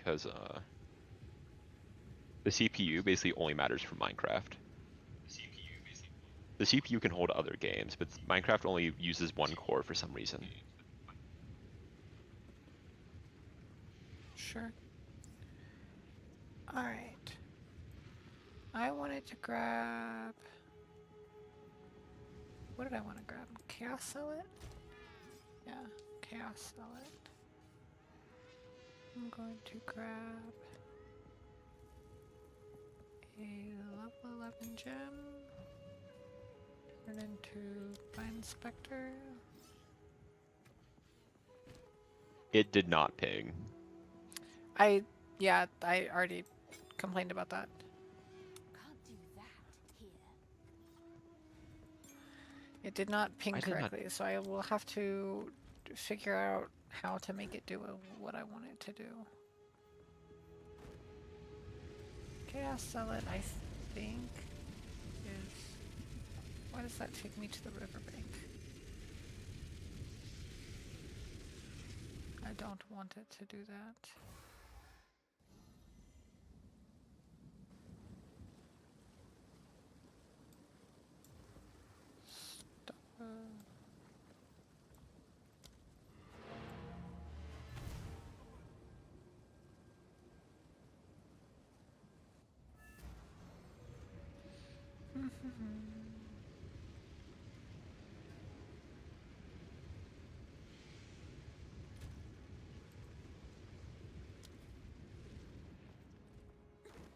because the CPU basically only matters for Minecraft. The CPU can hold other games, but Minecraft only uses one core for some reason. Sure. Alright. I wanted to grab... What did I want to grab? Chaos Zealot? Yeah, Chaos Zealot. I'm going to grab a level 11 gem. Turn into Vine Spectre. It did not ping. Yeah, I already complained about that. Can't do that here. It did not ping I did not. correctly, so I will have to figure out how to make it do what I want it to do. Chaos Zealot, I think, is... Why does that take me to the riverbank? I don't want it to do that.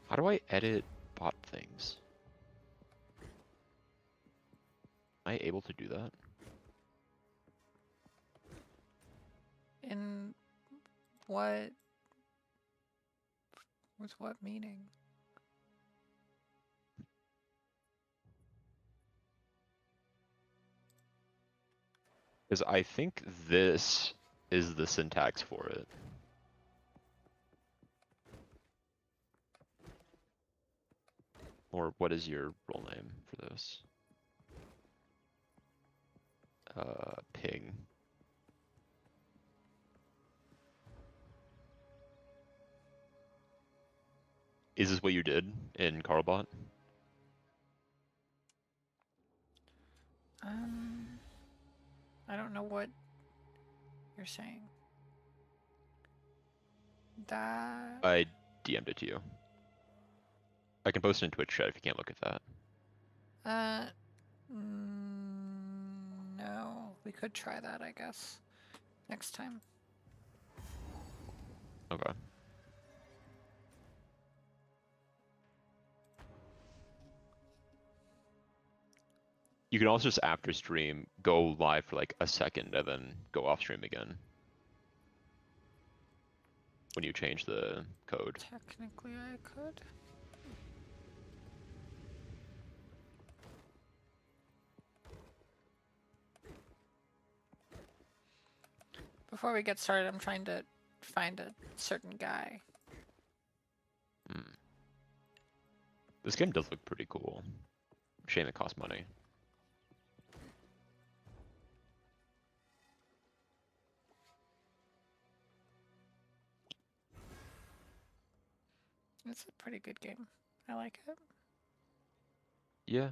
How do I edit bot things? Am I able to do that? In what? With what meaning? Because I think this is the syntax for it. Or what is your role name for this? Ping. Is this what you did in Carlbot? I don't know what you're saying. That... I DM'd it to you. I can post it in Twitch chat if you can't look at that. No. We could try that, I guess. Next time. Okay. You can also just after stream go live for like a second and then go off stream again. When you change the code. Technically, I could. Before we get started, I'm trying to find a certain guy. This game does look pretty cool. Shame it costs money. It's a pretty good game. I like it. Yeah.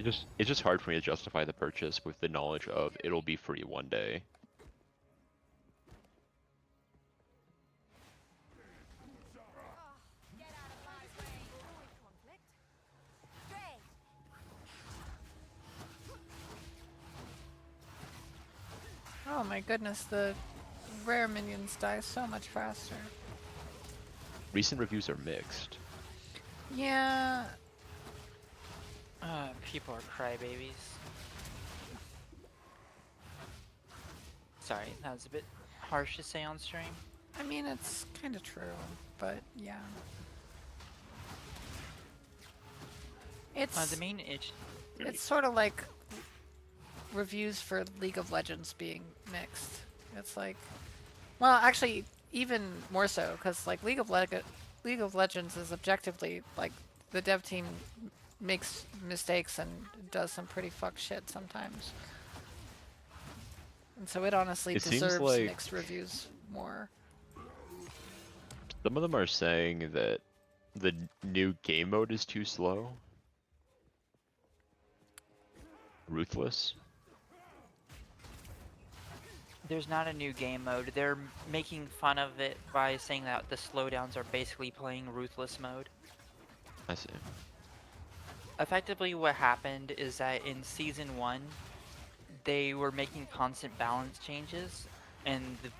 It's just hard for me to justify the purchase with the knowledge of it'll be free one day. Oh my goodness, the rare minions die so much faster. Recent reviews are mixed. Yeah. People are crybabies. Sorry, that was a bit harsh to say on stream. I mean, it's kind of true, but yeah. It's The main itch. it's sort of like reviews for League of Legends being mixed. It's like, well, actually, even more so, because like League of Legends is objectively like the dev team makes mistakes and does some pretty fuck shit sometimes, and so it honestly deserves like mixed reviews more. Some of them are saying that the new game mode is too slow. Ruthless. There's not a new game mode. They're making fun of it by saying that the slowdowns are basically playing Ruthless mode. I see. Effectively, what happened is that in Season 1, they were making constant balance changes, and the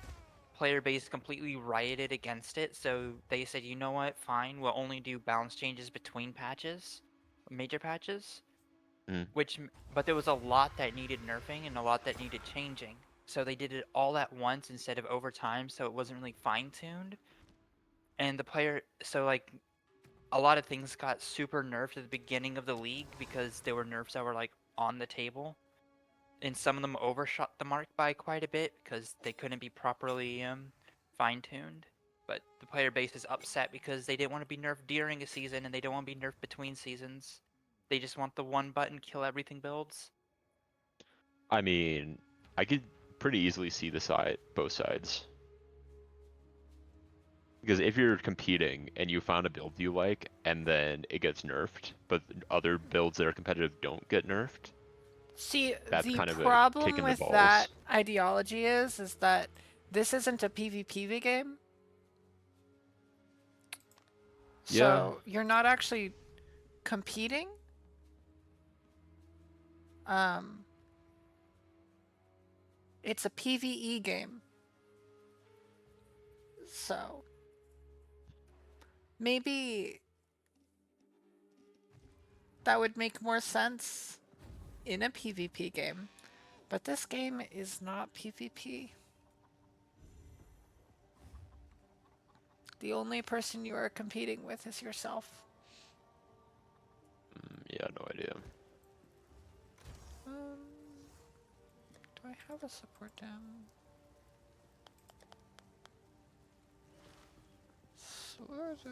player base completely rioted against it, so they said, you know what, fine, we'll only do balance changes between patches, major patches. Mm. But there was a lot that needed nerfing and a lot that needed changing. So they did it all at once instead of over time, so it wasn't really fine-tuned. And the player, so like, a lot of things got super nerfed at the beginning of the league because there were nerfs that were like on the table. And some of them overshot the mark by quite a bit because they couldn't be properly fine-tuned. But the player base is upset because they didn't want to be nerfed during a season and they don't want to be nerfed between seasons. They just want the one button kill everything builds. I mean, I could pretty easily see both sides. Because if you're competing and you found a build you like and then it gets nerfed, but other builds that are competitive don't get nerfed, See, that's the kind of a kick problem in the with balls. that ideology is that this isn't a PvP game. So you're not actually competing. It's a PvE game. So maybe that would make more sense in a PvP game. But this game is not PvP. The only person you are competing with is yourself. Yeah, no idea. Do I have a support down? Sorta.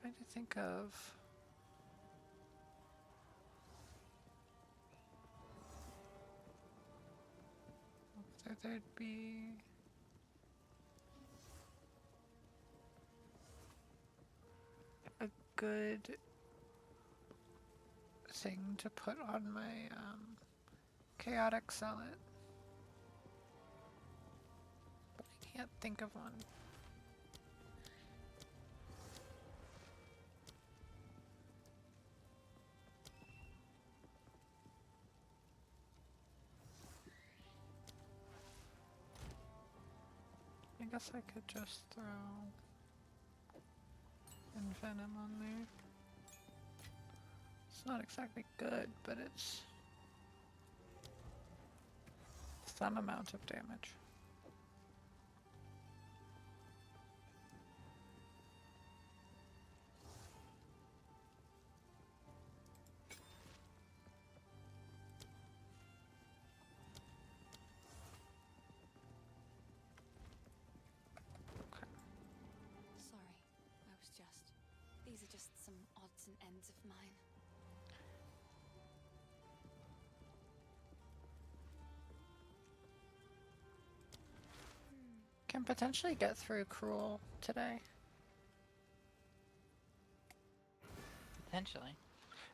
Trying to think of whether there'd be a good thing to put on my chaotic zealot, but I can't think of one. I guess I could just throw Envenom on there. It's not exactly good, but it's some amount of damage. Sorry, I was just. These are just some odds and ends of mine. Can potentially get through Cruel today. Potentially.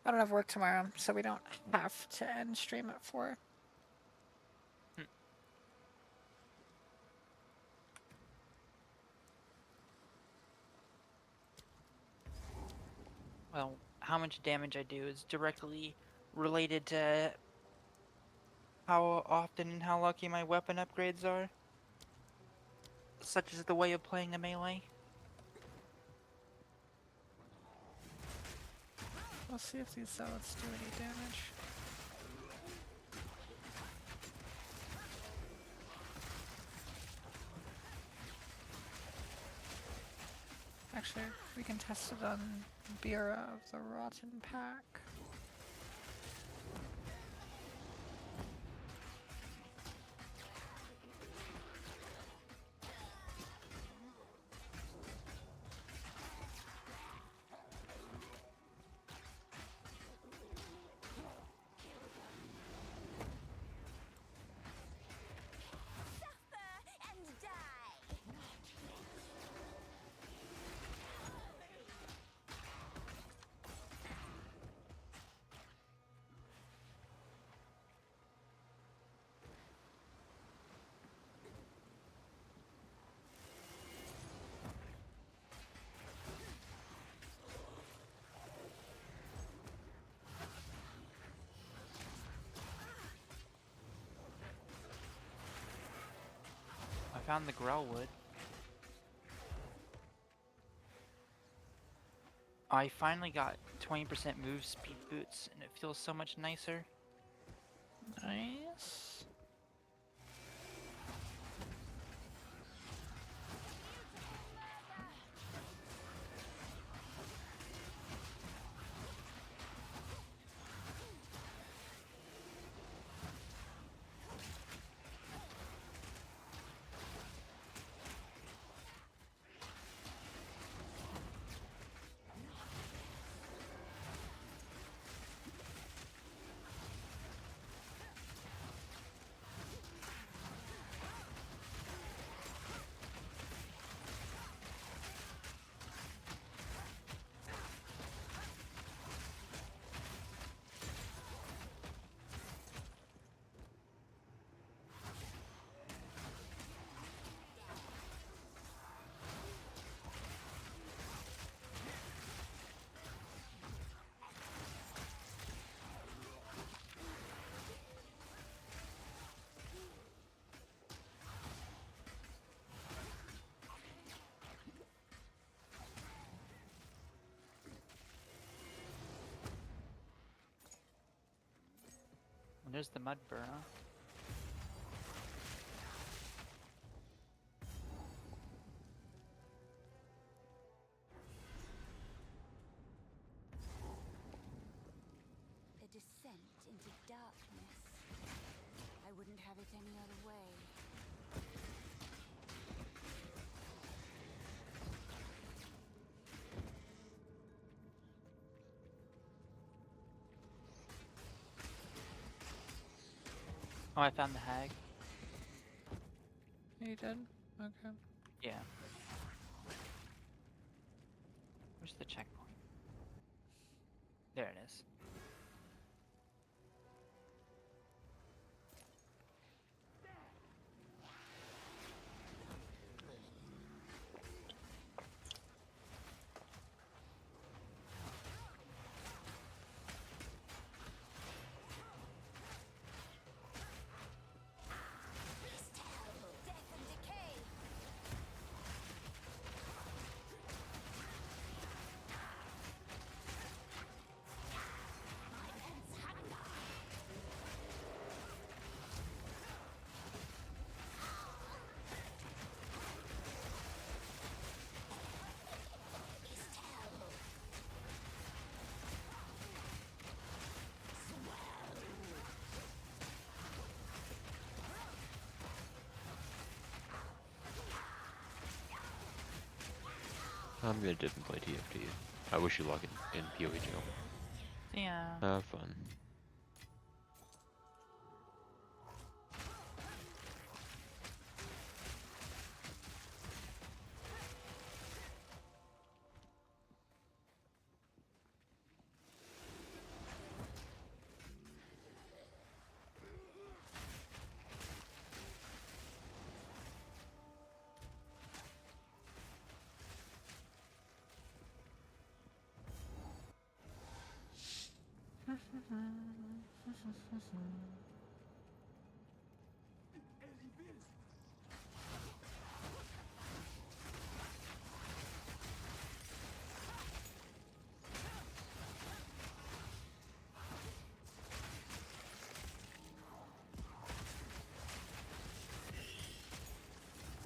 I don't have work tomorrow, so we don't have to end stream at 4. Well, how much damage I do is directly related to how often and how lucky my weapon upgrades are. Such is the way of playing a melee. We'll see if these zealots do any damage. Actually, we can test it on Bira of the Rotten Pack. And die! I found the Grellwood. I finally got 20% move speed boots, and it feels so much nicer. Nice. And there's the mud burrow. darkness. I wouldn't have it any other way. Oh, I found the hag. You did? Okay. Yeah. Where's the checkpoint? There it is. Death and decay. I'm gonna dip and play TFT. I wish you luck in PoE jail. Yeah. Have fun.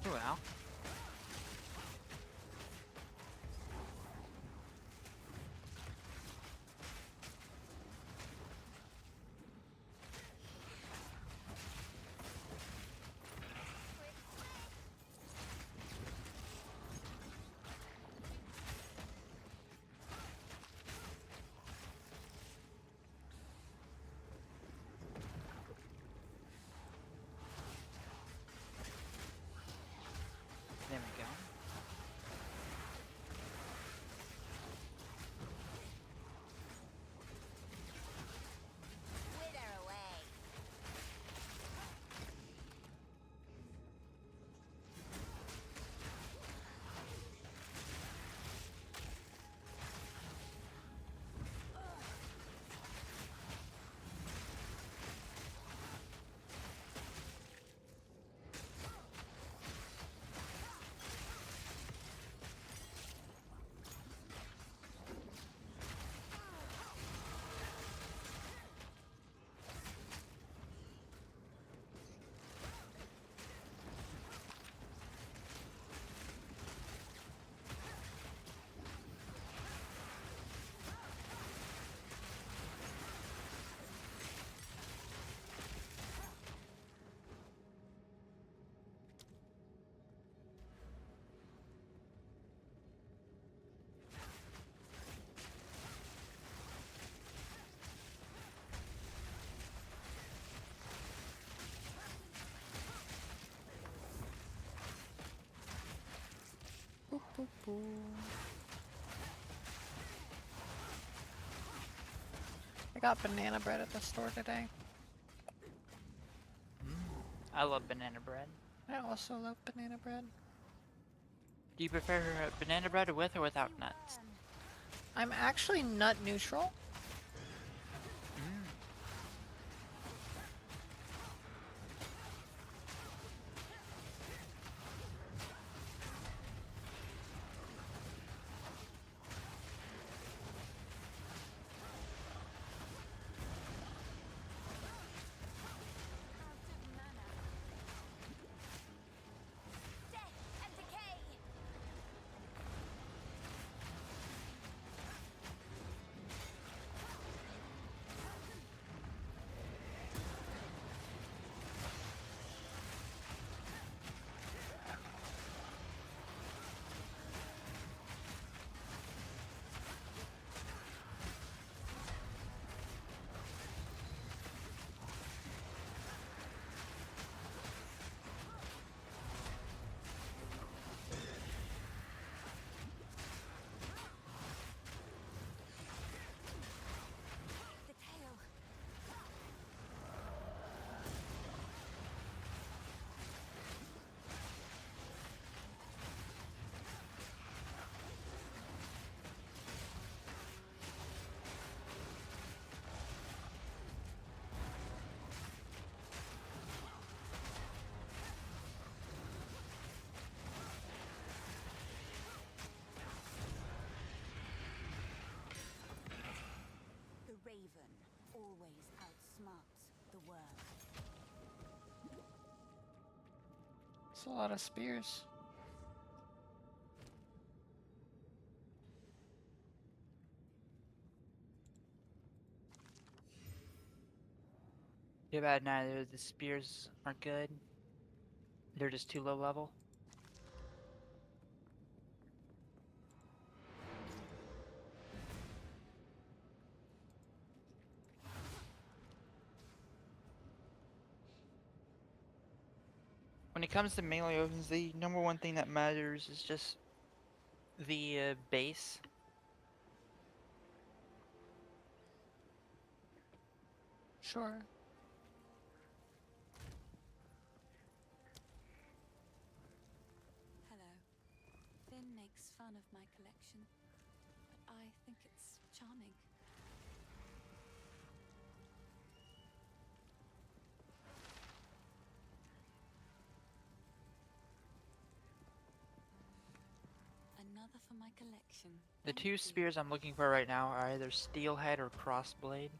Ooh, ow. There we go. Wither away. Boop, boop, boop. I got banana bread at the store today. I love banana bread. I also love banana bread. Do you prefer banana bread with or without nuts? I'm actually nut neutral. Death and decay. It's a lot of spears. Too bad neither of the spears are good. They're just too low level. When it comes to melee weapons, the number one thing that matters is just the base. Sure. Hello. Finn makes fun of my collection, but I think it's charming. Another for my collection. The Thank two you. spears I'm looking for right now are either steelhead or crossblade.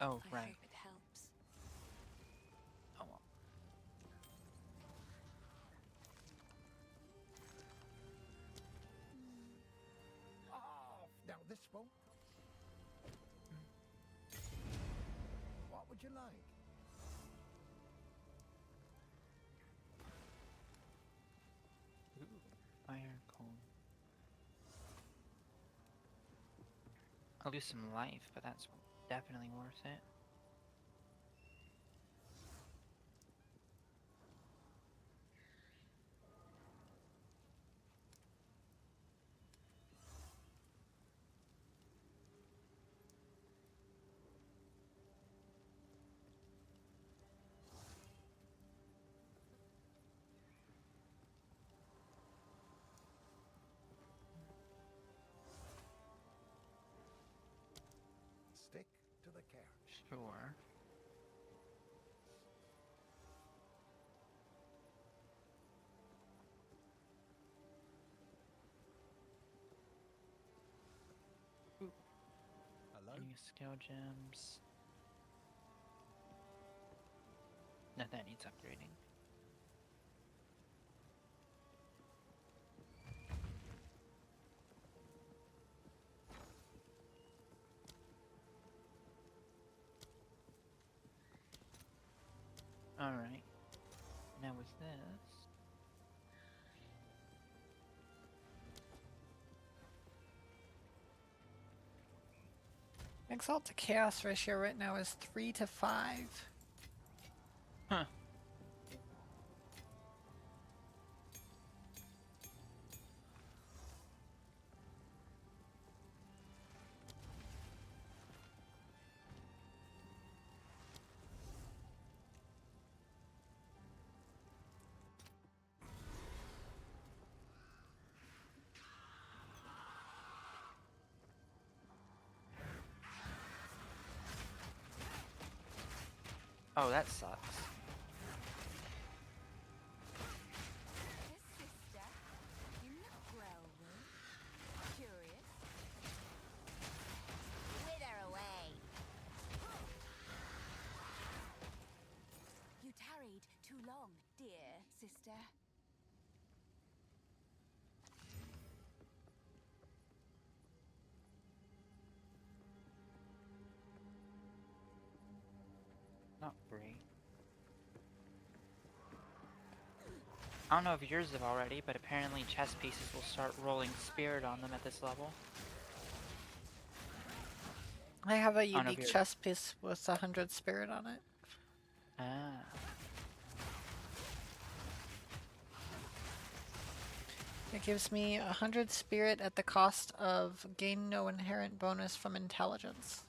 Oh, I right. hope it helps. Oh, well. Oh, now this won't. What would you like? Ooh, iron cone. I'll lose some life, but that's definitely worth it. Stick to the carrot. Sure. Hello? Any skill gems? No, that needs upgrading. Alright. Now with this... Exile to Chaos ratio right now is 3 to 5. Huh. Oh, that sucks. This sister in the grow room. Curious. Wither away. You tarried too long, dear sister. Not great. I don't know if yours have already, but apparently chess pieces will start rolling spirit on them at this level. I have a don't know if unique you're- chest piece with 100 spirit on it. Ah. It gives me 100 spirit at the cost of gain no inherent bonus from intelligence.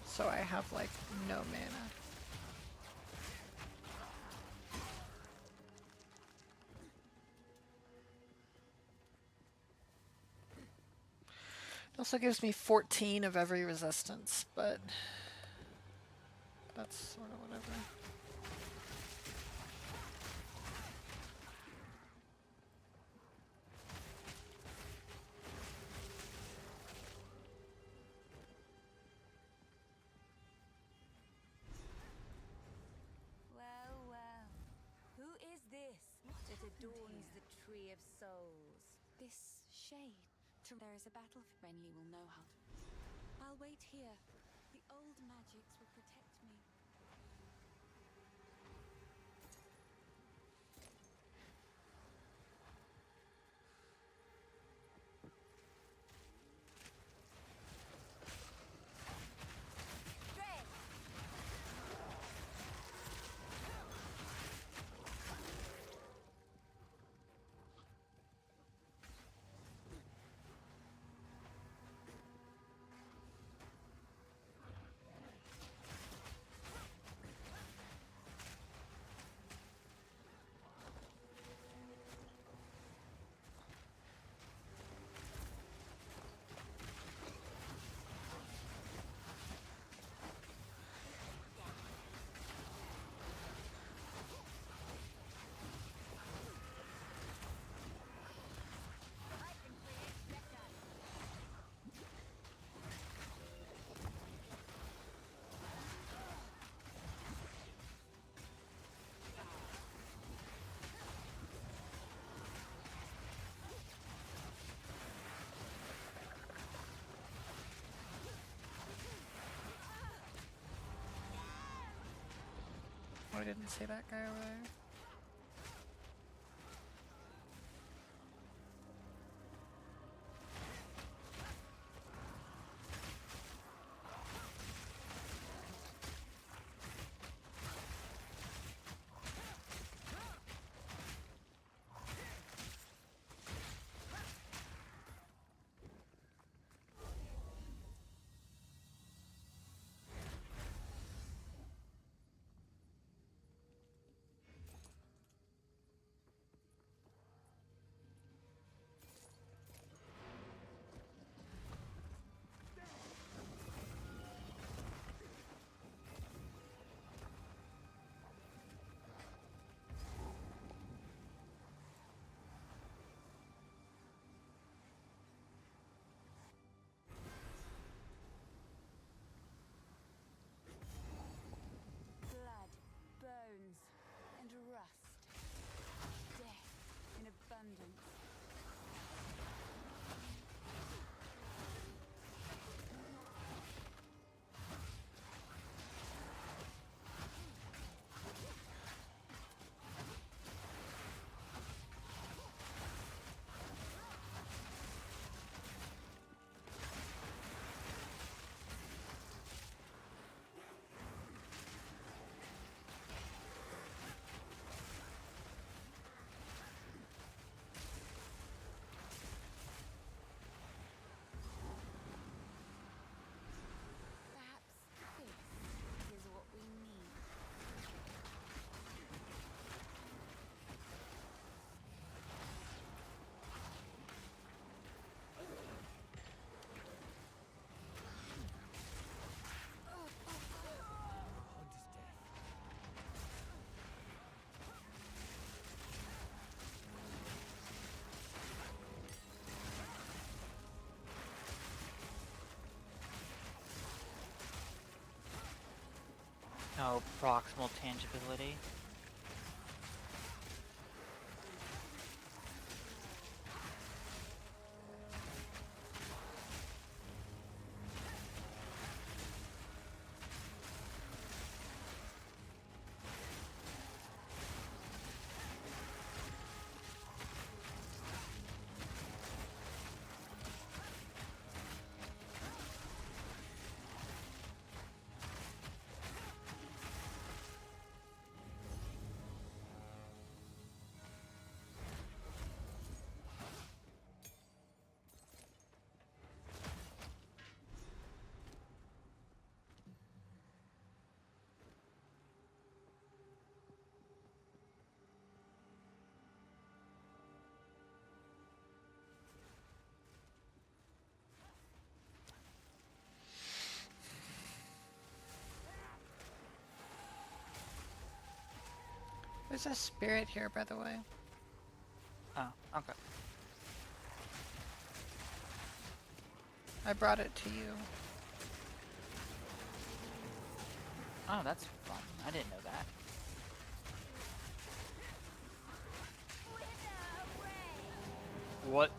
So I have like no mana. It also gives me 14 of every resistance, but that's sort of whatever. Well, well. Who is this that adorns the Tree of Souls? This shade. There is a battle. Renly will know how to. I'll wait here. The old magics will protect me. Dread! I can create better. Oh, I didn't see that guy over there. Blood, bones, and rust. Death in abundance. Perhaps this is what we need. Hunter's death. No proximal tangibility. There's a spirit here, by the way. Oh, okay. I brought it to you. Oh, that's fun. I didn't know that. What?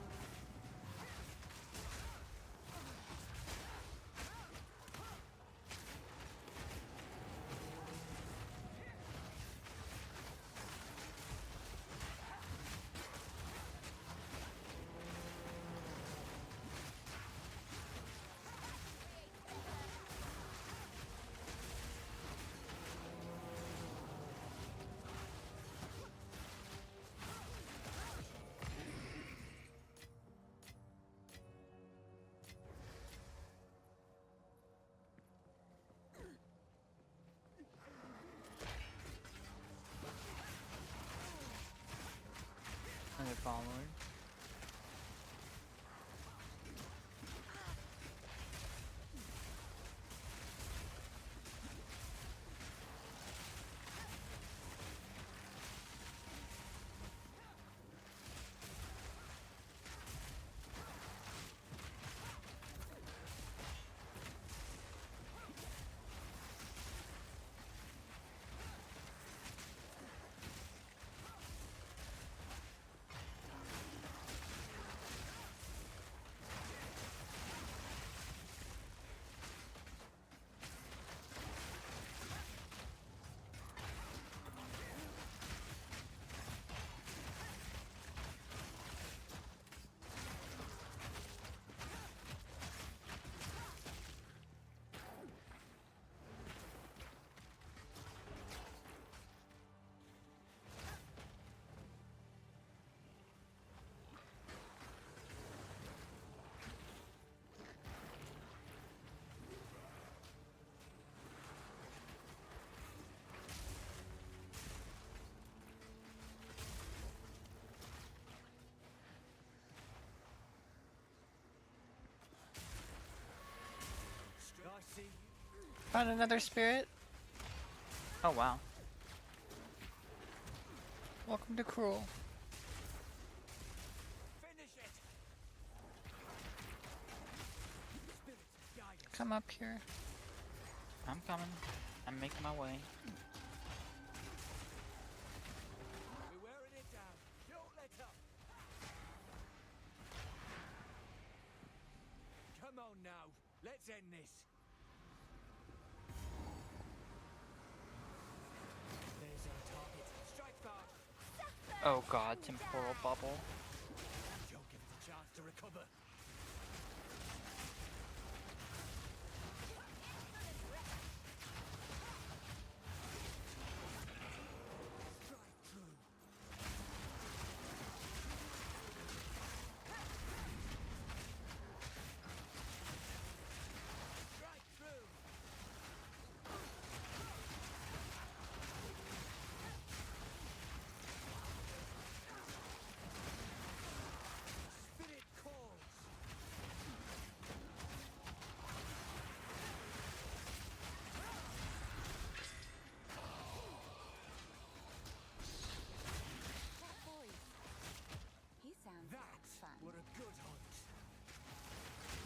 Another follower. Found another spirit. Oh wow. Welcome to Cruel. Come up here. I'm coming. I'm making my way. We're wearing it down. Don't let up. Come on now. Let's end this. There's our target. Strike fast. Oh god, temporal bubble. Don't give it a chance to recover. Strike through. Strike through. Spirit calls. That voice. He sounds That like fun. were a good hunt.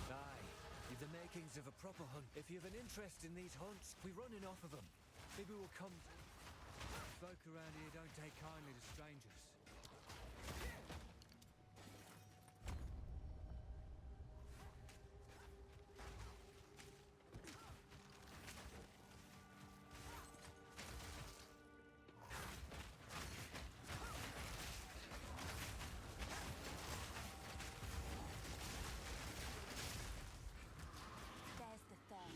Aye, you've the makings of a proper hunt. If you've an interest in these hunts, we run enough of them. Maybe we'll come. Folk around here don't take kindly to strangers. There's the third.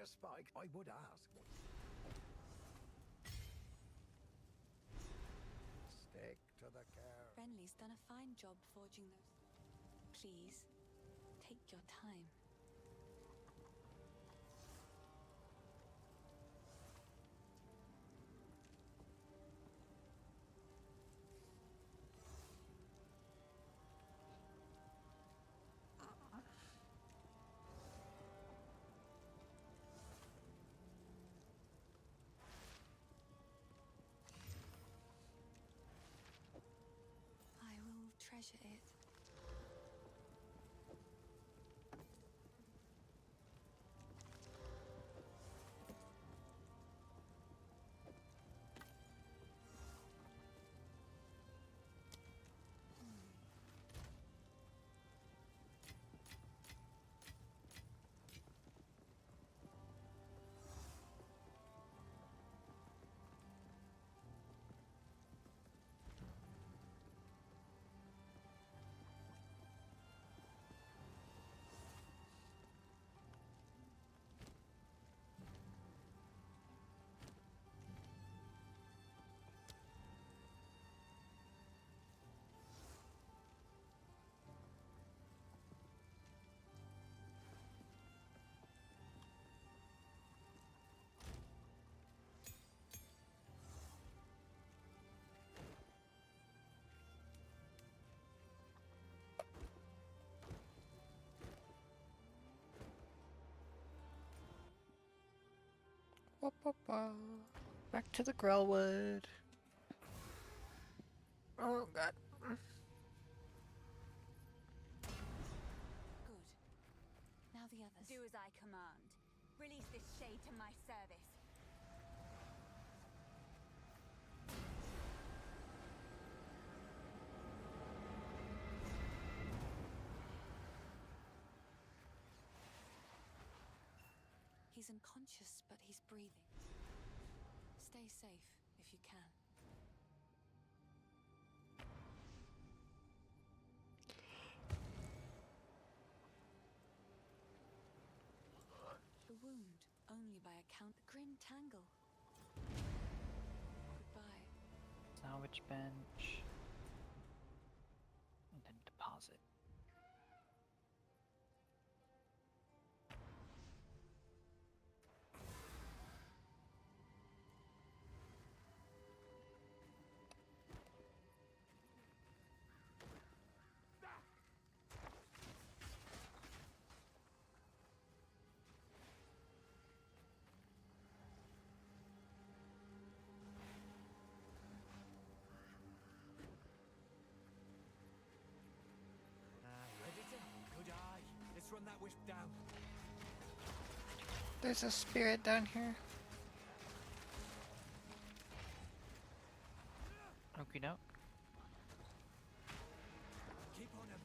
a spike, I would ask. Stick to the care. Renly's done a fine job forging those. Please, take your time. I will treasure it. Back to the Grellwood. Oh god. Good. Now the others. Do as I command. Release this shade to my service. He's unconscious, but he's breathing. Stay safe if you can. The wound, only by account. The grim tangle. Goodbye. Salvage bench. And then deposit. Ready to? Good eye. Let's run that wisp down. There's a spirit down here. Okie doke. Keep on him.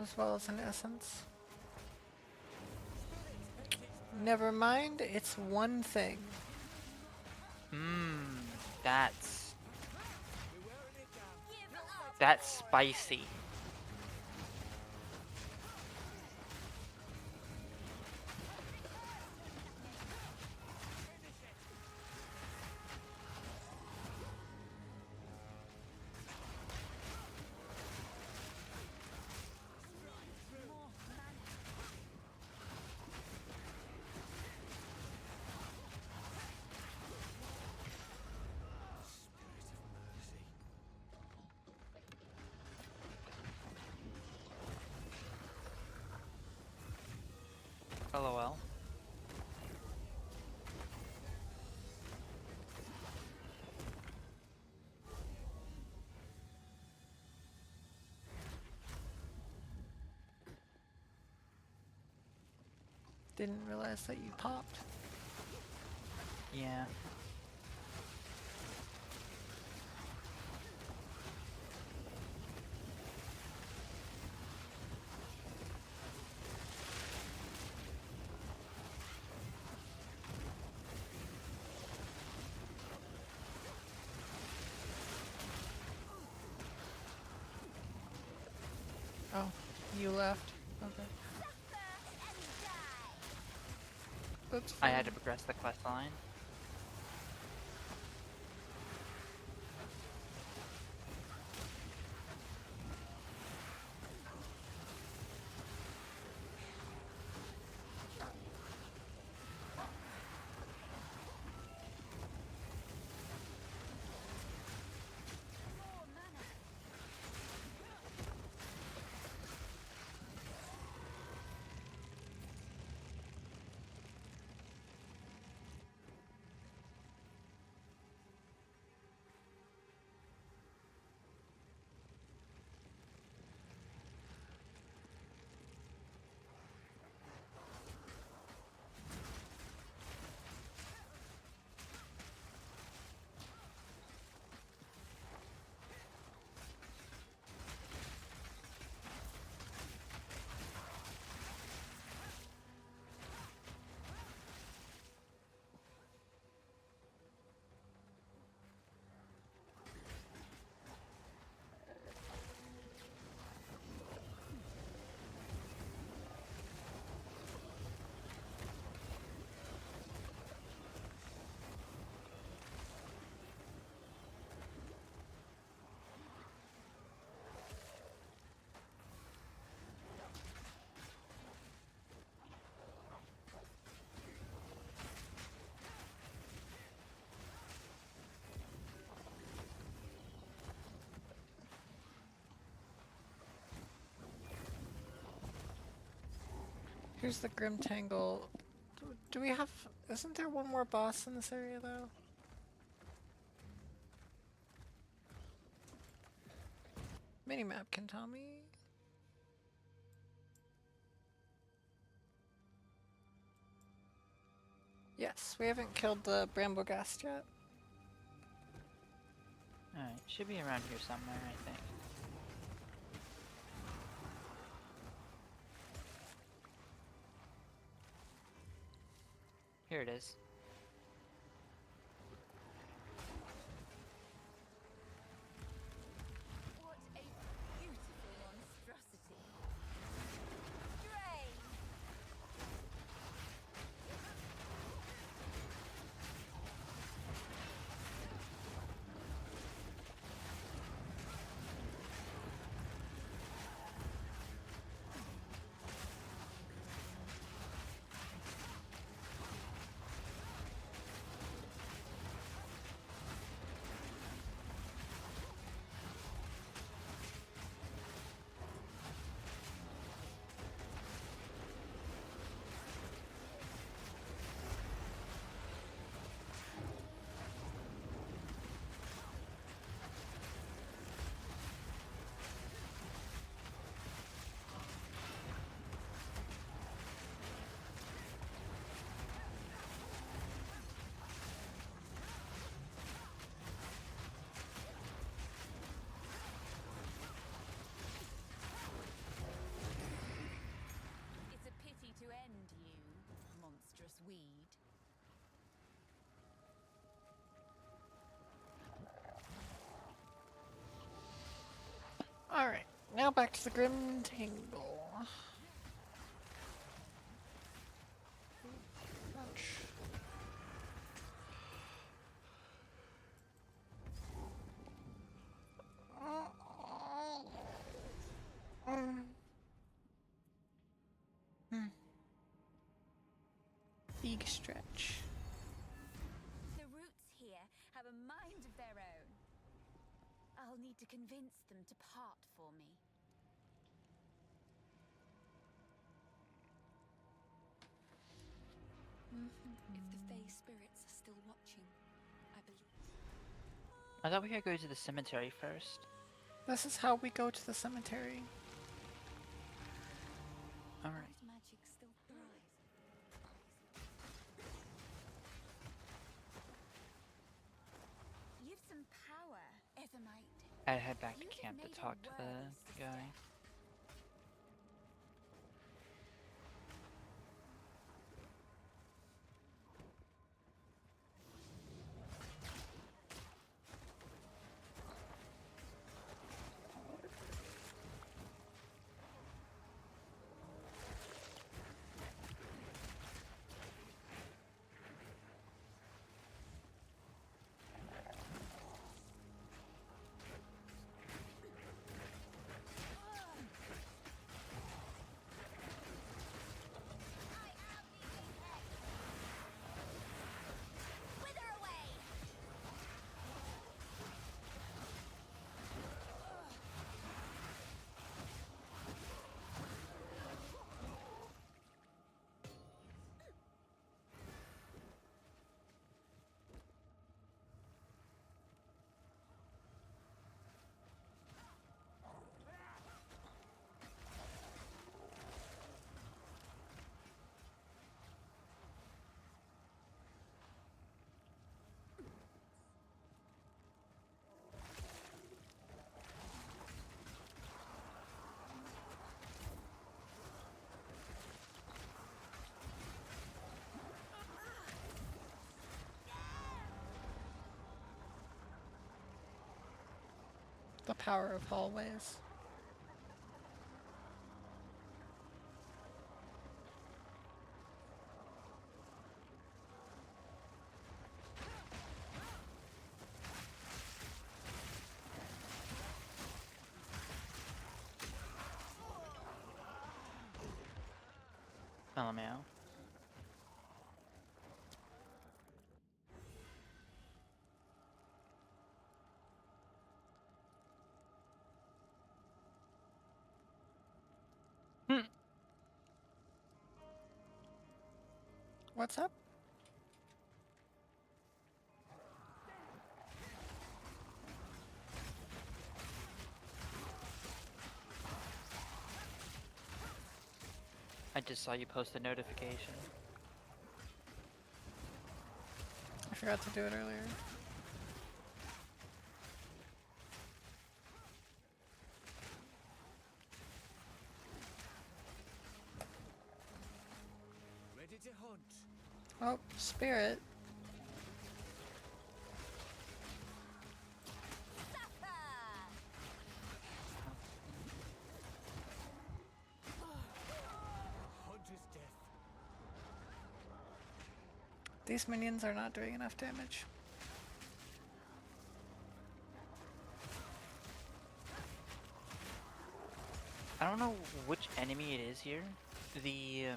As well as an essence. Never mind, it's one thing. That's We're wearing it down. that's spicy. LOL. Didn't realize that you popped. Yeah. Oh, You left. Okay. That's I fine. had to progress the quest line. Here's the Grim Tangle. Do we have... Isn't there one more boss in this area, though? Minimap can tell me. Yes, we haven't killed the Bramblegast yet. Alright, should be around here somewhere, I think. Here it is. What a beautiful monstrosity. Drain! It's a pity to end you, monstrous weed. Alright, now back to the Grim Tangle. Ouch. Big stretch. The roots here have a mind of their own. I'll need to convince them to part for me. If the Fey spirits are still watching, I believe. I thought we could go to the cemetery first. This is how we go to the cemetery. Alright. Old magic still thrives. You've some power, Ethermite. I'd head back to You'd have camp to made a talk to worthy the guy. sister. The power of hallways. LMAO. What's up? I just saw you post a notification. I forgot to do it earlier. Ready to hunt. Oh, spirit. Hunter's death. These minions are not doing enough damage. I don't know which enemy it is here. The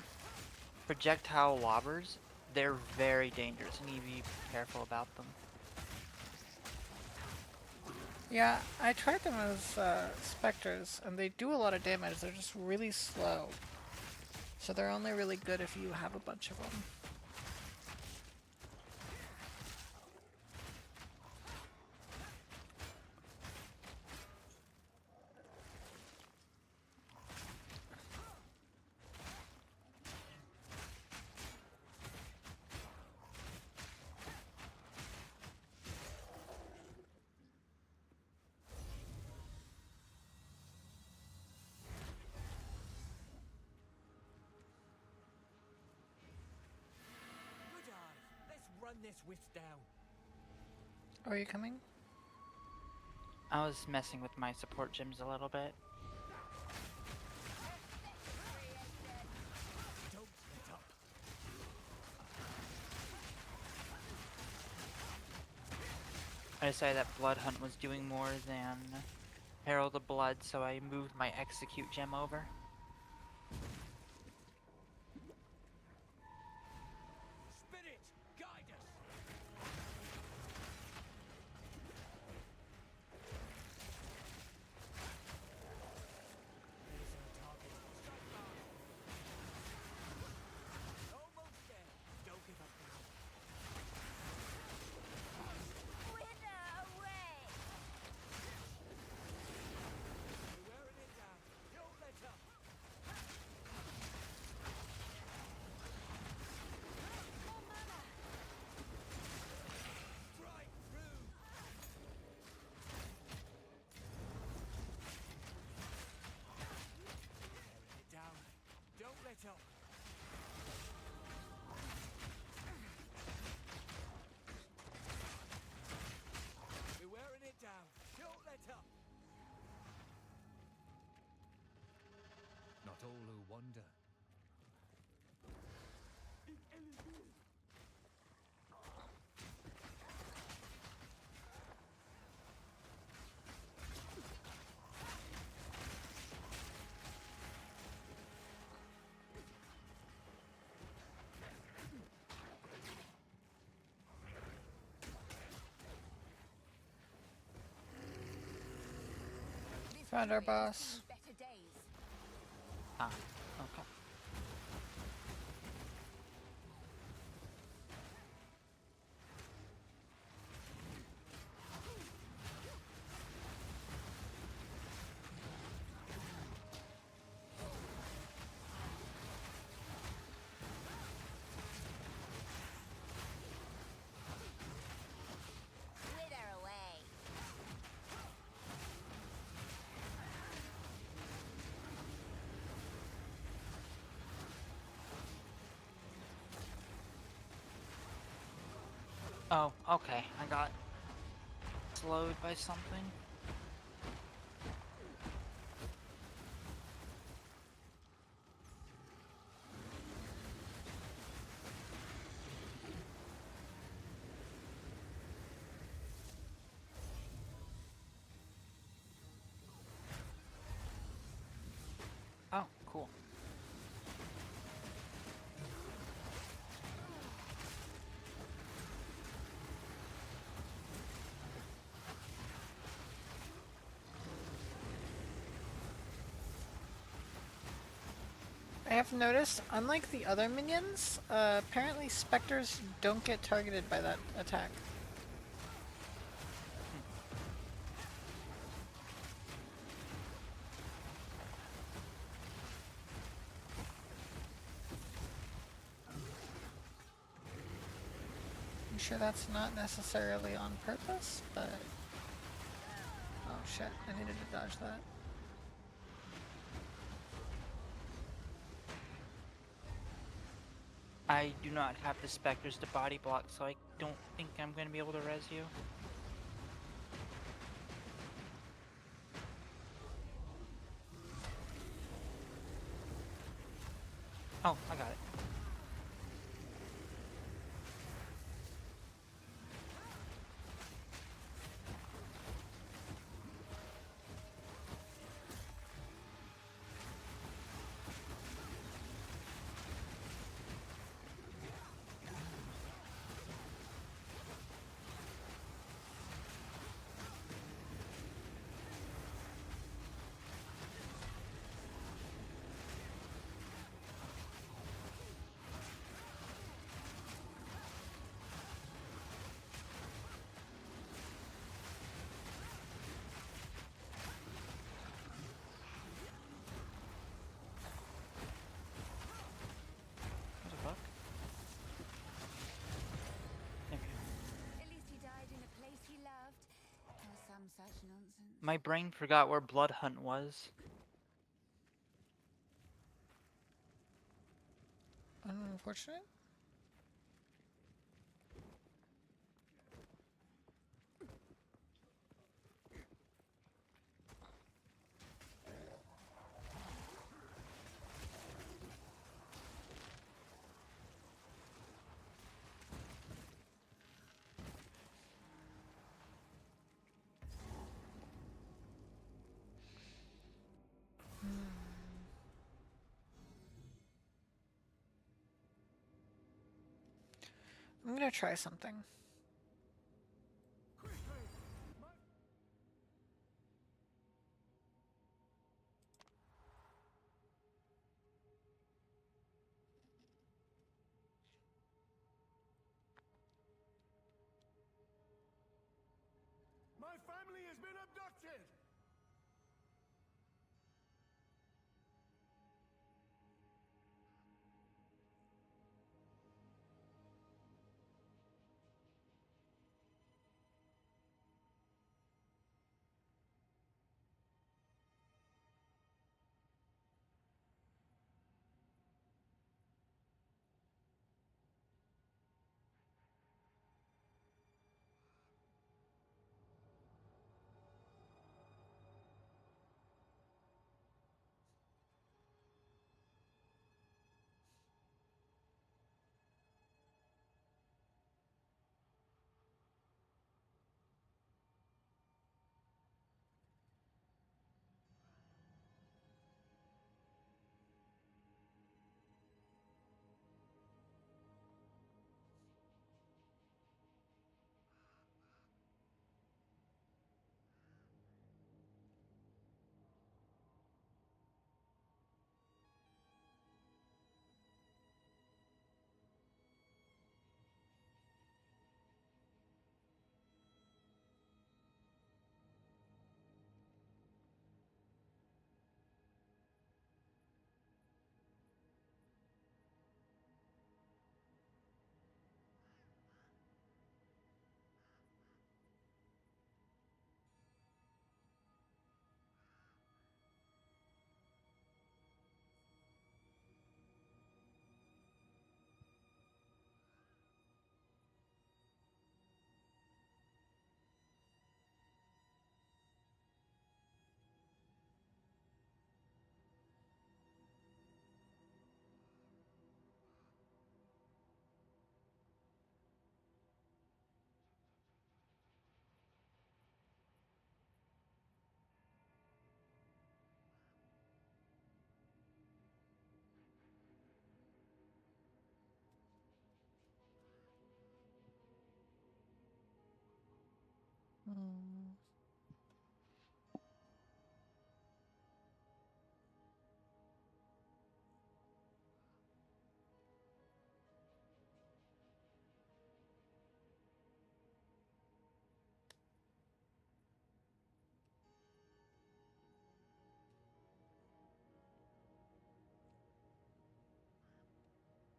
projectile lobbers, they're very dangerous. You need to be careful about them. Yeah, I tried them as specters, and they do a lot of damage. They're just really slow. So they're only really good if you have a bunch of them. Good eye. Let's run this wisp down. Are you coming? I was messing with my support gems a little bit. Don't let up. I decided that Blood Hunt was doing more than Herald of Blood, so I moved my Execute gem over. Spirit, guide us. There's our target. Strike fast. Almost there. Don't give up now. Wither away! We're wearing it down. Don't let up. More mana! Strike through. Wearing it down. Don't let up. We're wearing it down. Don't let up. Not all who wander. This Found our warrior has boss. seen better days. Ah, okay. Wither away! Oh, okay. I got slowed by something. I have noticed, unlike the other minions, apparently specters don't get targeted by that attack. I'm sure that's not necessarily on purpose, but... Oh shit, I needed to dodge that. I do not have the specters to body block, so I don't think I'm going to be able to res you. Oh, I got it. There's a bug. There we go. At least he died in a place he loved. Or some such nonsense. My brain forgot where Blood Hunt was. Unfortunate. I'm gonna try something. My family has been abducted! Hmm.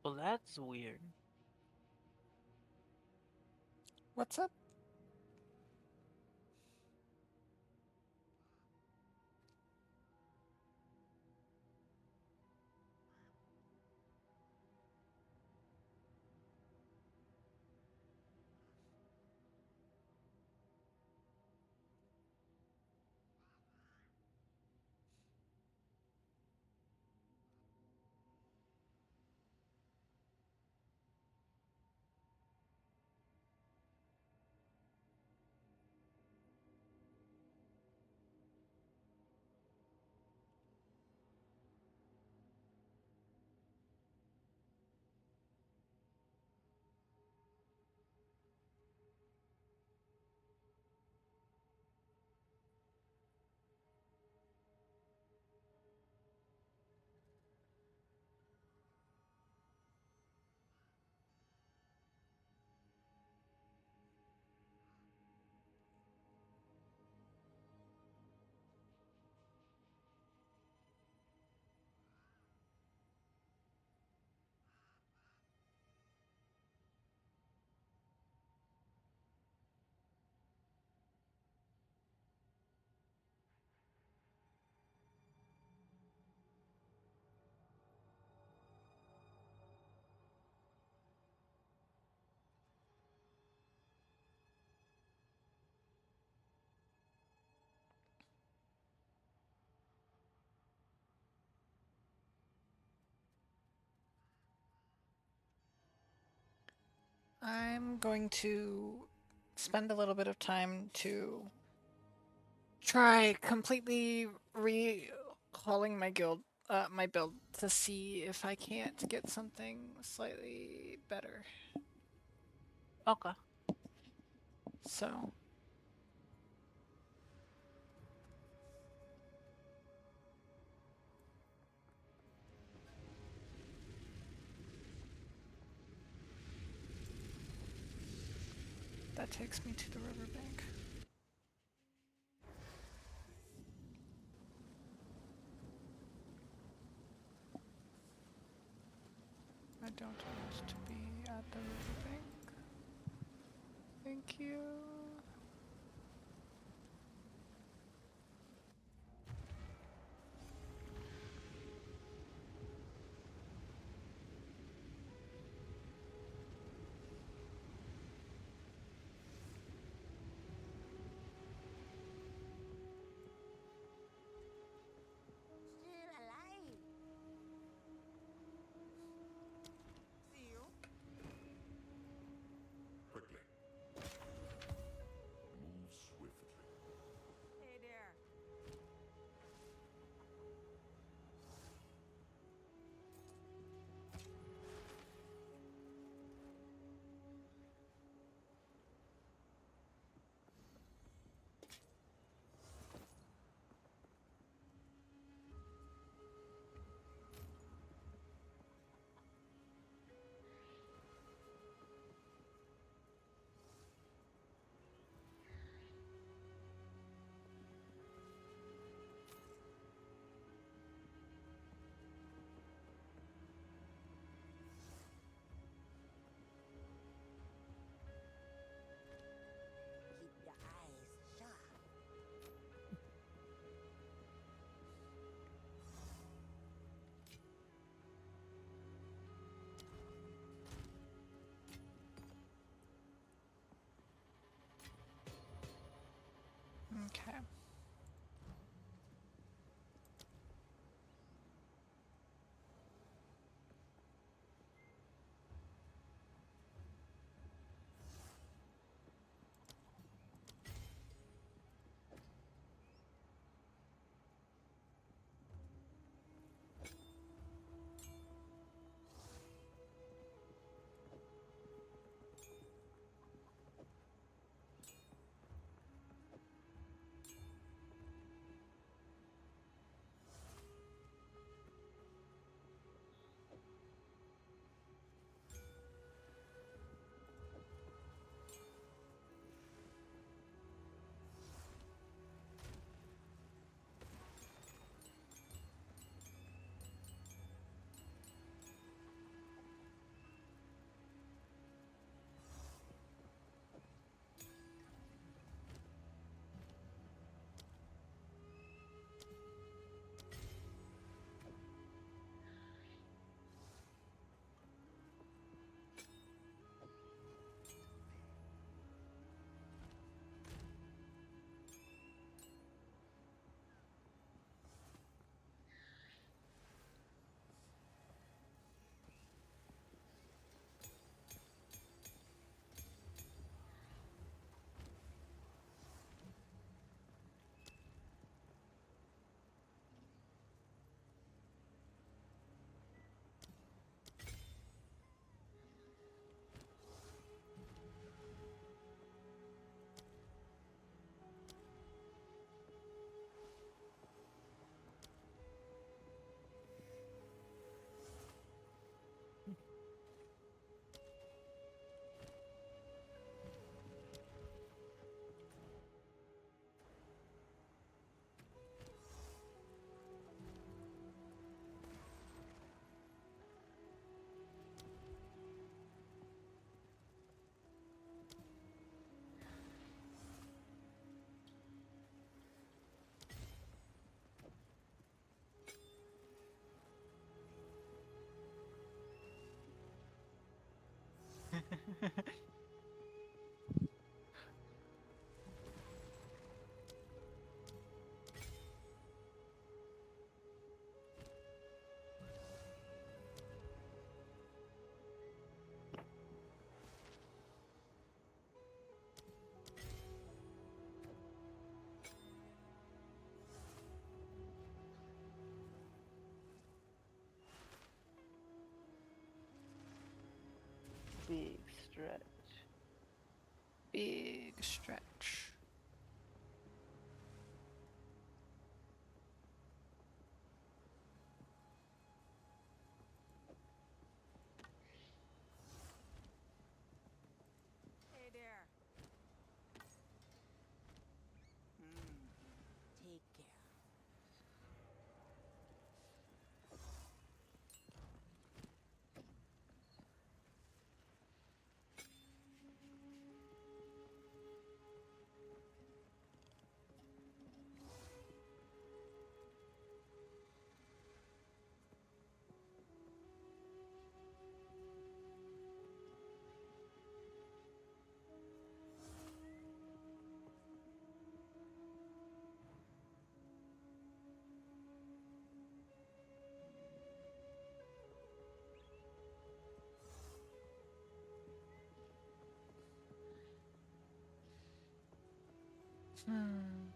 Well, that's weird. What's up? I'm going to spend a little bit of time to try completely rehauling my my build to see if I can't get something slightly better. Okay. So that takes me to the riverbank. I don't want to be at the riverbank. Thank you. Still alive. See you. Quickly. Move swiftly. Hey there. Keep your eyes sharp. Okay. Big stretch. Big stretch. Hey there. Take care. Hmm.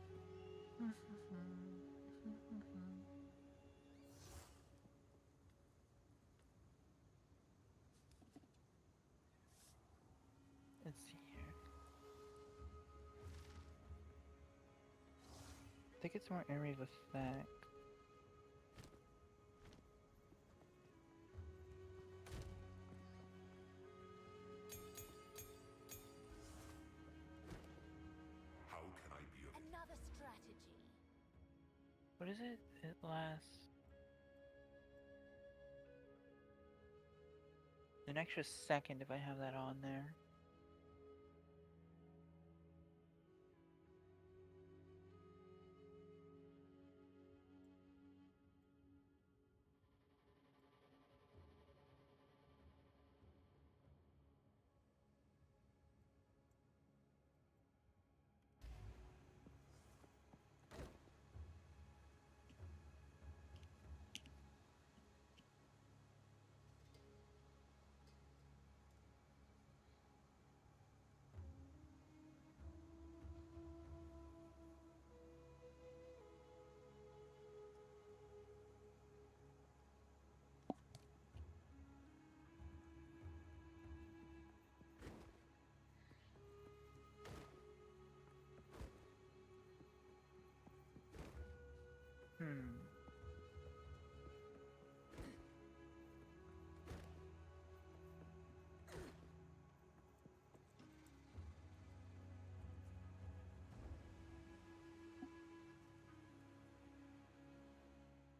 Let's see here. I think it's more area of effect. How can I be of Another strategy. What is it? It lasts an extra second if I have that on there. Hmm.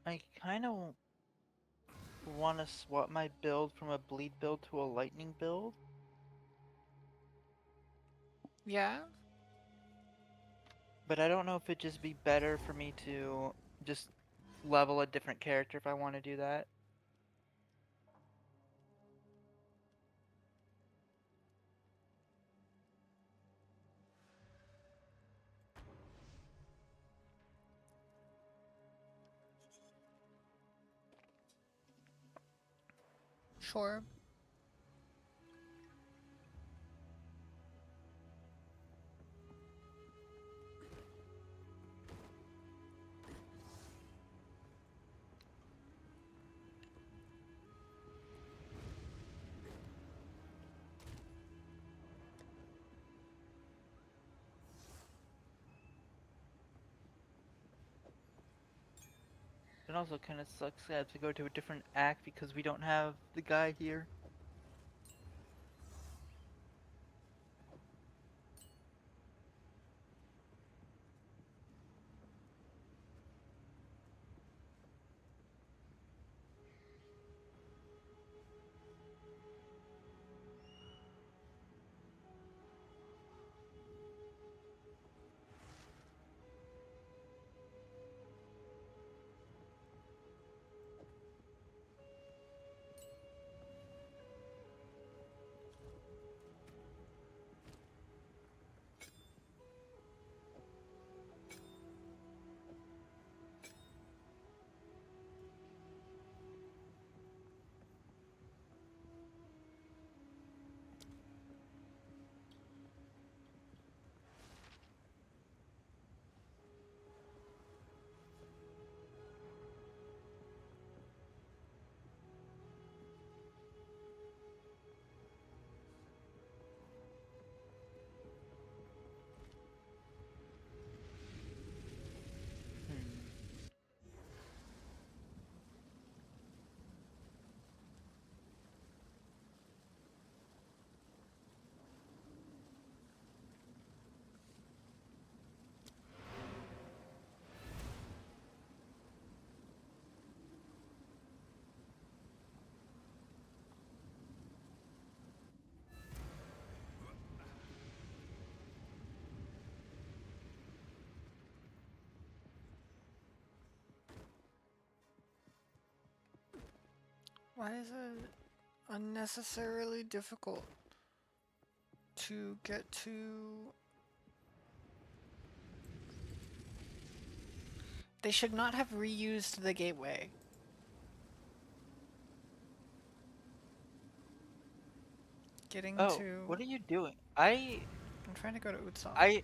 I kind of want to swap my build from a bleed build to a lightning build, Yeah. but I don't know if it'd just be better for me to just level a different character if I want to do that. Sure. It also kind of sucks I have to go to a different act because we don't have the guy here. Why is it unnecessarily difficult to get to? They should not have reused the gateway. Getting Oh, to... what are you doing? I'm trying to go to Utsal. I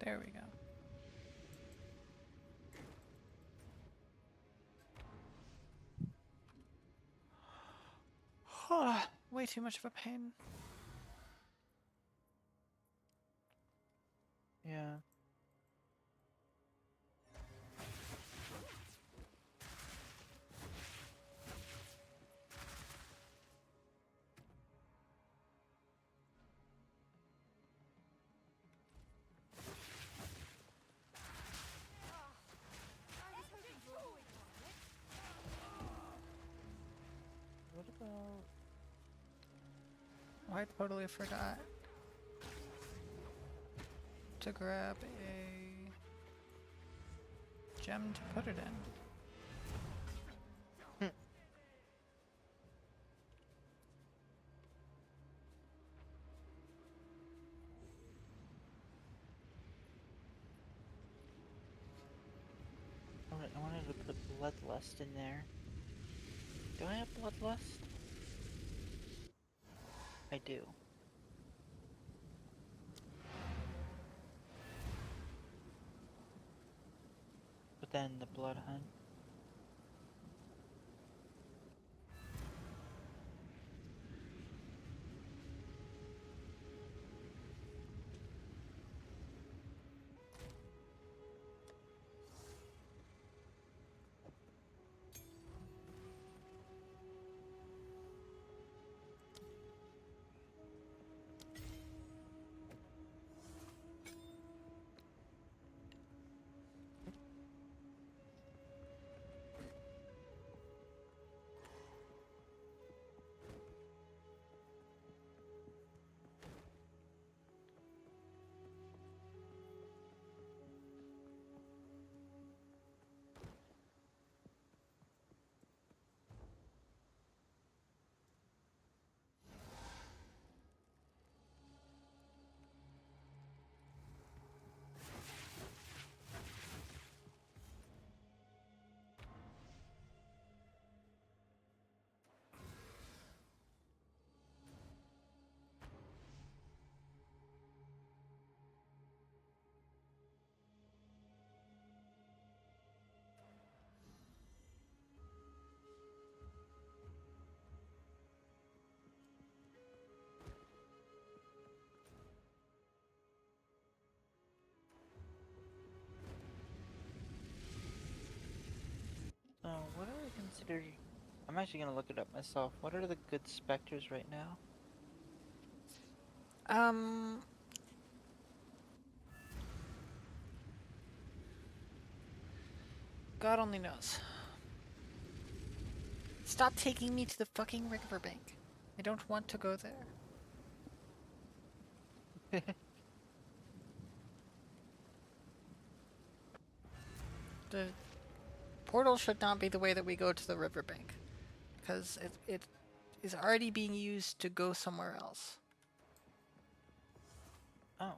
There we go. Way too much of a pain. yeah. What about I totally forgot to grab a gem to put it in. I wanted to put Bloodlust in there. Do I have Bloodlust? I do. But then the Blood Hunt. So, what are considered? I'm actually gonna look it up myself. What are the good specters right now? Um, God only knows. Stop taking me to the fucking riverbank. I don't want to go there. The portal should not be the way that we go to the riverbank, because it is already being used to go somewhere else. Oh.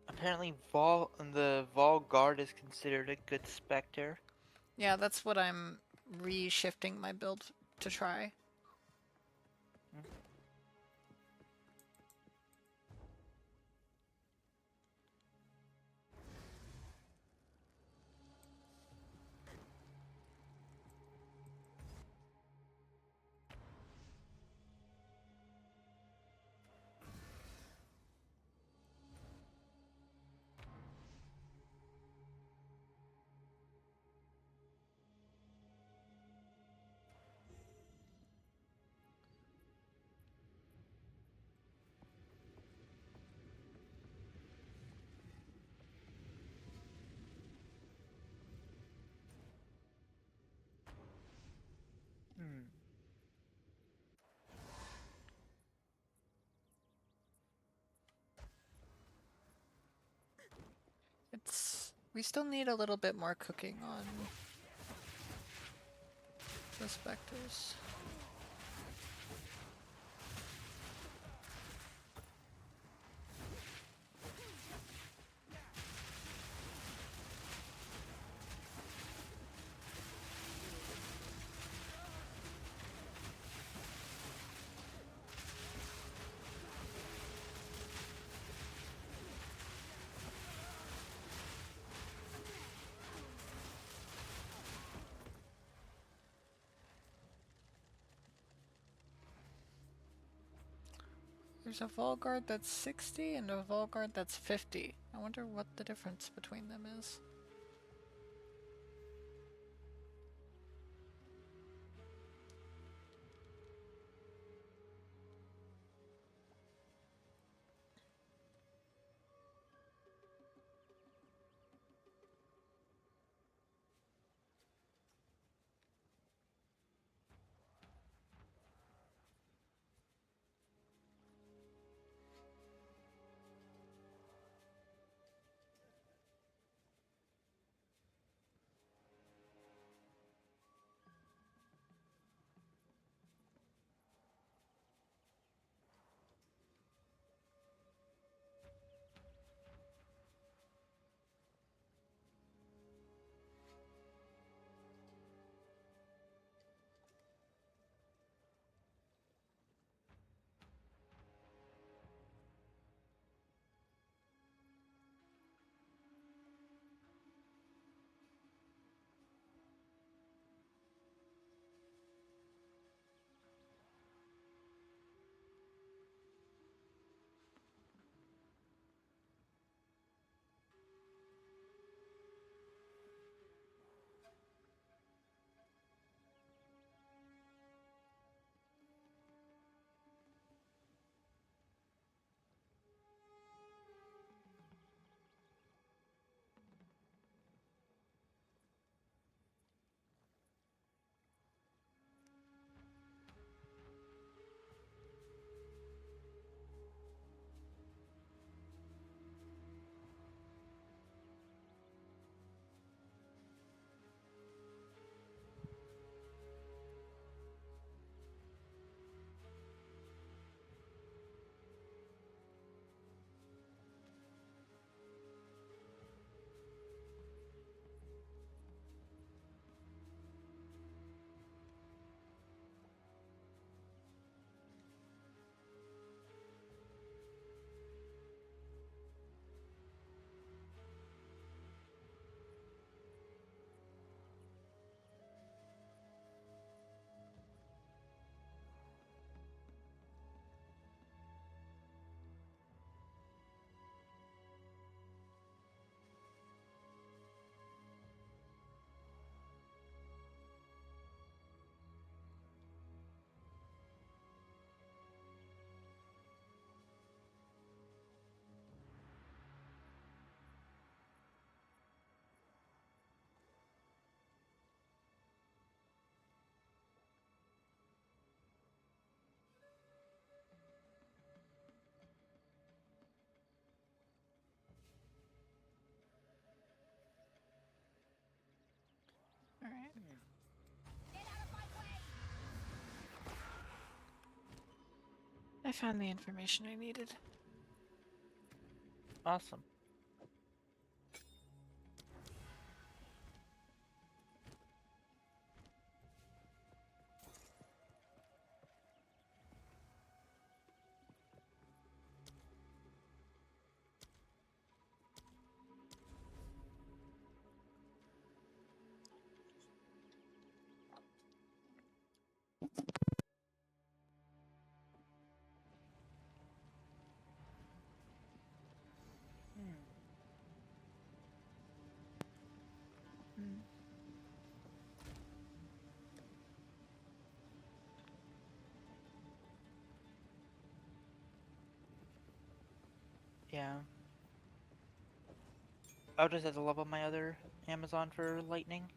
Apparently, the Vol Guard is considered a good specter. Yeah, that's what I'm re-shifting my build to try. Hmm. We still need a little bit more cooking on the specters. There's a Volguard that's 60 and a Volguard that's 50. I wonder what the difference between them is. Get out of my way! I found the information I needed. Awesome. Hmm. Yeah. I'll just have to level my other Amazon for lightning.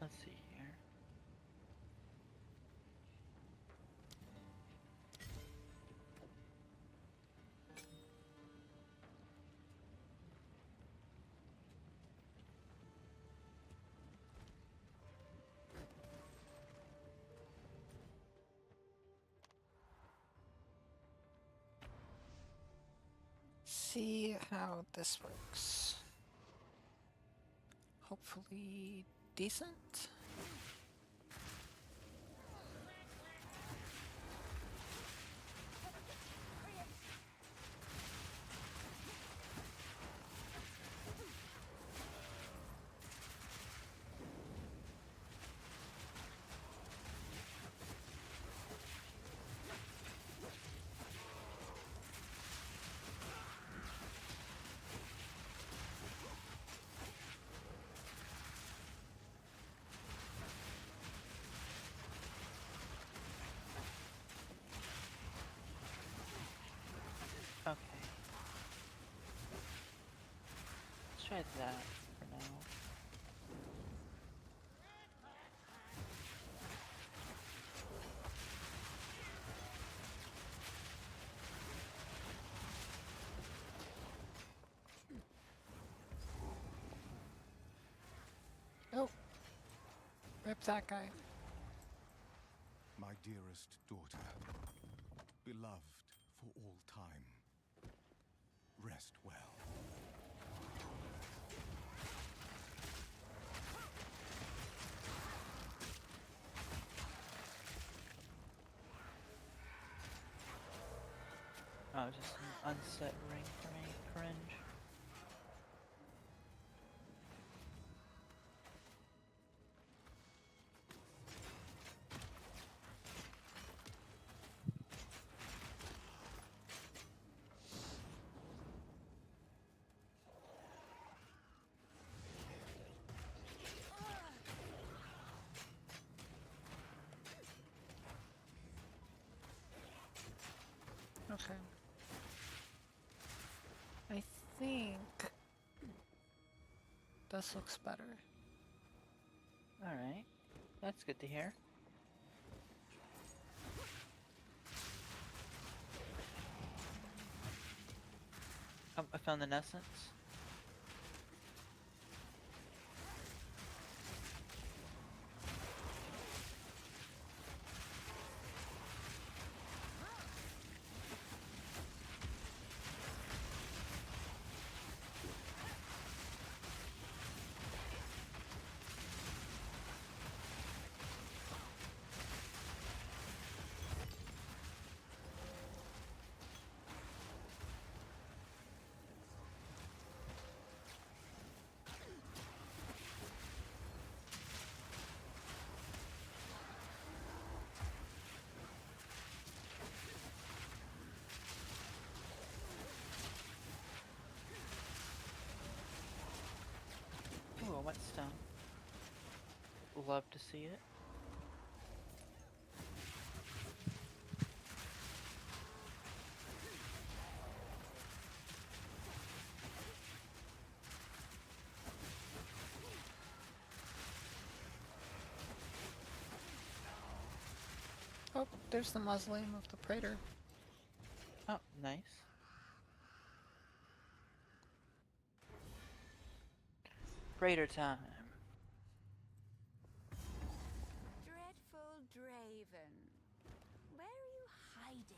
Let's see here. See how this works. Hopefully decent. Okay. Let's try that for now. Oh, rip that guy. My dearest daughter, beloved for all time, rest well. Oh, just an unset ring for me. Cringe. Okay. I think this looks better. Alright. That's good to hear. Oh, I found an essence. Ooh, a whetstone. Love to see it. Oh, there's the mausoleum of the Praetor. Oh, nice. Raider time. Dreadful Draven. Where are you hiding?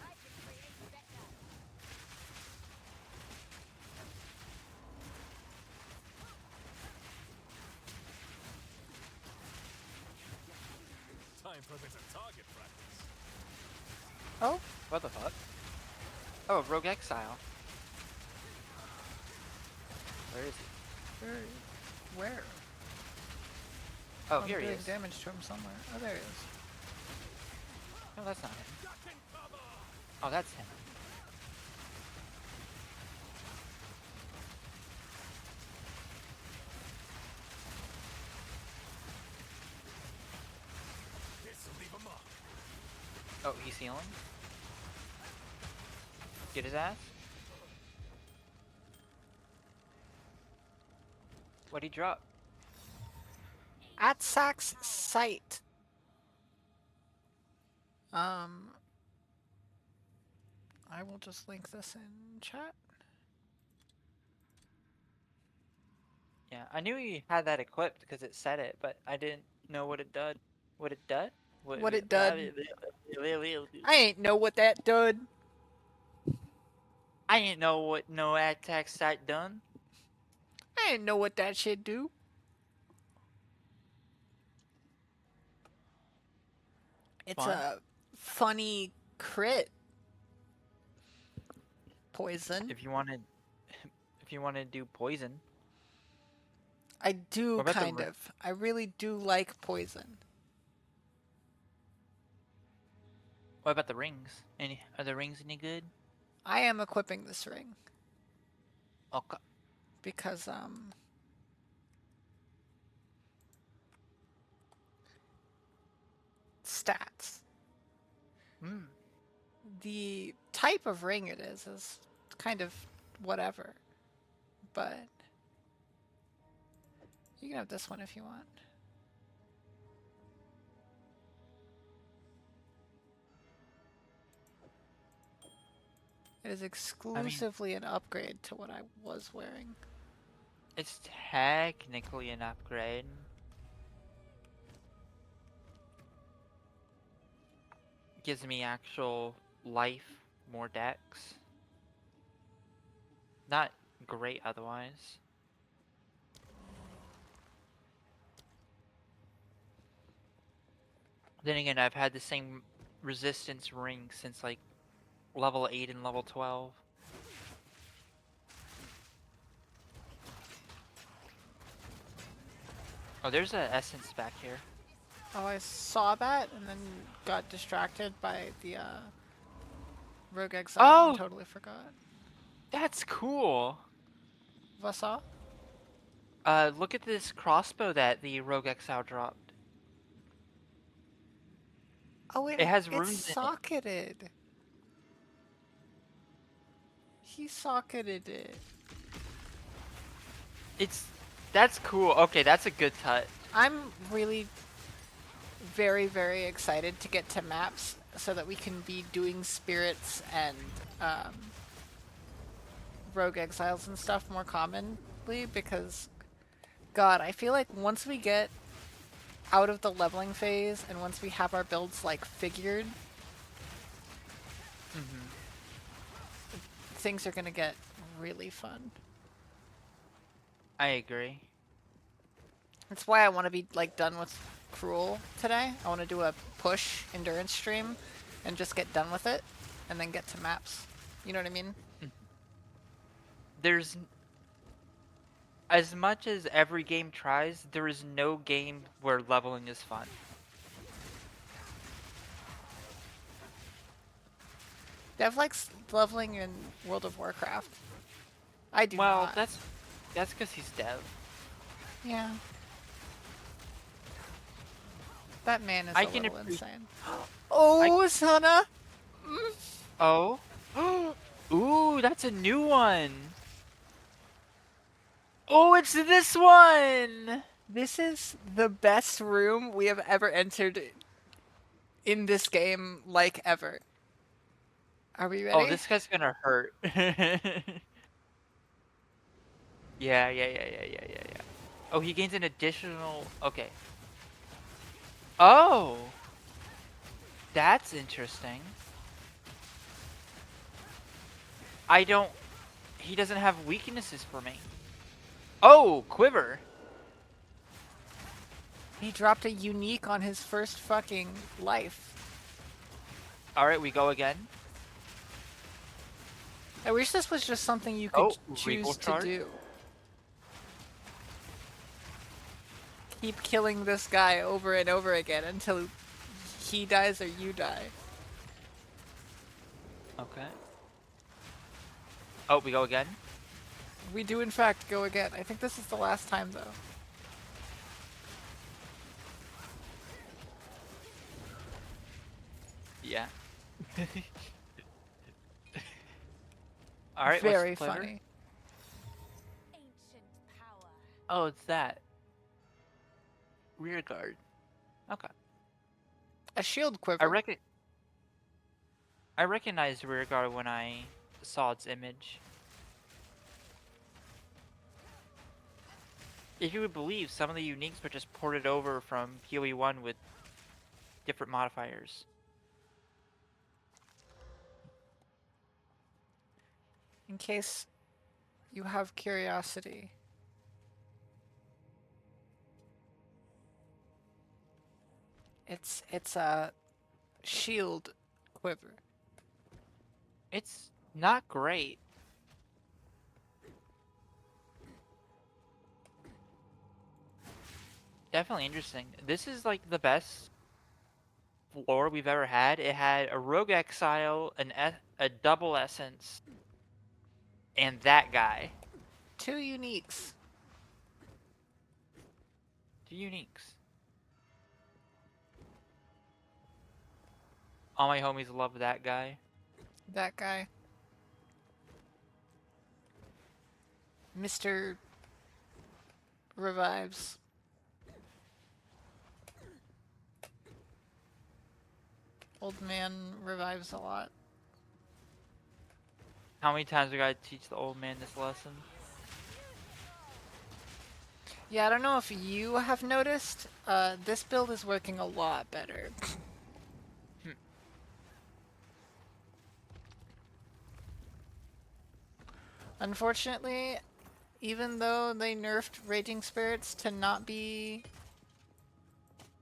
I can create better. Time for a bit of target practice. Oh, What the fuck? Oh, Rogue Exile. Where is he? where? Oh, I'm here he doing is. damage to him somewhere. Oh, there he is. No, that's not him. Duck and cover! Oh, that's him. This'll leave a mark. Oh, he's healing? Get his ass? What'd he drop? At Sack's site. I will just link this in chat. Yeah, I knew he had that equipped because it said it, but I didn't know what it did. What it did? What it done? I ain't know what that did. I ain't know what no attack site done. I didn't know what that shit do. It's Fun. a funny crit poison. If you wanted, if you want to do poison. I do, What about the kind of. I really do like poison. What about the rings? Are the rings any good? I am equipping this ring Okay. because, stats. Hmm. The type of ring it is kind of whatever. But you can have this one if you want. It is exclusively an upgrade to what I was wearing. It's technically an upgrade. Gives me actual life, more dex. Not great otherwise. Then again, I've had the same resistance ring since like level 8 and level 12. Oh, there's an essence back here. Oh, I saw that and then got distracted by the Rogue Exile and Oh, totally forgot. that's cool. What's up? Look at this crossbow that the Rogue Exile dropped. Oh, It has it's runes in it. socketed. He socketed it. That's cool. Okay, that's a good touch. I'm really very, very excited to get to maps so that we can be doing spirits and rogue exiles and stuff more commonly because, God, I feel like once we get out of the leveling phase and once we have our builds like figured, things are gonna get really fun. I agree. That's why I want to be like done with Cruel today. I want to do a push endurance stream and just get done with it and then get to maps. You know what I mean? There's as much as every game tries, there is no game where leveling is fun. Dev likes leveling in World of Warcraft. I do Well, not. that's because he's dev. Yeah. That man is I a can little appreciate. insane. Oh, Sana! Oh. Ooh, that's a new one. Oh, it's this one. This is the best room we have ever entered in this game, like ever. Are we ready? Oh, this guy's gonna hurt. Yeah. Oh, he gains an additional. Okay. Oh, that's interesting. I don't. He doesn't have weaknesses for me. Oh, quiver. He dropped a unique on his first fucking life. All right, we go again. I wish this was just something you could Oh, regal choose to charge. do. Keep killing this guy over and over again until he dies or you die. Okay. Oh, we go again. We do in fact go again. I think this is the last time though. Yeah. All right. Very what's the quiver? funny. Ancient power. Oh, it's that. Rear guard. Okay. A shield quiver. I recognized rear guard when I saw its image. If you would believe, some of the uniques were just ported over from PoE 1 with different modifiers. In case you have curiosity. It's a shield quiver. It's not great. Definitely interesting. This is like the best lore we've ever had. It had a rogue exile, a double essence, and that guy. 2 uniques. 2 uniques. All my homies love that guy. That guy. Mr. Revives. Old man revives a lot. How many times we gotta teach the old man this lesson? Yeah, I don't know if you have noticed, this build is working a lot better. Unfortunately, even though they nerfed Raging Spirits to not be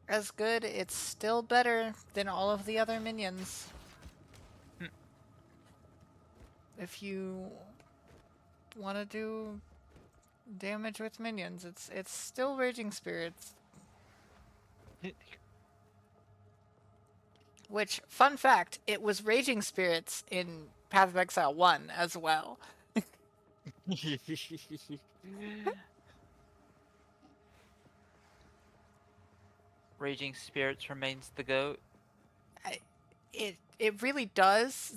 as good, it's still better than all of the other minions. If you want to do damage with minions. It's still Raging Spirits. Which, fun fact, it was Raging Spirits in Path of Exile 1 as well. Raging Spirits remains the goat. It really does.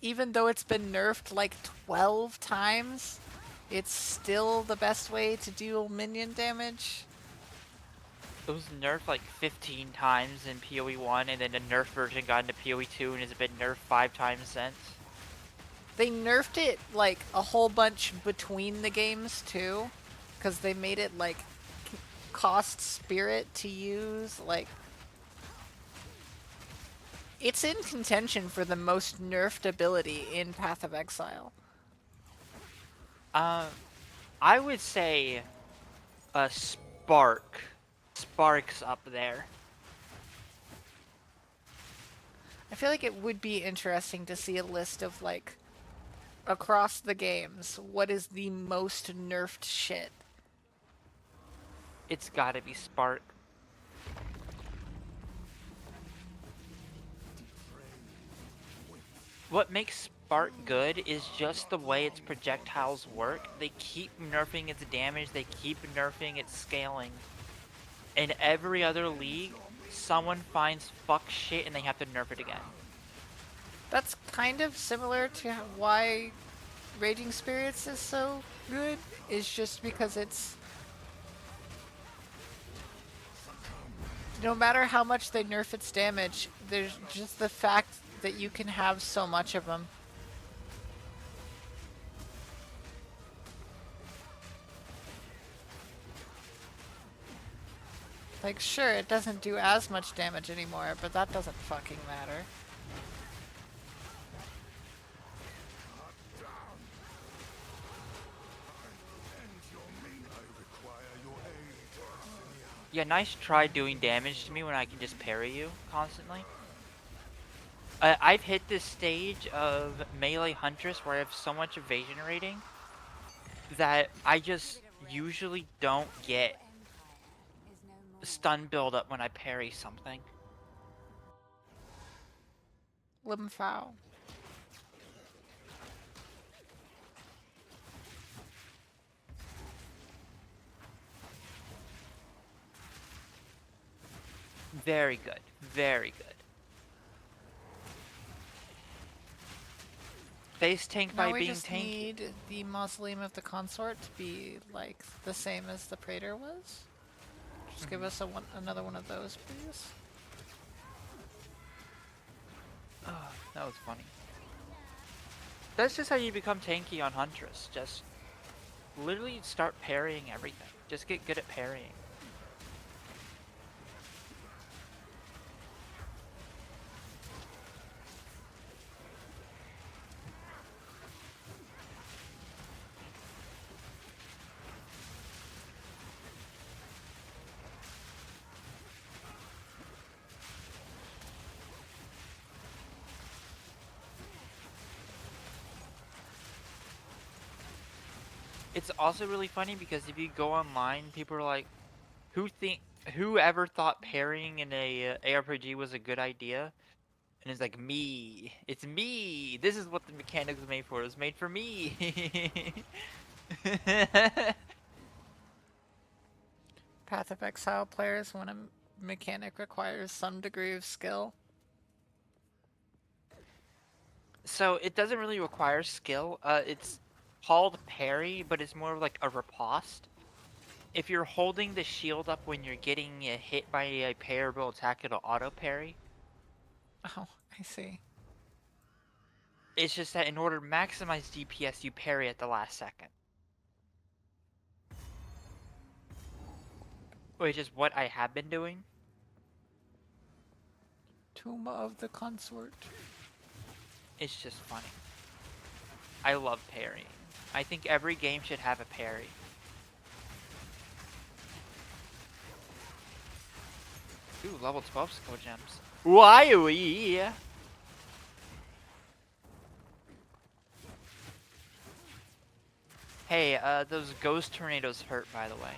Even though it's been nerfed like 12 times, it's still the best way to deal minion damage. It was nerfed like 15 times in PoE 1, and then a nerf version got into PoE 2 and has been nerfed 5 times since. They nerfed it like a whole bunch between the games too, because they made it like cost spirit to use. Like, it's in contention for the most nerfed ability in Path of Exile. I would say a Spark. Spark's up there. I feel like it would be interesting to see a list of like across the games what is the most nerfed shit. It's gotta be Spark. What makes Spark good is just the way its projectiles work. They keep nerfing its damage, they keep nerfing its scaling. In every other league, someone finds fuck shit and they have to nerf it again. That's kind of similar to why Raging Spirits is so good, is just because it's, no matter how much they nerf its damage, there's just the fact that you can have so much of them. Like, sure, it doesn't do as much damage anymore, but that doesn't fucking matter. Yeah, nice try doing damage to me when I can just parry you constantly. I've hit this stage of Melee Huntress where I have so much evasion rating that I just usually don't get stun build up when I parry something. Limfow. Very good. Very good. Face tank Now by we being just tanky. need the Mausoleum of the Consort to be like the same as the Praetor was. Just give us another one of those, please. Oh, that was funny. That's just how you become tanky on Huntress. Just literally start parrying everything. Just get good at parrying. It's also really funny because if you go online, people are like, who ever thought parrying in a ARPG was a good idea? And it's like, me. It's me. This is what the mechanic was made for. It was made for me. Path of Exile players when a mechanic requires some degree of skill. So it doesn't really require skill. It's called parry, but it's more of like a riposte. If you're holding the shield up when you're getting hit by a parryable attack, it'll auto parry. Oh, I see. It's just that in order to maximize DPS, you parry at the last second. Which is what I have been doing. Tomb of the Consort. It's just funny. I love parrying. I think every game should have a parry. Ooh, level 12 skill gems. Why we? Hey, those ghost tornadoes hurt, by the way.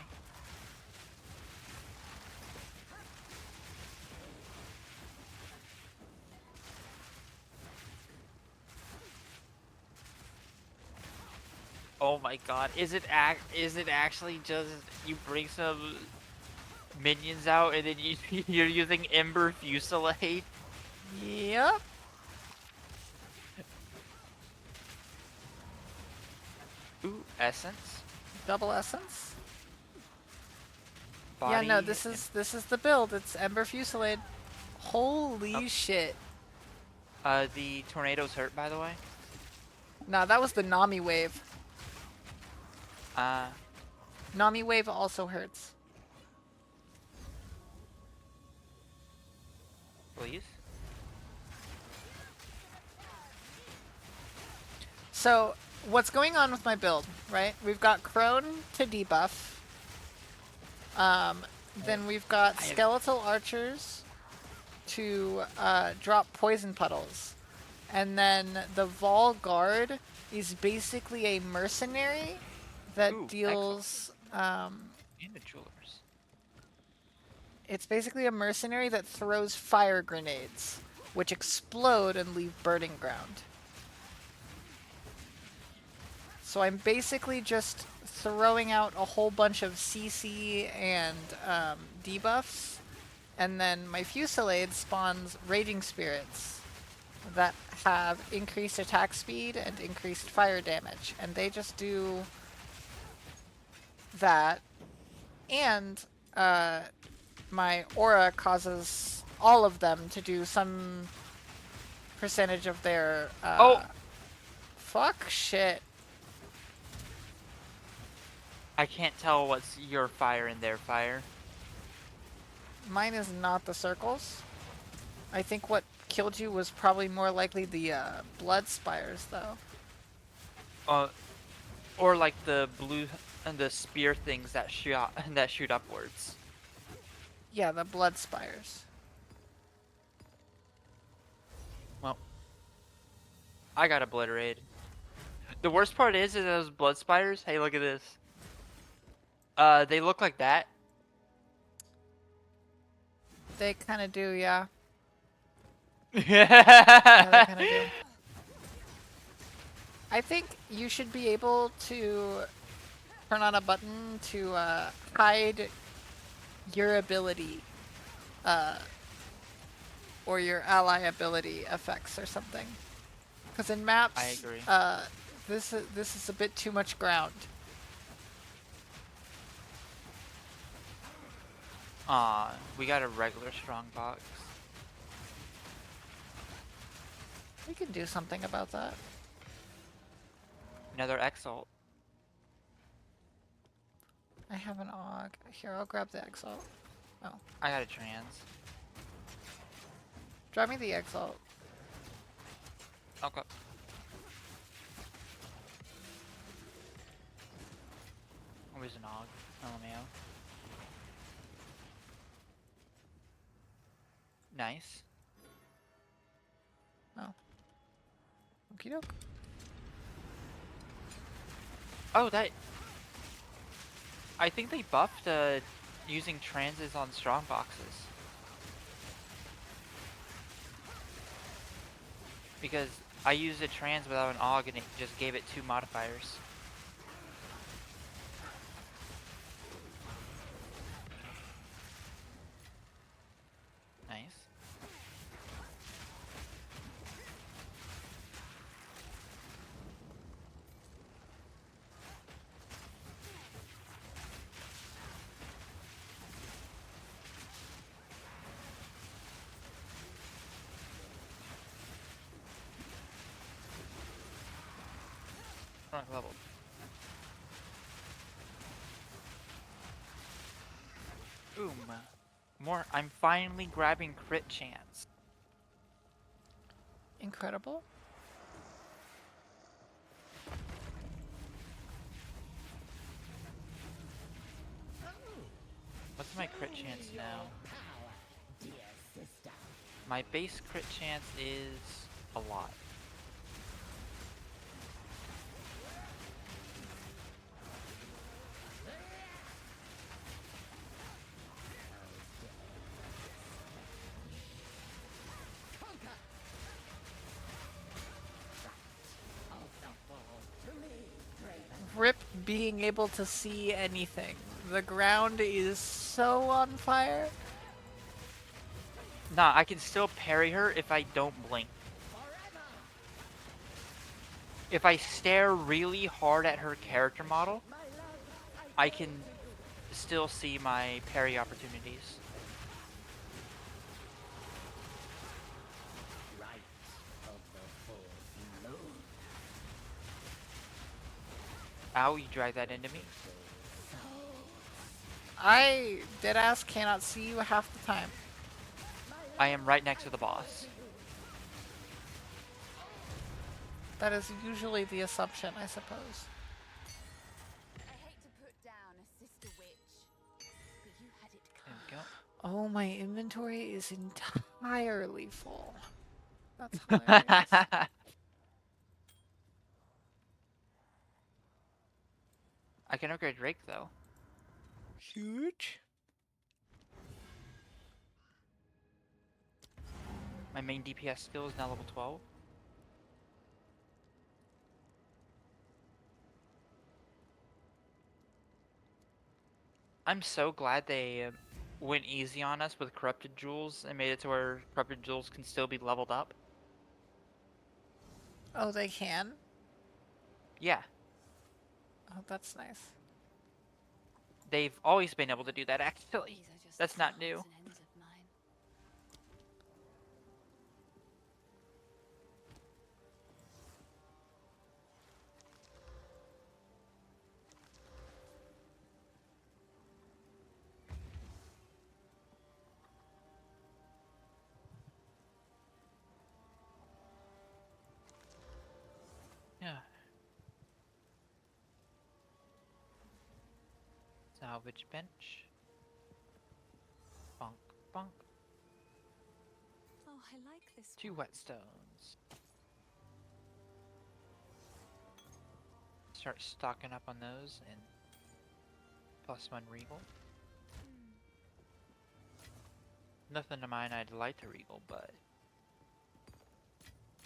Oh my god, is it actually just you bring some minions out and then you're using Ember Fusillade? Yep. Ooh, Essence. Double essence. Body. Yeah, no, this is the build. It's Ember Fusillade. Holy Oh. shit. The tornadoes hurt, by the way. Nah, that was the Nami wave. Uh, Nami wave also hurts. please. So, what's going on with my build, right? We've got Crone to debuff. Then we've got Skeletal Archers to drop poison puddles. And then the Vol Guard is basically a mercenary that Ooh, deals... And the jewelers. It's basically a mercenary that throws fire grenades, which explode and leave burning ground. So I'm basically just throwing out a whole bunch of CC and debuffs, and then my Fusillade spawns Raging Spirits that have increased attack speed and increased fire damage, and they just do that, and my aura causes all of them to do some percentage of their Oh! Fuck shit. I can't tell what's your fire and their fire. Mine is not the circles. I think what killed you was probably more likely the blood spires, though. Or like the blue and the spear things that shoot upwards. Yeah, the blood spires. Well, I got obliterated. The worst part is those blood spiders. Hey, look at this. They look like that. They kind of do, yeah. Yeah, Yeah, they kind of do. I think you should be able to turn on a button to hide your ability or your ally ability effects or something. Because in maps, I agree. This is a bit too much ground. We got a regular strong box. We can do something about that. Another Exalt. I have an AUG. Here, I'll grab the Exalt. Oh. I got a trans. Drop me the Exalt. Okay. Where's an AUG? LMAO. Nice. Oh. Okie doke. Oh, that... I think they buffed using transes on strong boxes. Because I used a trans without an AUG and it just gave it 2 modifiers. Nice. Wrong level. Boom. More. I'm finally grabbing crit chance. Incredible. What's my crit chance now? My base crit chance is a lot. being able to see anything. The ground is so on fire. Nah, I can still parry her if I don't blink. If I stare really hard at her character model, I can still see my parry opportunities. Ow, you drag that into me. I deadass cannot see you half the time. I am right next to the boss. That is usually the assumption, I suppose. I hate to put down a sister witch, but you had it There we go. Oh, my inventory is entirely full. That's hilarious. I can upgrade Drake though. Huge. My main DPS skill is now level 12. I'm so glad they went easy on us with corrupted jewels and made it to where corrupted jewels can still be leveled up. Oh, they can? Yeah, Oh, that's nice. they've always been able to do that actually. These are just That's not odds new. and ends of mine. Yeah. Salvage bench. Bonk, bonk. Oh, I like this 2 one. whetstones. Start stocking up on those and +1 regal. Nothing to mine I'd like to regal, but...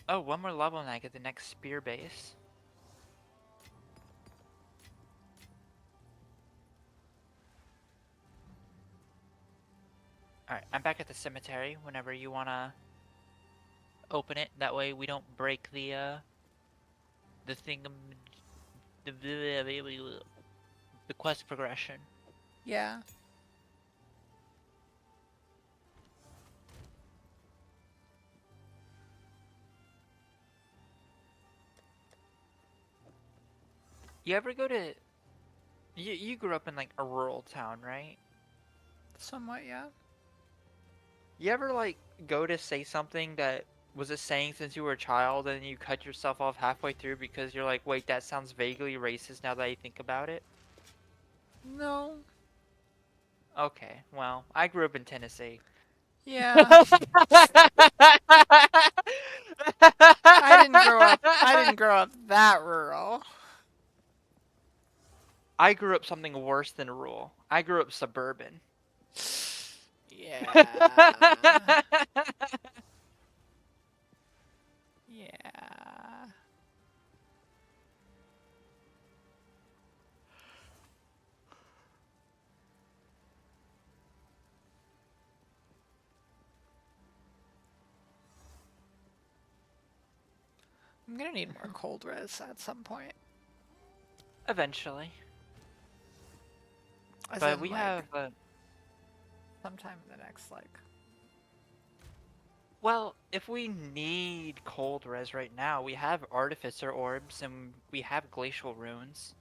Oh, 1 more level and I get the next spear base. Alright, I'm back at the cemetery whenever you wanna open it. That way we don't break the thing, the quest progression. Yeah. You ever go to... You grew up in like a rural town, right? Somewhat, yeah. You ever like go to say something that was a saying since you were a child and you cut yourself off halfway through because you're like, wait, that sounds vaguely racist now that I think about it? No. Okay, well, I grew up in Tennessee. Yeah. I didn't grow up that rural. I grew up something worse than rural. I grew up suburban. Yeah. Yeah. I'm gonna need more cold res at some point. Eventually. As But in, we like, have... sometime in the next, like... well, if we need cold res right now, we have artificer orbs and we have glacial runes.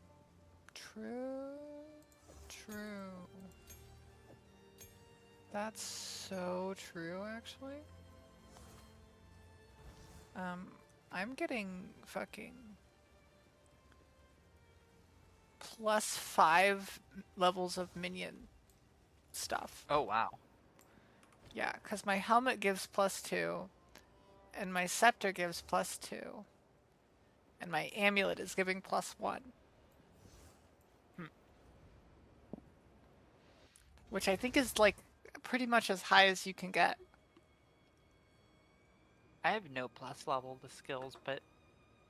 True. True. That's so true, actually. I'm getting fucking +5 levels of minion stuff. Oh, wow. Yeah, because my helmet gives +2, and my scepter gives +2, and my amulet is giving +1. Which I think is, like, pretty much as high as you can get. I have no plus level to skills, but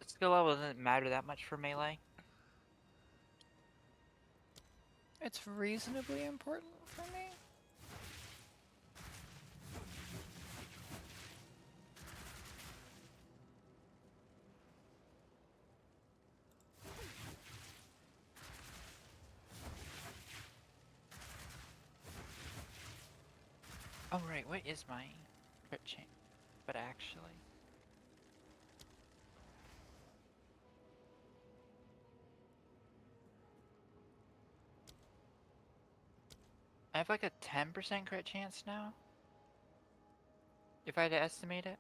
skill level doesn't matter that much for melee. It's reasonably important for me. Oh right, what is my crit chance? But actually, I have like a 10% crit chance now. If I had to estimate it.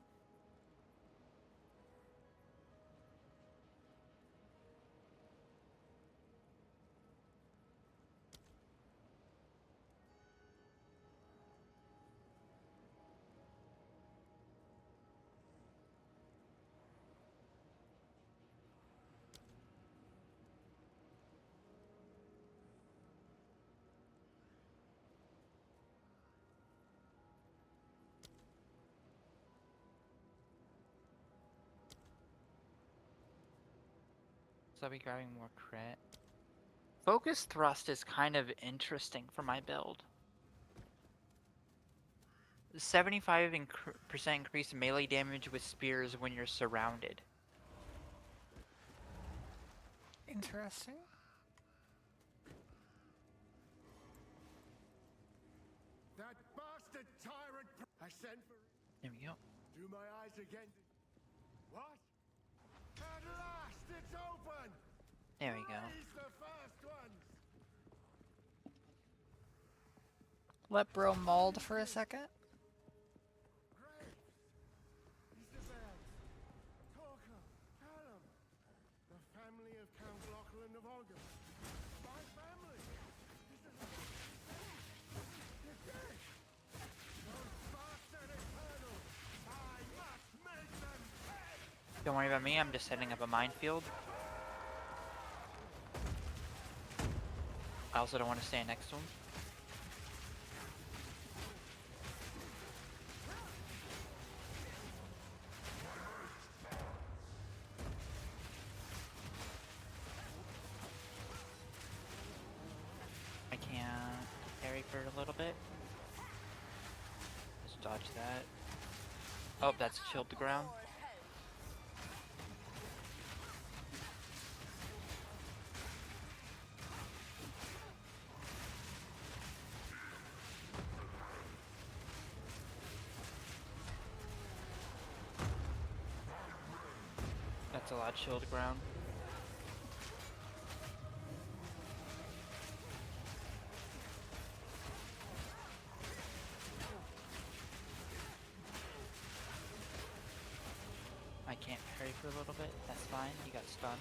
So I'll be grabbing more crit. Focus thrust is kind of interesting for my build. 75% increase melee damage with spears when you're surrounded. Interesting. That bastard tyrant! I sent for There we go. Do my eyes again? What? At last, it's open! There we go. He's the first ones! Let bro mold for a second. Graves! Isabel! Torquil! Callum! The family of Count Lachlan of Olga. My family! This is You're dead! Those bastard Eternals! I must make them pay! Don't worry about me, I'm just setting up a minefield. I also don't want to stand next to him. I can parry for a little bit. Just dodge that. Oh, that's chilled the ground. That's a lot chilled ground. I can't parry for a little bit. That's fine. You got stunned.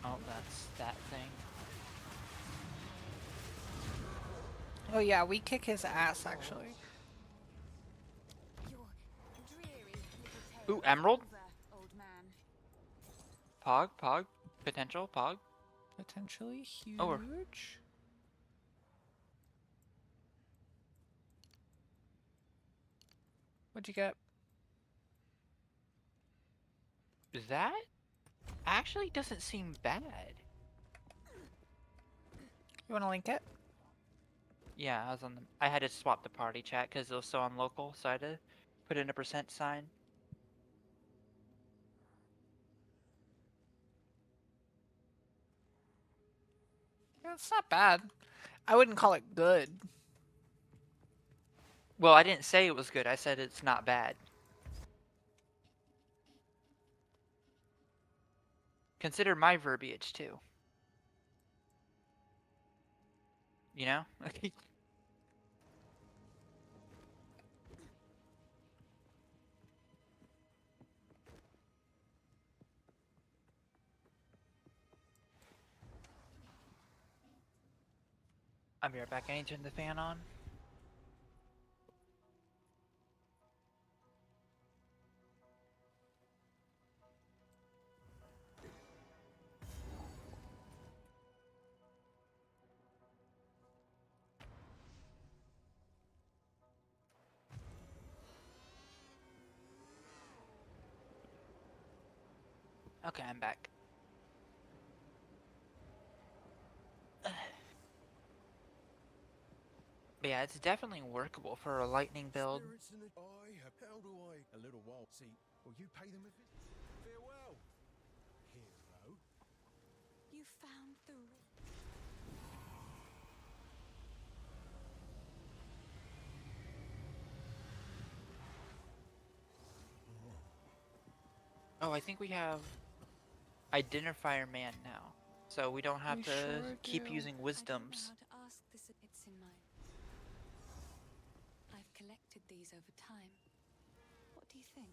Oh, that's that thing. Oh yeah, we kick his ass actually. Your dreary little Ooh, tale emerald? over, old man. Pog. Potential, Pog. Potentially huge. Oh, we're- What'd you get? That actually doesn't seem bad. You want to link it? Yeah, I was on the. I had to swap the party chat because it was so on local, so I had to put in a percent sign. Yeah, it's not bad. I wouldn't call it good. Well, I didn't say it was good. I said it's not bad. Consider my verbiage too. You know? I'll be right back. I need to turn the fan on. Okay, I'm back. But yeah, it's definitely workable for a lightning build. Spirits in the eye. How do I? A little while. See, will you pay them a visit? Farewell, hero. You found the ring. Oh, I think we have Identifier Man now. So we don't have We to sure keep do. using I don't know wisdoms. how to ask this. It's in my. I've collected these over time. What do you think?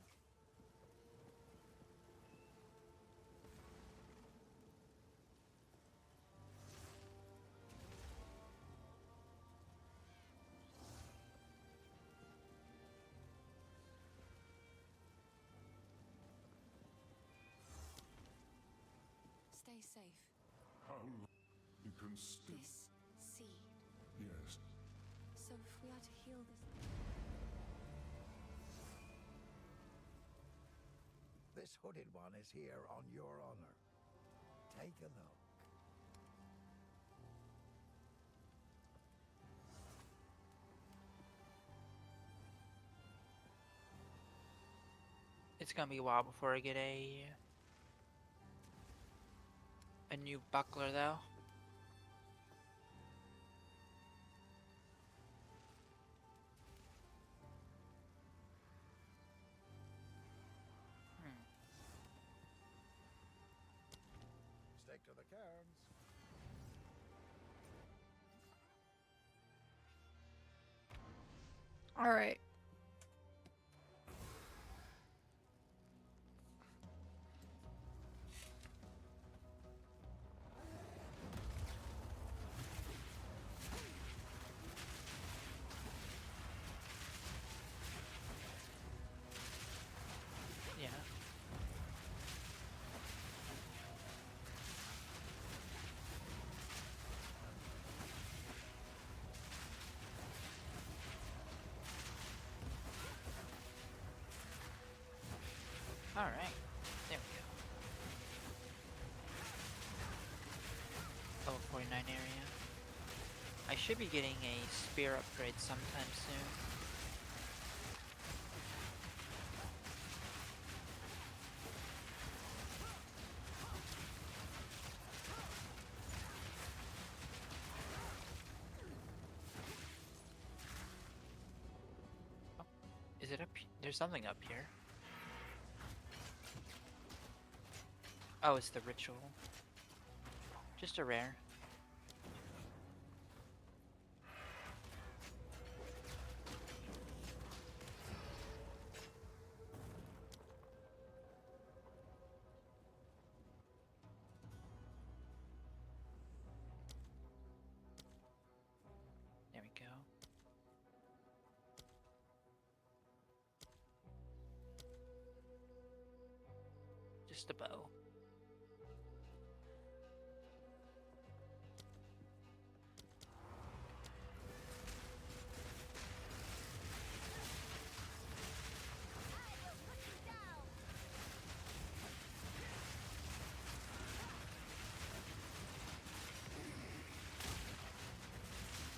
Stay safe. How long you can still? This seed. Yes. So if we are to heal this. This hooded one is here on your honor. Take a look. It's gonna be a while before I get a new buckler though. Stick to the cairns. All right. Yeah. Alright. There we go. Level 49 area. I should be getting a spear upgrade sometime soon. Oh, is it up? There's something up here. Oh, it's the ritual. Just a rare. There we go. Just a bow.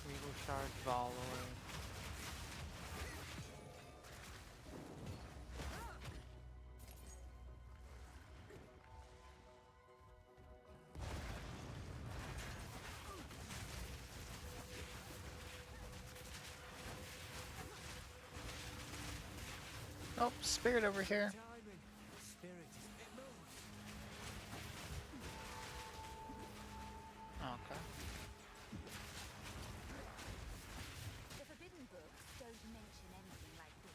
Regal Shard, Valor. Oh, spirit over here. Timing. Spirit is it moves. Okay. The forbidden books don't mention anything like this.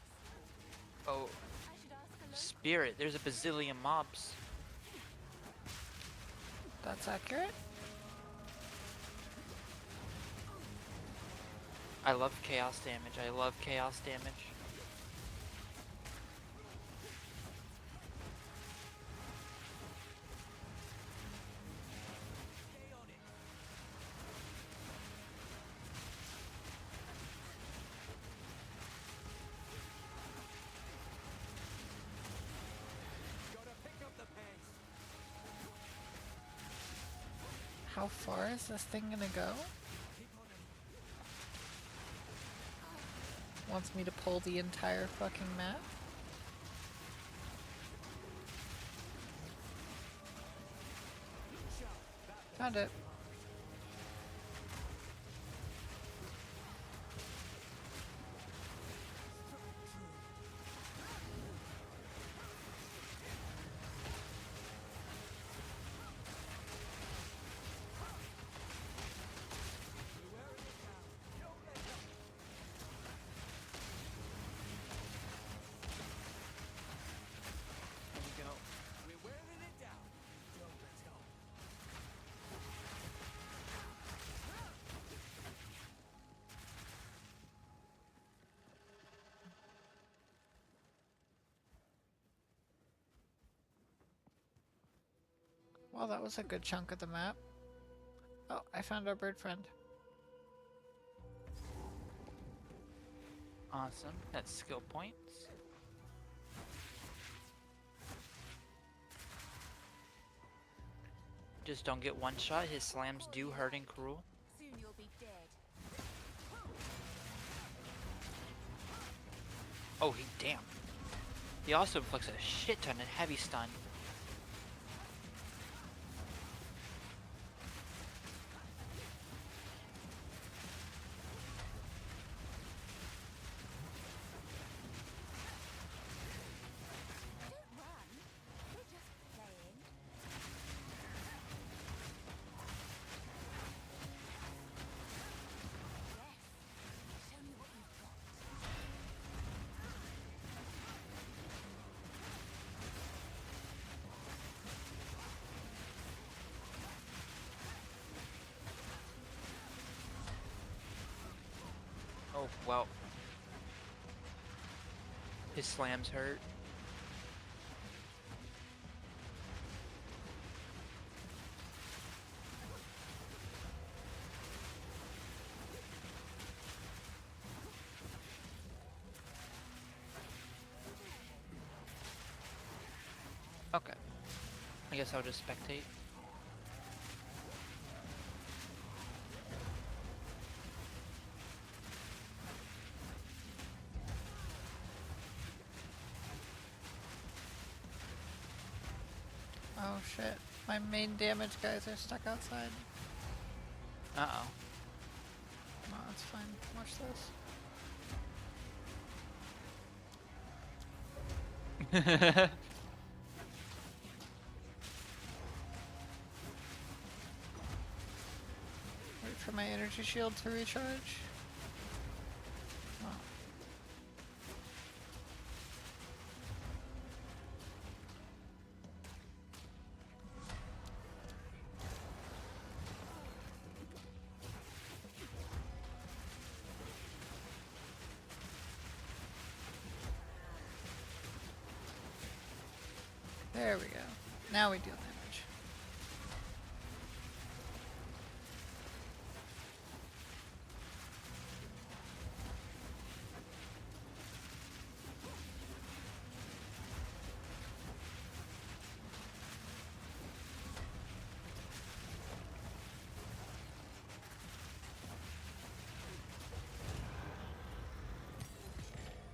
Oh, I should ask a local. spirit. There's a bazillion mobs. That's accurate. I love chaos damage. I love chaos damage. Stay on it. Gotta pick up the pace. How far is this thing gonna go? Wants me to pull the entire fucking map? Found it. We're wearing it down. Don't let go. Well, that was a good chunk of the map. Oh, I found our bird friend. Awesome. That's skill points. Just don't get one shot. His slams do hurt and cruel. Soon you'll be dead. Oh, he damn. He also inflicts a shit ton of heavy stun. Don't run. We're just playing. Yes. Show me what you've got. Oh, well. His slams hurt. Okay. I guess I'll just spectate. Oh shit. My main damage guys are stuck outside. Uh-oh. No, it's fine. Watch this. Wait for my energy shield to recharge. Oh. There we go. Now we deal damage.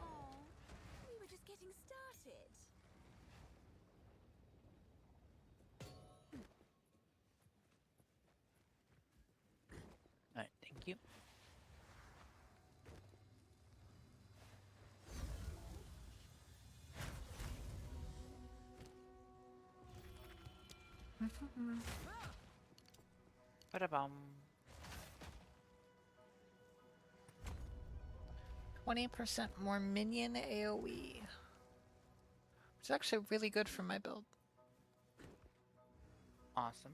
Oh, we were just getting started. Alright, thank you. Ba-da-bum. 20% more minion AoE. Which is actually really good for my build. Awesome.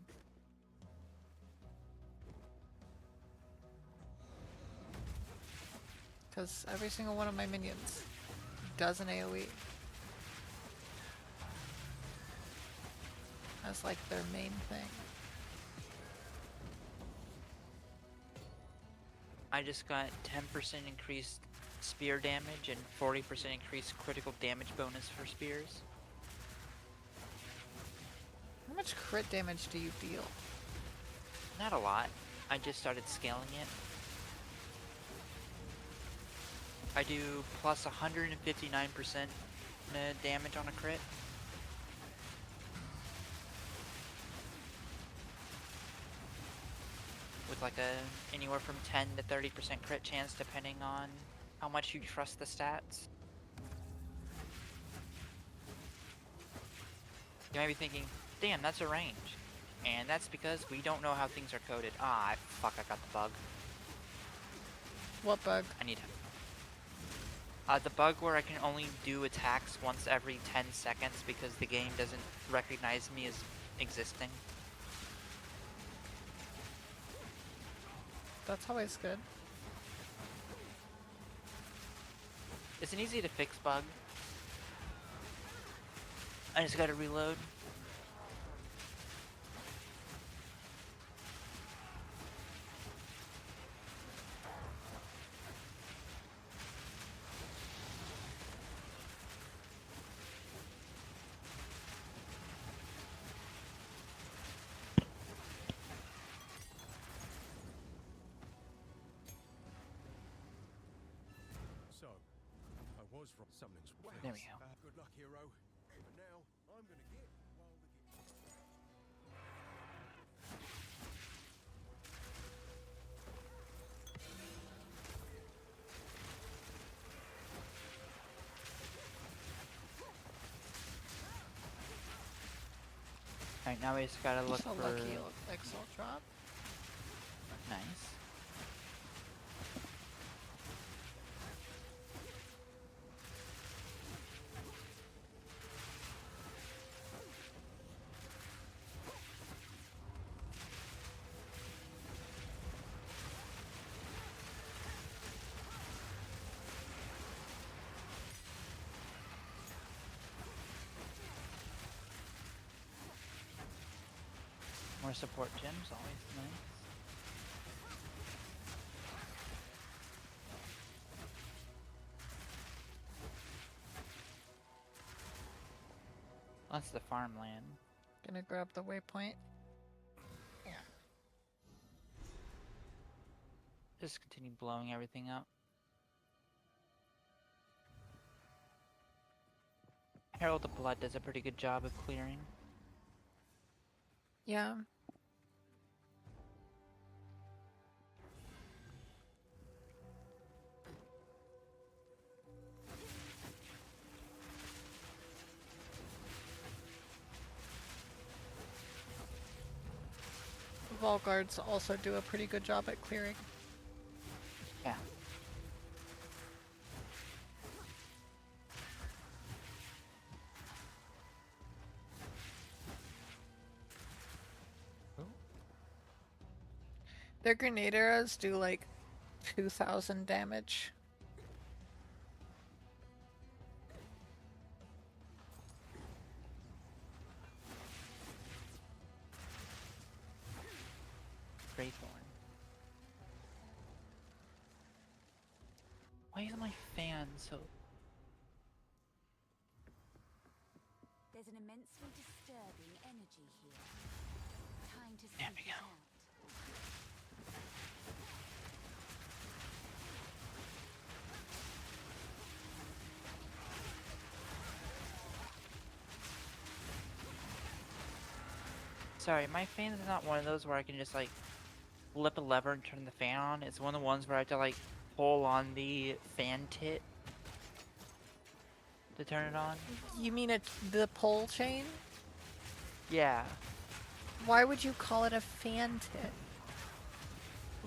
Because every single one of my minions does an AoE. That's like their main thing. I just got 10% increased spear damage and 40% increased critical damage bonus for spears. How much crit damage do you deal? Not a lot. I just started scaling it. I do plus 159% damage on a crit. With like a anywhere from 10 to 30% crit chance depending on how much you trust the stats. You might be thinking, damn, that's a range. And that's because we don't know how things are coded. Ah, fuck, I got the bug. What bug? I need the bug where I can only do attacks once every 10 seconds because the game doesn't recognize me as existing. That's always good. It's an easy to fix bug. I just gotta reload. So, I was from something's There we go. Good luck, hero. But now, I'm gonna get while the Alright, now we just gotta look So for... lucky Exile drop. Nice. More support gems, always nice. That's the farmland. Gonna grab the waypoint. Just continue blowing everything up. Herald of Blood does a pretty good job of clearing. Yeah. Vault guards also do a pretty good job at clearing. Yeah. Their grenade arrows do like 2,000 damage. Greythorn. Why is my fan so... There's an immensely disturbing energy here. Time to There seek we it go. out. Sorry, my fan is not one of those where I can just like flip a lever and turn the fan on. It's one of the ones where I have to like pull on the fan tit to turn it on. You mean the pole chain? Yeah. Why would you call it a fan tit?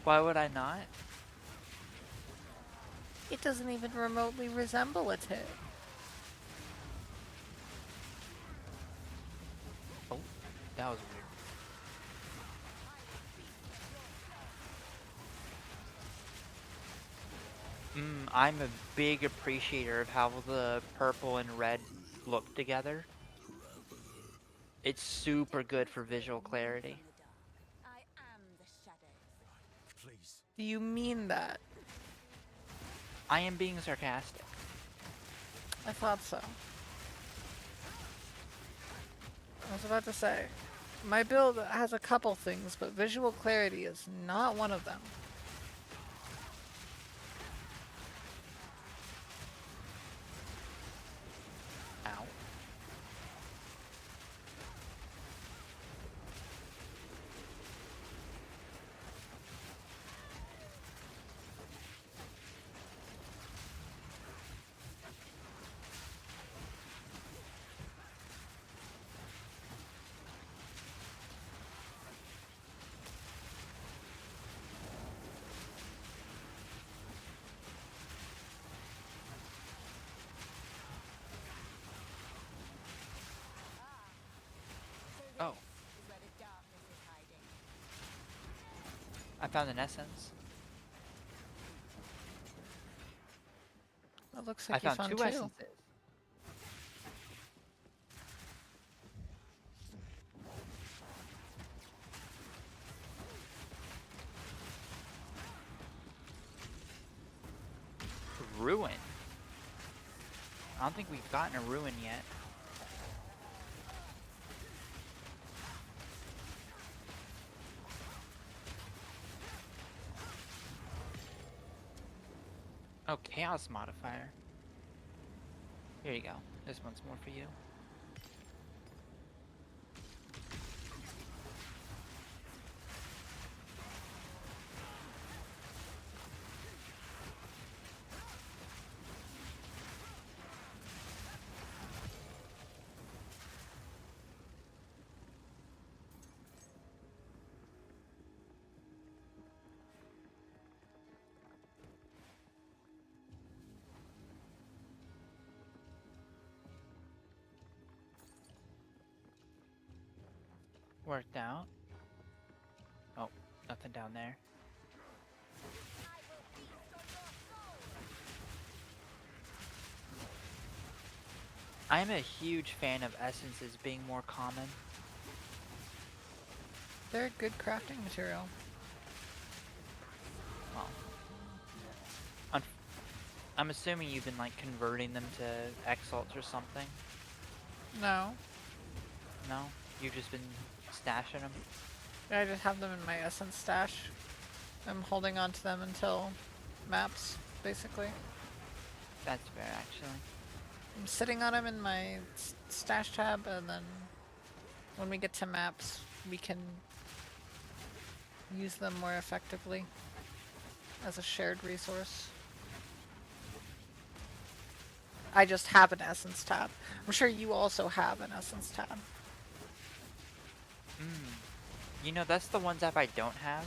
Why would I not? It doesn't even remotely resemble a tit. Oh, that was weird. I'm a big appreciator of how the purple and red look together. It's super good for visual clarity. I am the shadows. please. Do you mean that? I am being sarcastic. I thought so. I was about to say. My build has a couple things, but visual clarity is not one of them. Ow. So Oh. this is where the darkness is hiding. I found an essence. It looks I like you found found 2 two. essences. Ruin. I don't think we've gotten a ruin yet. Oh, chaos modifier. Here you go. This one's more for you. Worked out. Oh, nothing down there. I'm a huge fan of essences being more common. They're a good crafting material. Well, I'm assuming you've been like converting them to exalts or something. No, No, you've just been stashing them. I just have them in my essence stash. I'm holding on to them until maps, basically. That's fair, actually. I'm sitting on them in my stash tab, and then when we get to maps, we can use them more effectively as a shared resource. I just have an essence tab. I'm sure you also have an essence tab. You know, that's the ones app I don't have.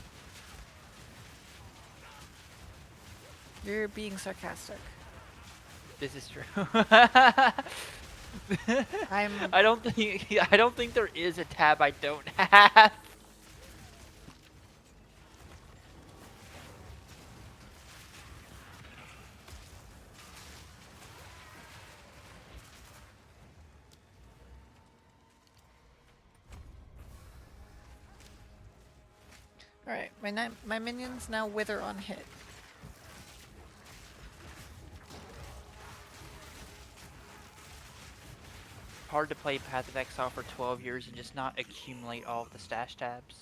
You're being sarcastic. This is true. I'm I don't think there is a tab I don't have. alright. My minions now wither on hit. Hard to play Path of Exile for 12 years and just not accumulate all of the stash tabs.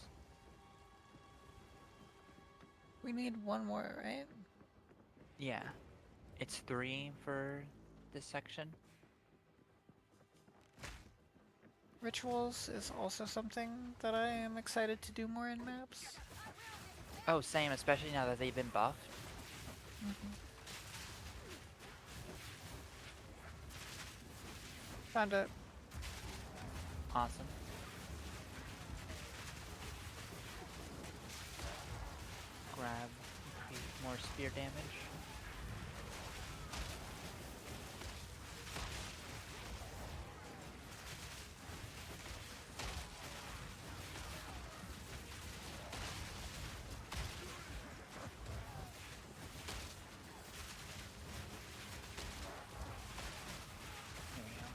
We need one more, right? Yeah. It's 3 for this section. Rituals is also something that I am excited to do more in maps. Oh, same, especially now that they've been buffed. Found it. Awesome. Grab, increase more spear damage. There we go.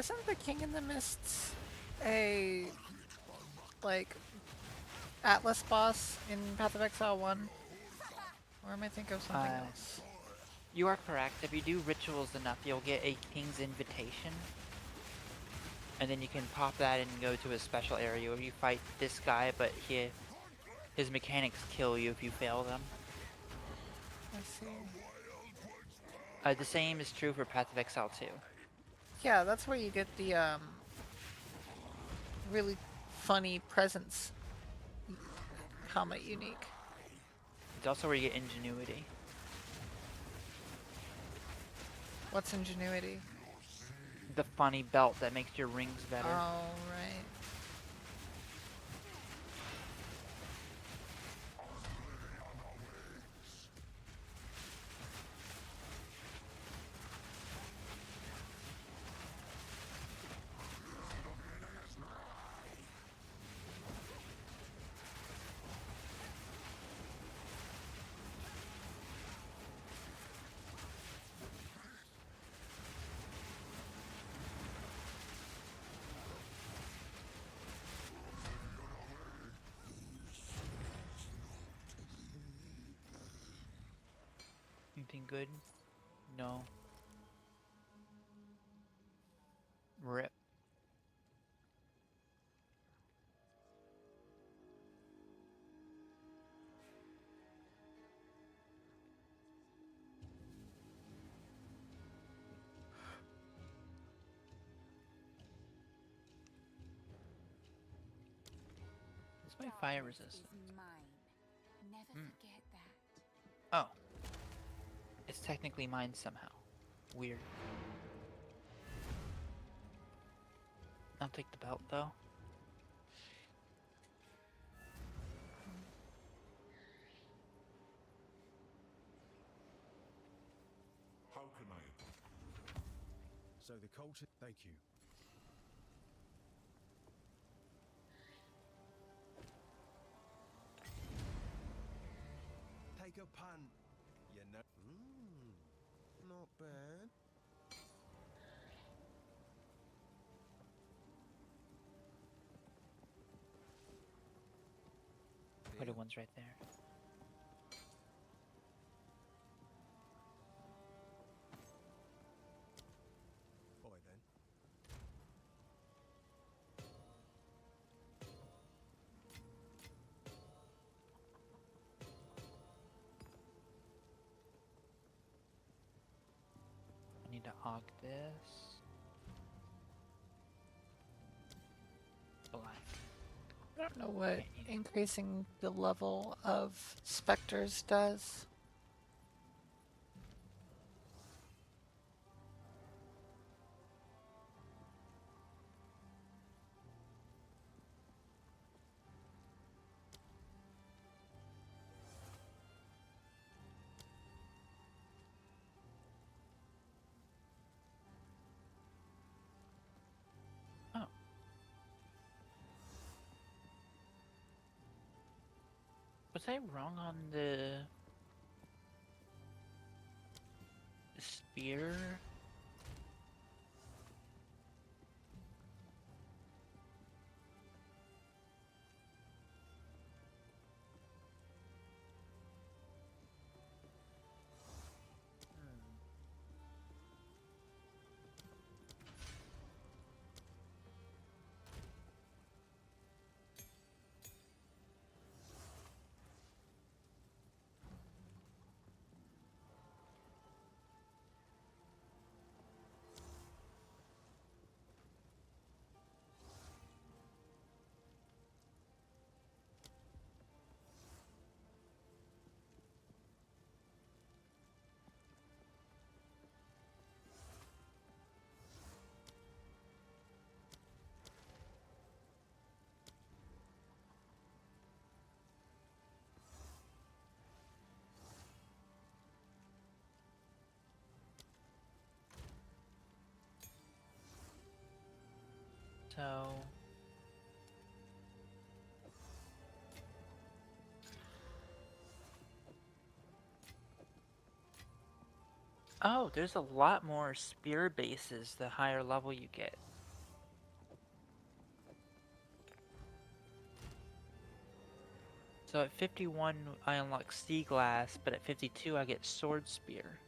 Isn't the King in the Mists a like Atlas boss in Path of Exile 1? Or am I thinking of something Uh, else? You are correct. If you do rituals enough, you'll get a King's Invitation. And then you can pop that and go to a special area where you fight this guy, but his mechanics kill you if you fail them. I see. The same is true for Path of Exile 2. Yeah, that's where you get the really funny presence helmet unique. It's also where you get Ingenuity. What's Ingenuity? The funny belt that makes your rings better. Oh, right. Anything good? No. Rip. Is my fire Darkness resistant? is mine. Never Hmm. forget that. Oh. It's technically mine somehow. Weird. I'll take the belt though. How can I? So the culture. Thank you. Take a punt. You know. Not bad. Hooded one's right there. Boy then. I need to aug this. Black. I don't know what Can't use it. increasing the level of specters does. Oh. Was I wrong on the spear? So oh, there's a lot more spear bases the higher level you get. So at 51, I unlock Sea Glass, but at 52, I get Sword Spear.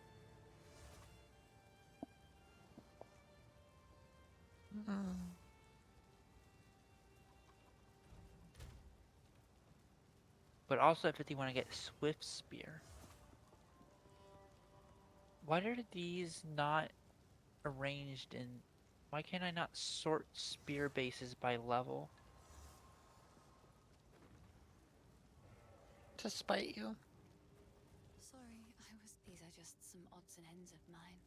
But also at 51, I get Swift Spear. Why are these not arranged in... Why can't I not sort spear bases by level? To spite you. Sorry, These are just some odds and ends of mine.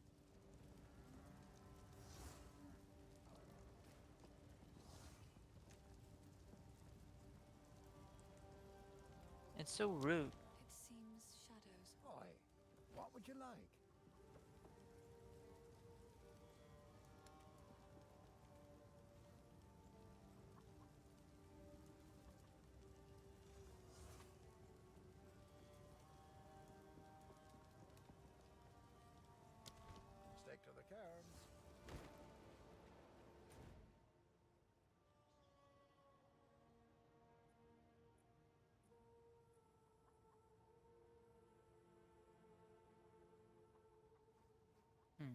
It's so rude. It seems shadows. Oi, what would you like? Stick to the cairns. Hmm.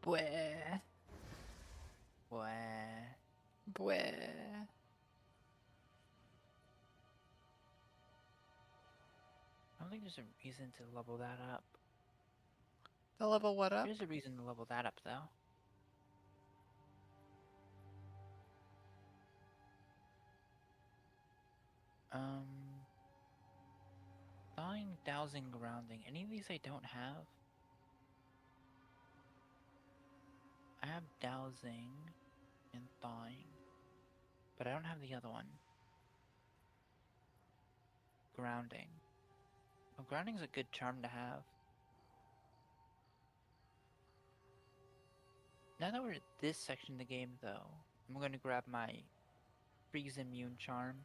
Bweh. What? Bweh. I don't think there's a reason to level that up. The level what up? There's a reason to level that up, though. Thawing, Dowsing, Grounding. Any of these I don't have? I have Dowsing and Thawing, but I don't have the other one. Grounding. Oh, Grounding's a good charm to have. Now that we're at this section of the game, though, I'm going to grab my Freeze Immune charm.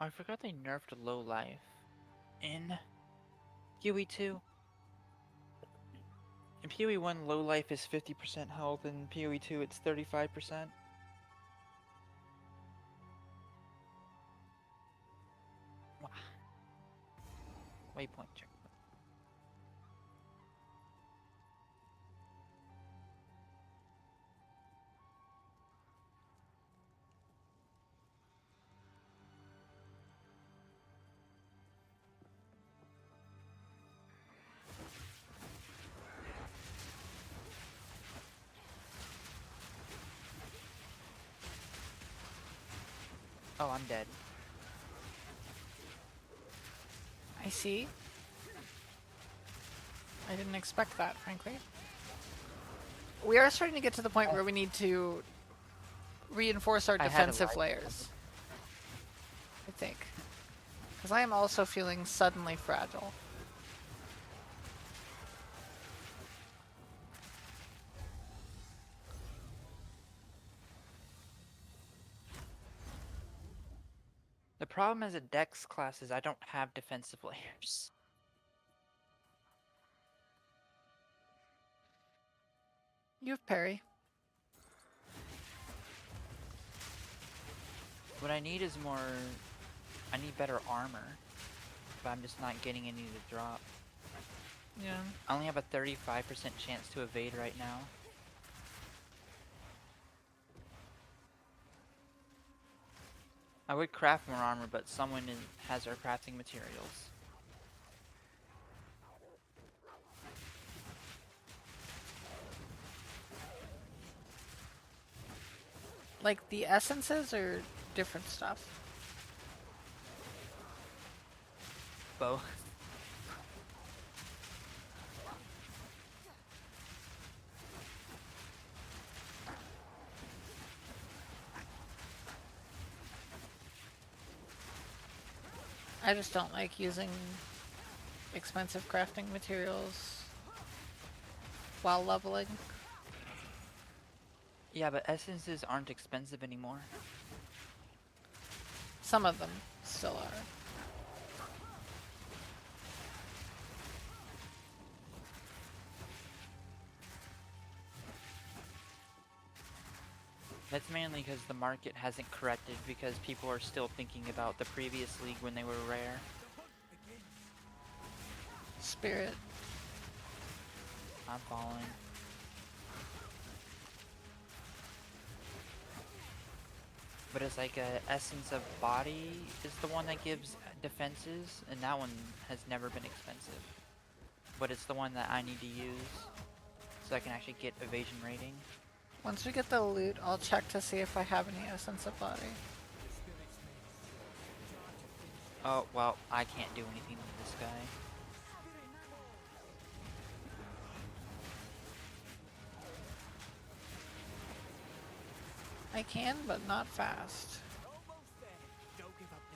Oh, I forgot they nerfed low life in PoE2. In PoE1, low life is 50% health, in PoE2 it's 35%. Wah. Waypoint check. Oh, I'm dead. I see. I didn't expect that, frankly. We are starting to get to the point where we need to reinforce our I had a defensive life layers. I think. Because I am also feeling suddenly fragile. The problem as a Dex class is I don't have defensive layers. You have parry. What I need is more... I need better armor. But I'm just not getting any to drop. Yeah. I only have a 35% chance to evade right now. I would craft more armor, but someone has our crafting materials. Like the essences or different stuff? Both. I just don't like using expensive crafting materials while leveling. Yeah, but essences aren't expensive anymore. Some of them still are. That's mainly because the market hasn't corrected because people are still thinking about the previous league when they were rare. Spirit. I'm following. But it's like a essence of body is the one that gives defenses, and that one has never been expensive. But it's the one that I need to use so I can actually get evasion rating. Once we get the loot, I'll check to see if I have any essence of body. Oh, well, I can't do anything with this guy. I can, but not fast.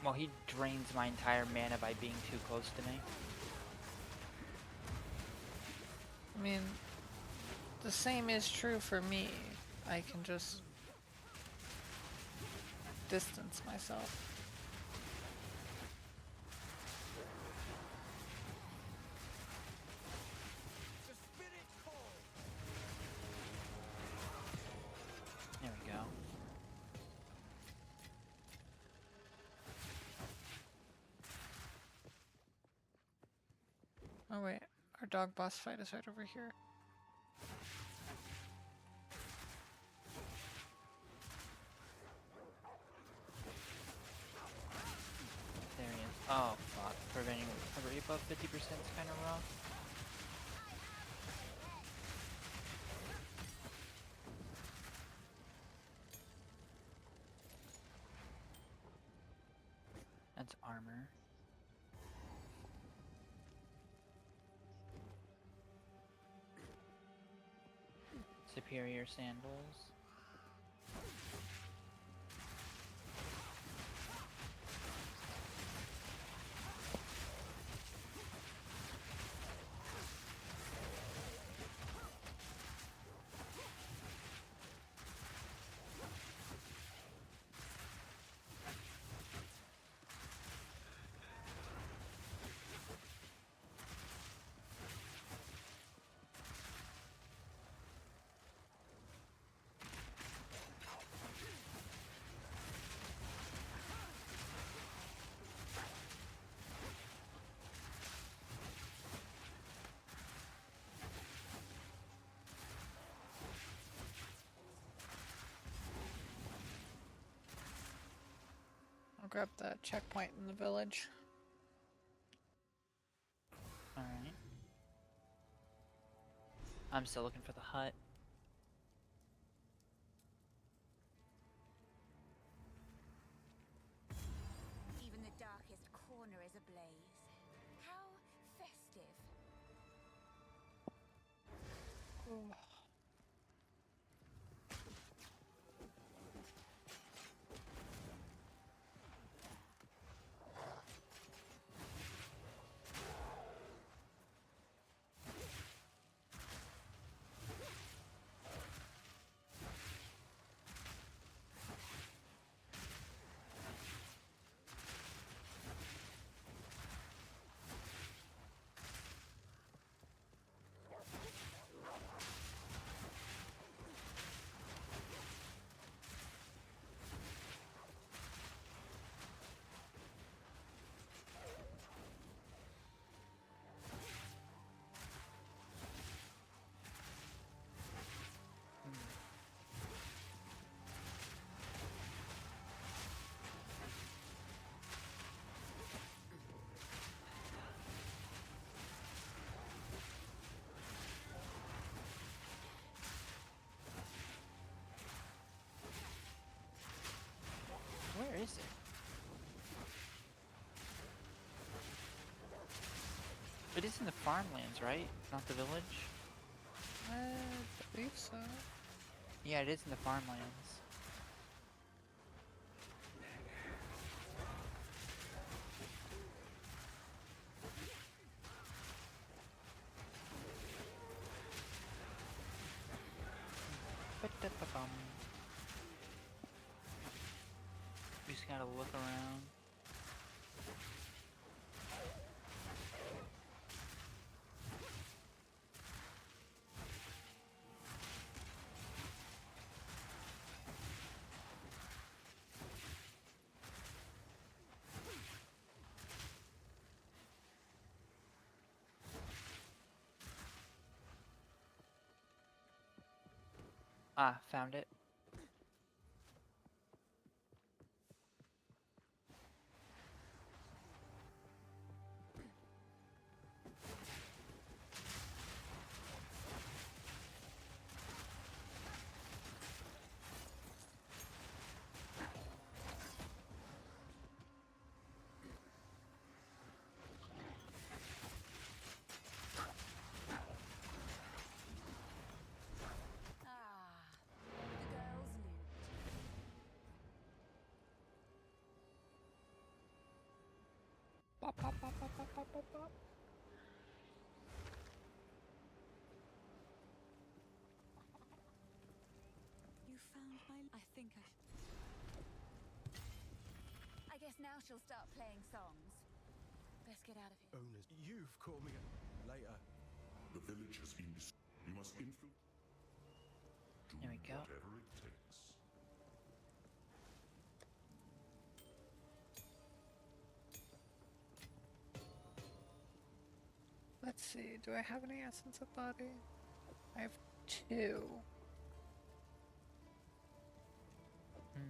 Well, he drains my entire mana by being too close to me. I mean, the same is true for me. I can just distance myself. There we go. Oh wait, our dog boss fight is right over here. There he is. Oh, fuck. Preventing recovery above 50% is kind of rough. That's armor. Superior sandals. I'll grab the checkpoint in the village. Alright. I'm still looking for the hut. Even the darkest corner is ablaze. How festive. Where is it? It is in the farmlands, right? Not the village? I believe so. Yeah, it is in the farmlands. to look around. Ah, found it. Ah, the girls' loot. Bop, bop, bop, bop, bop, bop, bop, bop. You found my. I think I. I guess now she'll start playing songs. Best get out of here. Owners, you've caught me. Later. The village has been You must infiltrate. Do There we go. whatever it takes. Let's see. Do I have any essence of body? I have 2. Hmm.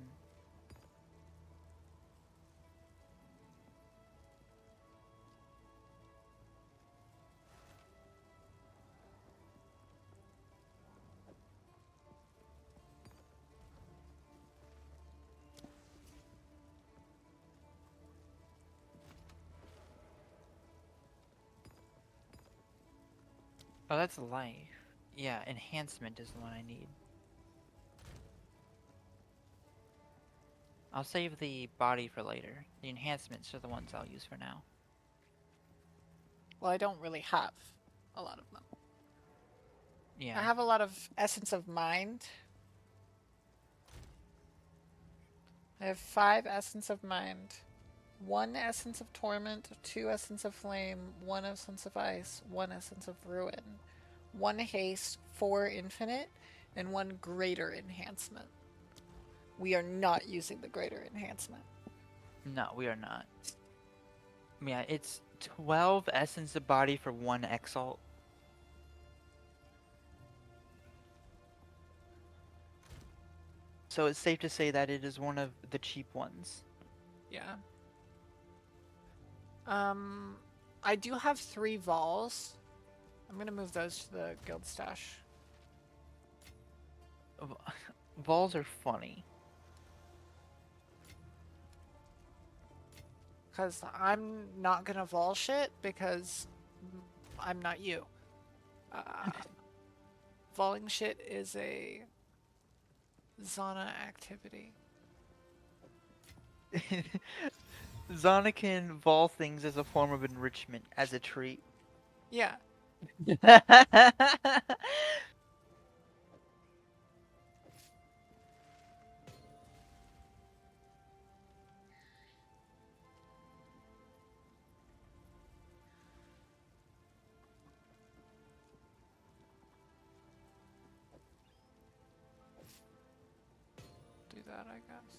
Oh, that's life. Yeah, enhancement is the one I need. I'll save the body for later. The enhancements are the ones I'll use for now. Well, I don't really have a lot of them. Yeah. I have a lot of essence of mind. I have 5 essence of mind, 1 essence of torment, 2 essence of flame, 1 essence of ice, 1 essence of ruin, 1 haste, 4 infinite, and 1 greater enhancement. We are not using the greater enhancement. No, we are not. Yeah, it's 12 essence of body for 1 exalt. So it's safe to say that it is one of the cheap ones. Yeah. I do have 3 vols. I'm gonna move those to the guild stash. Vols are funny. Because I'm not gonna vol shit because I'm not you. Voling shit is a Zana activity. Zana can vol things as a form of enrichment, as a treat. Yeah. Do that, I guess.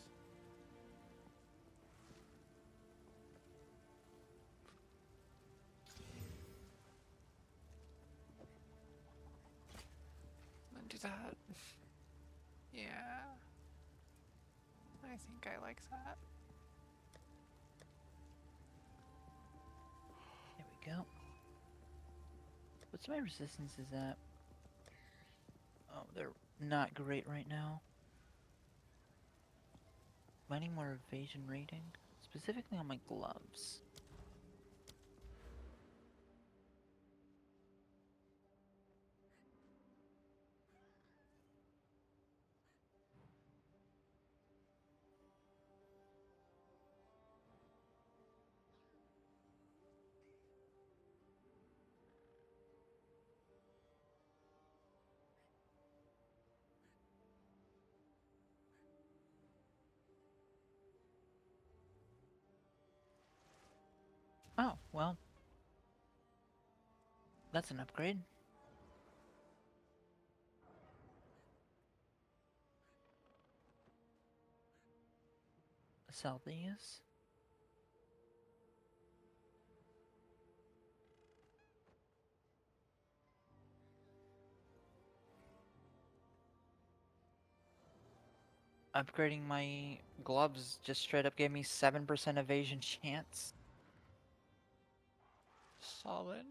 Then do that. Yeah. I think I like that. There we go. What's my resistances at? Oh, they're not great right now. Do I need more evasion rating? Specifically on my gloves. Oh, well. That's an upgrade. Sell these. Upgrading my gloves just straight up gave me 7% evasion chance. Solid.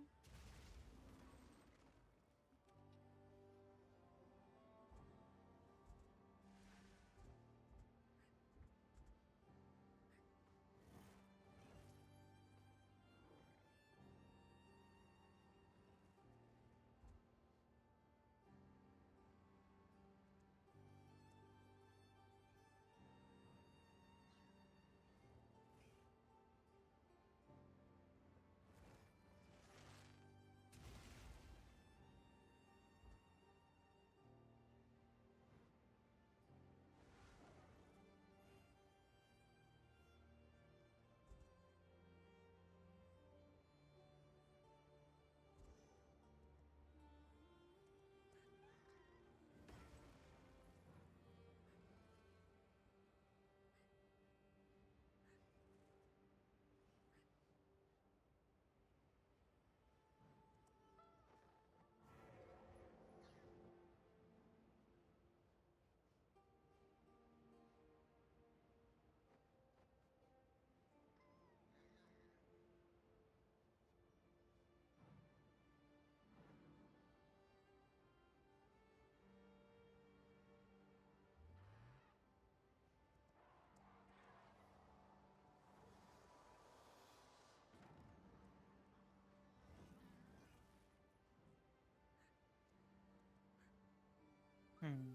Hmm.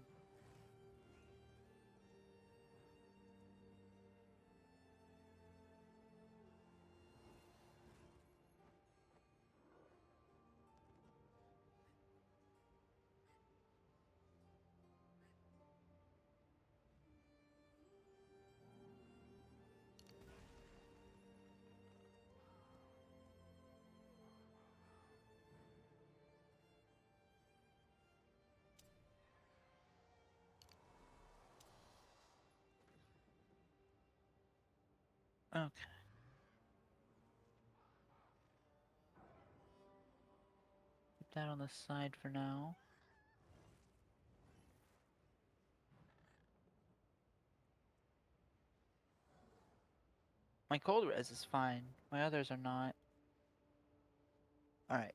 Okay. Keep that on the side for now. My cold res is fine. My others are not. Alright.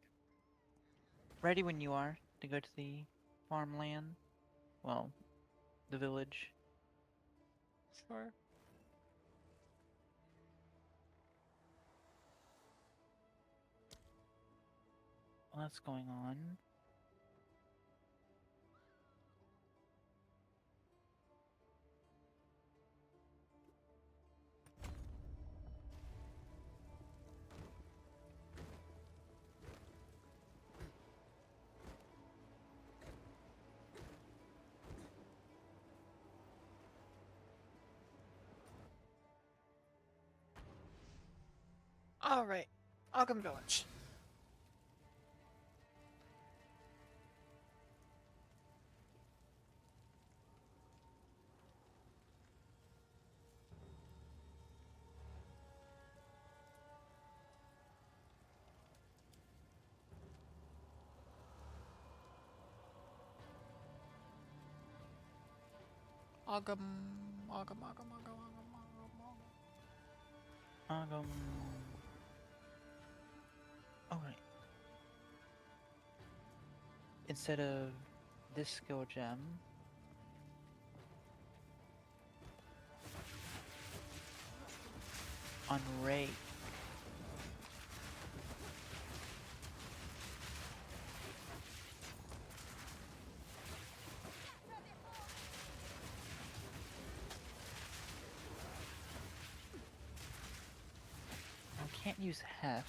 Ready when you are to go to the farmland. Well, the village. Sure. What's going on? All right. Ogum Village. Ogum, Ogum, Ogum, Ogum, Ogum, Ogum, Ogum. Alright. Instead of this skill gem, on Ray. I can't use Heft,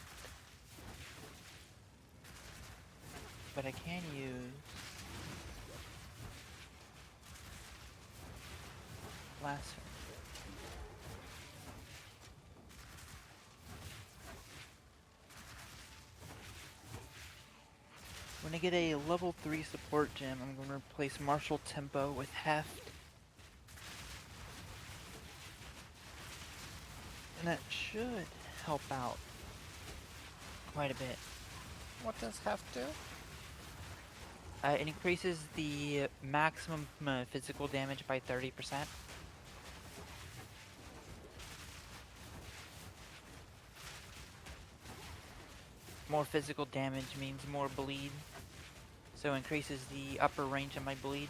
but I can use Lasso. gonna get a level 3 support gem. I'm gonna replace martial tempo with heft. And that should help out quite a bit. What does heft do? It increases the maximum physical damage by 30%. More physical damage means more bleed, so increases the upper range of my bleed.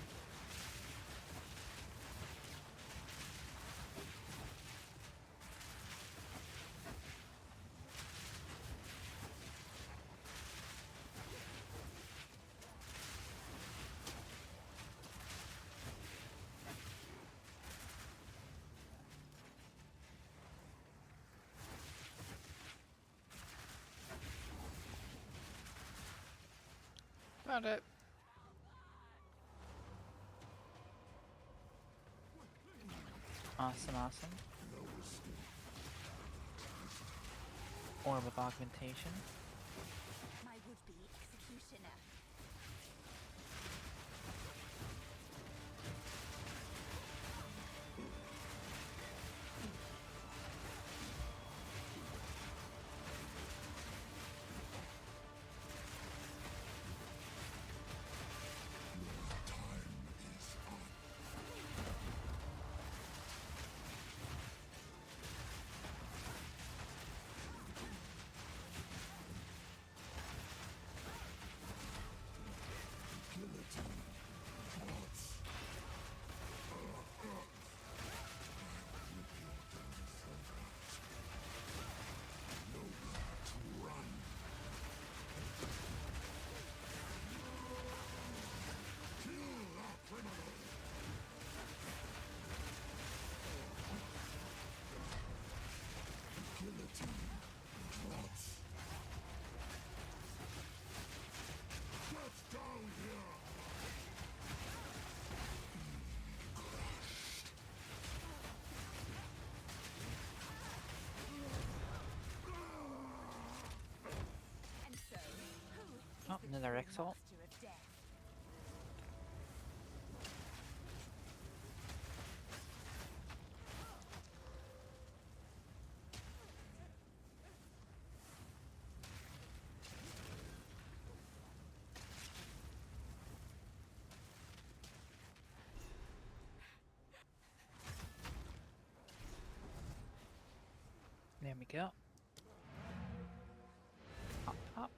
Found it. Awesome, awesome. Orb of augmentation. My would-be executioner. And so, who Oh, is the another true Exile. master of death? There we go. Pop, pop.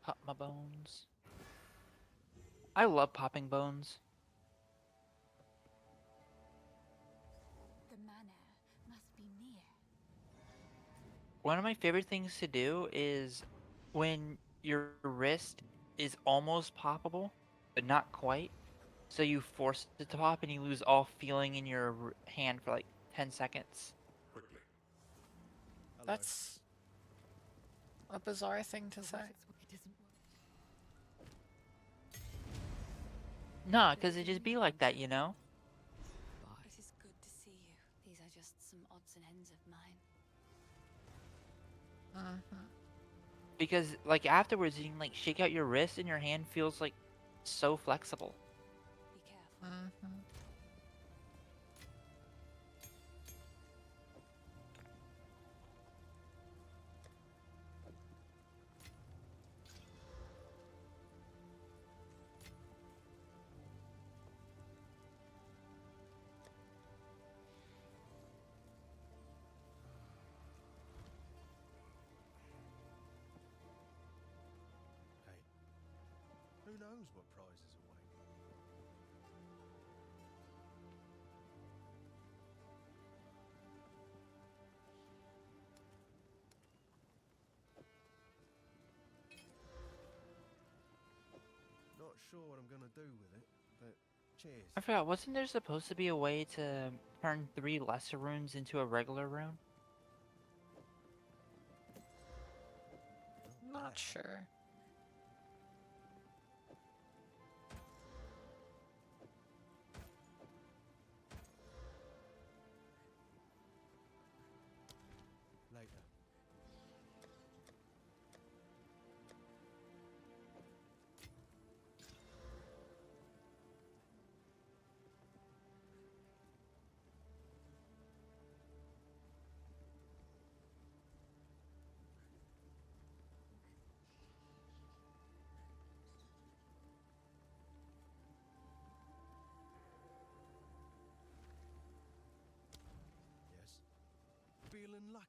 Pop my bones. I love popping bones. The manor must be near. One of my favorite things to do is when your wrist is almost poppable, but not quite. So you force it to pop and you lose all feeling in your hand for like 10 seconds. Quickly. That's a bizarre thing to say. Nah, because it just be like that, you know? It is good to see you. These are just some odds and ends of mine. Because like afterwards you can like shake out your wrist and your hand feels like so flexible. Be careful. Hey, who knows what prizes await? Not sure what I'm gonna do with it, but cheers. I forgot, wasn't there supposed to be a way to turn 3 lesser runes into a regular rune? Not bad. sure. Later. Feeling lucky?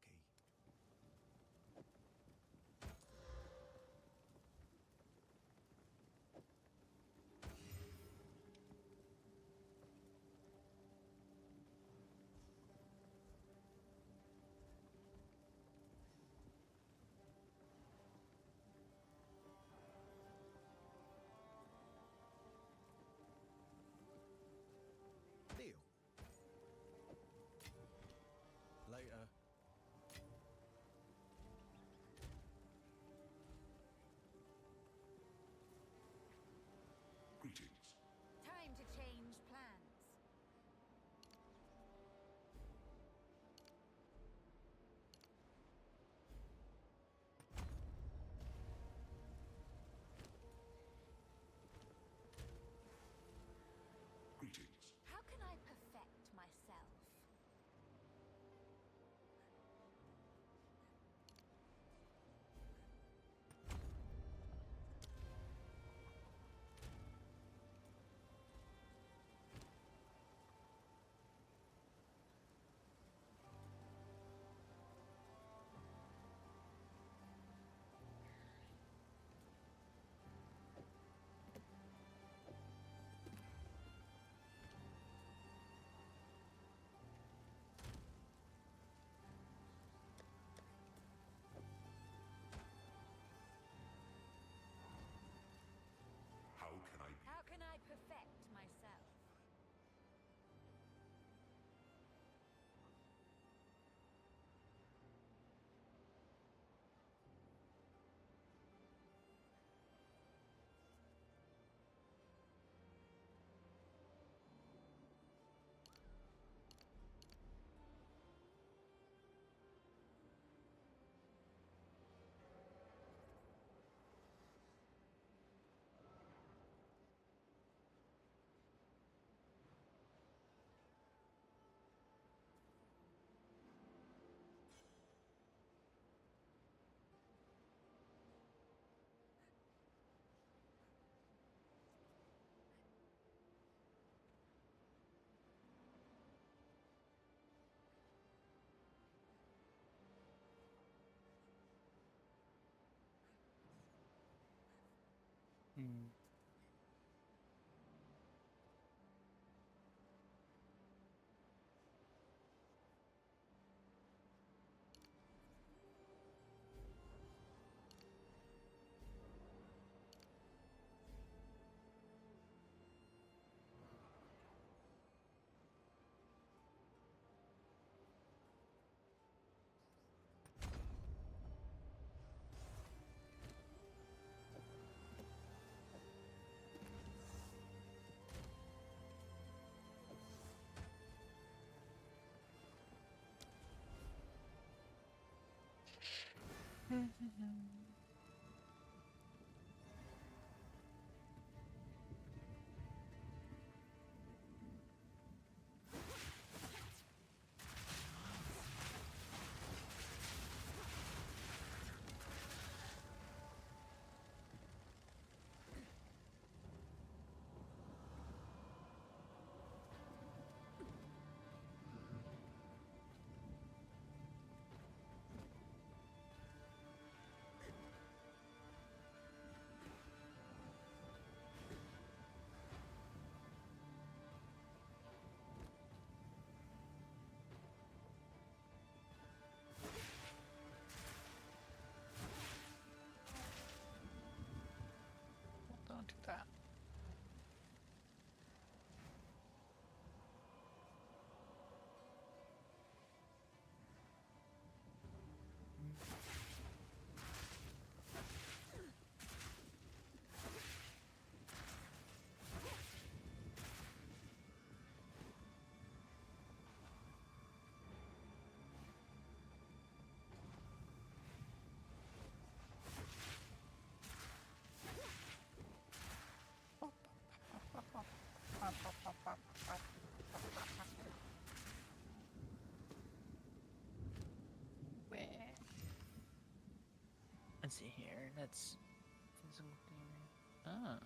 Deal. Later. Greetings. Time to change plans. Greetings. How can I perfect myself? How can I be? How can I perfect myself? Hmm. Don't do that. Where? Let's see here. That's physical damage. Ah.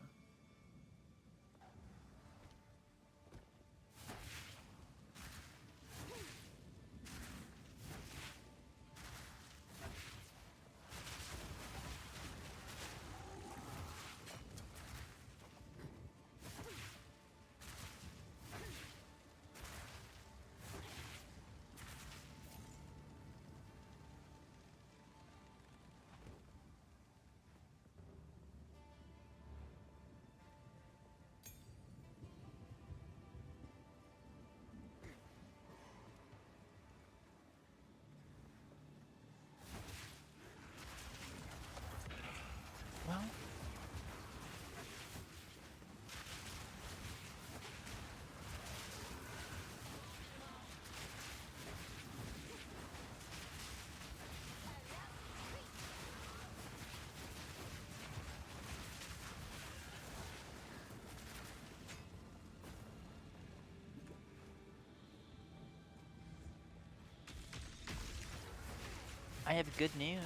I have good news.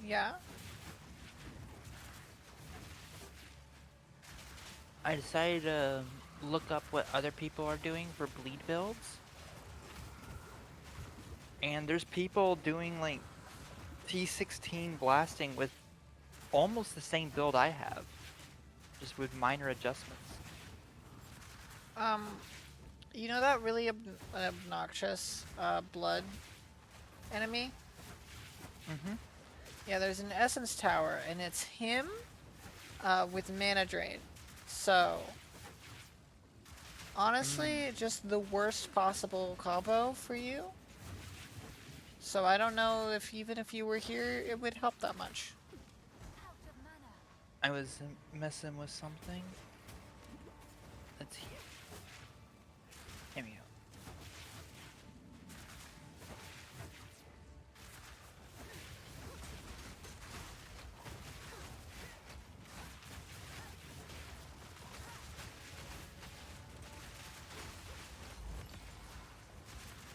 Yeah. I decided to look up what other people are doing for bleed builds. And there's people doing like T16 blasting with almost the same build I have, just with minor adjustments. You know that really obnoxious blood enemy? Mm-hmm. Yeah, there's an essence tower, and it's him with mana drain. So, honestly, just the worst possible combo for you. So I don't know if even if you were here, it would help that much. Out of mana. I was messing with something. Let's see. Here we go.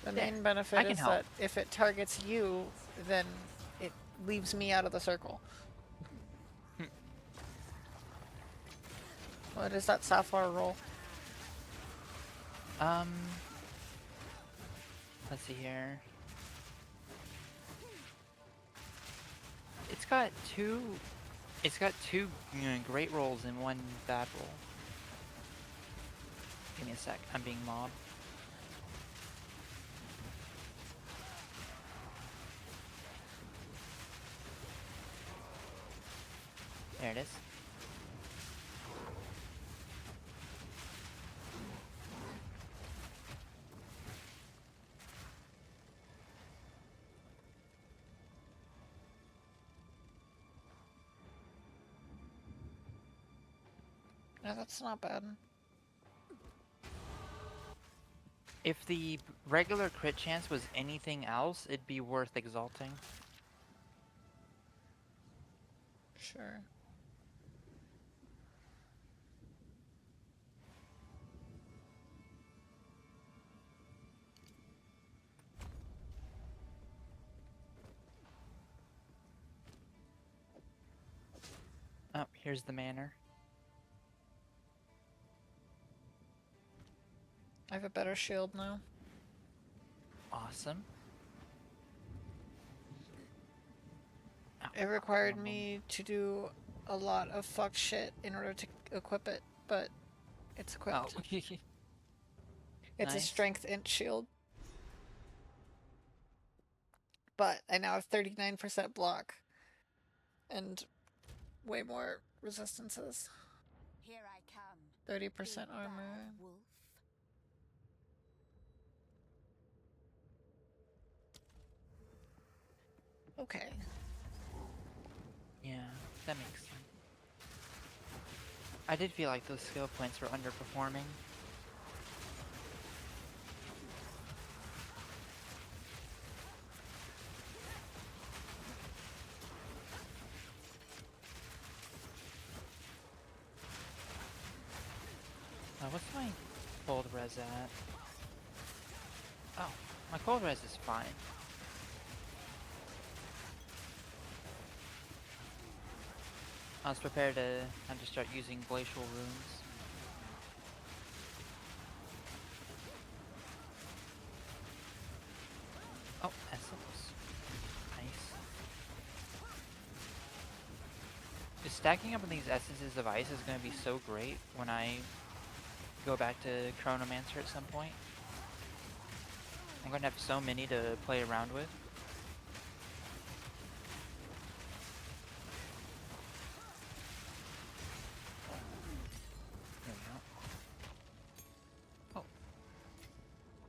The There, main I benefit can is help. that if it targets you, then it leaves me out of the circle. What is that sapphire roll? Let's see here. It's got two. It's got two great rolls and one bad roll. Give me a sec. I'm being mobbed. There it is. No, that's not bad. If the regular crit chance was anything else, it'd be worth exalting. Sure. Oh, here's the manor. I have a better shield now. Awesome. Oh, It required wrong one. me to do a lot of fuck shit in order to equip it, but it's equipped. Oh, It's a nice. strength int shield. But I now have 39% block and way more resistances. Here I come. 30% Big armor. bad wolf. Okay. Yeah, that makes sense. I did feel like those skill points were underperforming. What's my cold res at? Oh, my cold res is fine. I was prepared to have to start using glacial runes. Oh, essence. Nice. Just stacking up on these essences of ice is going to be so great when I go back to Chronomancer at some point. I'm going to have so many to play around with. There we go. Oh.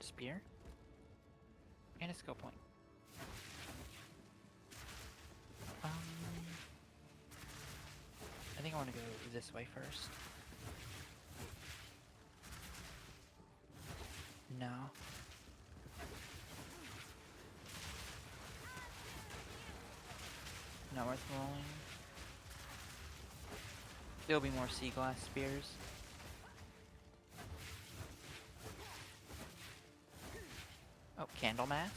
Spear. And a skill point. I think I want to go this way first. No. Not worth rolling. There'll be more sea glass spears. Oh, candle mass.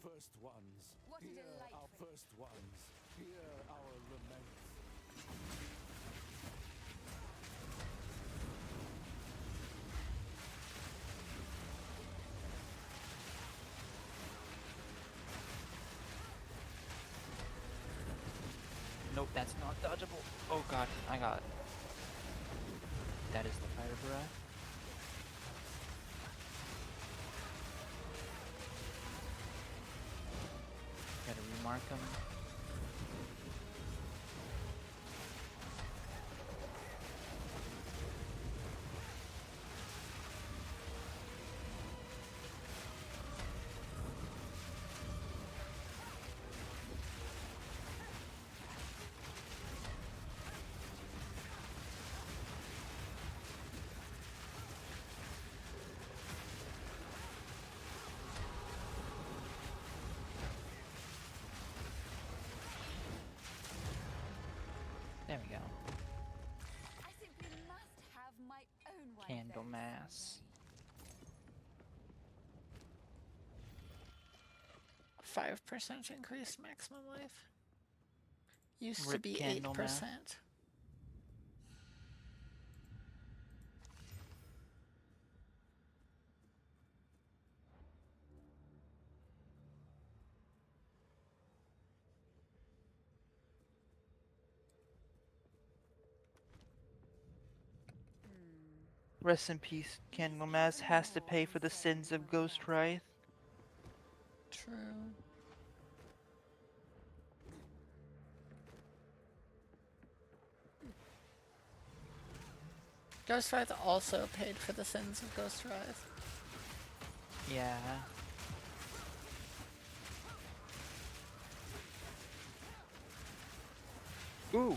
first ones. What a Hear delightful- our first ones. Hear our lament. Nope, that's not dodgeable. Oh god, I got it. That is the fire breath. Gotta remark him. There we go. I simply must have my own one of Candle those. mass. 5% increased maximum life. Used to Rip be candle mass. 8%. Rest in peace, Candlemass has to pay for the sins of Ghost Wraith. True. Ghostwrath also paid for the sins of Ghostwrath. Yeah. Ooh.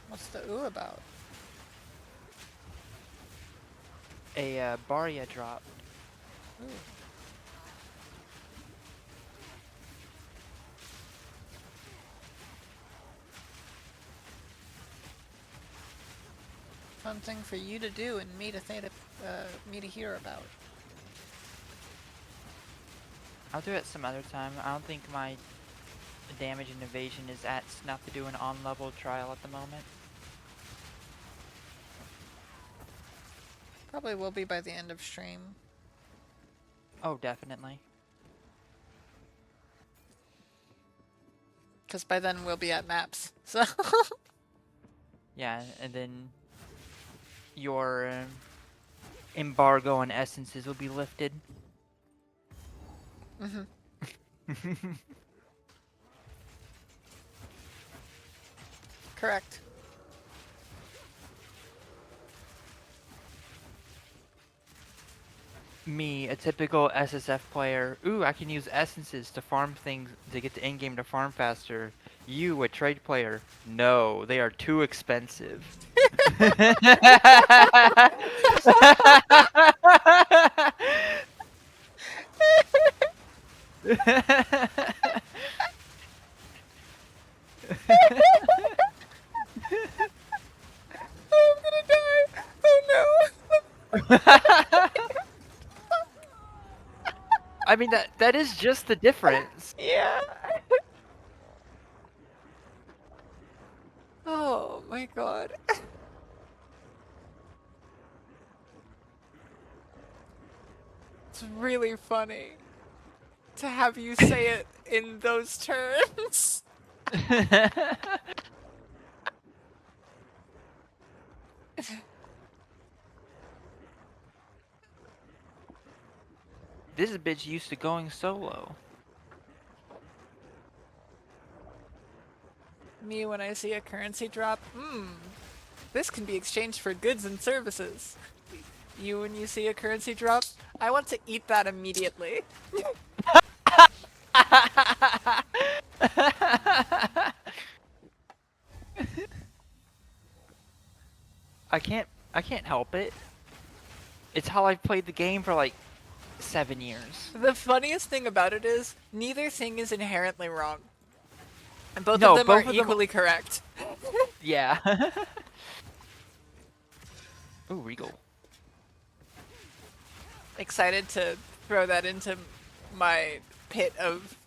What's the ooh about? A Barya drop. Ooh. Something for you to do and me to hear about. I'll do it some other time. I don't think my damage and evasion is at snuff to do an on-level trial at the moment. Probably will be by the end of stream. Oh, definitely. Because by then we'll be at maps. So. Yeah, and then your embargo on essences will be lifted. Mm-hmm. Correct. Me, a typical SSF player. Ooh, I can use essences to farm things to get the in-game to farm faster. You, a trade player. No, they are too expensive. I'm gonna die! Oh no! I mean, that is just the difference. Yeah. Oh my god. It's really funny to have you say it in those terms. This bitch used to going solo. Me when I see a currency drop, this can be exchanged for goods and services. You when you see a currency drop, I want to eat that immediately. I can't help it. It's how I've played the game for like 7 years. The funniest thing about it is, neither thing is inherently wrong. And both No, of them both are of them- equally correct. Yeah. Ooh, Regal. excited to throw that into my pit of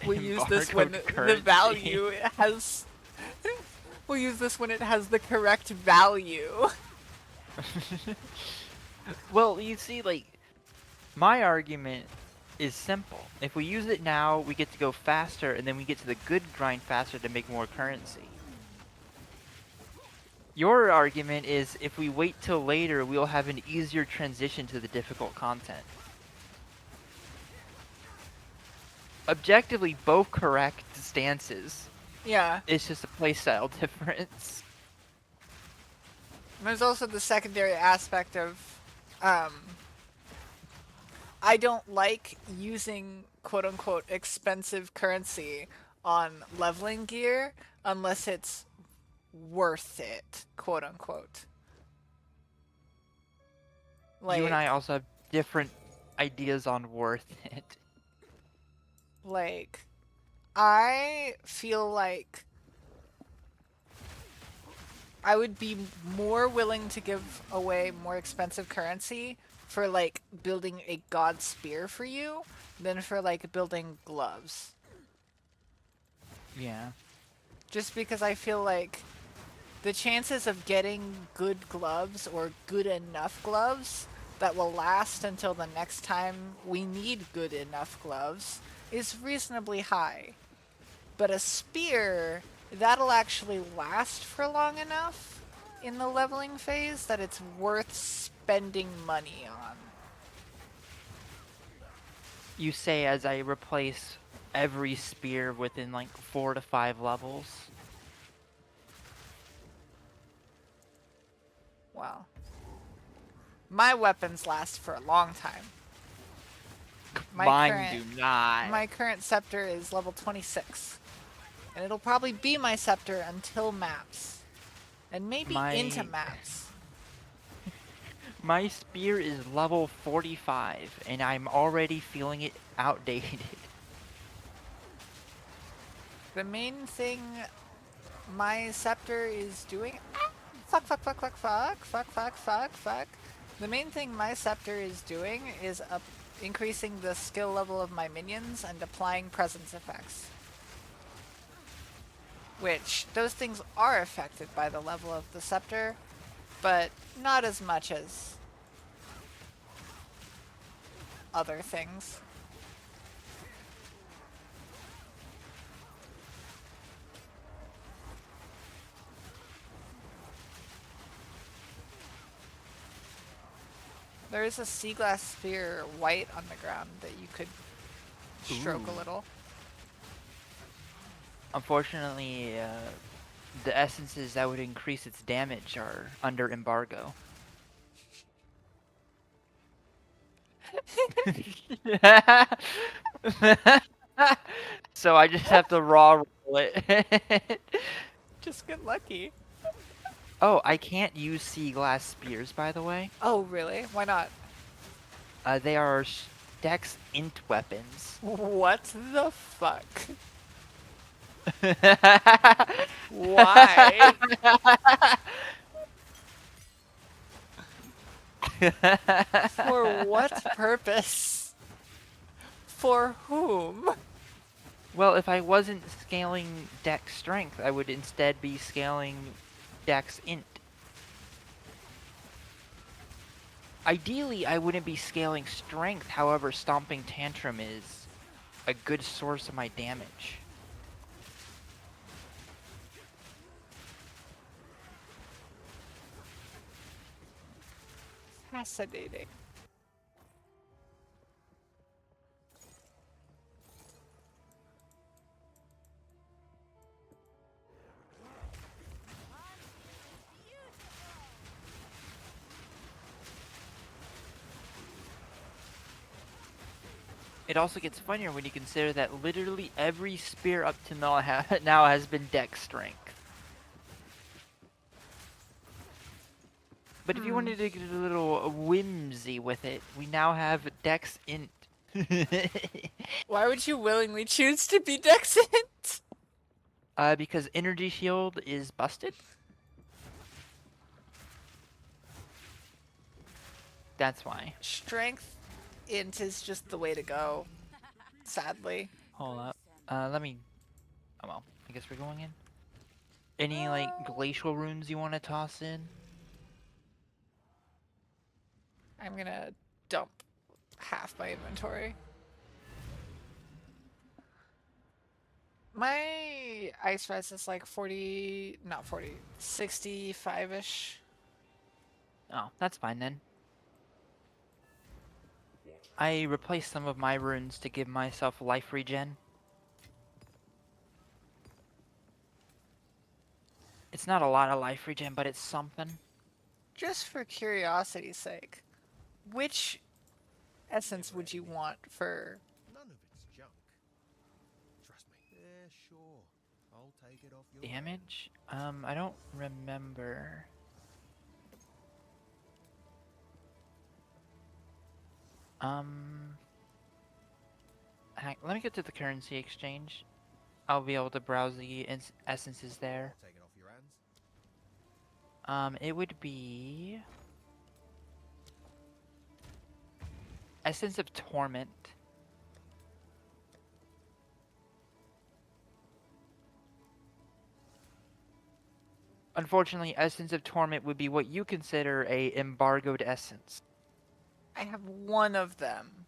we'll use this when Embargoed the currency. value has we'll use this when it has the correct value. Well, you see, like, my argument is simple. If we use it now, we get to go faster, and then we get to the good grind faster to make more currency. Your argument is if we wait till later, we'll have an easier transition to the difficult content. Objectively, both correct stances. Yeah. It's just a playstyle difference. There's also the secondary aspect of I don't like using quote unquote expensive currency on leveling gear unless it's worth it, quote unquote. Like, You and I also have different ideas on worth it. Like, I feel like I would be more willing to give away more expensive currency for like building a god spear for you than for like building gloves. Yeah. Just because I feel like the chances of getting good gloves or good enough gloves that will last until the next time we need good enough gloves is reasonably high. But a spear, that'll actually last for long enough in the leveling phase that it's worth spending money on. You say as I replace every spear within like 4 to 5 levels. Well, my weapons last for a long time. Mine do not. My current scepter is level 26. And it'll probably be my scepter until maps. And maybe into maps. My spear is level 45, and I'm already feeling it outdated. The main thing my scepter is doing... Fuck. The main thing my scepter is doing is increasing the skill level of my minions and applying presence effects. Which, those things are affected by the level of the scepter, but not as much as other things. There is a sea glass sphere white on the ground that you could stroke a little. Unfortunately, the essences that would increase its damage are under embargo. So I just have to raw roll it. Just get lucky. Oh, I can't use sea glass spears, by the way. Oh, really? Why not? They are Dex int weapons. What the fuck? Why? For what purpose? For whom? Well, if I wasn't scaling Dex strength, I would instead be scaling Dex int. Ideally, I wouldn't be scaling strength, however, Stomping Tantrum is a good source of my damage. Fascinating. It also gets funnier when you consider that literally every spear up to now has been Dex strength. But if you wanted to get a little whimsy with it, we now have Dex int. Why would you willingly choose to be Dexint? Because Energy Shield is busted. That's why. Strength int is just the way to go, sadly. Hold up. Let me. Oh well. I guess we're going in. Any like glacial runes you want to toss in? I'm gonna dump half my inventory. My ice res is like 40, not 40, 65-ish. Oh, that's fine then. I replaced some of my runes to give myself life regen. It's not a lot of life regen, but it's something. Just for curiosity's sake, which essence would you want for... None of it's junk. Trust me. Yeah, sure. I'll take it off your Damage? I don't remember. Let me get to the currency exchange. I'll be able to browse the essences there. I'll take it off your hands. It would be Essence of Torment. Unfortunately, Essence of Torment would be what you consider a embargoed essence. I have one of them.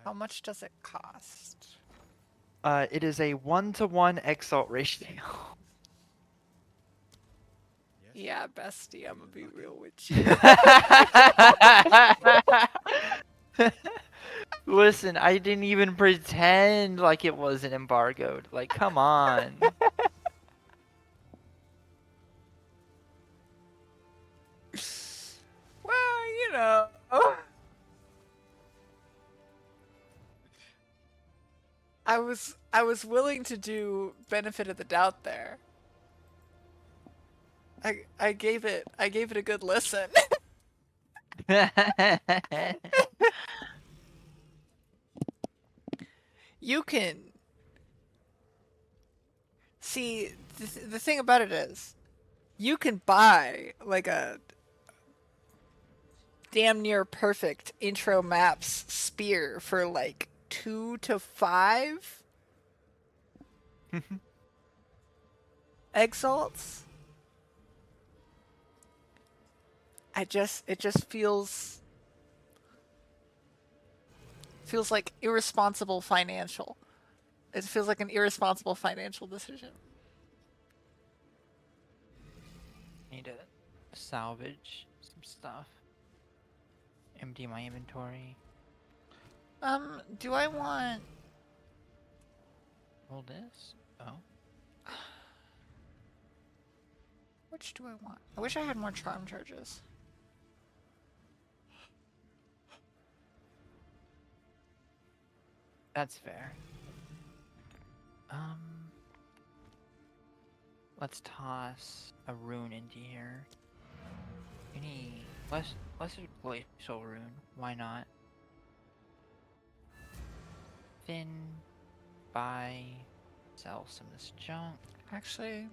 How much does it cost? It is a 1-to-1 exalt ratio. Yeah, bestie, I'm gonna be real with you. Listen, I didn't even pretend like it wasn't embargoed. Like, come on. Well, you know. I was willing to do benefit of the doubt there. I gave it a good listen. You can see the thing about it is you can buy like a damn near perfect intro maps spear for like 2 to 5 exalts. It just feels like irresponsible financial. It feels like an irresponsible financial decision. Need to salvage some stuff. Empty my inventory. Do I want... Roll this? Oh. Which do I want? I wish I had more charm charges. That's fair. Let's toss a rune into here. Any lesser glacial rune? Why not? Fin, buy, sell some of this junk. Actually,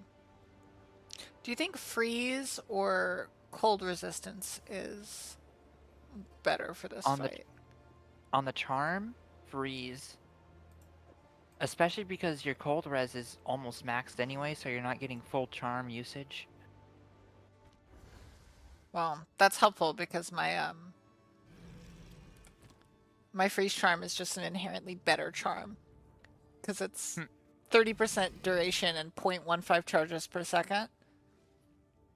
do you think freeze or cold resistance is better for this fight? On the charm, freeze. Especially because your cold res is almost maxed anyway, so you're not getting full charm usage. Well, that's helpful because my freeze charm is just an inherently better charm. Because it's 30% duration and 0.15 charges per second.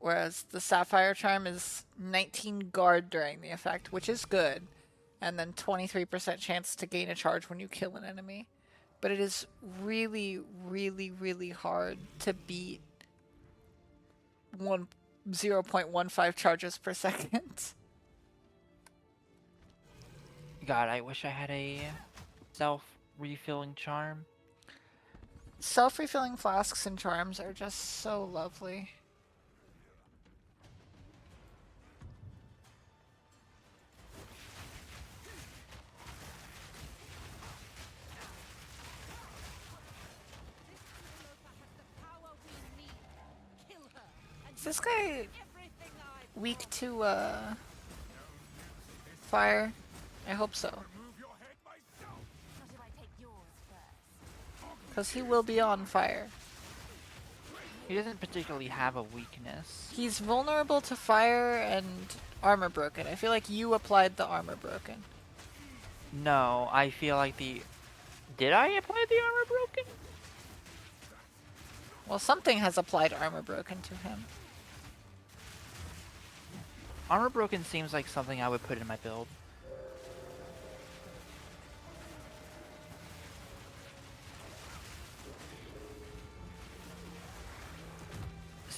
Whereas the sapphire charm is 19 guard during the effect, which is good. And then 23% chance to gain a charge when you kill an enemy. But it is really, really, really hard to beat 0.15 charges per second. God, I wish I had a self-refilling charm. Self-refilling flasks and charms are just so lovely. Is this guy weak to fire? I hope so. Not if I take yours first. Because he will be on fire. He doesn't particularly have a weakness. He's vulnerable to fire and armor broken. I feel like you applied the armor broken. No, I feel like the... Did I apply the armor broken? Well, something has applied armor broken to him. Armor broken seems like something I would put in my build.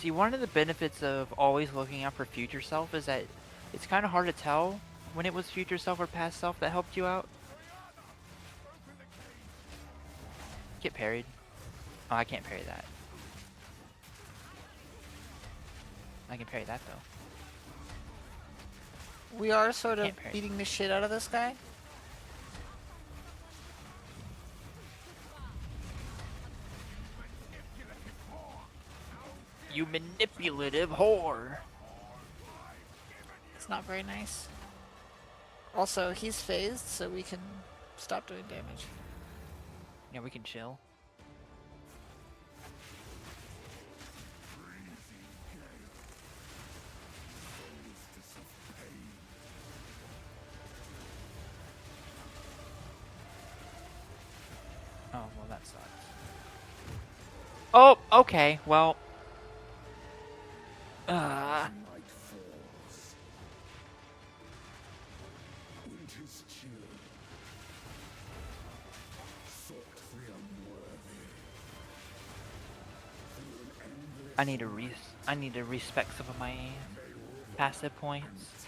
See, one of the benefits of always looking out for future self is that it's kind of hard to tell when it was future self or past self that helped you out. Get parried. Oh, I can't parry that. I can parry that though. We are sort of Can't parry. beating the shit out of this guy. You manipulative whore! It's not very nice. Also, he's phased, so we can stop doing damage. Yeah, we can chill. Oh, well that sucks. Oh, okay, well... Night falls. Winter's chill. Sought the unworthy. Through an endless I need to respec some of my passive points.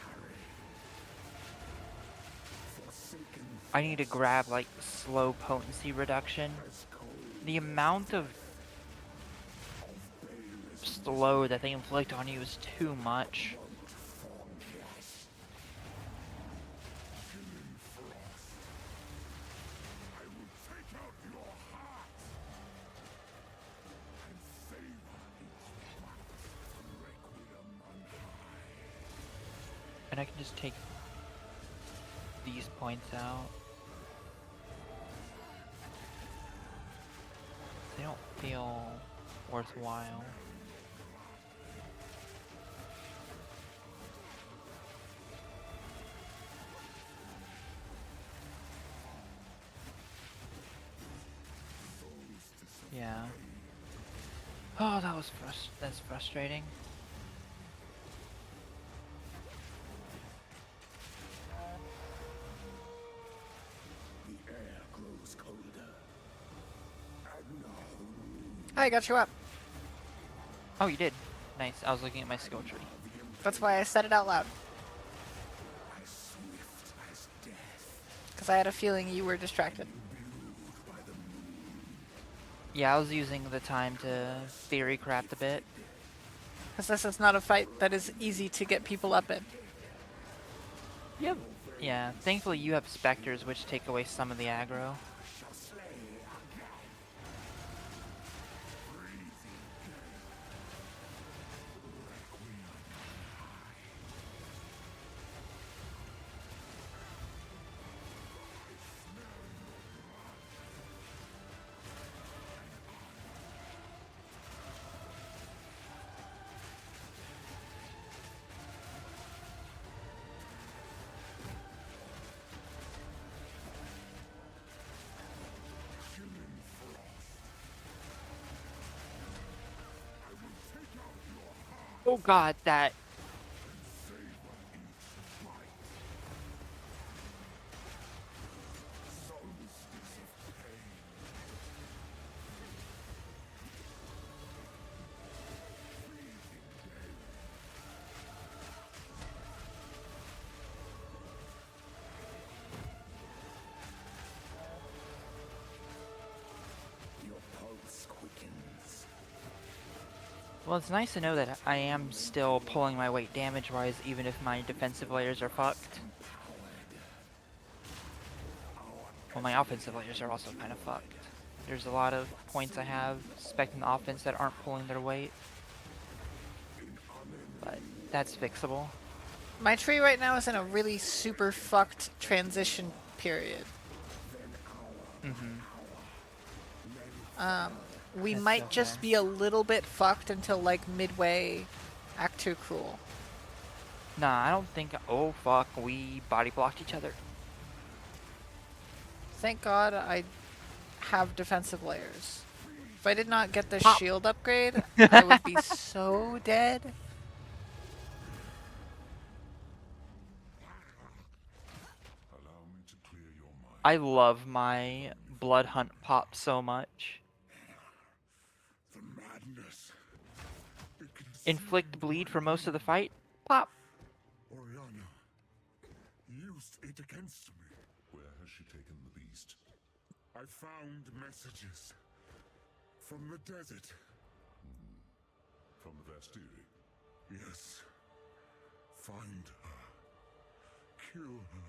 forsaken I need to grab like slow potency reduction. The amount of slow that they inflict on you is too much. And I can just take these points out. They don't feel worthwhile. Yeah. Oh, that's frustrating. the air grows colder. And now I got you up. Oh, you did. Nice. I was looking at my skill tree. That's why I said it out loud. as swift as death. Because I had a feeling you were distracted. Yeah, I was using the time to theory craft a bit. Because this is not a fight that is easy to get people up in. Yep. Yeah, thankfully you have specters which take away some of the aggro. Oh god, that... Your pulse quickens. Well, it's nice to know that I am still pulling my weight damage-wise, even if my defensive layers are fucked. Well, my offensive layers are also kind of fucked. There's a lot of points I have spec'd in the offense that aren't pulling their weight. But That's fixable. My tree right now is in a really super fucked transition period. Mm-hmm. We That's might just okay. be a little bit fucked until like midway Act 2 Cruel. Nah, I don't think. Oh fuck, we body blocked each other. Thank God I have defensive layers. If I did not get the Pop. shield upgrade, I would be so dead. Allow me to clear your mind. I love my blood hunt pop so much. The madness. It Inflict consumed bleed my for most of the being. fight. Pop. Oriana used it against me. Where has she taken the beast? I found messages from the desert. From the Vastiri? Yes. Find her. Kill her.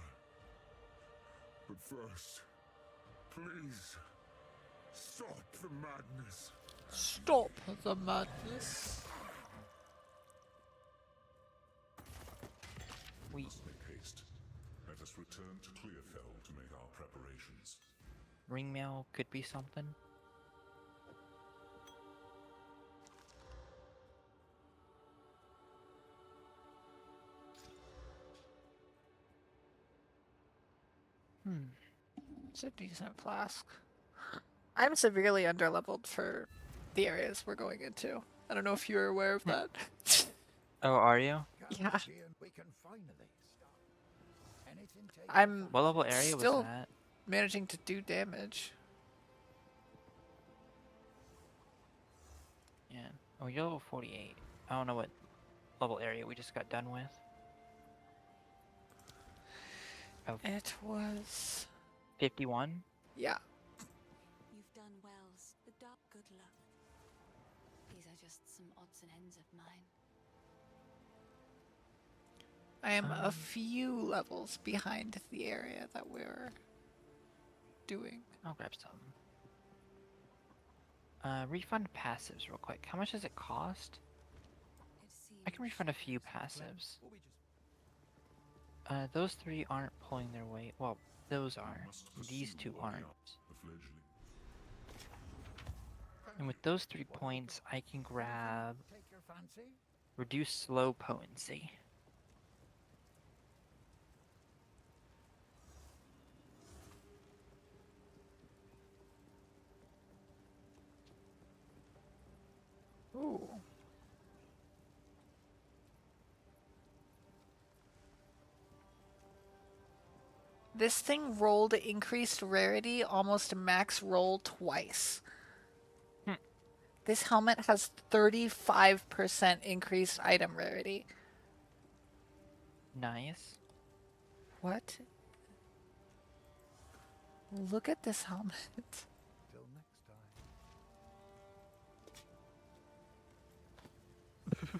But first, please, stop the madness. Stop the madness. We Must make haste. Let us return to Clearfell to make our preparations. ring mail could be something. It's a decent flask. I'm severely underleveled for the areas we're going into. I don't know if you're aware of that. Oh, are you? Yeah. We can finally stop. Anything take your I'm What level area was still that? managing to do damage. Yeah. Oh, you're level 48. I don't know what level area we just got done with. Oh, It was... 51? yeah. You've done well. The dark good luck. These are just some odds and ends of mine. I am a few levels behind the area that we're doing. I'll grab some. Refund passives real quick. How much does it cost? It seems I can refund a few passives. Those three aren't pulling their weight. Well, those are. These two aren't. The fledgling. And with those 3 points, I can grab take your fancy? reduce slow potency. Ooh. This thing rolled increased rarity almost max roll twice. This helmet has 35% increased item rarity. Nice. What? Look at this helmet. Till next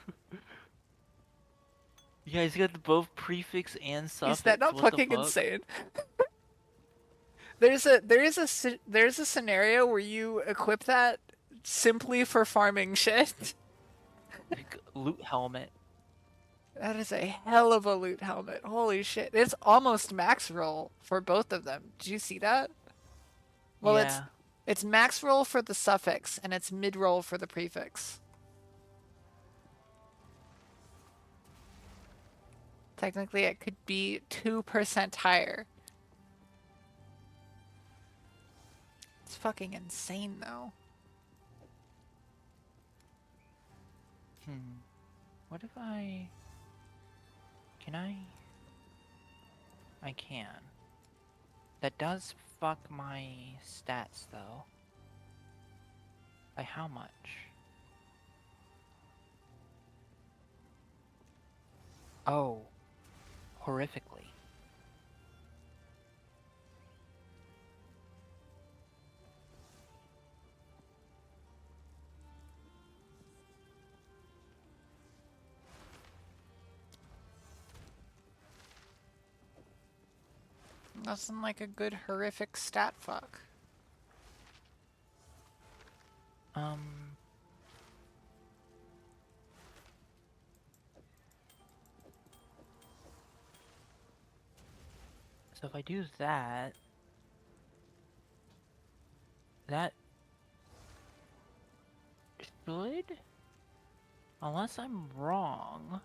time. Yeah, he's got both prefix and suffix. Is that not What the fucking fuck? insane? There's a scenario where you equip that simply for farming shit. Like, loot helmet. That is a hell of a loot helmet. Holy shit. It's almost max roll for both of them. Did you see that? Well, Yeah. it's max roll for the suffix and it's mid roll for the prefix. Technically, it could be 2% higher. It's fucking insane, though. What if I... Can I? I can. That does fuck my stats, though. By how much? Oh. Horrifically. Nothing like a good horrific stat fuck. So if I do that, that should, unless I'm wrong.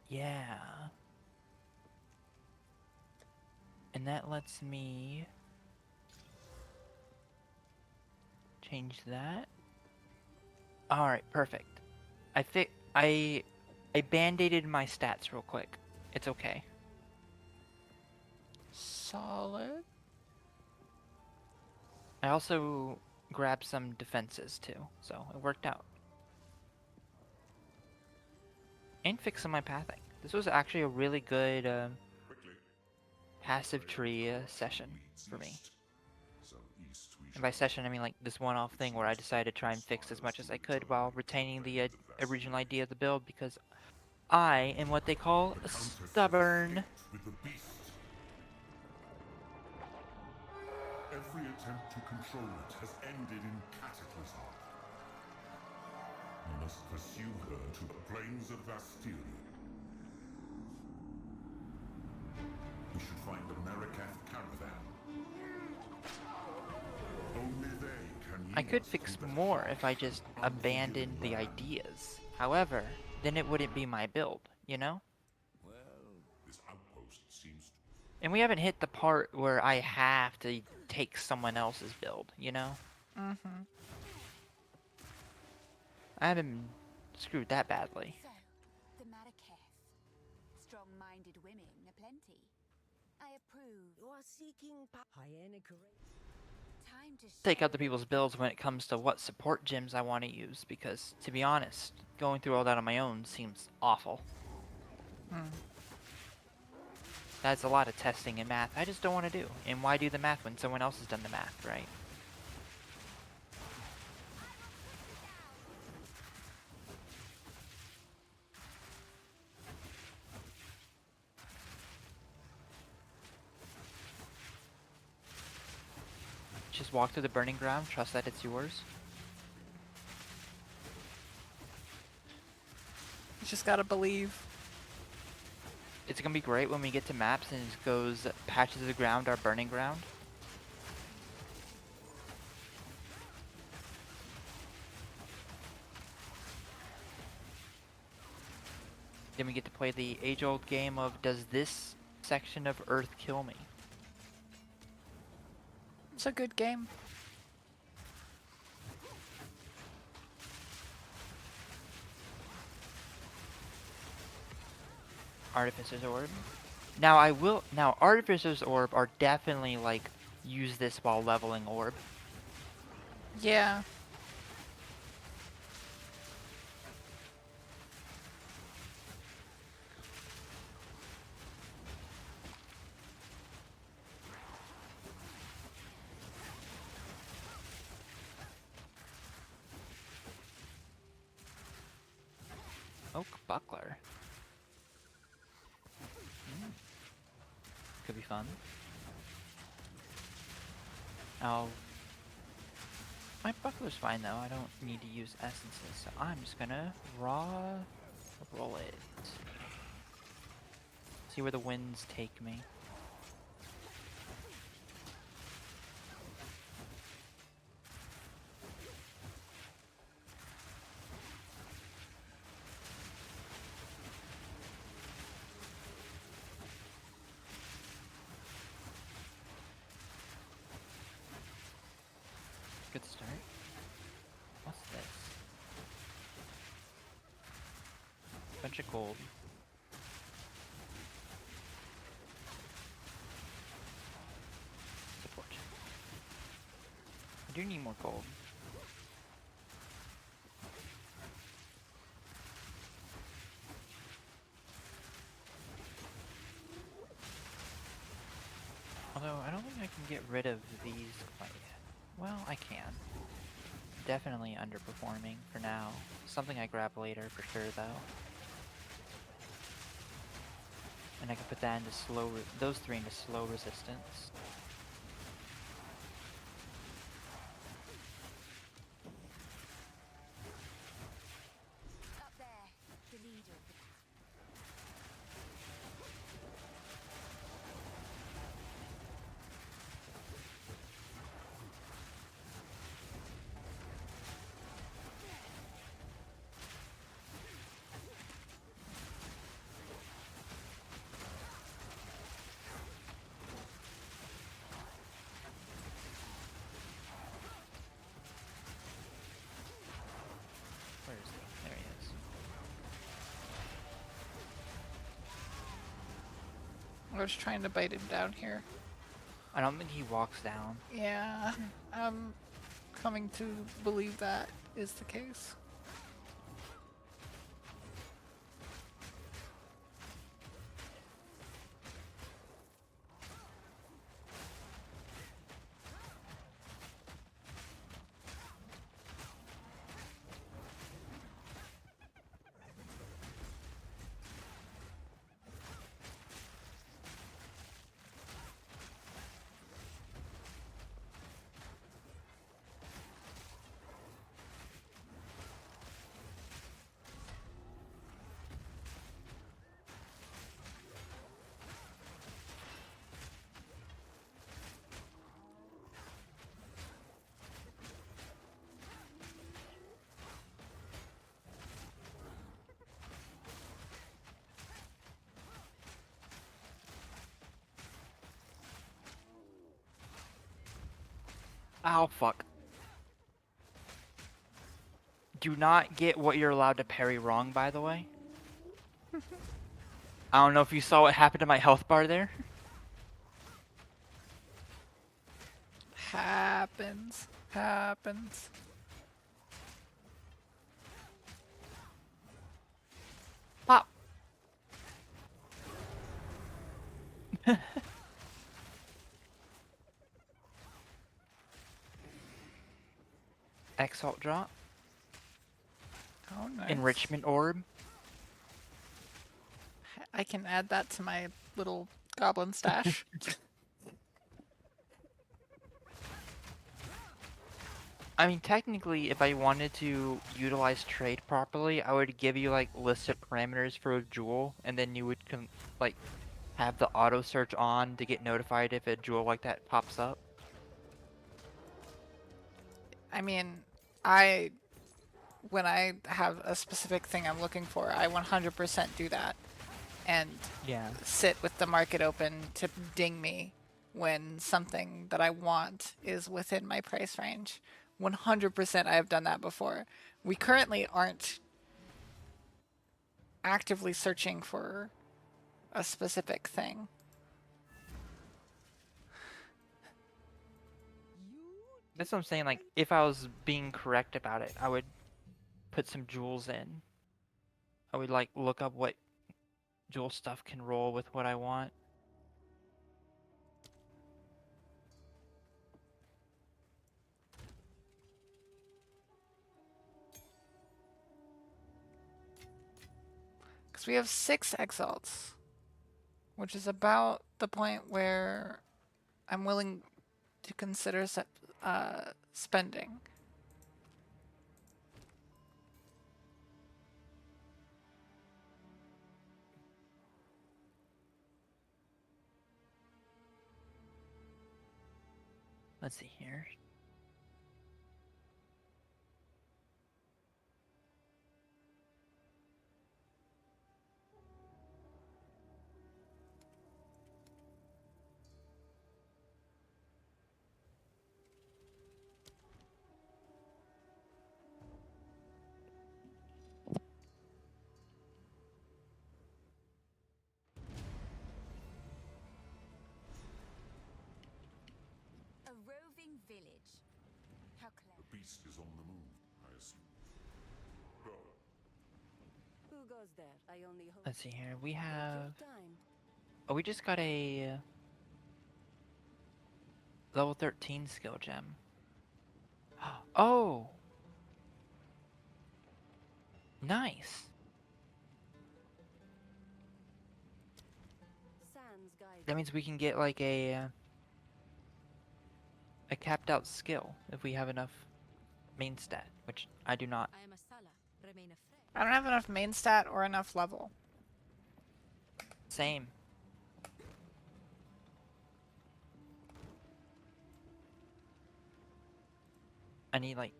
Yeah. And that lets me change that. Alright, perfect. I band-aided my stats real quick. It's okay. Solid. I also grabbed some defenses too, so it worked out. And fixed some of my pathing. This was actually a really good Quickly. passive tree session for me. So east we And by shall session, I mean like this one-off thing where I decided to try and fix as much as I could while retaining the original idea of the build, because I am what they call The Countess has stubborn. escaped with the beast. Every attempt to control it has ended in cataclysm. We must pursue her to the plains of Vastyria. We should find the Marikath caravan. Only they can I lead could us fix to the more harsh, if I just unforgiving abandoned the land. ideas. However, then it wouldn't be my build, you know? Well, this outpost seems And we haven't hit the part where I have to take someone else's build, you know? Mm-hmm. I haven't screwed that badly. So, the Marraketh. Strong-minded women aplenty. I approve. You are seeking Time to Take show other people's builds when it comes to what support gems I want to use, because, to be honest, going through all that on my own seems awful. That's a lot of testing and math I just don't want to do. And why do the math when someone else has done the math, right? Just walk through the burning ground, trust that it's yours. You just gotta believe. It's gonna be great when we get to maps and it goes patches of the ground are burning ground. Then we get to play the age-old game of, does this section of Earth kill me? It's a good game. Artificer's Orb. Now Artificer's Orb are definitely like, use this while leveling orb. Yeah. Oak Buckler. Could be fun. Oh. My buckler's fine though, I don't need to use essences, so I'm just gonna raw roll it. See where the winds take me. Good start. What's this? Bunch of gold. Support. I do need more gold. Although, I don't think I can get rid of these quite yet. Well, I can. Definitely underperforming for now. Something I grab later for sure, though. And I can put that into those three into slow resistance. up there, the leader of the I was trying to bite him down here. I don't think he walks down. Yeah, I'm coming to believe that is the case. Ow, fuck. Do not get what you're allowed to parry wrong, by the way. I don't know if you saw what happened to my health bar there. Happens. Happens. Pop. Exile drop. Oh, nice. Enrichment orb. I can add that to my little goblin stash. I mean, technically, if I wanted to utilize trade properly, I would give you like listed parameters for a jewel, and then you would like have the auto search on to get notified if a jewel like that pops up. I mean, when I have a specific thing I'm looking for, I 100% do that. And Yeah. sit with the market open to ding me when something that I want is within my price range. 100% I have done that before. We currently aren't actively searching for a specific thing. That's what I'm saying, like, if I was being correct about it, I would put some jewels in. I would, like, look up what jewel stuff can roll with what I want. Because we have 6 exalts, which is about the point where I'm willing to consider spending. Let's see here. A roving village. How clever. The beast is on the move, I assume. Go. Who goes there? I only hope. Let's see here. We Take your have... time. Oh, we just got a... level 13 skill gem. Oh! Nice! Sans guide. That means we can get, like, a capped out skill if we have enough main stat, which I do not. I am a Sala. Remain afraid. I don't have enough main stat or enough level. Same. I need like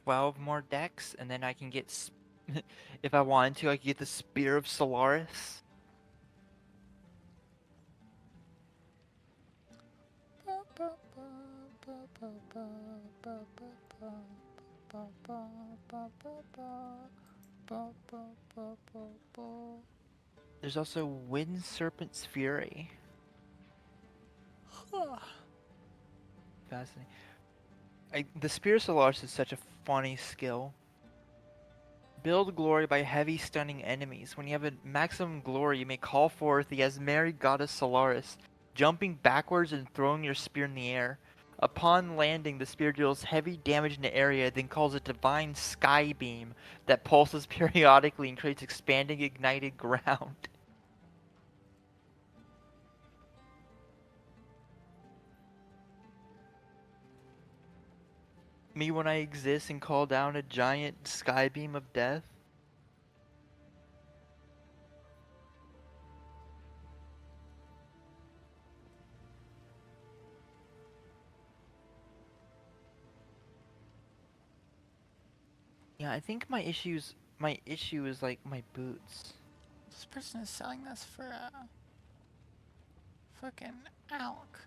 12 more decks, and then I can get, if I wanted to, I could get the Spear of Solaris. There's also Wind Serpent's Fury. fascinating. The Spear Solaris is such a funny skill. Build glory by heavy stunning enemies. When you have a maximum glory, you may call forth the Asmeri goddess Solaris, jumping backwards and throwing your spear in the air. Upon landing, the spear deals heavy damage in the area, then calls a divine sky beam that pulses periodically and creates expanding ignited ground. Me when I exist and call down a giant sky beam of death. Yeah, I think my issue is like my boots. This person is selling this for a fucking alk.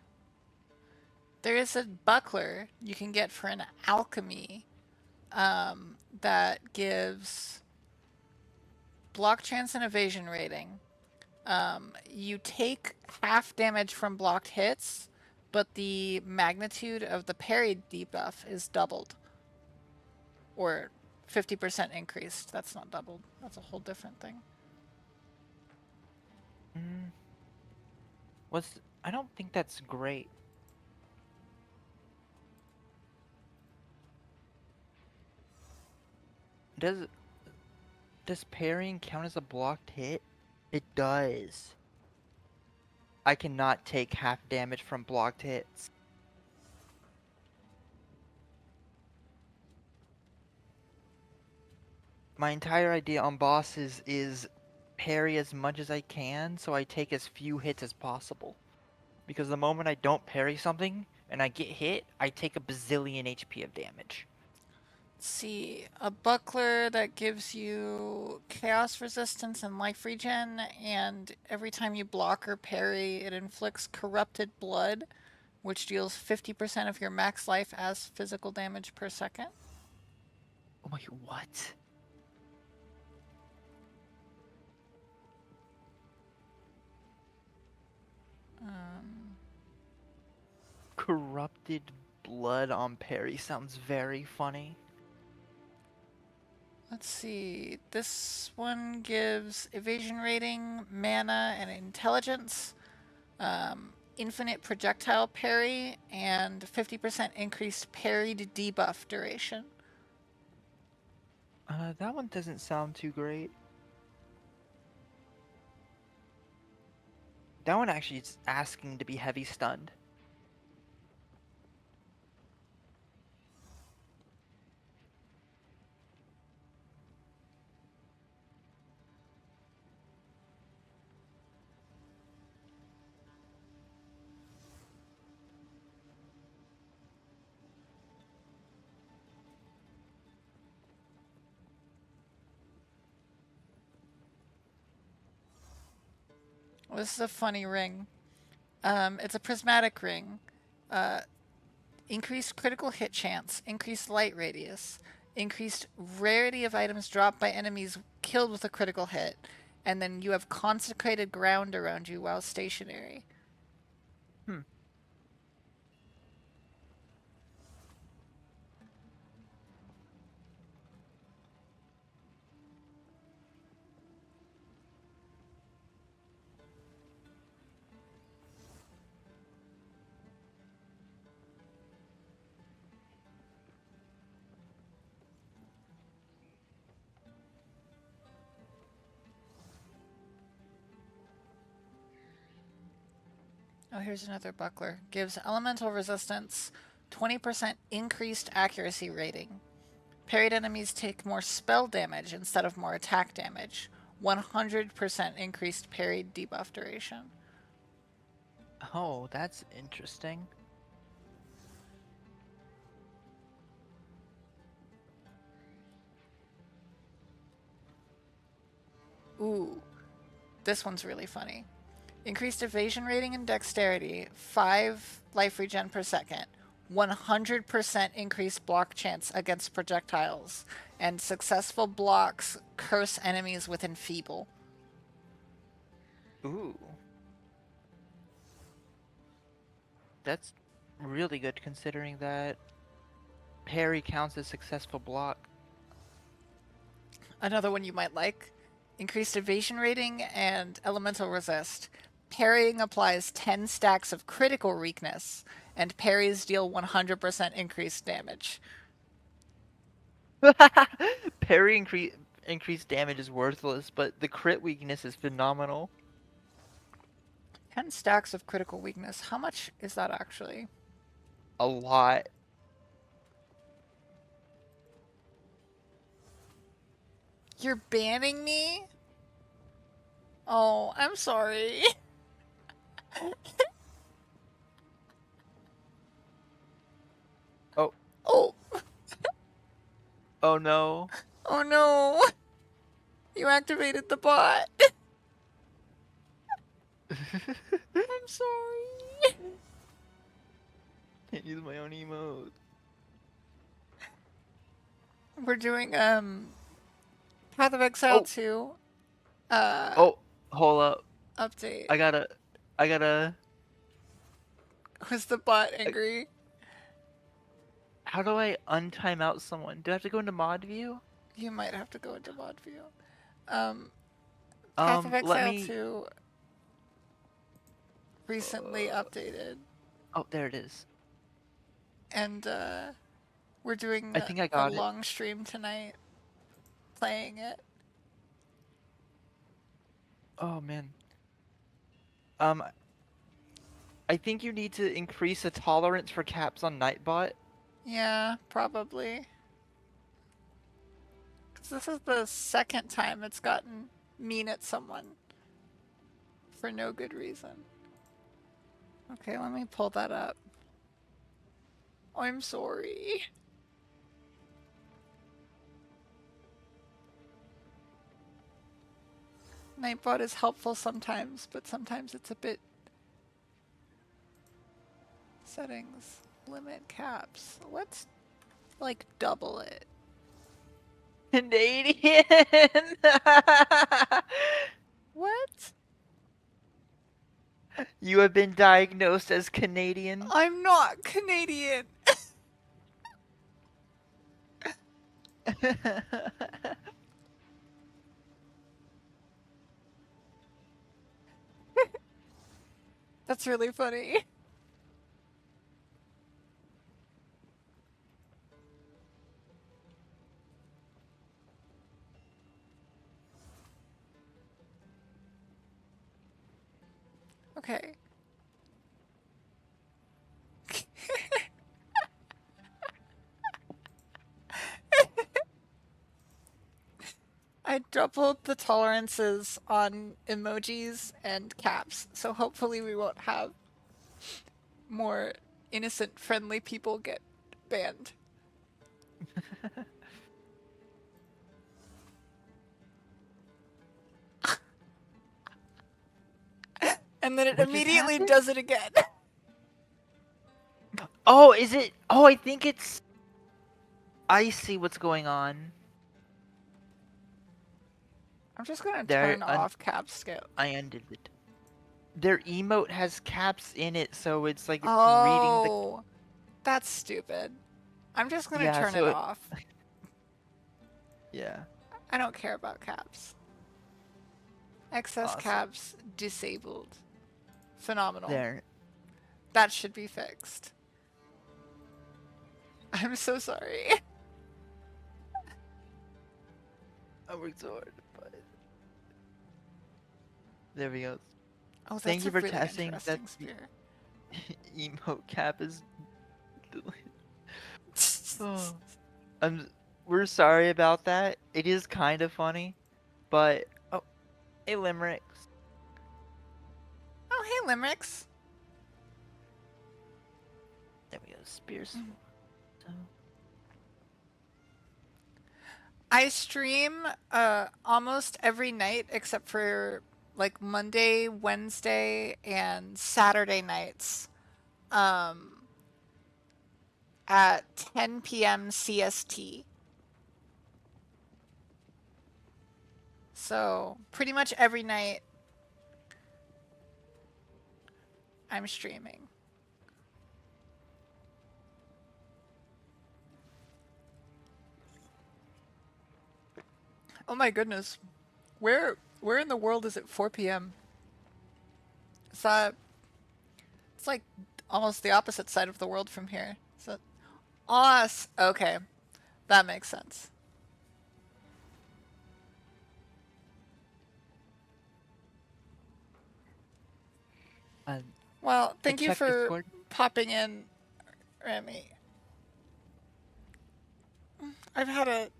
There is a buckler you can get for an alchemy that gives block chance and evasion rating. You take half damage from blocked hits, but the magnitude of the parry debuff is doubled. Or 50% increased. That's not doubled. That's a whole different thing. I don't think that's great. Does parrying count as a blocked hit? It does. I cannot take half damage from blocked hits. My entire idea on bosses is parry as much as I can so I take as few hits as possible. Because the moment I don't parry something and I get hit, I take a bazillion HP of damage. Let's see, a buckler that gives you chaos resistance and life regen, and every time you block or parry, it inflicts corrupted blood, which deals 50% of your max life as physical damage per second. Oh my, what? Corrupted blood on parry sounds very funny. Let's see. This one gives evasion rating, mana, and intelligence, infinite projectile parry, and 50% increased parried debuff duration. That one doesn't sound too great. That one actually is asking to be heavy stunned. Well, this is a funny ring. It's a prismatic ring. Increased critical hit chance, increased light radius, increased rarity of items dropped by enemies killed with a critical hit, and then you have consecrated ground around you while stationary. Oh, here's another buckler. Gives elemental resistance, 20% increased accuracy rating. Parried enemies take more spell damage instead of more attack damage. 100% increased parried debuff duration. Oh, that's interesting. Ooh, this one's really funny. Increased evasion rating and dexterity, 5 life regen per second, 100% increased block chance against projectiles, and successful blocks curse enemies with enfeeble. Ooh. That's really good considering that parry counts as successful block. Another one you might like: increased evasion rating and elemental resist. Parrying applies 10 stacks of critical weakness, and parries deal 100% increased damage. Parry increased damage is worthless, but the crit weakness is phenomenal. 10 stacks of critical weakness. How much is that actually? A lot. You're banning me? Oh, I'm sorry. Oh, Oh, oh no. oh no. You activated the bot. I'm sorry. Can't use my own emote. We're doing Path of Exile Oh, 2 oh, hold up. update. I gotta. Was the bot angry? How do I untime out someone? Do I have to go into mod view? You might have to go into mod view. Path of Let Exile me. 2 recently updated, Oh, there it is. and we're doing I think I a got it. long stream tonight playing it. Oh man. Um, I think you need to increase the tolerance for caps on Nightbot. Yeah, probably. 'Cause this is the second time it's gotten mean at someone for no good reason. Okay, let me pull that up. I'm sorry. Nightbot is helpful sometimes, but sometimes it's a bit... Settings. Limit caps. Let's, like, double it. Canadian. What? You have been diagnosed as Canadian. I'm not Canadian! That's really funny. Okay. I doubled the tolerances on emojis and caps, so hopefully we won't have more innocent, friendly people get banned. And then it What just immediately happened? does it again. Oh, is it? Oh, I think it's. I see what's going on. I'm just gonna There, turn off cap scale. I ended it. Their emote has caps in it, so it's like reading the. Oh, that's stupid. I'm just gonna Yeah, turn so it it. off. Yeah, I don't care about caps. Excess awesome. caps disabled. Phenomenal. There. That should be fixed. I'm so sorry. I worked so hard, but there we go. Oh, Thank that's you a for really testing that interesting the spear. emote cap is deleted. Oh, I'm. We're sorry about that. It is kind of funny, but oh, hey limericks. Oh, hey, Limericks. There we go. Spear sword. So, I stream almost every night except for like Monday, Wednesday, and Saturday nights um, at 10 p.m. CST. So pretty much every night I'm streaming. Oh my goodness. Where in the world is it 4 p.m.? Is that it's like almost the opposite side of the world from here. Is that us? Okay. That makes sense. Uh, Well, I thank you checked for Discord. popping in, Remy. I've had a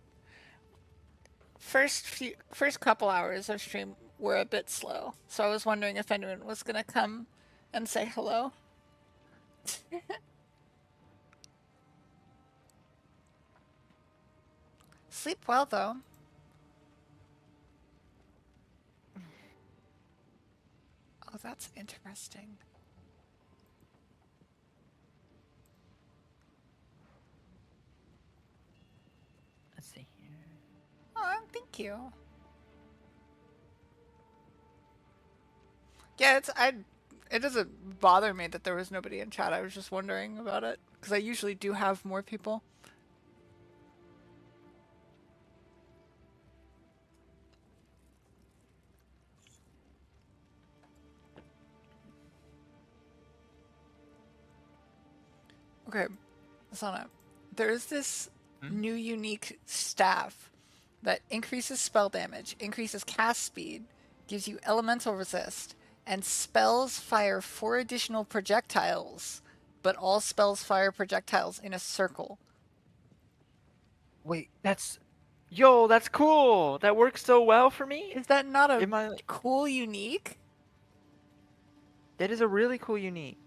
first couple hours of stream were a bit slow, so I was wondering if anyone was gonna come and say hello. Sleep well though. Oh, that's interesting. Let's see here. Oh, thank you. Yeah, it doesn't bother me that there was nobody in chat. I was just wondering about it because I usually do have more people. Okay, Sana, there's this Hmm? new unique staff that increases spell damage, increases cast speed, gives you elemental resist, and spells fire 4 additional projectiles, but all spells fire projectiles in a circle. Wait, that's that's cool. That works so well for me. Is that not a Am I? cool unique? That is a really cool unique.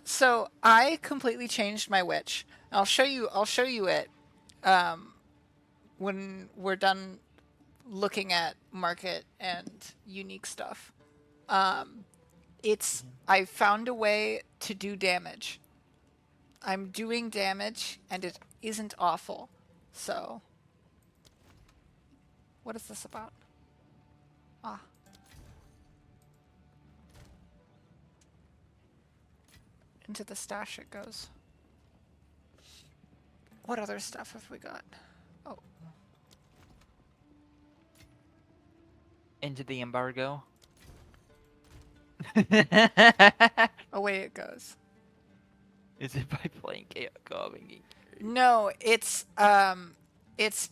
So I completely changed my witch. I'll show you it when we're done looking at market and unique stuff. I found a way to do damage. I'm doing damage and it isn't awful. So, what is this about? Ah, into the stash it goes. What other stuff have we got? Oh, Into the embargo. away it goes. Is it by playing co-op and Geek? No, it's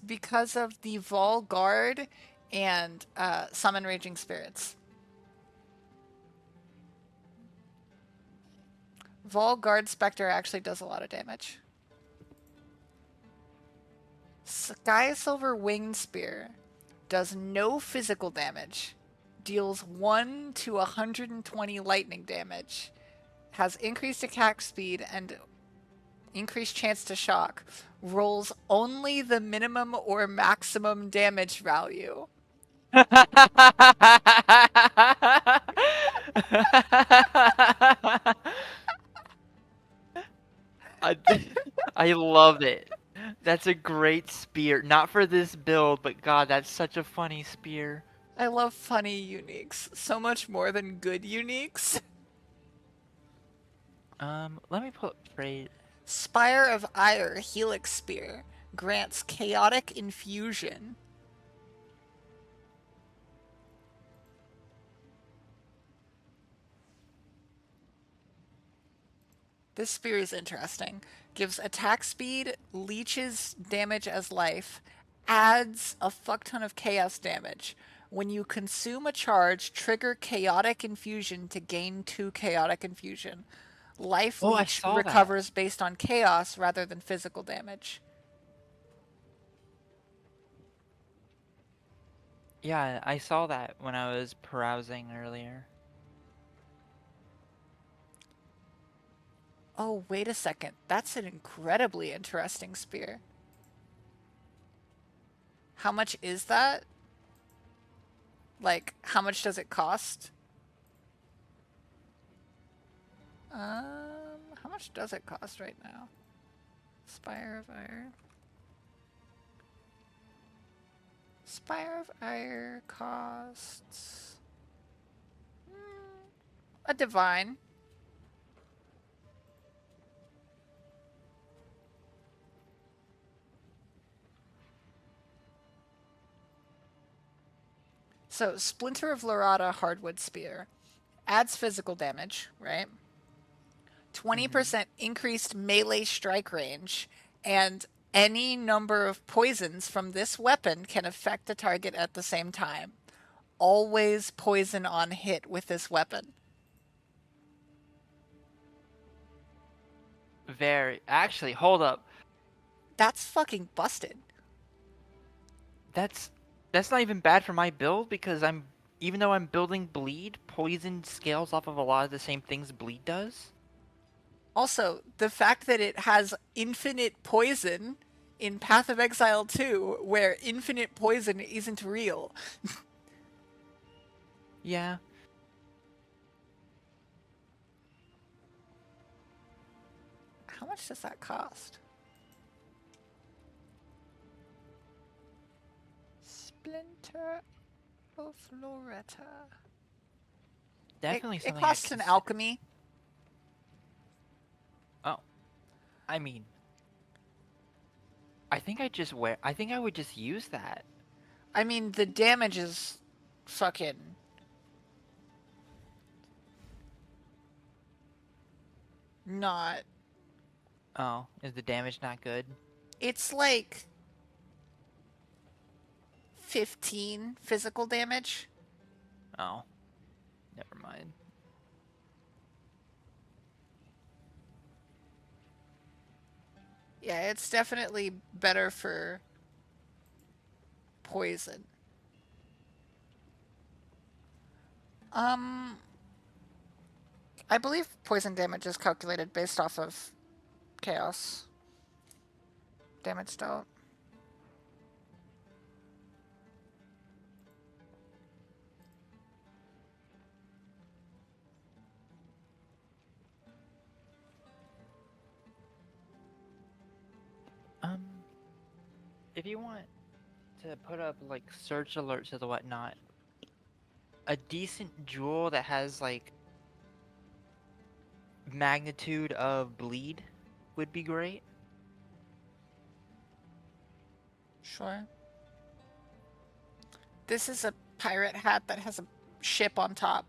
because of the Vol Guard and Summon Raging Spirits. Vol Guard Spectre actually does a lot of damage. Sky Silver Winged Spear does no physical damage, deals 1 to 120 lightning damage, has increased attack speed and increased chance to shock, rolls only the minimum or maximum damage value. I, I love it. That's a great spear. Not for this build, but God, that's such a funny spear. I love funny uniques so much more than good uniques. Let me put trade. Spire of Ire Helix Spear grants chaotic infusion. This spear is interesting. Gives attack speed, leeches damage as life, adds a fuck ton of chaos damage. When you consume a charge, trigger chaotic infusion to gain 2 chaotic infusion. Life Oh, I leech saw that. recovers based on chaos rather than physical damage. Yeah, I saw that when I was browsing earlier. Oh, wait a second. That's an incredibly interesting spear. How much is that? Like, how much does it cost? How much does it cost right now? Spire of Ire. Spire of Ire costs a divine. So, Splinter of Lorata Hardwood Spear adds physical damage, right? 20% increased melee strike range, and any number of poisons from this weapon can affect a target at the same time. Always poison on hit with this weapon. Very. Actually, hold up. That's fucking busted. That's not even bad for my build because even though I'm building bleed, poison scales off of a lot of the same things bleed does. Also, the fact that it has infinite poison in Path of Exile 2, where infinite poison isn't real. Yeah. How much does that cost? Splinter of Loretta. Definitely It something I costs an consider. alchemy. Oh. I mean, I think I would just use that. I mean, the damage is fucking not. Oh, is the damage not good? It's like 15 physical damage. Oh. Never mind. Yeah, it's definitely better for poison. I believe poison damage is calculated based off of chaos damage dealt. Um, if you want to put up like search alerts or the whatnot, a decent jewel that has like magnitude of bleed would be great. Sure. This is a pirate hat that has a ship on top.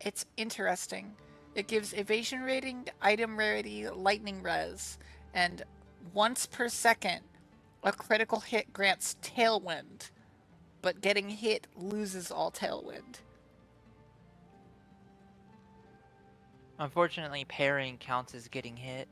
It's interesting. It gives evasion rating, item rarity, lightning res, and once per second, a critical hit grants tailwind, but getting hit loses all tailwind. Unfortunately, parrying counts as getting hit.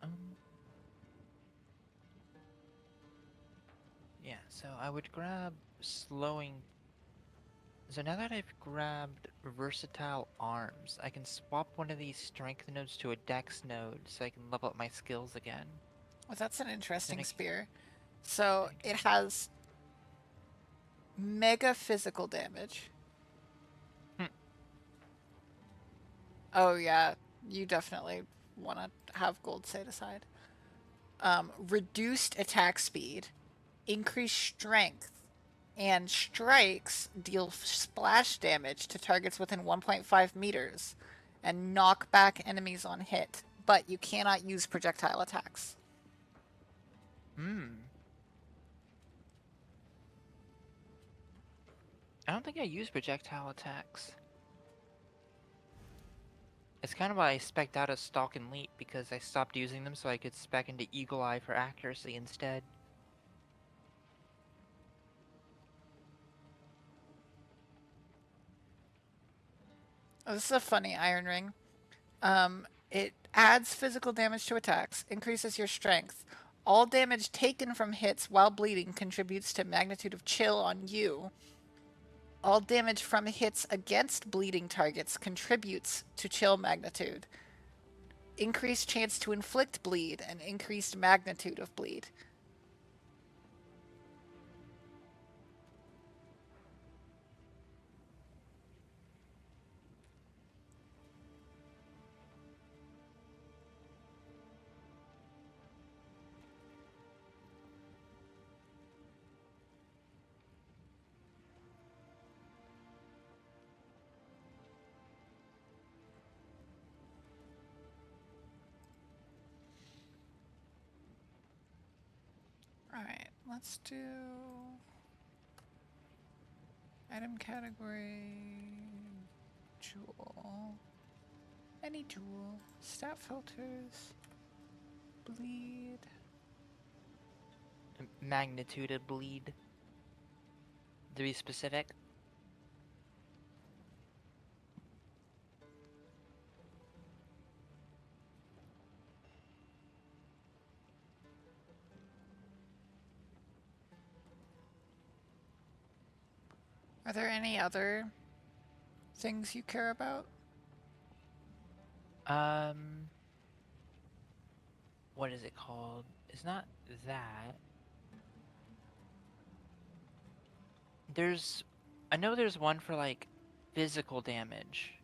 Um, yeah, so I would grab slowing. So now that I've grabbed versatile arms, I can swap one of these strength nodes to a dex node so I can level up my skills again. Well, that's an Then interesting I spear. So can- it has mega physical damage. Hmm. Oh yeah, you definitely want to have gold set aside. Reduced attack speed, increased strength, and strikes deal splash damage to targets within 1.5 meters and knock back enemies on hit, but you cannot use projectile attacks. I don't think I use projectile attacks. It's kind of why I spec'd out of Stalk and Leap because I stopped using them so I could spec into Eagle Eye for accuracy instead. Oh, this is a funny iron ring. It adds physical damage to attacks, increases your strength. All damage taken from hits while bleeding contributes to magnitude of chill on you. All damage from hits against bleeding targets contributes to chill magnitude. Increased chance to inflict bleed and increased magnitude of bleed. Let's do item category, jewel, any jewel, stat filters, bleed. Magnitude of bleed. To be specific. Are there any other things you care about? What is it called? It's not that. I know there's one for like physical damage.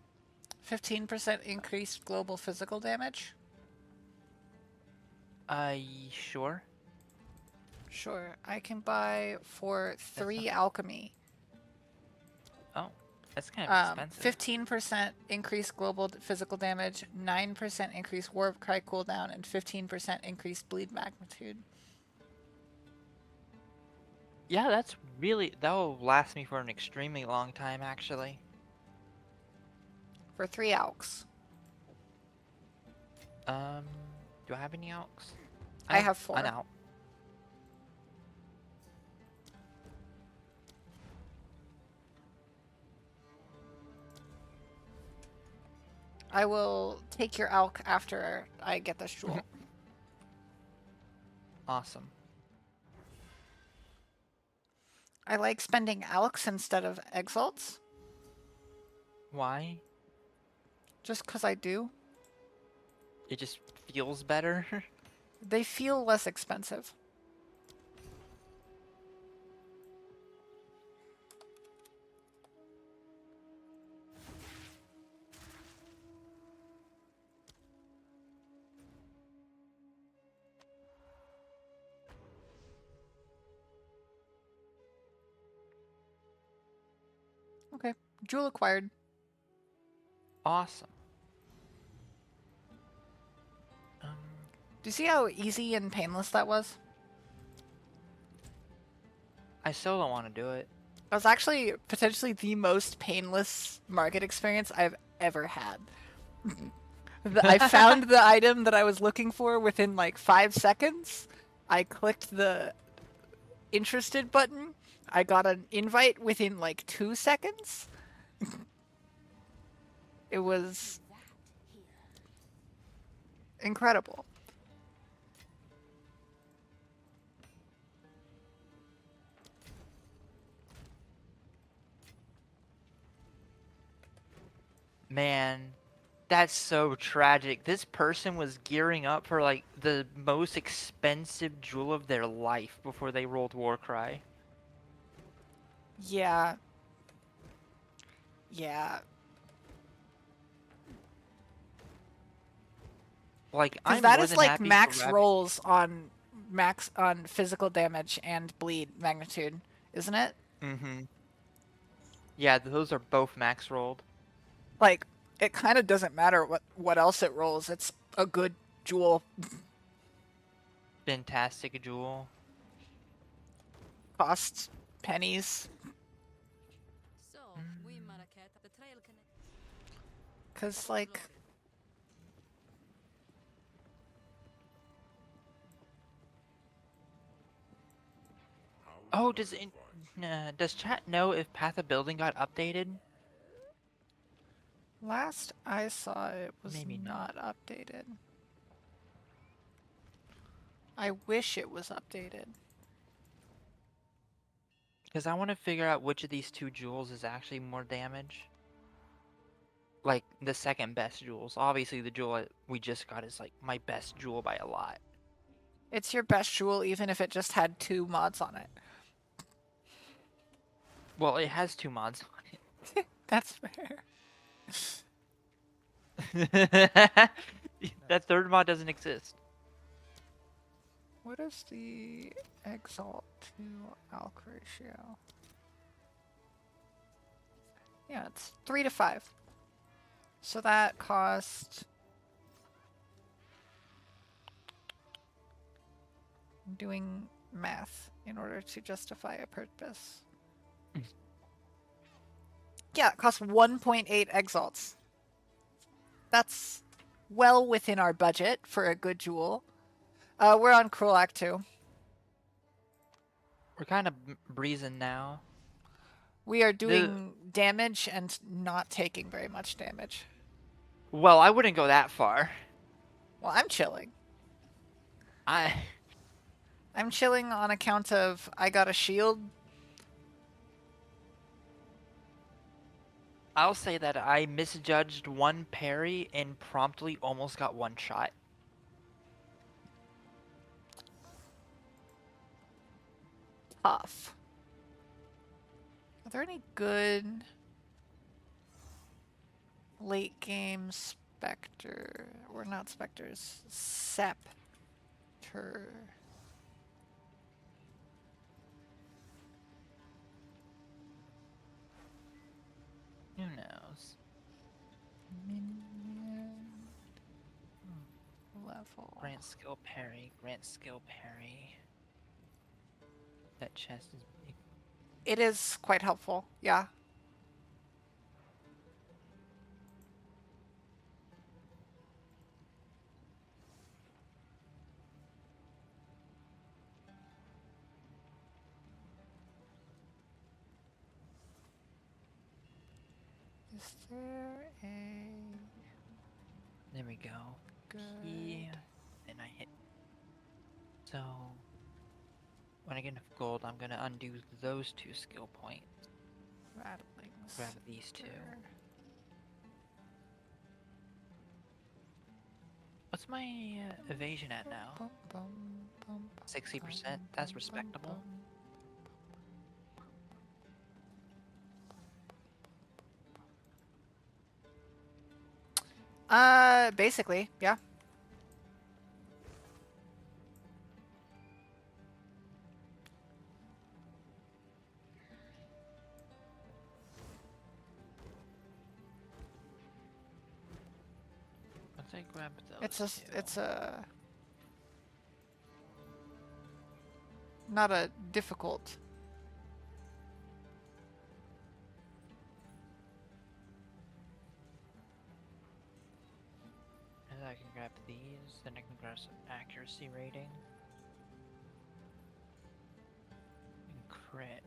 15% increased global physical damage? Sure. Sure, I can buy for 3 alchemy. Oh, that's kind of expensive. 15% increased global physical damage, 9% increased warp cry cooldown, and 15% increased bleed magnitude. Yeah, that will last me for an extremely long time, actually. For 3 alks. Do I have any alks? I have 4. An alk. I will take your alk after I get this jewel. Awesome. I like spending alks instead of exalts. Why? Just because I do. It just feels better. They feel less expensive. Okay, jewel acquired. Awesome. Do you see how easy and painless that was? I still don't want to do it. That was actually potentially the most painless market experience I've ever had. I found the item that I was looking for within like 5 seconds. I clicked the interested button. I got an invite within like 2 seconds. It was incredible. Man, that's so tragic. This person was gearing up for like the most expensive jewel of their life before they rolled Warcry. Yeah. Yeah. Like, Because I'm that more is than like happy max for rolls on physical damage and bleed magnitude, isn't it? Mm-hmm. Yeah, those are both max rolled. Like, it kind of doesn't matter what else it rolls. It's a good jewel. Fantastic jewel. Costs pennies. So, we Maraket, the trail connect. Because, like, Oh, does chat know if Path of Building got updated? last I saw it was Maybe not updated. I wish it was updated. Because I want to figure out which of these 2 jewels is actually more damage. Like, the second best jewels. Obviously, the jewel we just got is, like, my best jewel by a lot. It's your best jewel even if it just had 2 mods on it. Well, it has 2 mods on it. That's fair. That third mod doesn't exist. What is the Exalt to Alk ratio? Yeah, it's 3 to 5. So that cost... I'm doing math. in order to justify a purpose. Yeah, it costs 1.8 exalts. That's well within our budget for a good jewel. We're on Cruel Act 2. We're kind of breezing now. We are doing damage and not taking very much damage. Well, I wouldn't go that far. Well, I'm chilling. I'm chilling on account of I got a shield. I'll say that I misjudged one parry and promptly almost got one shot. Tough. Are there any good late game specter, or not specters, scepter? Who knows? Minion level. Grant skill parry, grant skill parry. That chest is big. It is quite helpful, yeah. Is there a There we go. good P, and I hit. So when I get enough gold, I'm gonna undo those 2 skill points. rattling Grab these 2. scepter? What's my evasion at now? Bum, bum, bum, 60%. That's respectable. Basically, yeah. Once I grab those It's a not a difficult. and I can grab these, then I can grab some accuracy rating. And crit.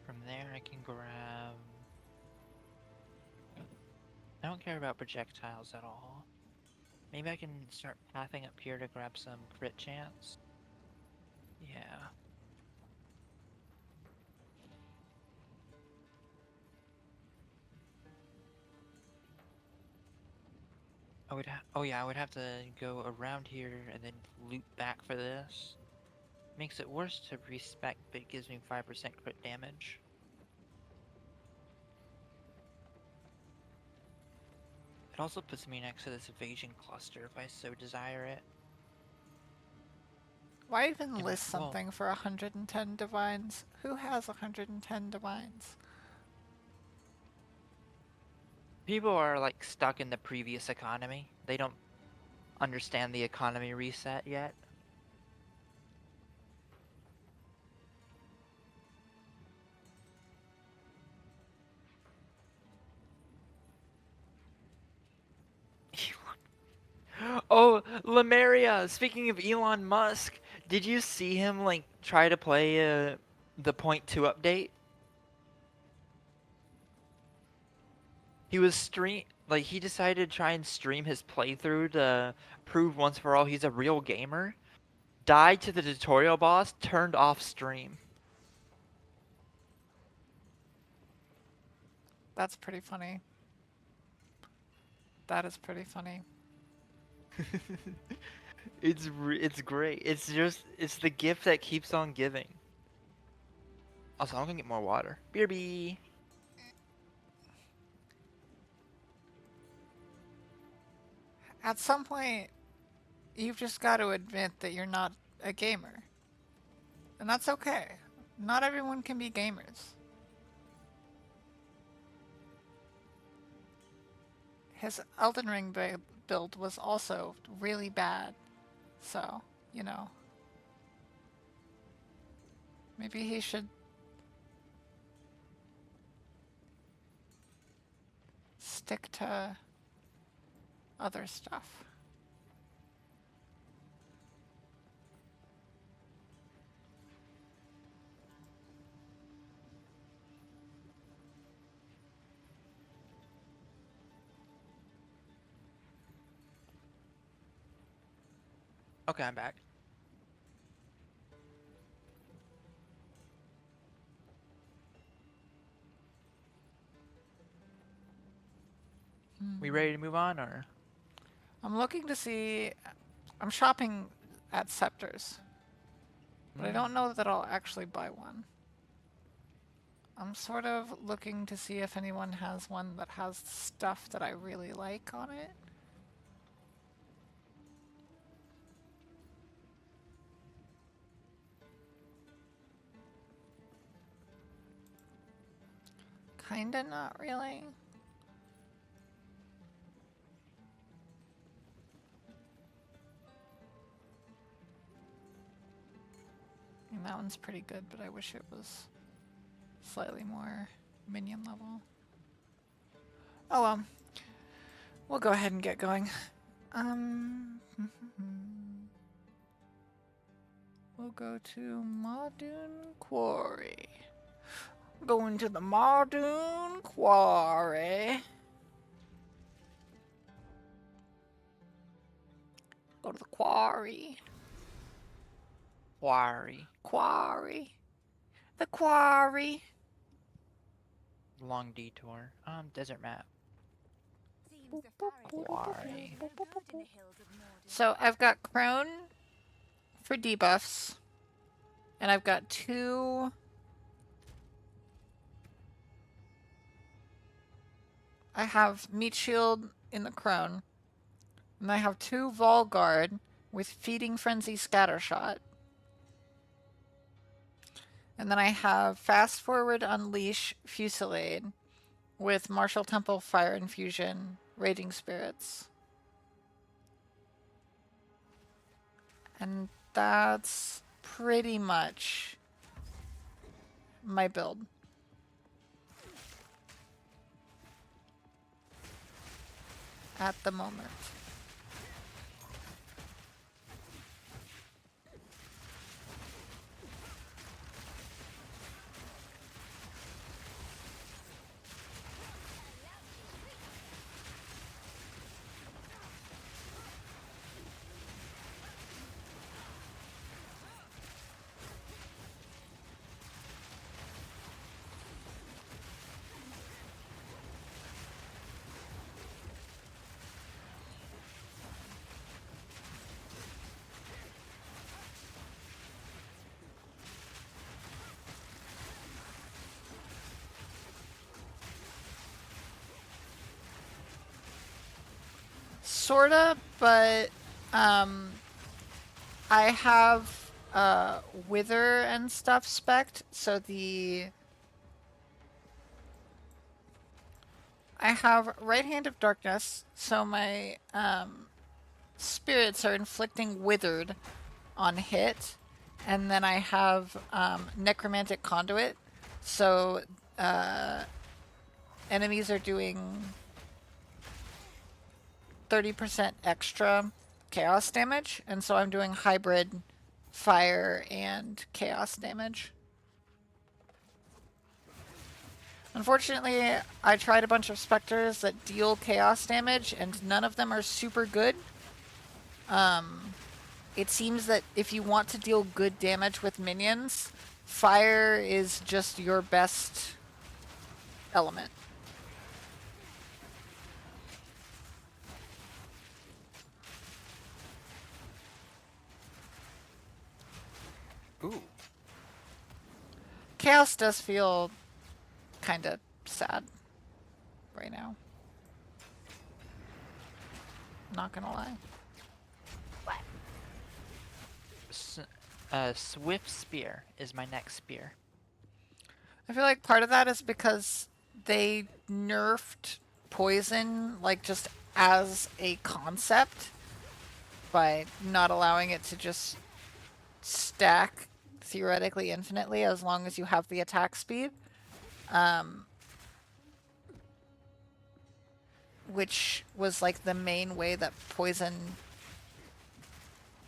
From there I can grab... I don't care about projectiles at all. Maybe I can start pathing up here to grab some crit chance. Yeah. Oh yeah, I would have to go around here and then loop back for this. Makes it worse to respec, but it gives me 5% crit damage. It also puts me next to this evasion cluster if I so desire it. Why even And, list well, something for 110 divines? Who has 110 divines? people are like stuck in the previous economy. They don't understand the economy reset yet. Oh, Lemuria! Speaking of Elon Musk, did you see him like try to play the point 2 update? He was he decided to try and stream his playthrough to prove once for all he's a real gamer. Died to the tutorial boss, turned off stream. That's pretty funny. That is pretty funny. It's great. It's the gift that keeps on giving. Also, I'm gonna get more water. BRB. At some point, you've just got to admit that you're not a gamer. And that's okay. Not everyone can be gamers. his Elden Ring build was also really bad. So, you know, maybe he should stick to other stuff. Okay, I'm back. We ready to move on, or? I'm looking to see. I'm shopping at Scepters, but I don't know that I'll actually buy one. I'm sort of looking to see if anyone has one that has stuff that I really like on it. Kinda not really. I mean, that one's pretty good, but I wish it was slightly more minion level. Oh well. We'll go ahead and get going. We'll go to Mardoon Quarry. Going to the Mardoon Quarry. Go to the quarry. Quarry. Quarry. The quarry. Long detour. Desert map. Seems the forest Quarry. no good in the hills of Mordor. So I've got Crone for debuffs. And I've got 2... I have Meat Shield in the Crone. And I have 2 Volguard with Feeding Frenzy Scattershot. And then I have Fast Forward Unleash Fusillade with Martial Temple Fire Infusion, Raging Spirits. And that's pretty much my build. At the moment. Sorta, but I have Wither and stuff spec'd, so I have Right Hand of Darkness, so my spirits are inflicting Withered on hit, and then I have Necromantic Conduit, so enemies are doing 30% extra chaos damage, and so I'm doing hybrid fire and chaos damage. Unfortunately, I tried a bunch of specters that deal chaos damage, and none of them are super good. It seems that if you want to deal good damage with minions, fire is just your best element. Ooh. Chaos does feel kind of sad right now. Not gonna lie. Swift Spear is my next spear. I feel like part of that is because they nerfed poison, like just as a concept, by not allowing it to just stack theoretically infinitely as long as you have the attack speed. Which was like the main way that poison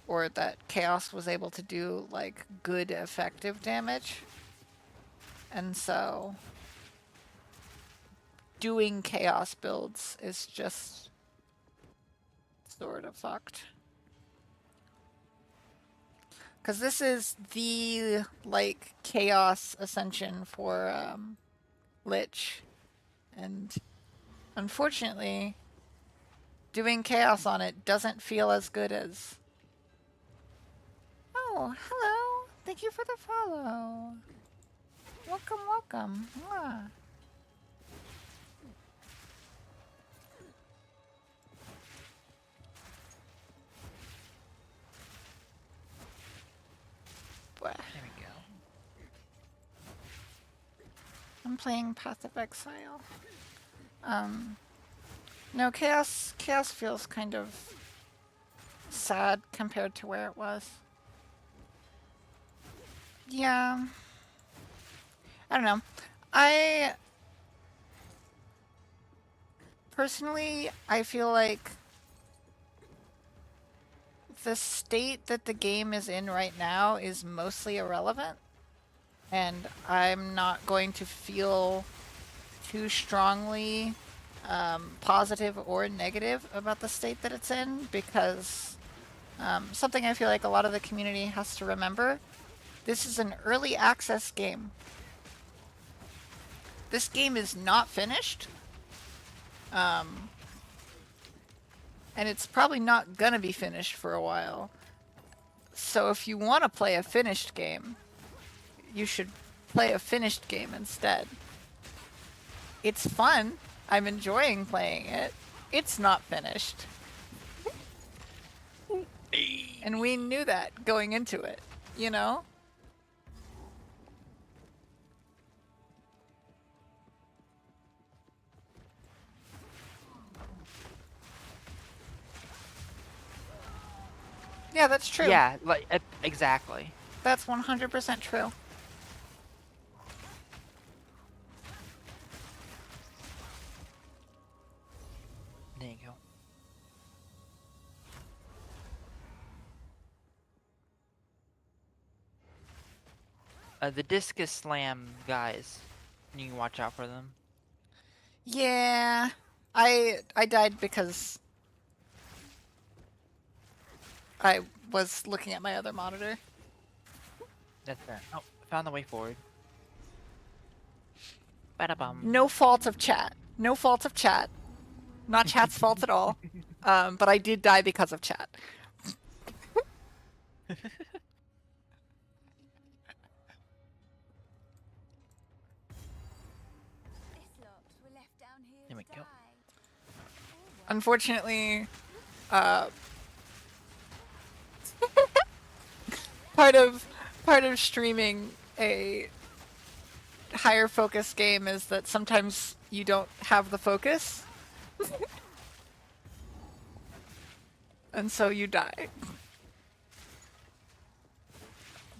or that chaos was able to do like good effective damage. And so doing chaos builds is just sort of fucked. Because this is the like chaos ascension for Lich. And unfortunately, doing chaos on it doesn't feel as good as... Oh, hello. Thank you for the follow. Welcome, welcome. Mwah. There we go. I'm playing Path of Exile. No, Chaos feels kind of sad compared to where it was. Yeah. I don't know. Personally, I feel like the state that the game is in right now is mostly irrelevant. And I'm not going to feel too strongly positive or negative about the state that it's in, because something I feel like a lot of the community has to remember, this is an early access game. This game is not finished. And it's probably not gonna be finished for a while. So if you want to play a finished game, you should play a finished game instead. It's fun. I'm enjoying playing it. It's not finished. And we knew that going into it, you know? Yeah, that's true. Yeah, like exactly. That's 100% true. There you go. The discus slam guys, you can watch out for them. Yeah, I died because I was looking at my other monitor. That's fair. Oh, found the way forward. Bada-bum. No fault of chat. No fault of chat. Not chat's fault at all. But I did die because of chat. This lot were left down here There we to go. die. Unfortunately, part of streaming a higher focus game is that sometimes you don't have the focus. And so you die.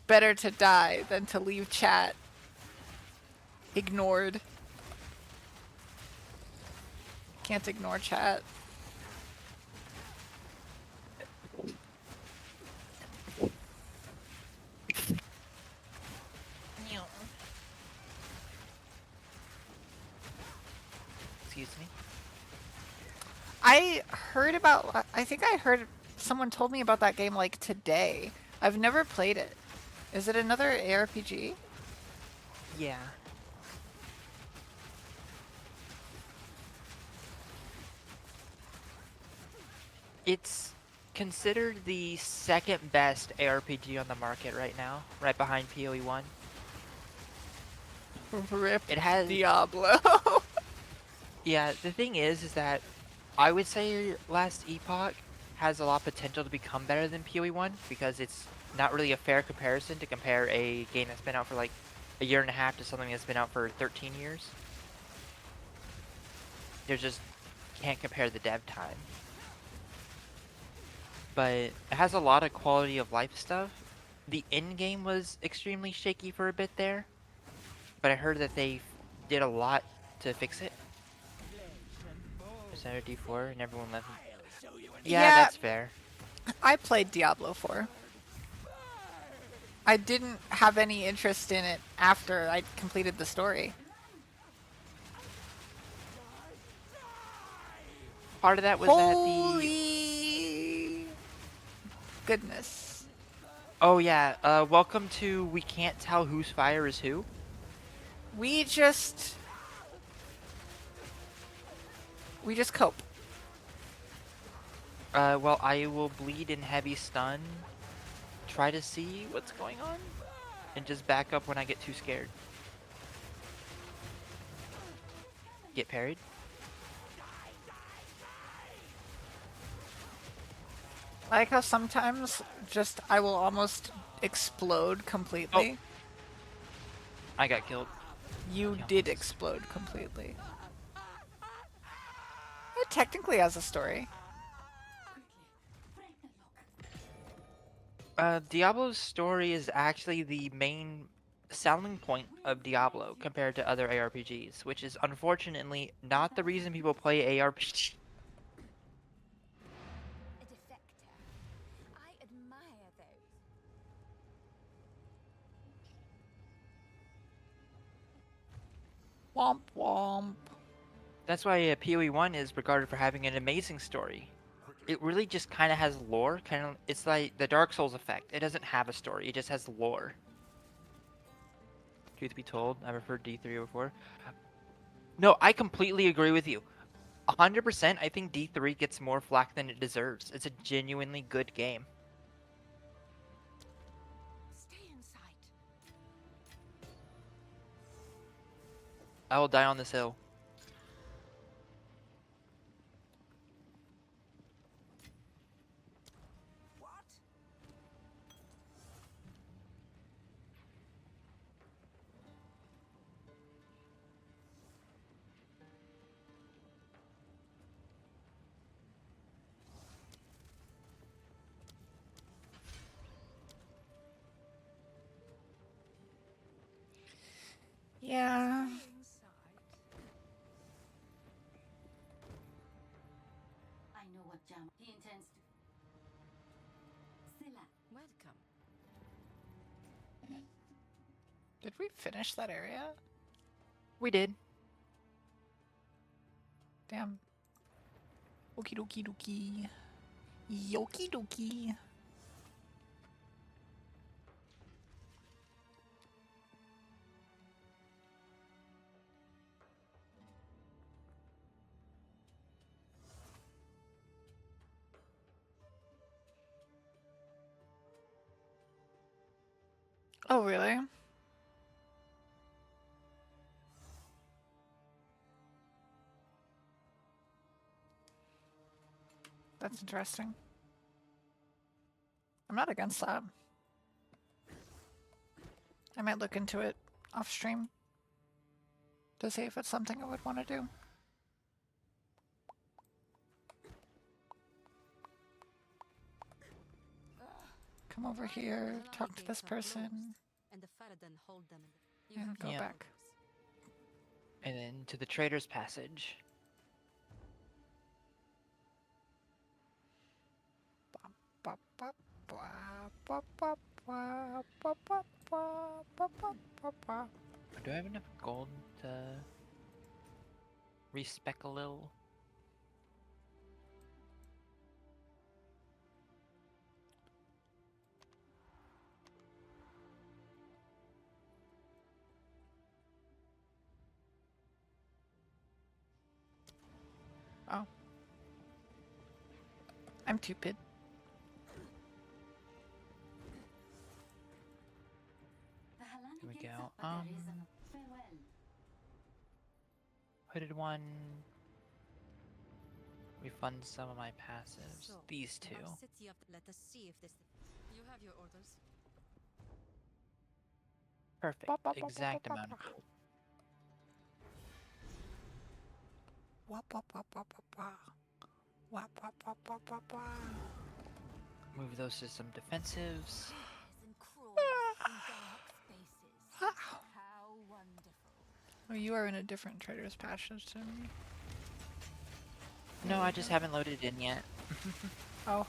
Better to die than to leave chat ignored. Can't ignore chat. Excuse me. I think I heard someone told me about that game like today. I've never played it. Is it another ARPG? Yeah. It's considered the second best ARPG on the market right now, right behind PoE1. Rip It has Diablo. Yeah, the thing is that I would say Last Epoch has a lot of potential to become better than PoE1 because it's not really a fair comparison to compare a game that's been out for like a year and a half to something that's been out for 13 years. There's just can't compare the dev time. But it has a lot of quality of life stuff. The end game was extremely shaky for a bit there, but I heard that they did a lot to fix it. Is that a D4 and everyone left? Yeah, Yeah, that's fair. I played Diablo 4. I didn't have any interest in it after I completed the story. Part of that was that the Holy goodness. oh yeah, welcome to we can't tell whose fire is who. We just cope. Well, I will bleed in heavy stun. Try to see what's going on, and just back up when I get too scared. Get parried. I like how sometimes just I will almost explode completely. I got killed. You Yeah, did this is- explode completely. It technically has a story. Diablo's story is actually the main selling point of Diablo compared to other ARPGs, which is unfortunately not the reason people play ARPG. A defector. I admire those. Womp womp. That's why PoE 1 is regarded for having an amazing story. It really just kind of has lore. It's like the Dark Souls effect. It doesn't have a story. It just has lore. Truth be told, I prefer D3 over 4. No, I completely agree with you. 100%. I think D3 gets more flack than it deserves. It's a genuinely good game. Stay in sight. I will die on this hill. What? Yeah. I know what Jam he intends to. Scylla. Welcome. Did we finish that area? We did. Damn. Okie dokie dokie. Yoki dokie. Oh, really? That's interesting. I'm not against that. I might look into it off stream to see if it's something I would want to do. Come over here, talk to this person, And the Faradan hold them. and go Yeah. back. And then to the Trader's Passage. Ba, ba, ba, ba, ba, ba, ba, ba, ba, ba, ba, ba, ba. Do I have enough gold to respec a little? Oh. I'm stupid. Here we go. Hooded one. Refund some of my passives. These two. Let us see if this. You have your orders. Perfect. Ba, ba, ba, ba, Exact ba, ba, amount of ba. gold. Wop, wop, wop, wop, wop, wop. Wop, wop, wop, wop, wop, wop. Move those to some defensives. And crawls in dark spaces. How wonderful. Oh, you are in a different trader's passage than me. No, I just haven't loaded in yet. Oh.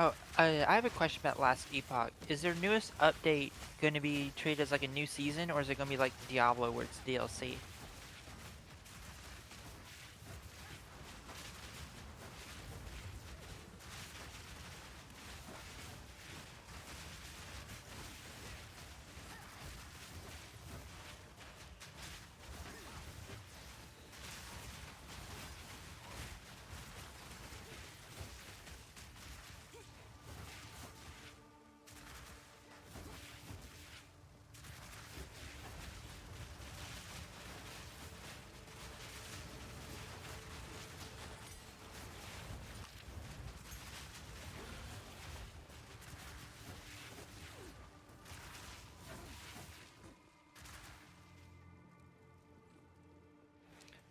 Oh, I have a question about Last Epoch. Is their newest update going to be treated as like a new season, or is it going to be like Diablo where it's DLC?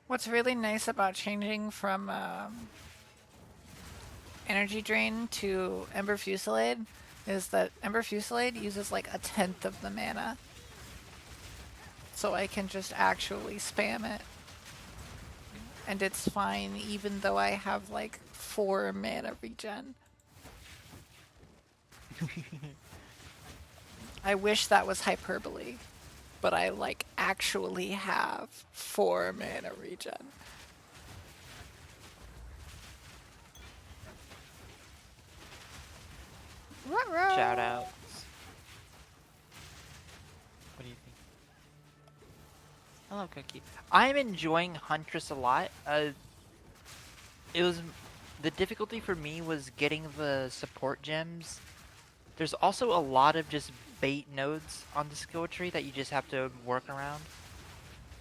What's really nice about changing from Energy Drain to Ember Fusillade is that Ember Fusillade uses like 1/10 of the mana. So I can just actually spam it. And it's fine even though I have like 4 mana regen. I wish that was hyperbole, but I like actually have 4 mana regen. Shout outs. What do you think? Hello, Cookie. I'm enjoying Huntress a lot. It was the difficulty for me was getting the support gems. There's also a lot of just bait nodes on the skill tree that you just have to work around.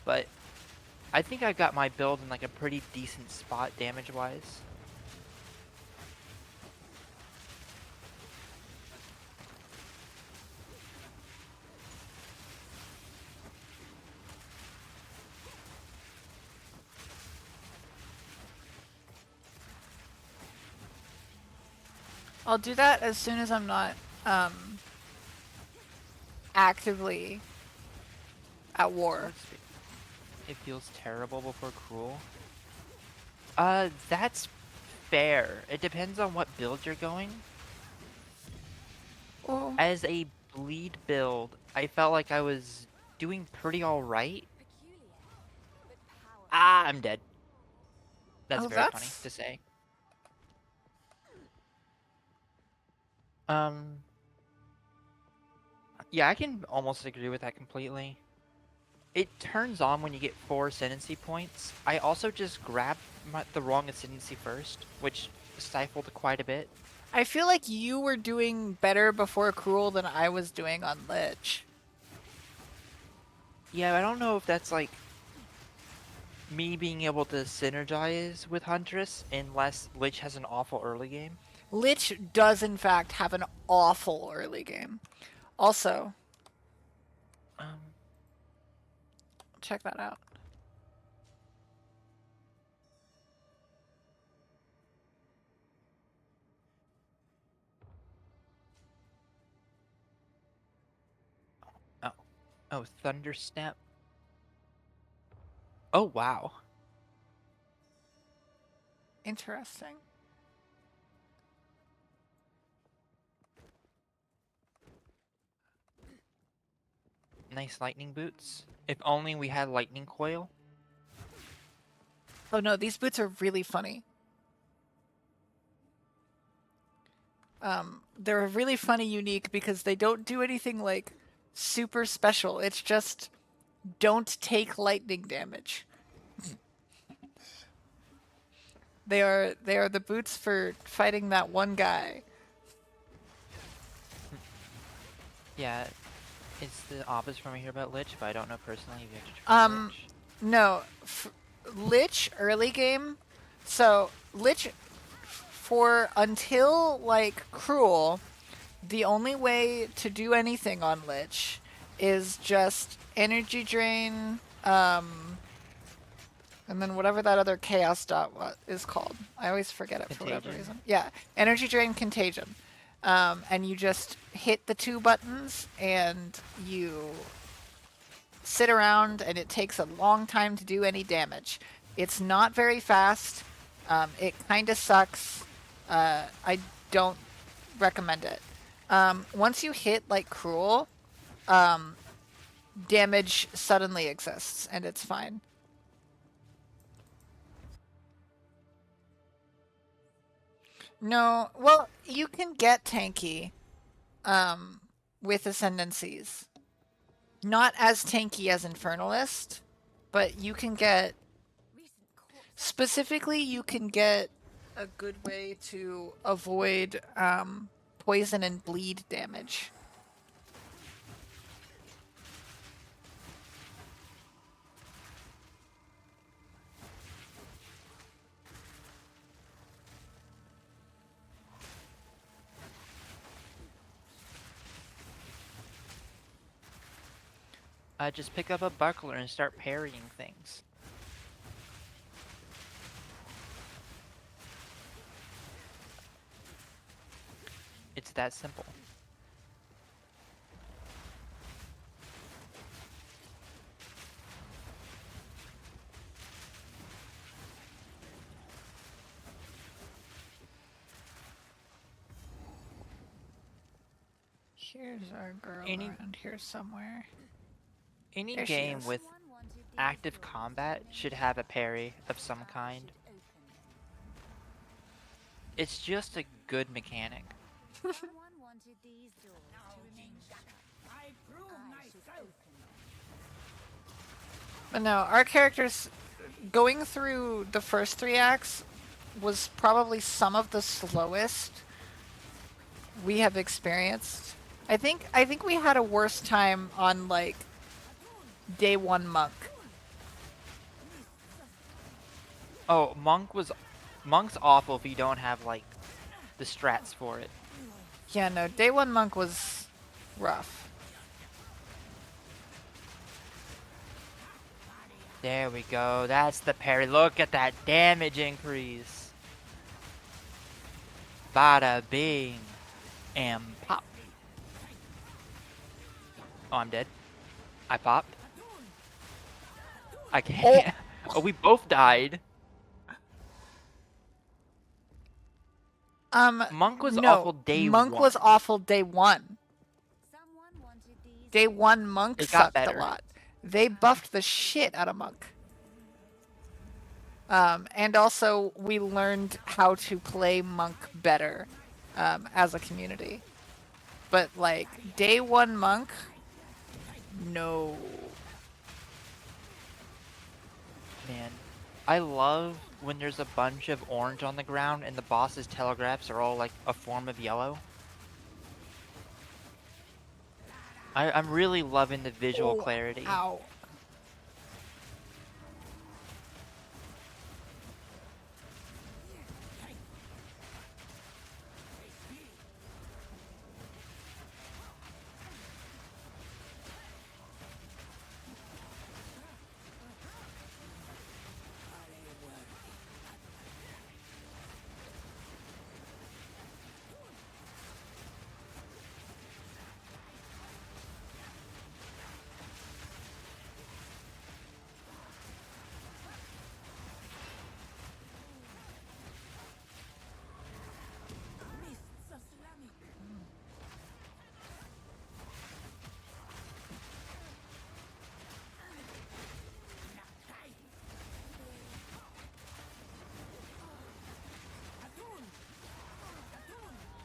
But I think I got my build in like a pretty decent spot damage-wise. I'll do that as soon as I'm not actively at war. It feels terrible before cruel. That's fair. It depends on what build you're going. Oh. As a bleed build, I felt like I was doing pretty alright. Ah, I'm dead. That's Oh, very funny that's- to say. Yeah, I can almost agree with that completely. It turns on when you get 4 ascendancy points. I also just grabbed the wrong ascendancy first, which stifled quite a bit. I feel like you were doing better before Cruel than I was doing on Lich. Yeah, I don't know if that's like me being able to synergize with Huntress unless Lich has an awful early game. Lich does in fact have an awful early game. Also, check that out. Oh, Thunderstep. Oh, wow. Interesting. Nice lightning boots. If only we had lightning coil. Oh no, these boots are really funny. They're really funny unique because they don't do anything like super special. It's just don't take lightning damage. They are the boots for fighting that one guy. Yeah, it's the opposite from what I hear about Lich, but I don't know personally if you have to try Lich. No, Lich early game. So Lich for until like Cruel, the only way to do anything on Lich is just energy drain, and then whatever that other chaos dot is called. I always forget it for whatever Contagion. reason. Yeah, energy drain, contagion. And you just hit the 2 buttons and you sit around and it takes a long time to do any damage. It's not very fast. It kind of sucks. I don't recommend it. Once you hit like Cruel, damage suddenly exists and it's fine. No, well, you can get tanky with Ascendancies. Not as tanky as Infernalist, but you can get... Specifically, you can get a good way to avoid poison and bleed damage. Just pick up a buckler and start parrying things. It's that simple. Here's our girl Any- around here somewhere. Any There she game is. with active combat should have a parry of some kind. It's just a good mechanic. Someone wanted these doors to remain shut. I prove myself. But no, our characters going through the first 3 acts was probably some of the slowest we have experienced. I think we had a worse time on like day 1 monk. Oh, Monk's awful if you don't have like the strats for it. Yeah, no, day 1 monk was rough. There we go. That's the parry. Look at that damage increase. Bada bing. And pop. Oh, I'm dead. I popped. I can't. Oh, we both died. Monk was no, awful day monk 1. was awful day 1. Someone wanted these Day 1 monk It got sucked better. a lot. They buffed the shit out of monk. And also we learned how to play monk better as a community. But like day 1 monk, no. Man, I love when there's a bunch of orange on the ground and the boss's telegraphs are all like a form of yellow. I'm really loving the visual Oh, clarity. Ow.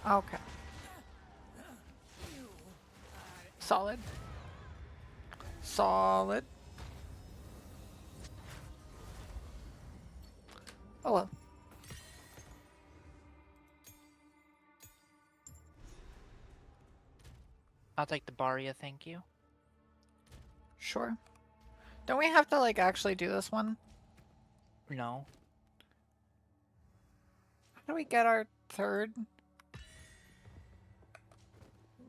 Okay. Solid. Solid. Oh well. I'll take the Baria, thank you. Sure. Don't we have to like actually do this one? No. How do we get our third?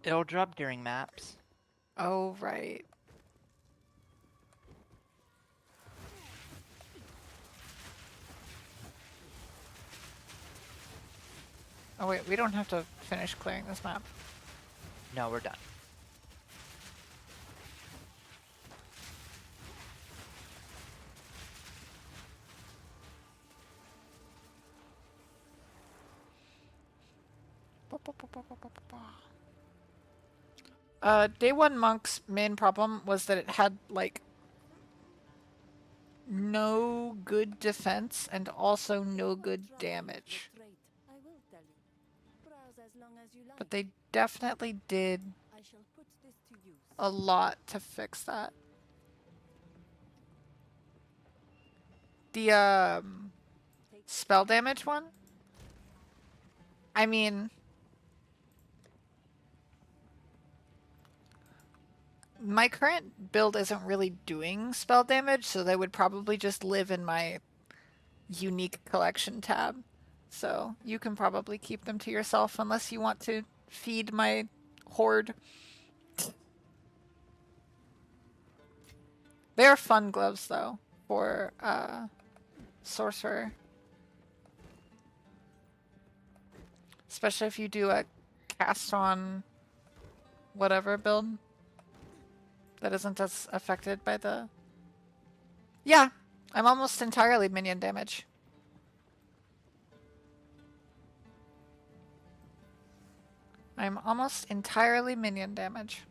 It'll drop during maps. Oh, right. Oh wait, we don't have to finish clearing this map. No, we're done. Day 1 Monk's main problem was that it had, like, no good defense and also no good damage. I will tell you. Browse as long as you like. But they definitely did I shall put this to use. a lot to fix that. The, spell damage one? I mean... my current build isn't really doing spell damage, so they would probably just live in my unique collection tab. So you can probably keep them to yourself unless you want to feed my horde. They are fun gloves though for sorcerer. Especially if you do a cast on whatever build that isn't as affected by the... yeah, I'm almost entirely minion damage. I'm almost entirely minion damage.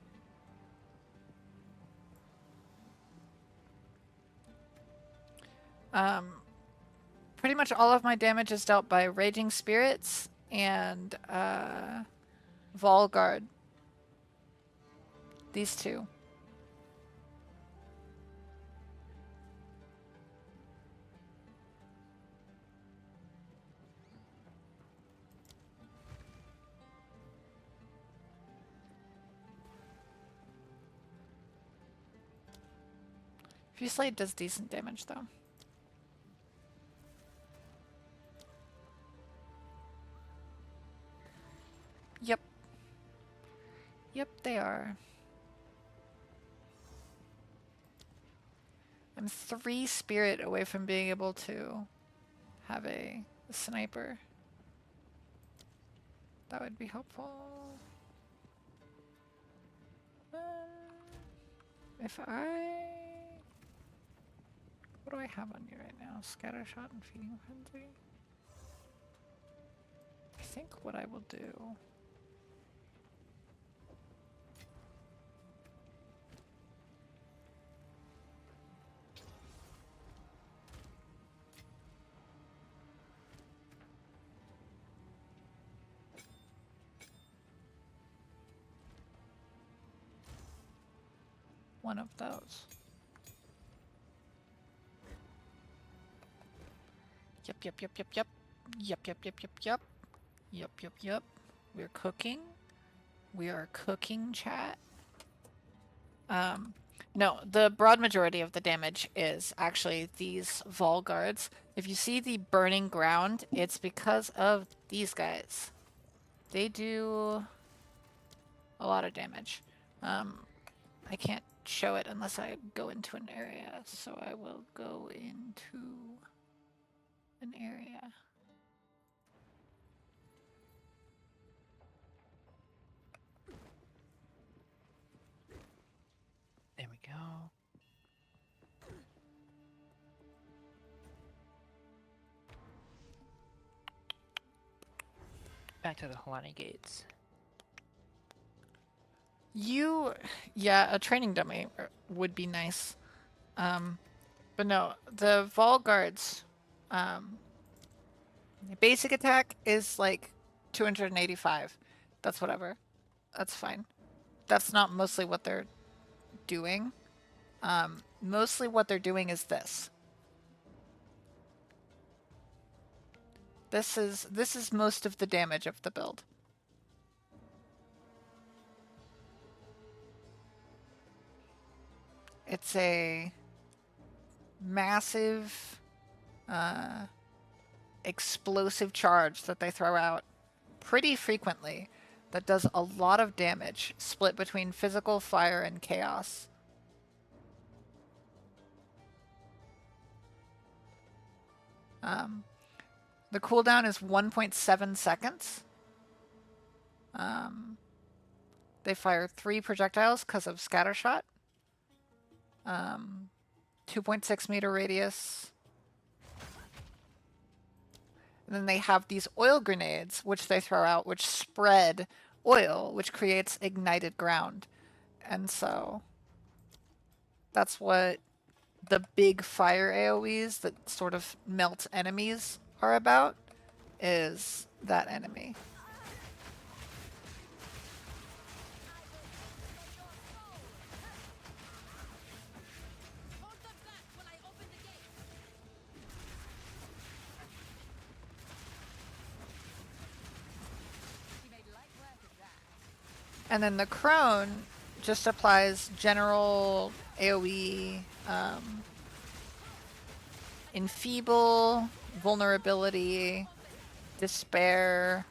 Pretty much all of my damage is dealt by Raging Spirits and Volguard. These two. Fusillade does decent damage though. Yep. Yep, they are. I'm 3 spirit away from being able to have a sniper. That would be helpful. If I... what do I have on you right now? Scatter shot and feeding frenzy? I think what I will do... one of those. Yep, yep, yep, yep, yep. Yep, yep, yep, yep, yep. Yep, yep, yep. We're cooking. We are cooking, chat. No, the broad majority of the damage is actually these Volguards. If you see the burning ground, it's because of these guys. They do a lot of damage. I can't show it unless I go into an area, so I will go into an area. There we go. Back to the Helani gates. Yeah, a training dummy would be nice. But no, the Volguards, basic attack is like 285. That's whatever. That's fine. That's not mostly what they're doing. Mostly what they're doing is this. This is most of the damage of the build. It's a massive explosive charge that they throw out pretty frequently that does a lot of damage, split between physical, fire, and chaos. The cooldown is 1.7 seconds. They fire 3 projectiles because of scattershot. 2.6 meter radius. And then they have these oil grenades, which they throw out, which spread oil, which creates ignited ground. And so that's what the big fire AoEs that sort of melt enemies are about, is that enemy. And then the crone just applies general AoE, enfeeble, vulnerability, despair,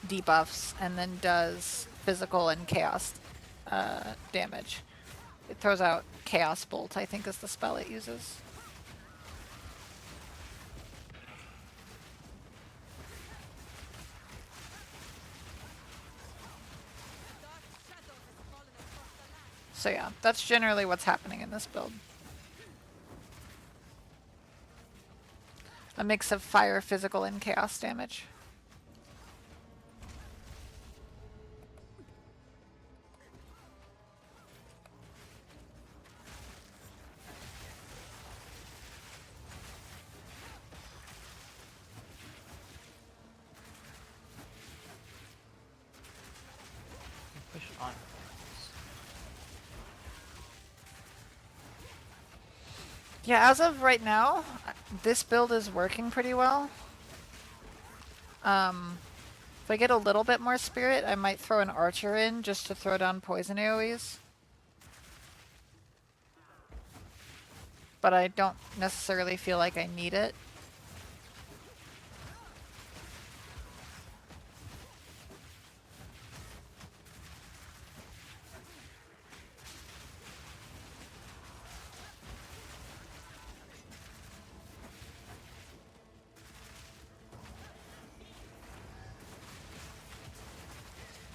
debuffs, and then does physical and chaos damage. It throws out Chaos Bolt, I think is the spell it uses. So yeah, that's generally what's happening in this build. A mix of fire, physical, and chaos damage. Push on. Yeah, as of right now, this build is working pretty well. If I get a little bit more spirit, I might throw an archer in just to throw down poison AoEs. But I don't necessarily feel like I need it.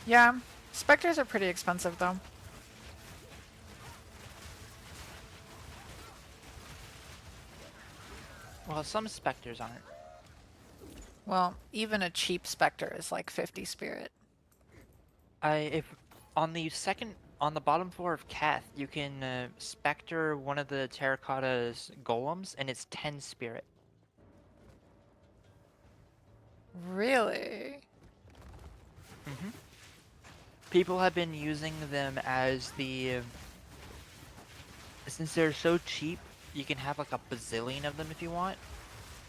Yeah, specters are pretty expensive though. Well, some specters aren't. Well, even a cheap specter is like 50 spirit. If on the bottom floor of Kath, you can specter one of the terracotta's golems, and it's 10 spirit. Really? Mm-hmm. People have been using them as since they're so cheap, you can have like a bazillion of them if you want.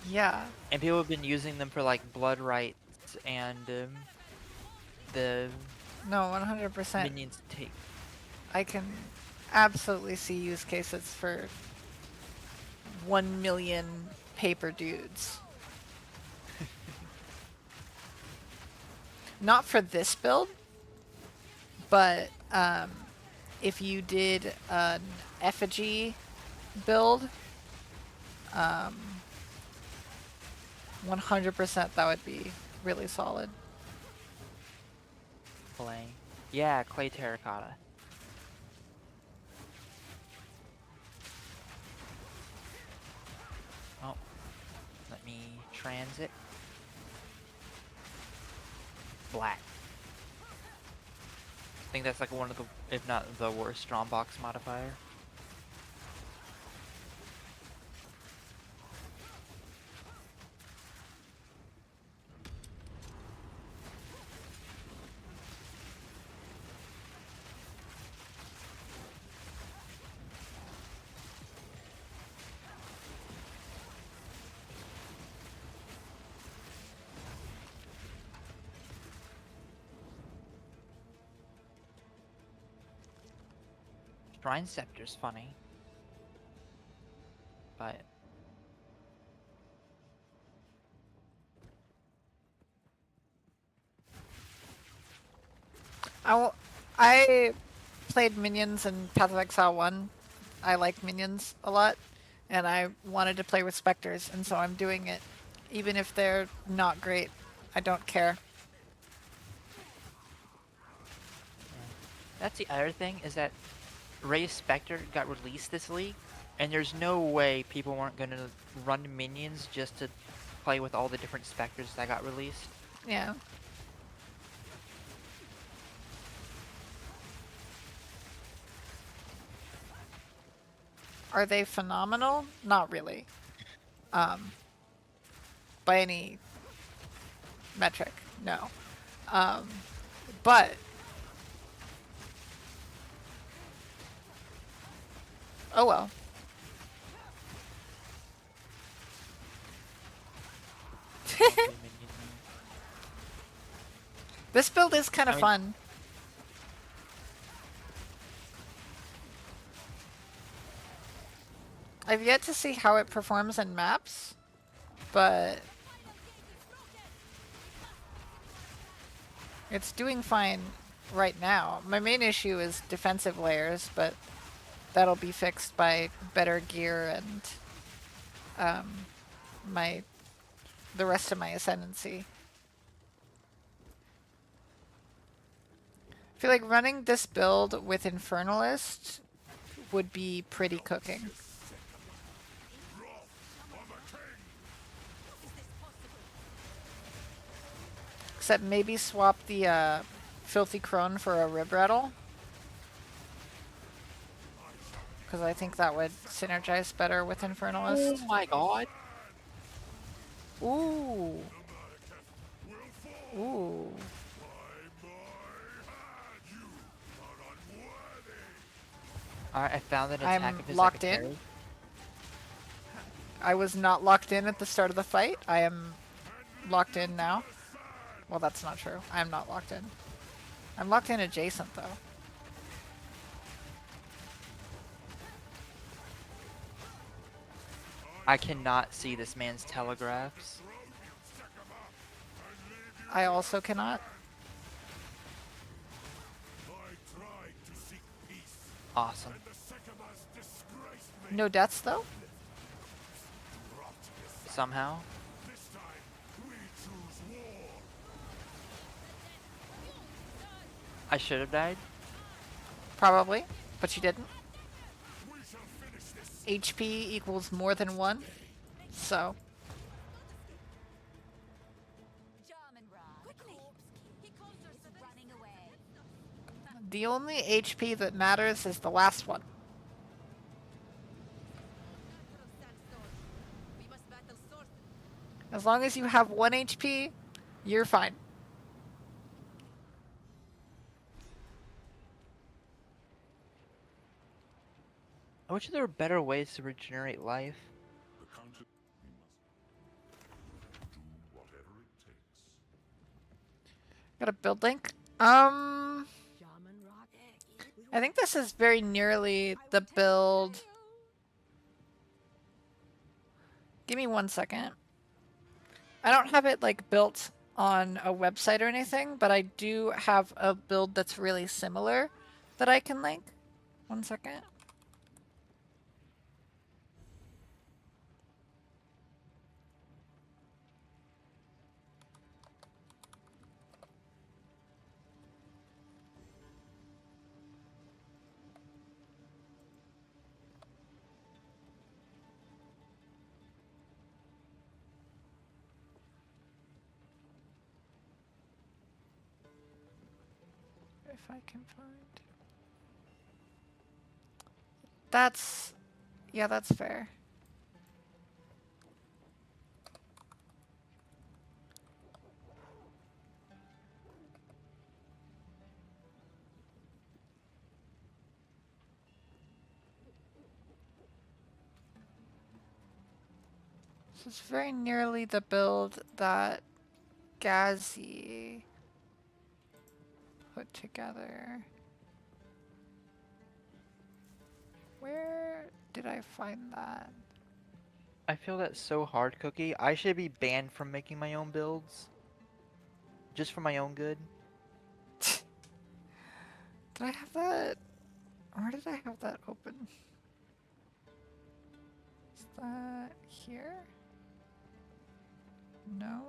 Yeah. And people have been using them for like blood rights and the No, 100%. minions take. I can absolutely see use cases for 1 million paper dudes. Not for this build, but if you did an effigy build, 100% that would be really solid. Clay. Yeah, clay terracotta. Oh, let me transit. Black. I think that's like one of the, if not the worst Strongbox modifier. Shrine Scepter's funny. But I played minions in Path of Exile 1. I like minions a lot, and I wanted to play with specters, and so I'm doing it. Even if they're not great, I don't care. that's the other thing, is that Ray Spectre got released this league, and there's no way people weren't gonna run minions just to play with all the different specters that got released. Yeah. Are they phenomenal? Not really. By any metric, no. But oh well. This build is kind of fun. I've yet to see how it performs in maps, but it's doing fine right now. My main issue is defensive layers, but that'll be fixed by better gear and the rest of my ascendancy. I feel like running this build with Infernalist would be pretty cooking. Except maybe swap the Filthy Crone for a Rib Rattle. Because I think that would synergize better with Infernalist. Oh my god. Ooh. Ooh. Alright, I found an attack I'm of his locked I in. could parry. I was not locked in at the start of the fight. I am locked in now. Well, that's not true. I am not locked in. I'm locked in adjacent, though. I cannot see this man's telegraphs. I also cannot. Awesome. No deaths, though? Somehow. I should have died. Probably, but you didn't. HP equals more than 1, so. The only HP that matters is the last one. As long as you have 1 HP, you're fine. I wish there were better ways to regenerate life. The counter. We must do whatever it takes. Got a build link. I think this is very nearly the build. Give me 1 second. I don't have it like built on a website or anything, but I do have a build that's really similar that I can link. 1 second. If I can find. That's, yeah, that's fair. This is very nearly the build that Gazi put together. Where did I find that? I feel that's so hard, Cookie. I should be banned from making my own builds. Just for my own good. Did I have that? Where did I have that open? Is that here? No.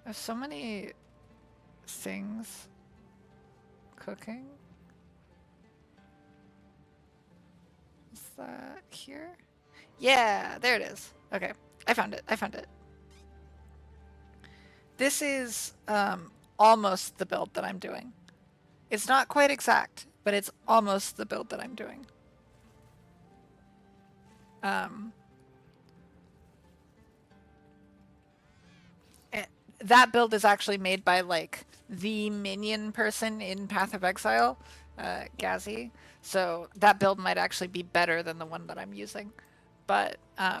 There's so many things cooking. Is that here? Yeah, there it is. Okay, I found it. I found it. This is almost the build that I'm doing. It's not quite exact, but it's almost the build that I'm doing. That build is actually made by like the minion person in Path of Exile, Gazi. So that build might actually be better than the one that I'm using, but I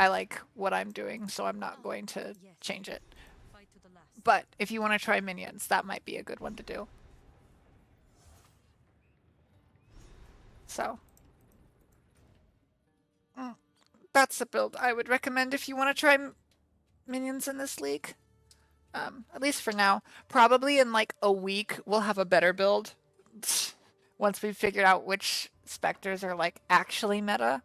like what I'm doing, so I'm not going to change it. But if you want to try minions, that might be a good one to do. So that's the build I would recommend if you want to try minions in this league. At least for now. Probably in like a week we'll have a better build. Once we've figured out which specters are like actually meta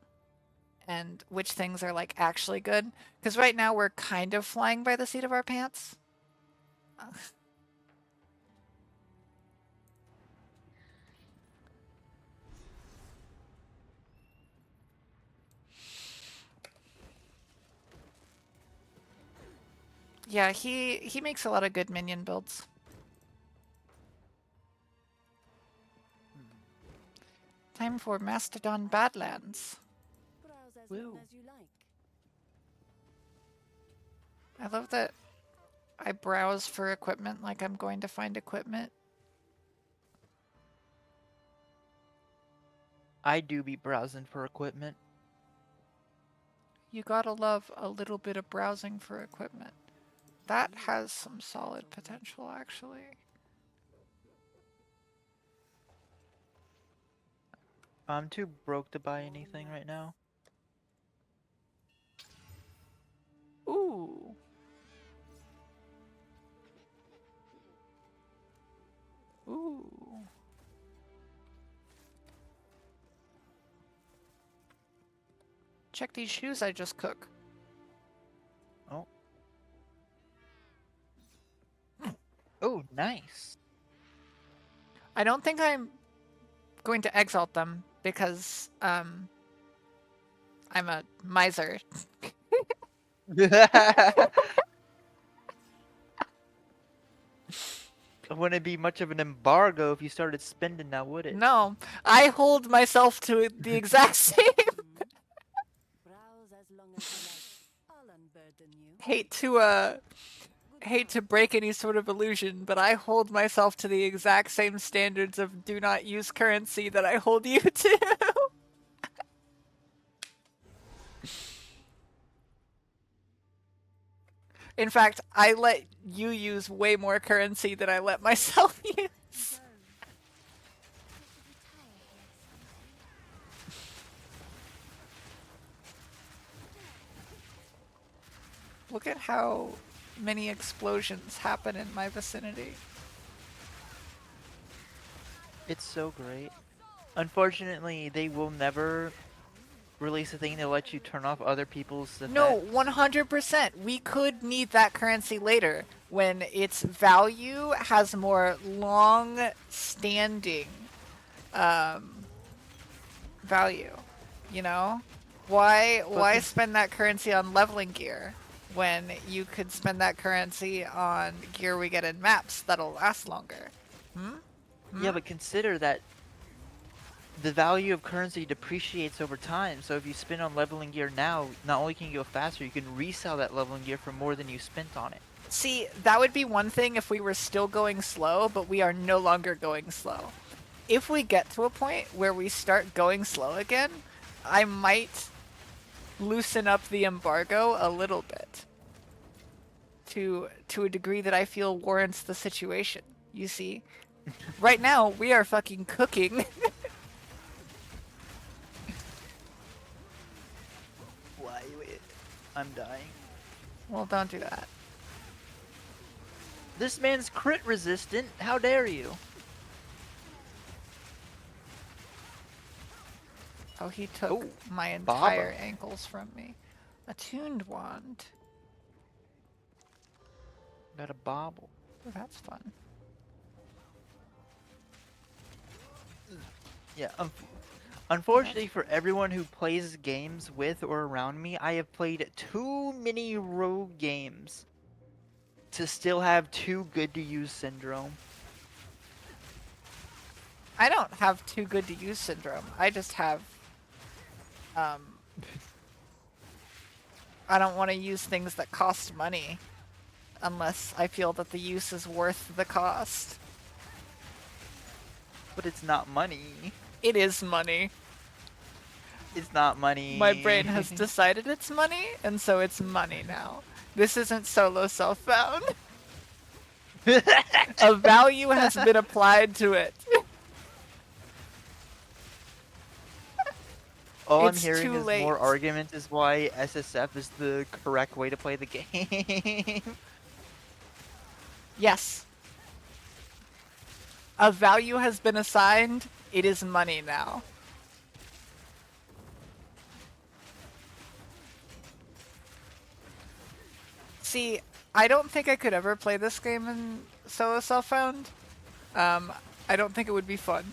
and which things are like actually good. Because right now we're kind of flying by the seat of our pants. Yeah, he makes a lot of good minion builds. Time for Mastodon Badlands. Woo. I love that I browse for equipment like I'm going to find equipment. I do be browsing for equipment. You gotta love a little bit of browsing for equipment. That has some solid potential, actually. I'm too broke to buy anything right now. Ooh. Ooh. Check these shoes I just cooked. Oh. Oh, nice. I don't think I'm going to exalt them because I'm a miser. It wouldn't be much of an embargo if you started spending now, would it? No, I hold myself to the exact same. hate to break any sort of illusion, but I hold myself to the exact same standards of do not use currency that I hold you to. In fact, I let you use way more currency than I let myself use. Look at how many explosions happen in my vicinity. It's so great. Unfortunately, they will never release a thing to let you turn off other people's effects. No, 100%. We could need that currency later when its value has more long-standing value. You know? Why spend that currency on leveling gear when you could spend that currency on gear we get in maps that'll last longer? Yeah, but consider that the value of currency depreciates over time, so if you spend on leveling gear now, not only can you go faster, you can resell that leveling gear for more than you spent on it. See, that would be one thing if we were still going slow, but we are no longer going slow. If we get to a point where we start going slow again, I might loosen up the embargo a little bit. to a degree that I feel warrants the situation. You see, right now we are fucking cooking. Why? Wait, I'm dying. Well, don't do that. This man's crit resistant. How dare you? Oh, he took Oh, my Baba. entire ankles from me. Attuned wand. Got a bobble. Oh, that's fun. Yeah. Unfortunately for everyone who plays games with or around me, I have played too many rogue games to still have too good to use syndrome. I don't have too good to use syndrome. I just have I don't want to use things that cost money unless I feel that the use is worth the cost. But it's not money. It is money. It's not money. My brain has decided it's money, and so it's money now. This isn't solo self-bound. A value has been applied to it. All It's I'm hearing too is late. more argument is why SSF is the correct way to play the game. Yes. A value has been assigned. It is money now. See, I don't think I could ever play this game in solo self-found. I don't think it would be fun.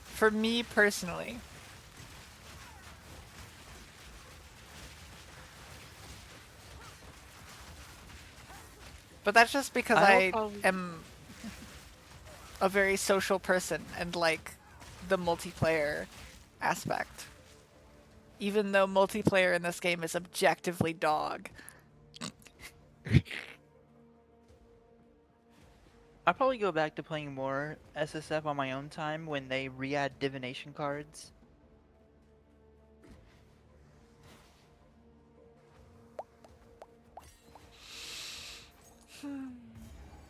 For me personally. But that's just because I am a very social person and like the multiplayer aspect. Even though multiplayer in this game is objectively dog. I'll probably go back to playing more SSF on my own time when they re-add divination cards.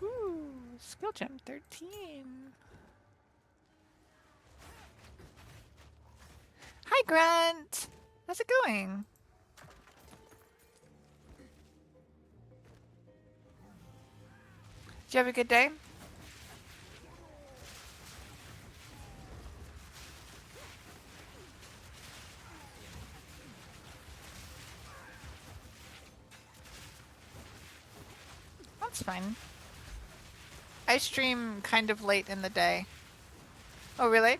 Ooh, skill gem 13. Hi, Grant. How's it going? Did you have a good day? That's fine. I stream kind of late in the day. Oh, really?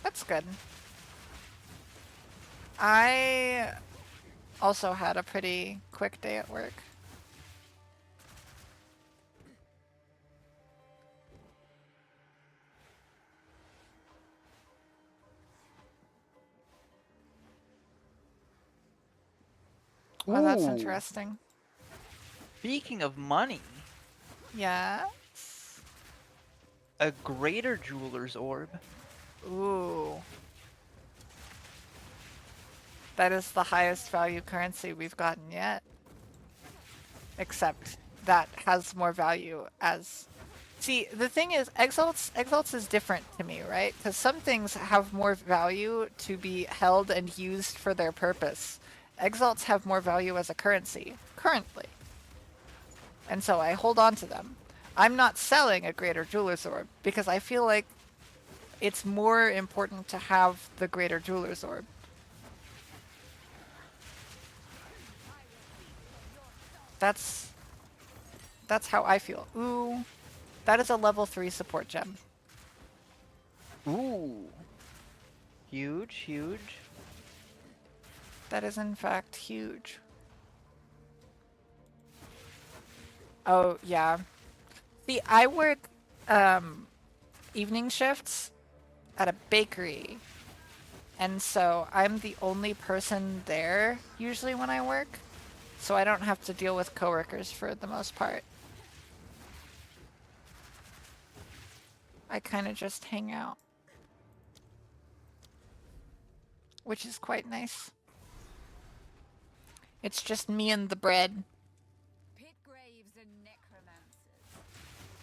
That's good. I also had a pretty quick day at work. Oh, that's Ooh. interesting. Speaking of money, Yes. a greater jeweler's orb. Ooh. That is the highest value currency we've gotten yet. Except that has more value as... See, the thing is, Exalts is different to me, right? Because some things have more value to be held and used for their purpose. Exalts have more value as a currency, currently. And so I hold on to them. I'm not selling a Greater Jeweler's Orb, because I feel like it's more important to have the Greater Jeweler's Orb. That's how I feel. Ooh, that is a level 3 support gem. Ooh. Huge, huge. That is in fact huge. Oh, yeah. See, I work evening shifts at a bakery. And so I'm the only person there usually when I work. So I don't have to deal with coworkers for the most part. I kind of just hang out. Which is quite nice. It's just me and the bread. Pit graves and necromancers.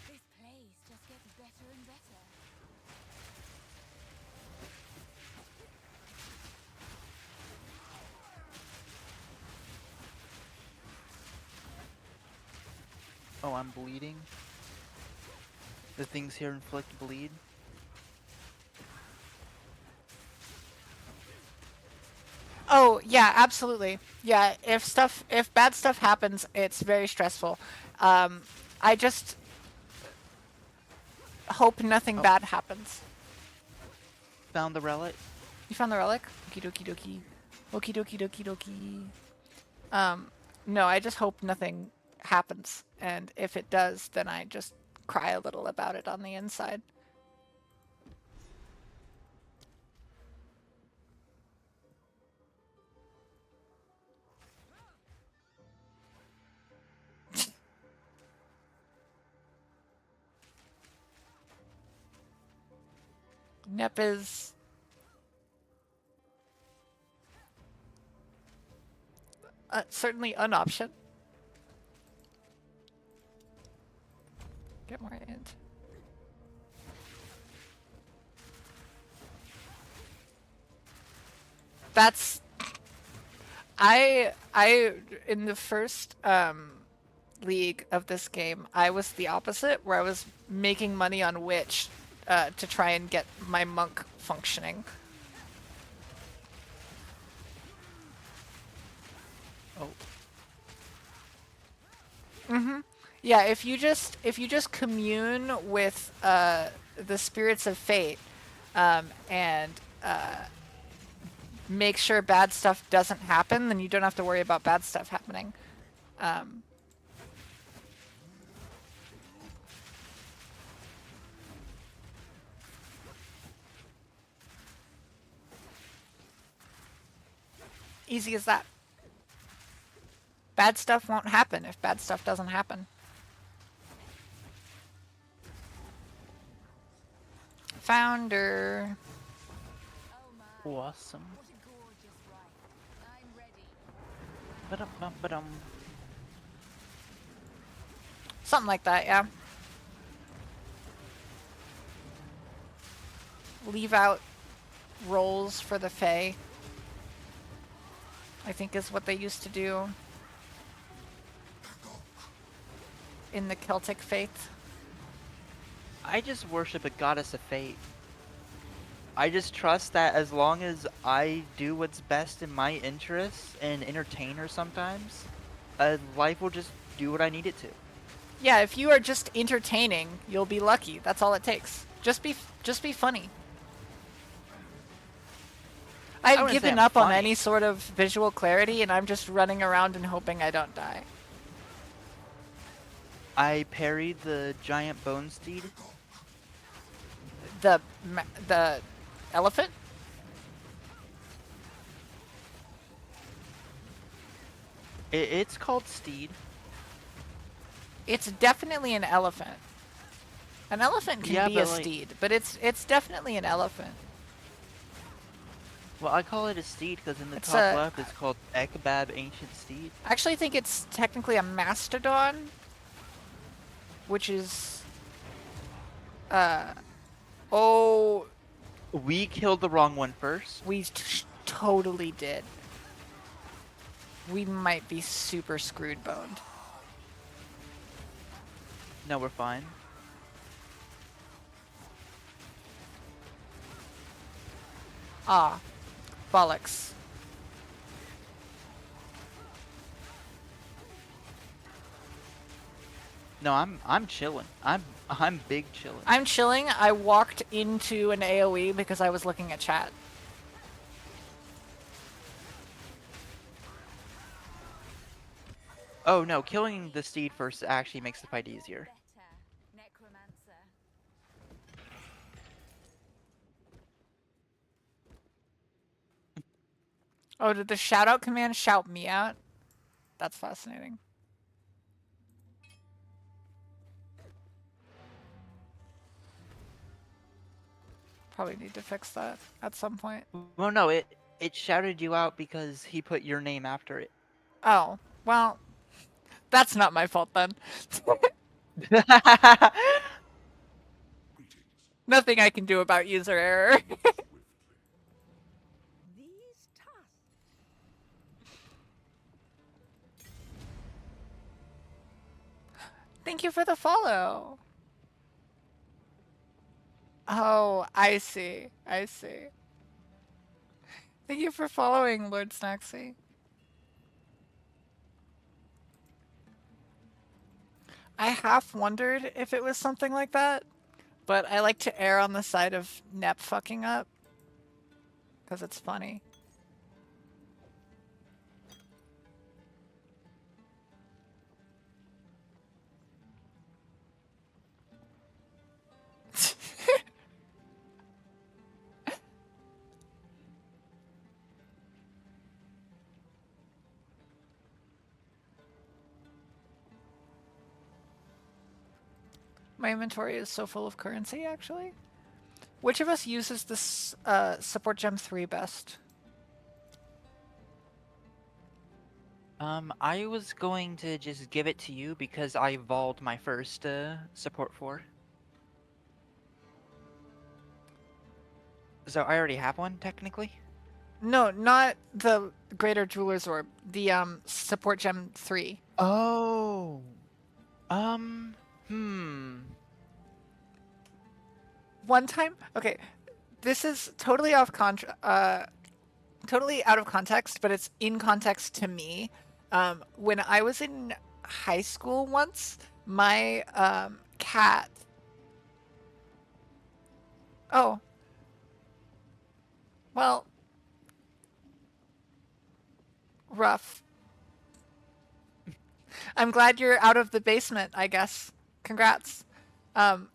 This place just gets better and better. Oh, I'm bleeding. The things here inflict bleed. Oh, yeah, absolutely. Yeah, if bad stuff happens, it's very stressful. I just hope nothing Oh. bad happens. Found the relic. You found the relic? Okie dokie dokie. Okie dokie dokie dokie. No, I just hope nothing happens. And if it does, then I just cry a little about it on the inside. Nep is certainly an option. Get more int. That's I in the first league of this game, I was the opposite, where I was making money on Witch to try and get my monk functioning. Oh. Yeah, if you just commune with the spirits of fate, and make sure bad stuff doesn't happen, then you don't have to worry about bad stuff happening. Easy as that. Bad stuff won't happen if bad stuff doesn't happen. Founder. Oh my, Awesome. what a gorgeous rite. I'm ready. Ba-dum-bum-ba-dum. Something like that, yeah. Leave out roles for the Fae, I think is what they used to do in the Celtic faith. I just worship a goddess of fate. I just trust that as long as I do what's best in my interests and entertain her sometimes, life will just do what I need it to. Yeah, if you are just entertaining, you'll be lucky. That's all it takes. Just be funny. I've wouldn't say given I'm up on funny. any sort of visual clarity, and I'm just running around and hoping I don't die. I parried the giant bone steed. The elephant? It's called steed. It's definitely an elephant. An elephant can Yeah, be a but, like- steed, but it's definitely an elephant. Well, I call it a steed because in the It's top a- left it's called Ekbab Ancient Steed. I actually think it's technically a mastodon, which is oh, We killed the wrong one first. we totally did. We might be super screwed boned. No, we're fine. Ah, bollocks. No, I'm chilling. I'm big chilling. I'm chilling. I walked into an AoE because I was looking at chat. Oh no, killing the steed first actually makes the fight easier. Better, necromancer. Oh, did the shout out command shout me out? That's fascinating. Probably need to fix that at some point. Well, no, it shouted you out because he put your name after it. Oh, well, that's not my fault then. Greetings. Nothing I can do about user error. Swiftly. These tusks. Thank you for the follow. Oh, I see. I see. Thank you for following, Lord Snacksy. I half wondered if it was something like that, but I like to err on the side of Nep fucking up because it's funny. My inventory is so full of currency, actually. Which of us uses this support gem 3 best? I was going to just give it to you because I evolved my first support 4. So I already have one, technically? No, not the Greater Jeweler's Orb. The support gem 3. Oh. Hmm. One time, okay, this is totally totally out of context, but it's in context to me. When I was in high school once, my cat. Oh, well, rough. I'm glad you're out of the basement, I guess. Congrats.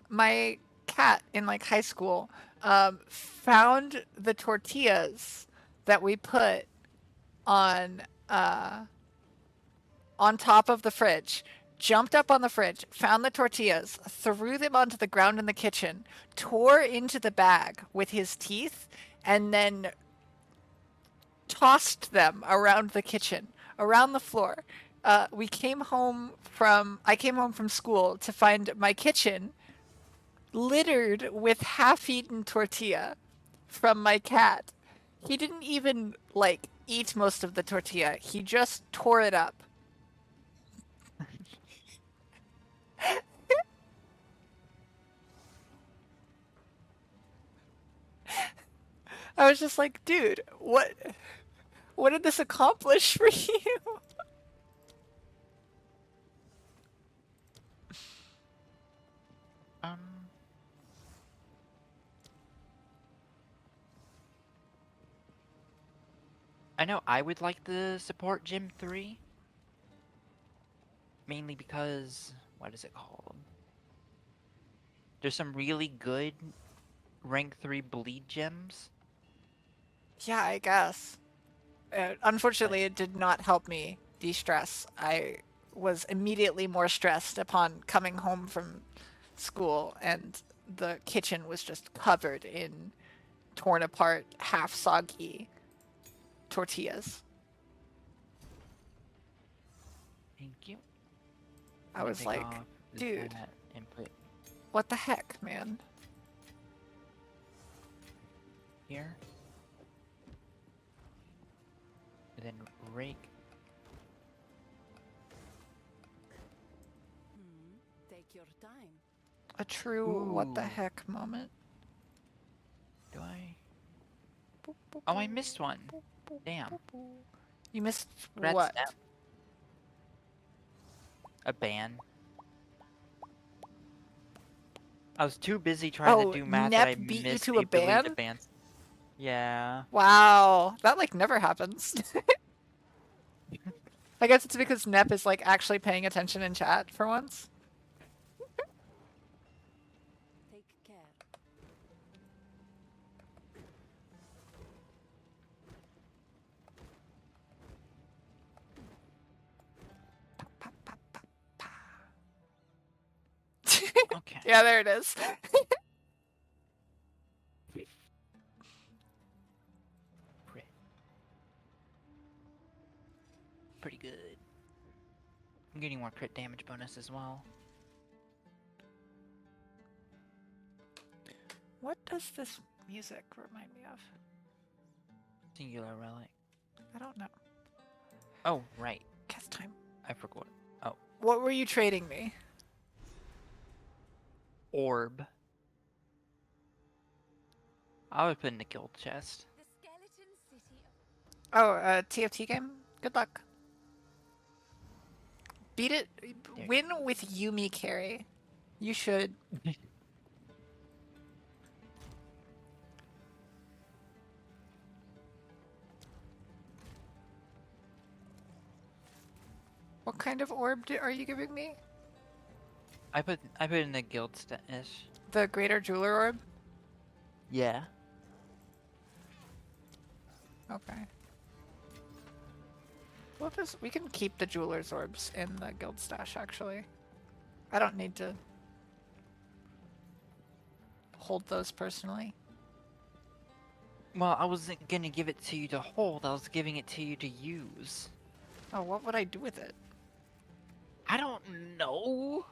My cat in like high school found the tortillas that we put on on top of the fridge, jumped up on the fridge, found the tortillas, threw them onto the ground in the kitchen, tore into the bag with his teeth, and then tossed them around the kitchen, around the floor. I came home from school to find my kitchen littered with half-eaten tortilla from my cat. He didn't even like eat most of the tortilla. He just tore it up. I was just like, dude, what did this accomplish for you? Um. I know I would like the support Gym 3. Mainly because, what is it called? There's some really good rank 3 bleed gems. Yeah, I guess. Unfortunately, But it did not help me de-stress. I was immediately more stressed upon coming home from school, and the kitchen was just covered in torn apart, half soggy tortillas. thank you. I I'm gonna was take like, off dude, that and put what the heck, man? here. And then rake. Take your time. A true what the Ooh. heck moment. Do I? Boop, boop, Oh, I boop, missed one. boop, boop, Damn. boop, boop. You missed Congrats, what? Nep. A ban. I was too busy trying to Oh, do math that Nep I beat you missed to the a ability to ban? ban. Yeah. Wow, that like never happens. I guess it's because Nep is like actually paying attention in chat for once. Take care. Okay. Yeah, there it is. Pretty good. I'm getting more crit damage bonus as well. What does this music remind me of? Singular relic. I don't know. Oh, right. Cast time. I forgot. Oh, What were you trading me? orb. I would put in the guild chest. The skeleton city Oh, TFT game? Good luck. Beat it. There. Win with Yumi carry. You should. What kind of orb are you giving me? I put in the guild stash. The Greater Jeweler orb? Yeah. Okay. We can keep the Jeweler's orbs in the guild stash, actually. I don't need to hold those personally. Well, I wasn't gonna give it to you to hold. I was giving it to you to use. Oh, what would I do with it? I don't know.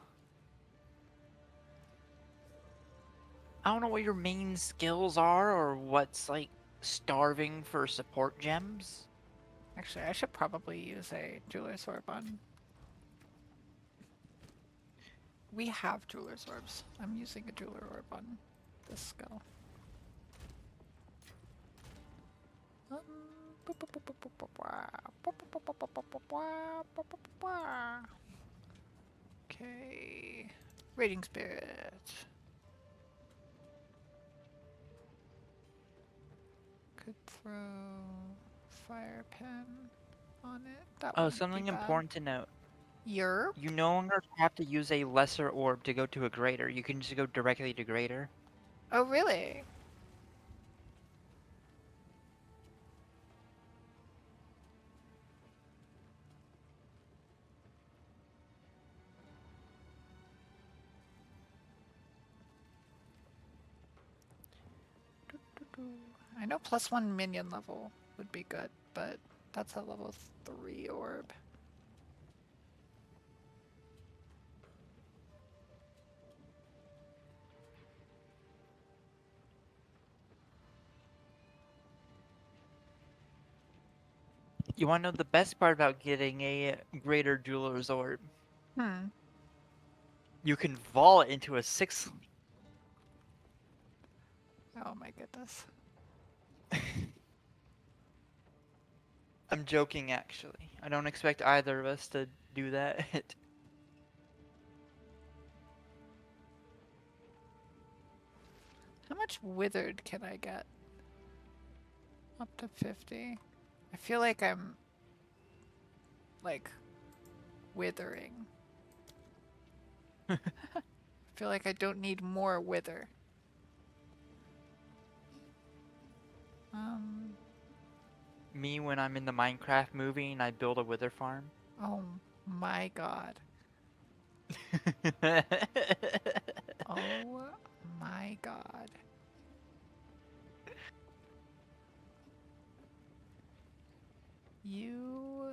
I don't know what your main skills are or what's like starving for support gems. Actually, I should probably use a Jeweler's orb on. We have Jeweler's orbs. I'm using a Jeweler orb on this skull. Okay. Raiding Spirit. Could throw Fire Pen on it. That Oh, wouldn't be something bad. important to note. Yerp. You no longer have to use a lesser orb to go to a greater. You can just go directly to greater. Oh, really? I know +1 minion level would be good, but that's a level 3 orb. You want to know the best part about getting a greater jeweler's orb? Hmm. You can vol it into a 6. Oh my goodness. I'm joking, actually. I don't expect either of us to do that. How much withered can I get? Up to 50. I feel like I'm like withering. I feel like I don't need more wither. Me when I'm in the Minecraft movie and I build a wither farm. Oh my god. Oh my god. You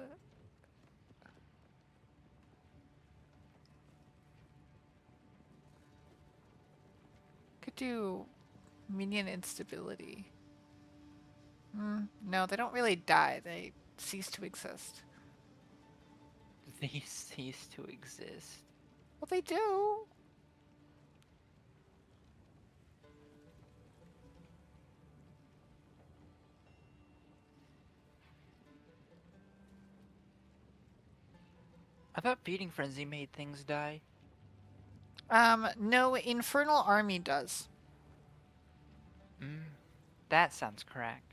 could do minion instability. No, they don't really die. They cease to exist. They cease to exist. Well, they do. I thought Feeding Frenzy made things die. No, Infernal Army does. That sounds correct.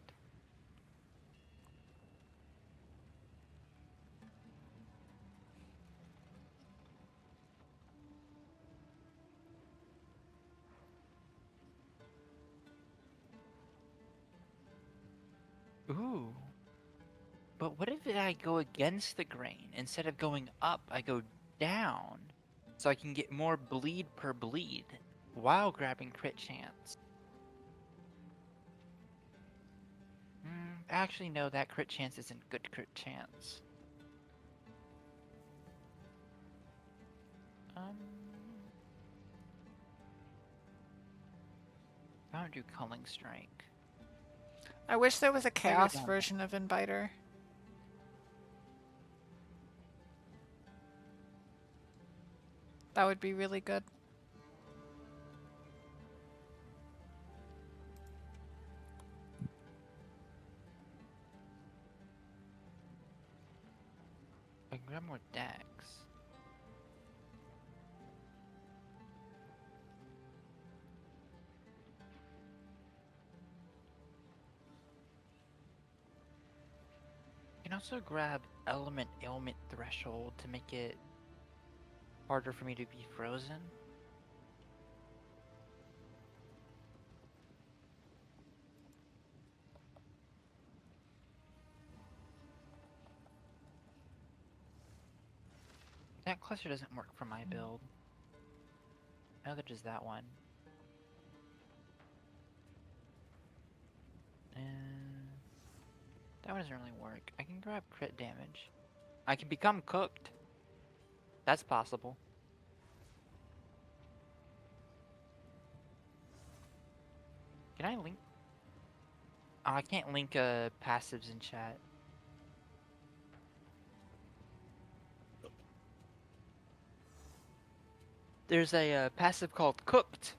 Ooh. But what if I go against the grain? Instead of going up, I go down. So I can get more bleed per bleed while grabbing crit chance. Actually, no, that crit chance isn't good crit chance. I don't do Culling Strike. I wish there was a I go chaos down version of Inviter. That would be really good. I can grab more decks. You can also grab Element Ailment Threshold to make it harder for me to be frozen. That cluster doesn't work for my build. Neither does that one. And that one doesn't really work. I can grab crit damage. I can become cooked. That's possible. Can I link? Oh, I can't link passives in chat. There's a passive called Cooked,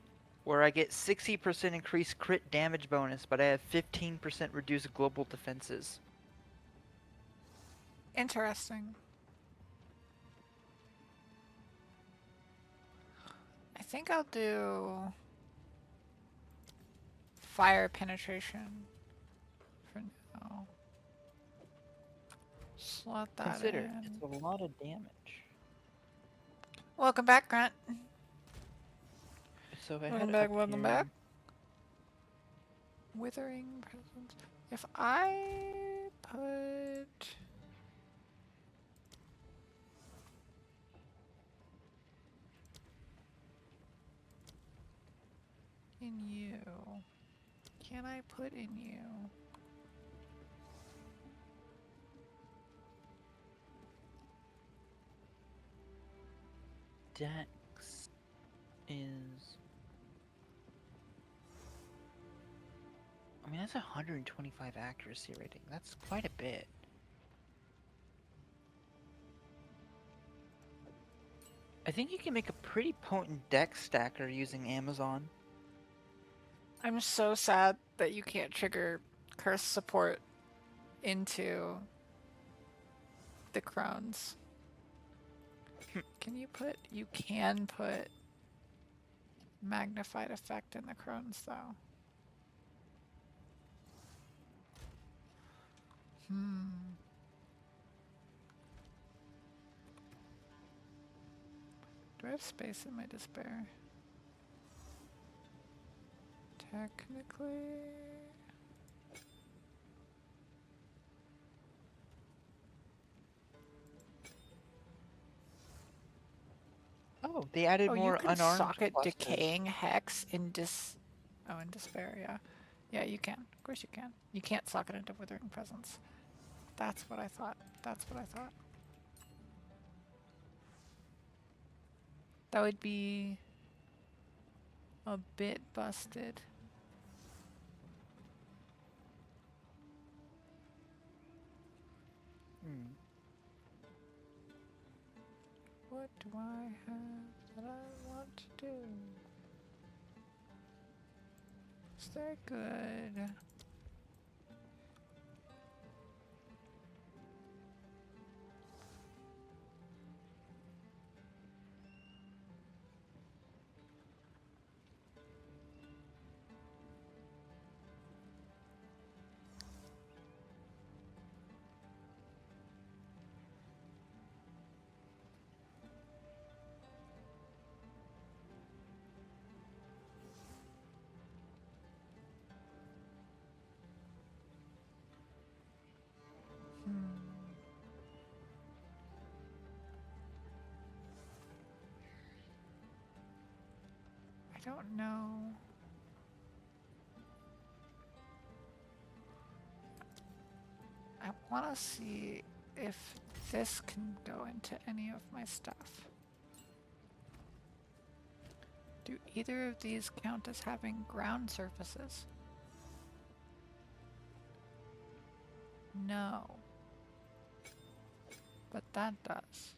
where I get 60% increased crit damage bonus, but I have 15% reduced global defenses. Interesting. I think I'll do fire penetration for now. Slot that Consider, in. it's a lot of damage. Welcome back, Grant. So if I Welcome head back, up welcome here, back. Withering presence. If I put in you, can I put in you? Dex is... I mean, that's 125 accuracy rating. That's quite a bit. I think you can make a pretty potent dex stacker using Amazon. I'm so sad that you can't trigger curse support into the crones. Can you put? You can put magnified effect in the crones, though. Do I have space in my despair? Technically... Oh, they added Oh, you more can unarmed socket clusters. decaying hex in in despair, yeah. Yeah, you can. Of course you can. You can't socket into withering presence. That's what I thought. That's what I thought. That would be a bit busted. What do I have that I want to do? Is that good? I don't know. I want to see if this can go into any of my stuff. Do either of these count as having ground surfaces? No. But that does.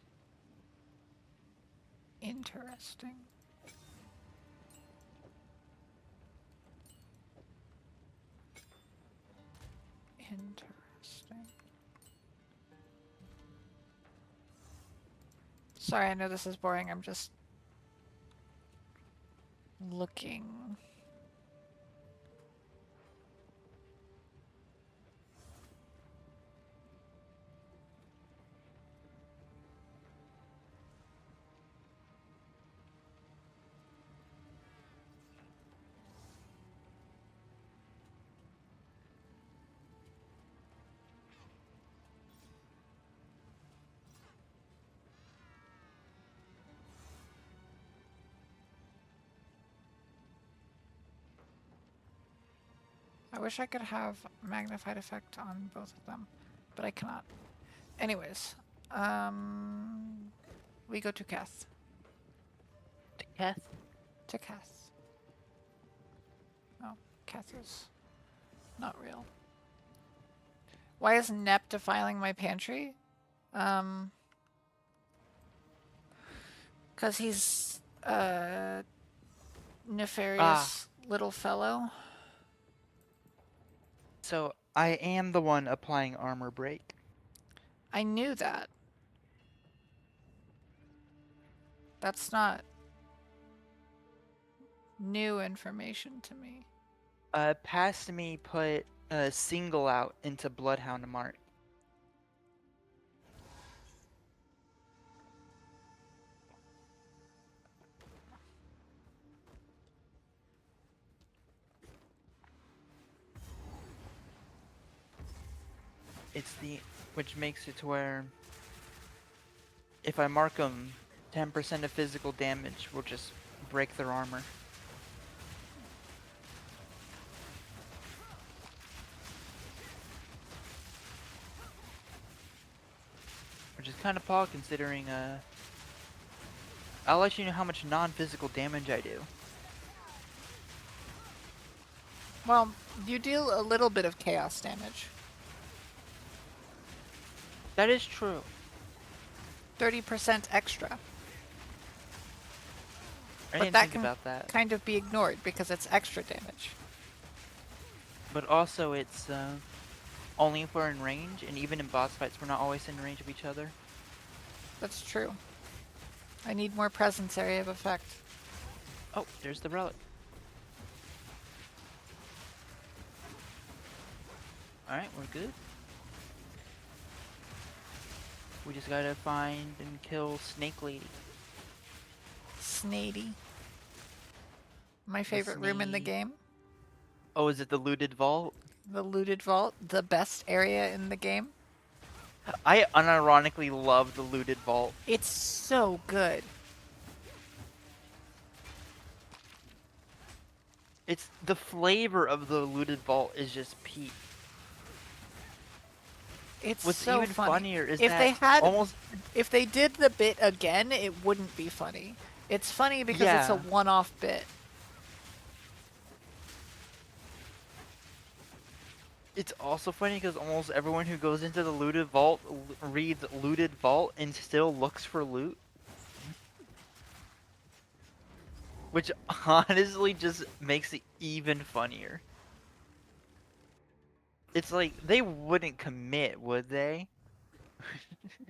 Interesting. Interesting. Sorry, I know this is boring. I'm just looking. I wish I could have magnified effect on both of them, but I cannot. Anyways, we go to Keth. Keth? To Keth. Oh, Keth is not real. Why is Nep defiling my pantry? Because he's a nefarious little fellow. So I am the one applying armor break. I knew that. That's not new information to me. Past me put a single out into Bloodhound Mark. Which makes it to where if I mark them, 10% of physical damage will just break their armor. Which is kind of paw considering, I'll let you know how much non-physical damage I do. Well, you deal a little bit of chaos damage. That is true. 30% extra. I But didn't that think can about that. kind of be ignored because it's extra damage. But also it's, only if we're in range, and even in boss fights we're not always in range of each other. That's true. I need more presence area of effect. Oh, there's the relic. Alright, we're good. We just gotta find and kill Snake Lady. Snady. My favorite room in the Snady. game. Oh, is it the looted vault? The looted vault, the best area in the game. I unironically love the looted vault. It's so good. It's the flavor of the looted vault is just peak. It's What's so even funny. funnier is if that they had, almost if they did the bit again, it wouldn't be funny. It's funny because it's a Yeah. one-off bit. It's also funny because almost everyone who goes into the looted vault reads looted vault and still looks for loot. Which honestly just makes it even funnier. It's like, they wouldn't commit, would they?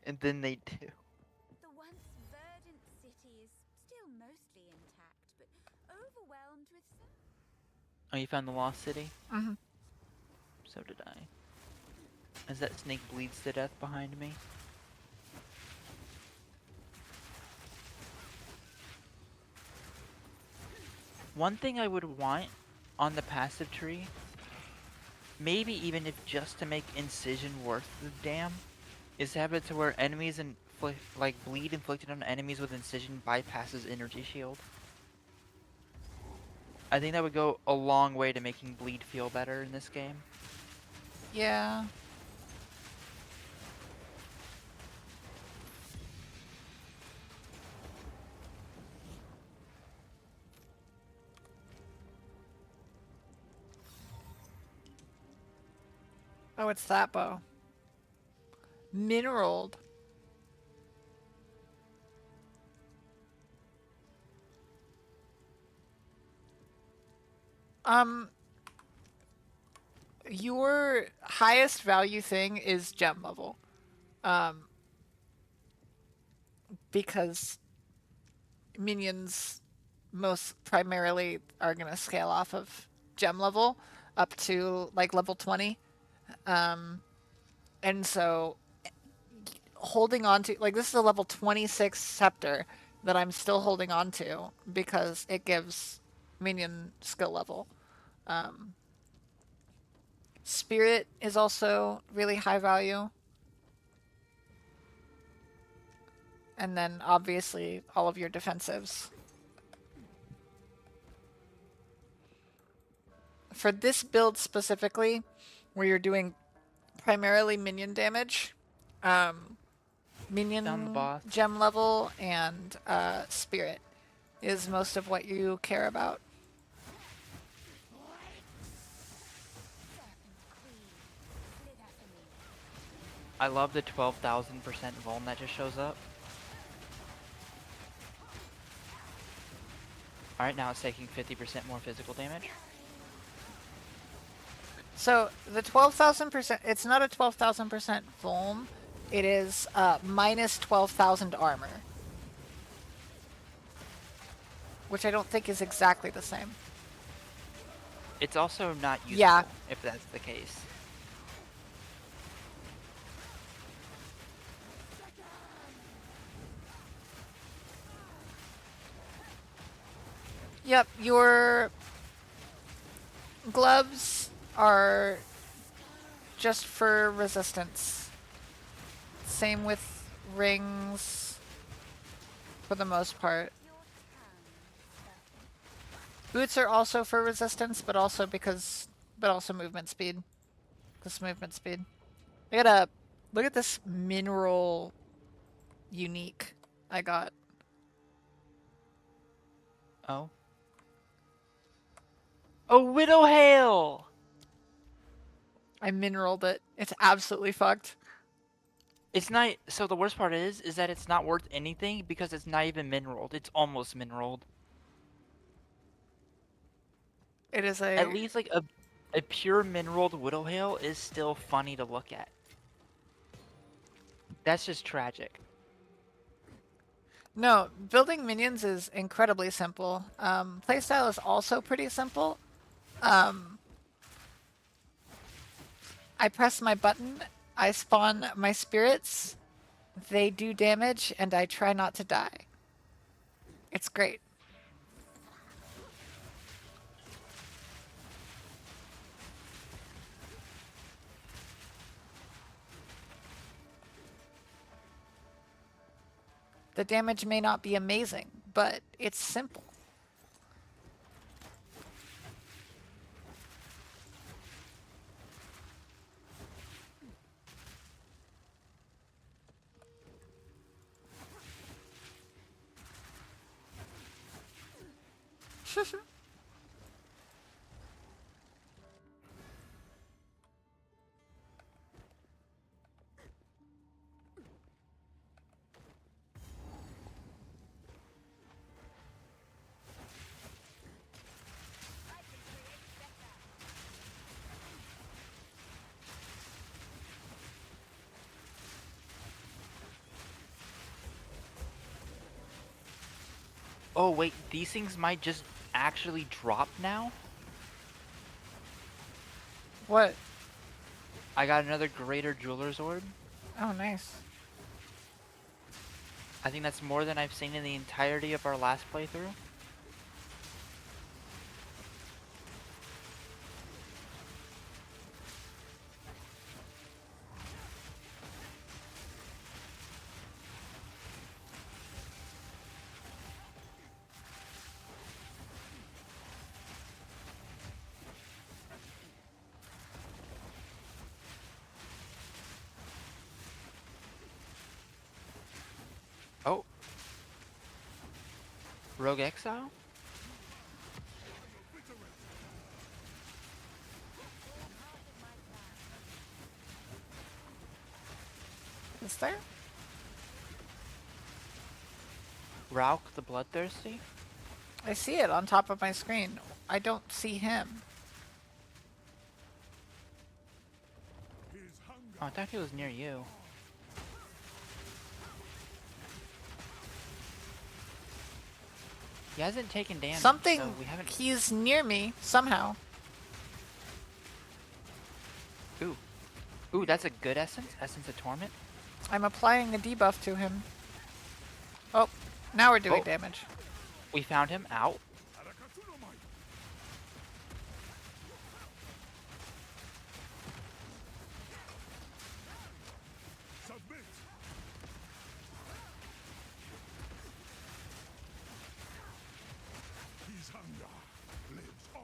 And then they do. The once verdant city is still mostly intact, but overwhelmed with some. Oh, you found the lost city? Mm-hmm. So did I. As that snake bleeds to death behind me. One thing I would want on the passive tree, maybe even if just to make incision worth the damn, is to have it to where enemies like bleed inflicted on enemies with incision bypasses energy shield. I think that would go a long way to making bleed feel better in this game. Yeah. Oh, it's that bow. Mineraled. Um, your highest value thing is gem level. Um, because minions most primarily are gonna scale off of gem level up to like level 20. And so holding on to like this is a level 26 scepter that I'm still holding on to because it gives minion skill level. Spirit is also really high value. And then obviously all of your defensives. For this build specifically, where you're doing primarily minion damage, Down the minion boss. gem level and spirit is most of what you care about. I love the 12,000% vuln that just shows up. Alright, now it's taking 50% more physical damage. So the 12,000%, it's not a 12,000% vuln. It is minus 12,000 armor. Which I don't think is exactly the same. It's also not useful, Yeah. if that's the case. Yep, your gloves are just for resistance. Same with rings for the most part. Boots are also for resistance, but also movement speed. This movement speed. Look at this mineral unique I got. Oh. Oh, Widow Hail! I mineraled it. It's absolutely fucked. It's not, so the worst part is that it's not worth anything because it's not even mineraled. It's almost mineraled. It is At a least like a pure mineraled Widow Hail is still funny to look at. That's just tragic. No, building minions is incredibly simple. Playstyle is also pretty simple. I press my button, I spawn my spirits, they do damage, and I try not to die. It's great. The damage may not be amazing, but it's simple. Oh wait, these things might just actually drop now? What? I got another Greater Jeweler's Orb. Oh, nice. I think that's more than I've seen in the entirety of our last playthrough. Oh. Rogue Exile? Is there? Rauk the Bloodthirsty? I see it on top of my screen. I don't see him. Oh, I thought he was near you. He hasn't taken damage, Something. so we haven't... He's near me somehow. Ooh. Ooh, that's a good essence. Essence of Torment. I'm applying a debuff to him. Oh, now we're doing Oh. damage. We found him out. Submit. His hunger lives on.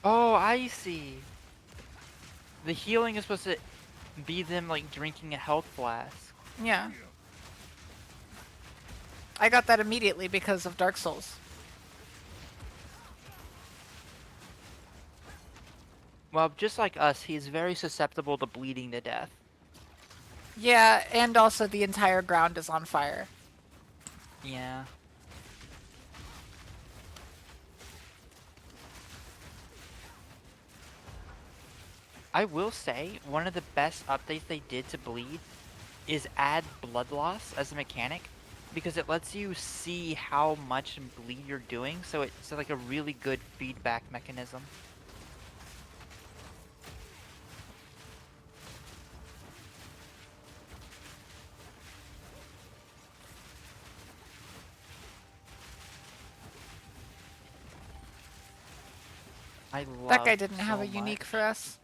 Oh, I see. The healing is supposed to be them like drinking a health flask. Yeah. I got that immediately because of Dark Souls. Well, just like us, he's very susceptible to bleeding to death. Yeah, and also the entire ground is on fire. Yeah. I will say, one of the best updates they did to bleed is add blood loss as a mechanic, because it lets you see how much bleed you're doing, so it's like a really good feedback mechanism. I love That guy didn't so have a unique much. for us.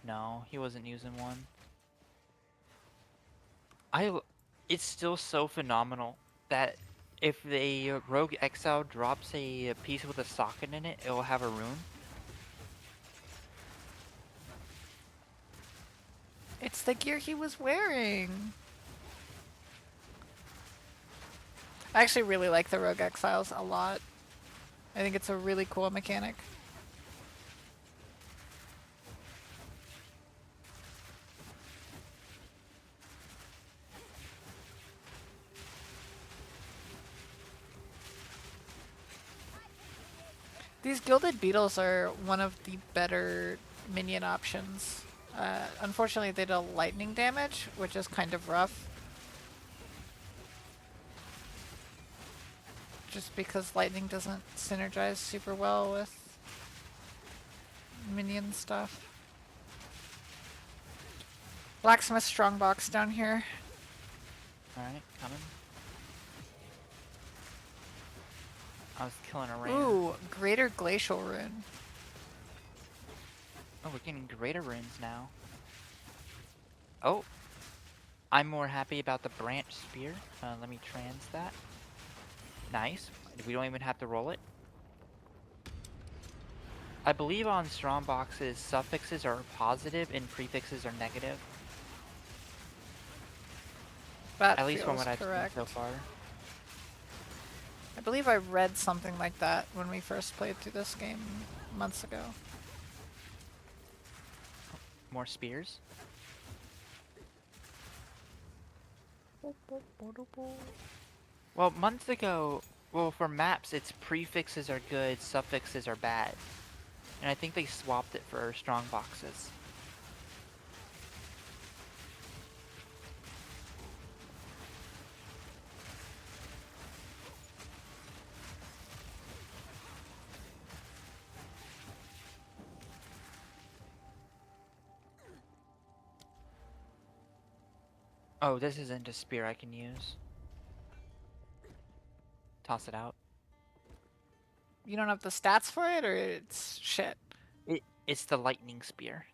No, he wasn't using one. It's still so phenomenal that if the Rogue Exile drops a piece with a socket in it, it will have a rune. It's the gear he was wearing. I actually really like the Rogue Exiles a lot. I think it's a really cool mechanic. These Gilded Beetles are one of the better minion options. Unfortunately, they deal lightning damage, which is kind of rough. Just because lightning doesn't synergize super well with minion stuff. Blacksmith Strongbox down here. Alright, coming. I was killing a ram. Ooh, Greater Glacial Rune. Oh, we're getting greater runes now. Oh! I'm more happy about the branch spear. Let me trans that. Nice. We don't even have to roll it. I believe on strong boxes, suffixes are positive and prefixes are negative. That At least from feels what I've correct. seen so far. I believe I read something like that when we first played through this game months ago. More spears. Well, months ago, well, for maps, it's prefixes are good, suffixes are bad. And I think they swapped it for strong boxes. Oh, this isn't a spear I can use. Toss it out. You don't have the stats for it, or it's shit? It's the lightning spear.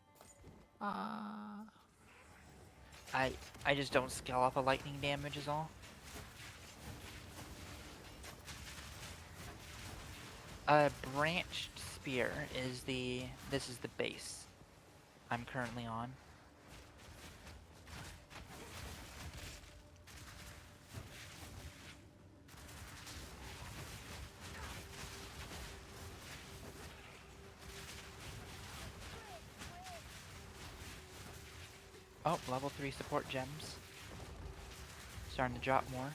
Uh, I just don't scale off a lightning damage is all. A branched spear is this is the base I'm currently on. Oh, level 3 support gems. Starting to drop more.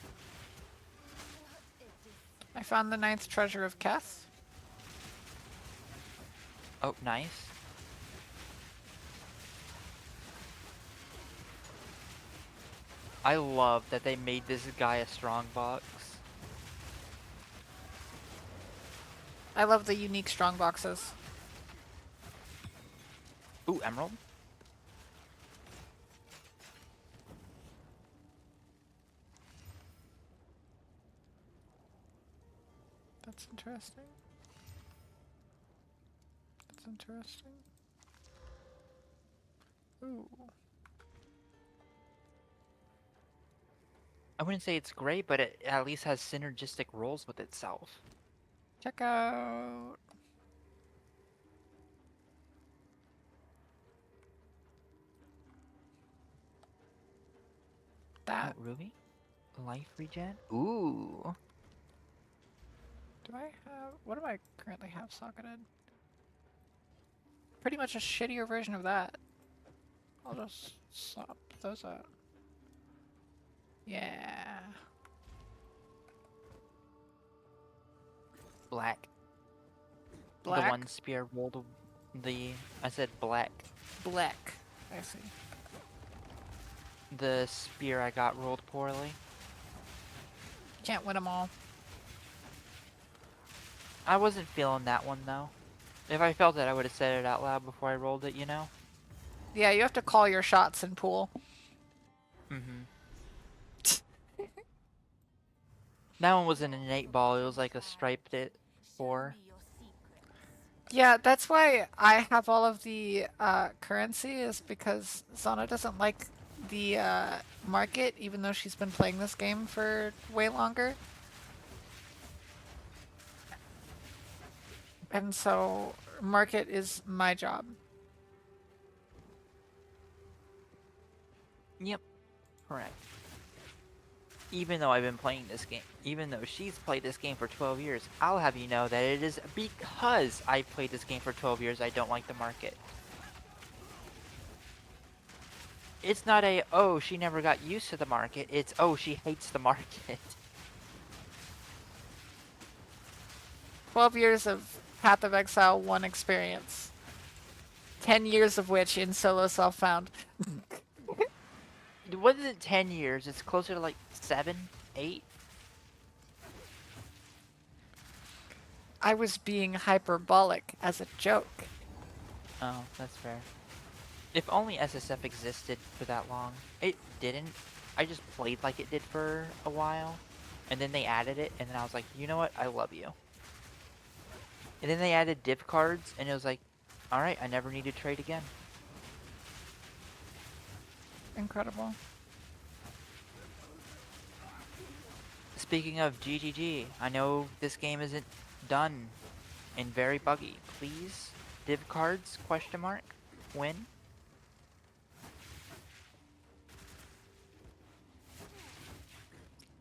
I found the ninth treasure of Keth. Oh, nice. I love that they made this guy a strong box. I love the unique strong boxes. Ooh, emerald. That's interesting. That's interesting. Ooh. I wouldn't say it's great, but it at least has synergistic roles with itself. Check out. That. Oh, really? Life regen? Ooh. Do I have... What do I currently have socketed? Pretty much a shittier version of that. I'll just swap those out. Yeah. Black. Black? The one spear rolled the... I said black. Black. I see. The spear I got rolled poorly. Can't win them all. I wasn't feeling that one, though. If I felt it, I would have said it out loud before I rolled it, you know? Yeah, you have to call your shots in pool. Mm-hmm. That one wasn't an 8-ball, it was like a striped it 4. Yeah, that's why I have all of the currency, is because Zana doesn't like the market, even though she's been playing this game for way longer. And so, market is my job. Yep. Correct. Even though I've been playing this game, even though she's played this game for 12 years, I'll have you know that it is because I played this game for 12 years I don't like the market. It's not a, oh, she never got used to the market, it's, oh, she hates the market. 12 years of Path of Exile 1 experience. 10 years of which in solo self-found. It wasn't 10 years, it's closer to like 7, 8. I was being hyperbolic as a joke. Oh, that's fair. If only SSF existed for that long. It didn't. I just played like it did for a while. And then they added it, and then I was like, you know what? I love you. And then they added div cards, and it was like, alright, I never need to trade again. Incredible. Speaking of GGG, I know this game isn't done and very buggy. Please, div cards, question mark, win.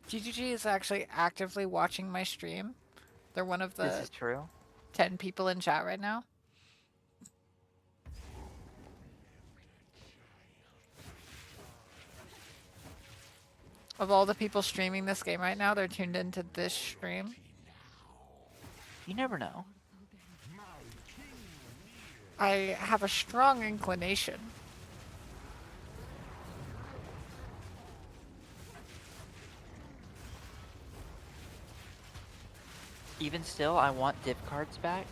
GGG is actually actively watching my stream. They're one of This the is true. 10 people in chat right now. Of all the people streaming this game right now, they're tuned into this stream. You never know. I have a strong inclination. Even still, I want div cards back.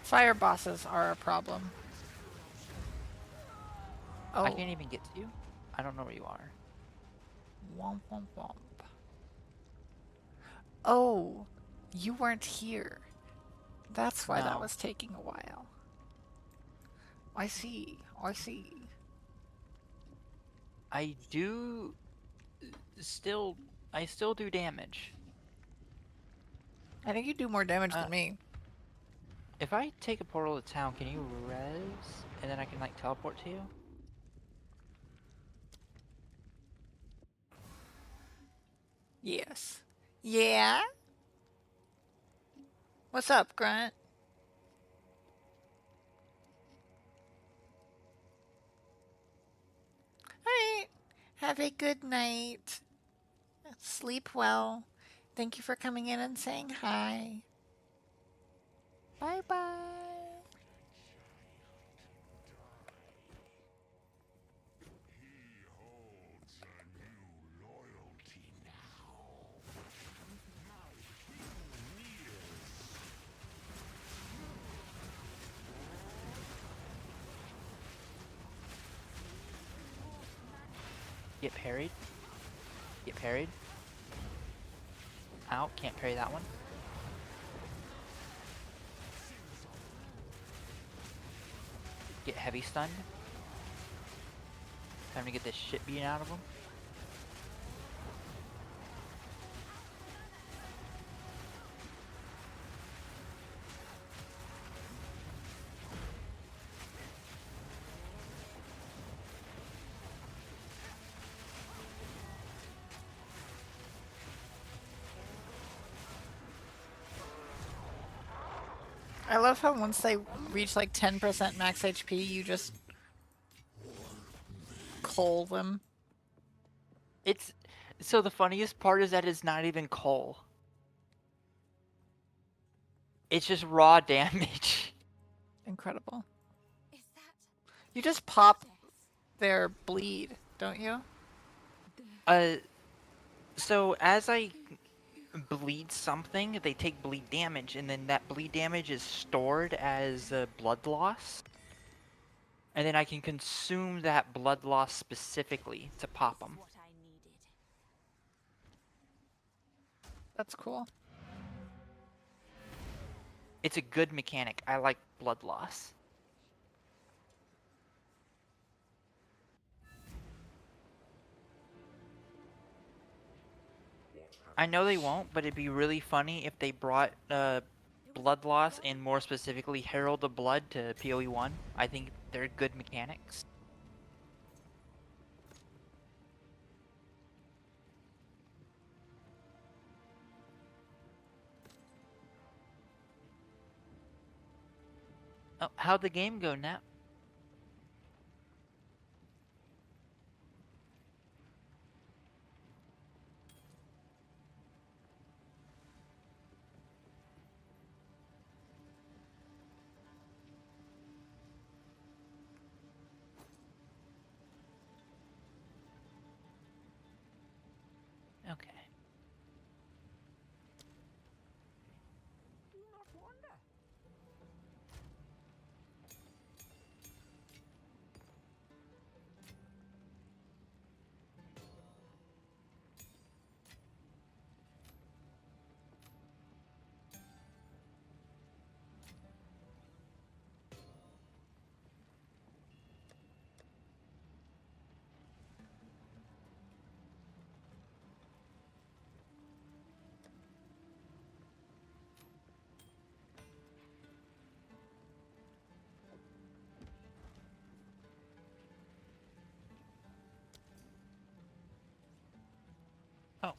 Fire bosses are a problem. Oh. I can't even get to you. I don't know where you are. Womp womp womp. Oh, you weren't here. That's why that No. was taking a while. I see. I see. I do still, I still do damage. I think you do more damage than me. If I take a portal to town, can you res? And then I can like teleport to you? Yes. Yeah? What's up, Grunt? Alright. Have a good night. Sleep well. Thank you for coming in and saying hi. Bye bye. He holds a new loyalty now. My king nears. Get parried. Get parried. Ow, can't parry that one. Get heavy stunned. Time to get this shit beaten out of him. I love how once they reach like 10% max HP, you just coal them. It's so the funniest part is that it's not even coal. It's just raw damage. Incredible. Is that You just pop death? their bleed, don't you? So as I bleed something, they take bleed damage, and then that bleed damage is stored as blood loss. And then I can consume that blood loss specifically to pop them. What I needed. That's cool. It's a good mechanic. I like blood loss. I know they won't, but it'd be really funny if they brought blood loss and more specifically Herald of Blood to PoE 1. I think they're good mechanics. Oh, how'd the game go, Nat? Okay. Oh.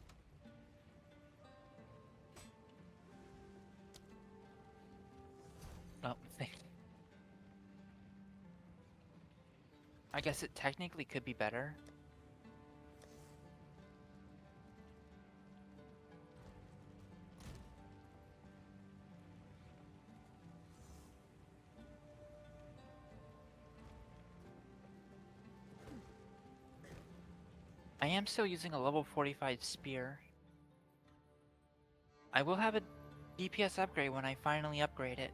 Oh, I guess it technically could be better. I am still using a level 45 spear. I will have a DPS upgrade when I finally upgrade it.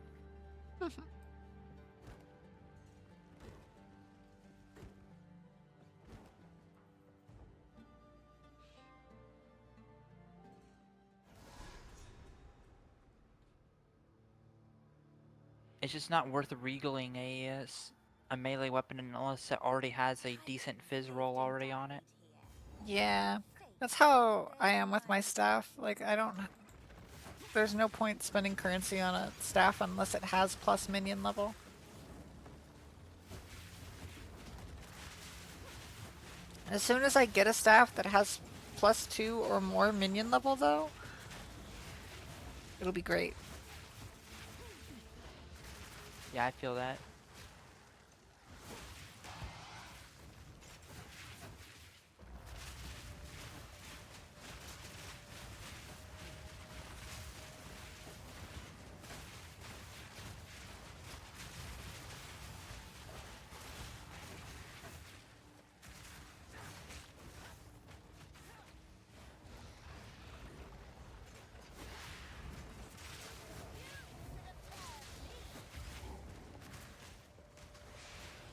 It's just not worth regaling a melee weapon unless it already has a decent fizz roll already on it. Yeah. That's how I am with my stuff. Like, I don't there's no point spending currency on a staff unless it has plus minion level. As soon as I get a staff that has +2 or more minion level, though, it'll be great. Yeah, I feel that.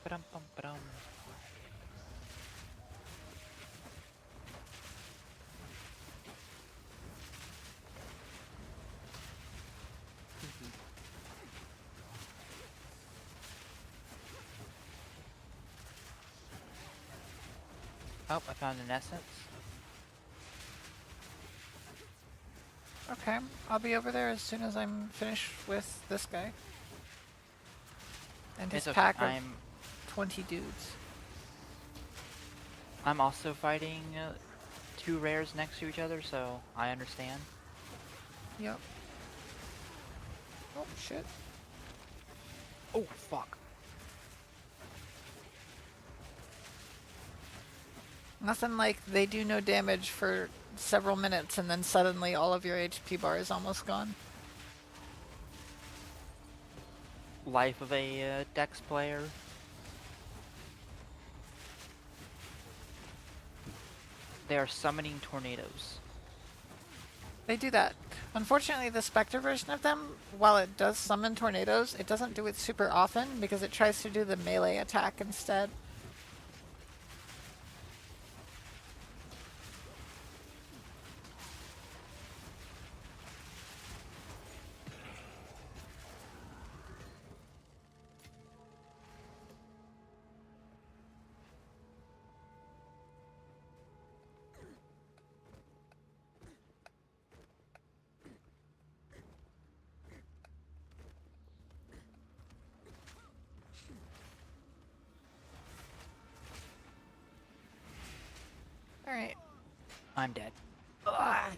Ba-dum-bum-ba-dum. Oh, I found an essence. Okay, I'll be over there as soon as I'm finished with this guy. And his It's okay. pack of 20 dudes. I'm also fighting 2 rares next to each other, so I understand. Yep. Oh, shit. Oh, fuck. Nothing like they do no damage for several minutes and then suddenly all of your HP bar is almost gone. Life of a Dex player. They are summoning tornadoes. They do that. Unfortunately, the Spectre version of them, while it does summon tornadoes, it doesn't do it super often because it tries to do the melee attack instead. Alright. I'm dead. Oh.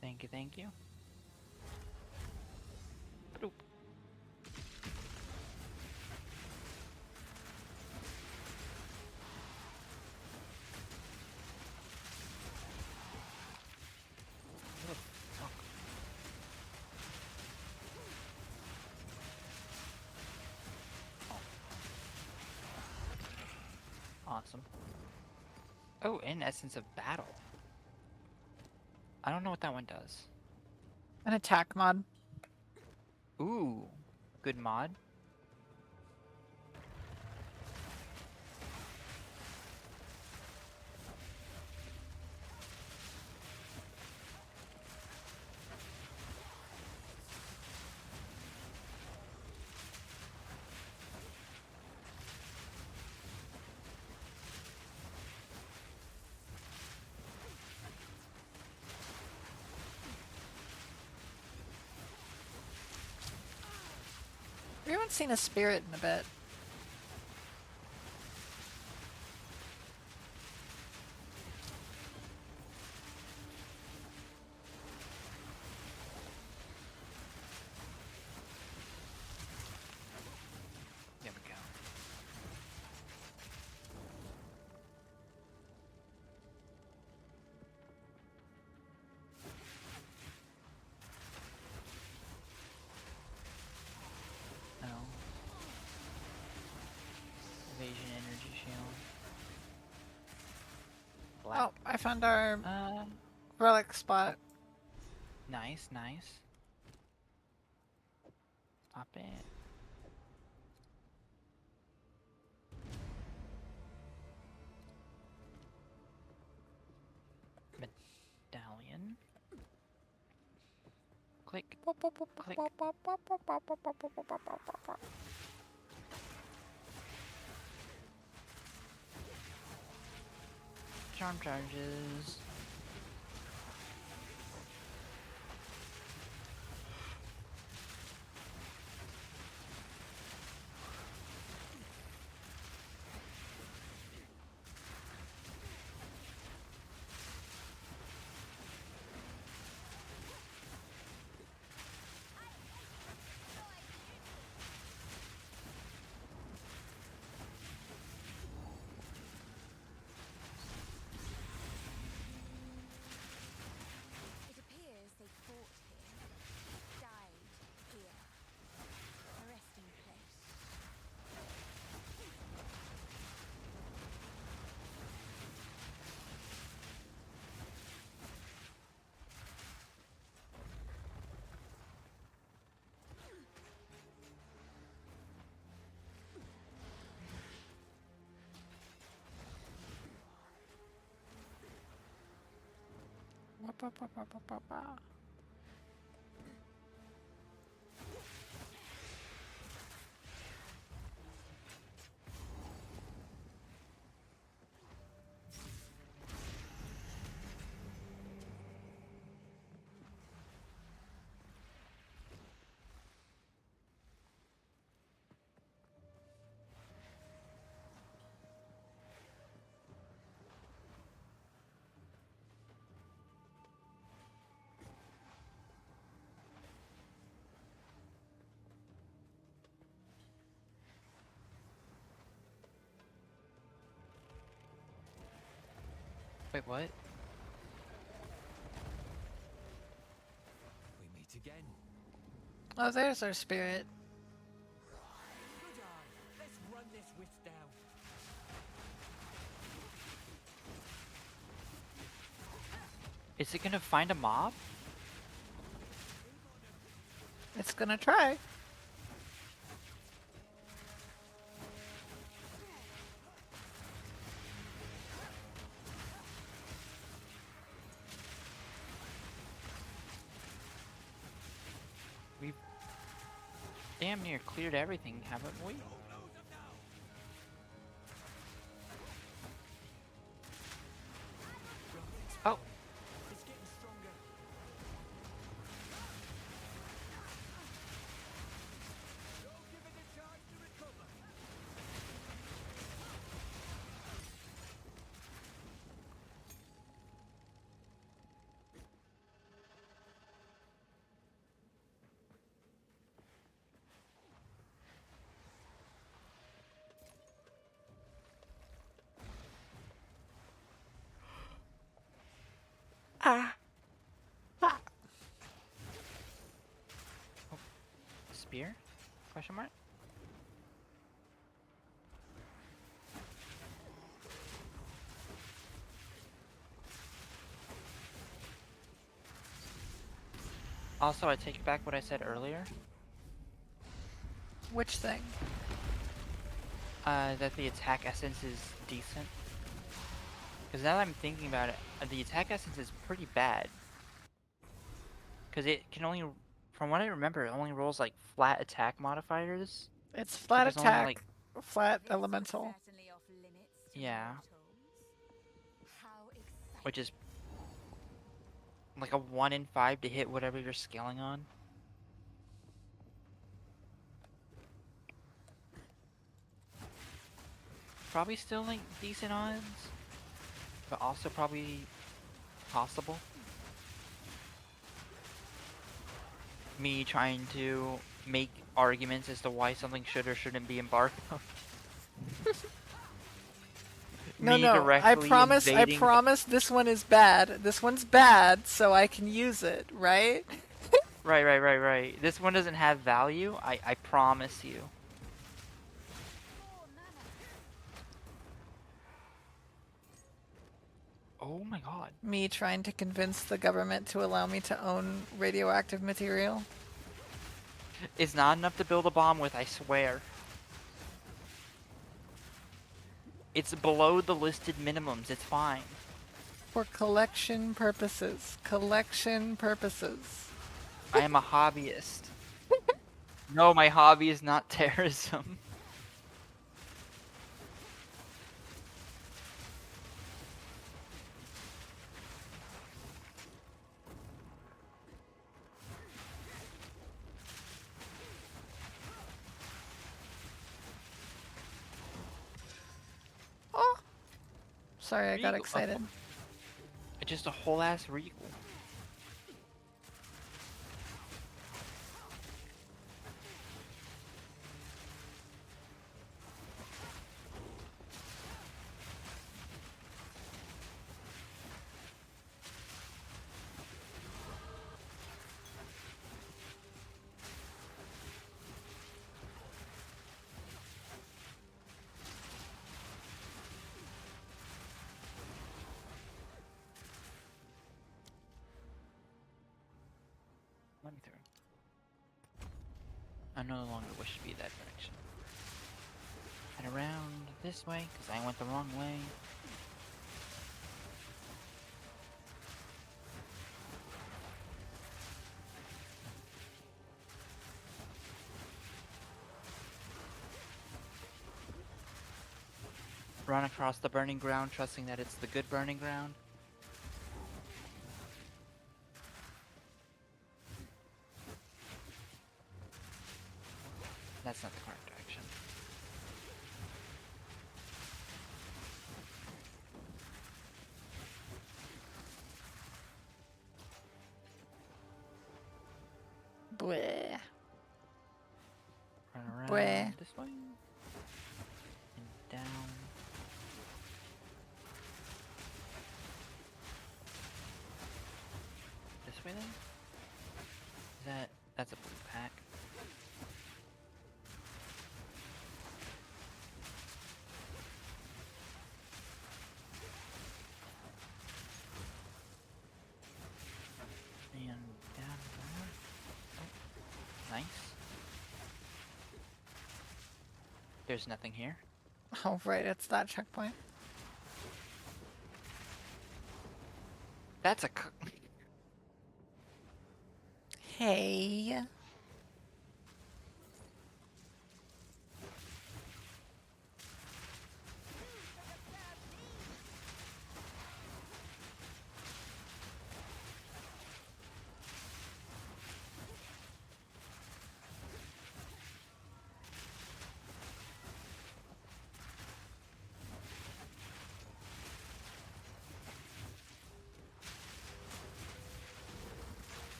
Thank you, thank you. Bloop. What the fuck? Awesome. Oh, and Essence of Battle. I don't know what that one does. An attack mod. Ooh, good mod. We haven't seen a spirit in a bit. There we go. No. Evasion energy shield. Black. Oh, I found our Um, relic spot. nice, nice. Stop it. Click. Click. Charm charges. It appears they fought here, died here. A resting place. Wait, what? We meet again. Oh, there's our spirit. Good eye. Let's run this witch down. Is it gonna find a mob? It's gonna try. We've damn near cleared everything, haven't we? Oh, It's getting stronger. Don't give it a chance to recover. spear? Question mark? Also, I take back what I said earlier. Which thing? That the attack essence is decent. Because now that I'm thinking about it, the attack essence is pretty bad. Because it can only, from what I remember, it only rolls like flat attack modifiers. It's flat there's only, attack, like- flat This was elemental. certainly off limits to Yeah. mortals. How exciting. Which is like a 1 in 5 to hit whatever you're scaling on. Probably still like decent odds, but also probably possible. Me trying to make arguments as to why something should or shouldn't be embargoed. No, Me no. I directly promise. I invading- promise. This one is bad. This one's bad, so I can use it. Right? Right. This one doesn't have value. I promise you. More mana. Oh my god. Me trying to convince the government to allow me to own radioactive material. It's not enough to build a bomb with, I swear. It's below the listed minimums. It's fine. For collection purposes. Collection purposes. I am a hobbyist. No, my hobby is not terrorism. Oh! Sorry, I got Regal. excited. Just a whole ass regal. Let me through. I no longer wish to be that direction. Head around this way, because I went the wrong way. Run across the burning ground, trusting that it's the good burning ground. That's not the correct direction. Bleh. Run around Bleh. this way. And down. This way then? That's a blue pack. And down there. Oh, nice. There's nothing here. Oh, right, it's that checkpoint. That's a Hey.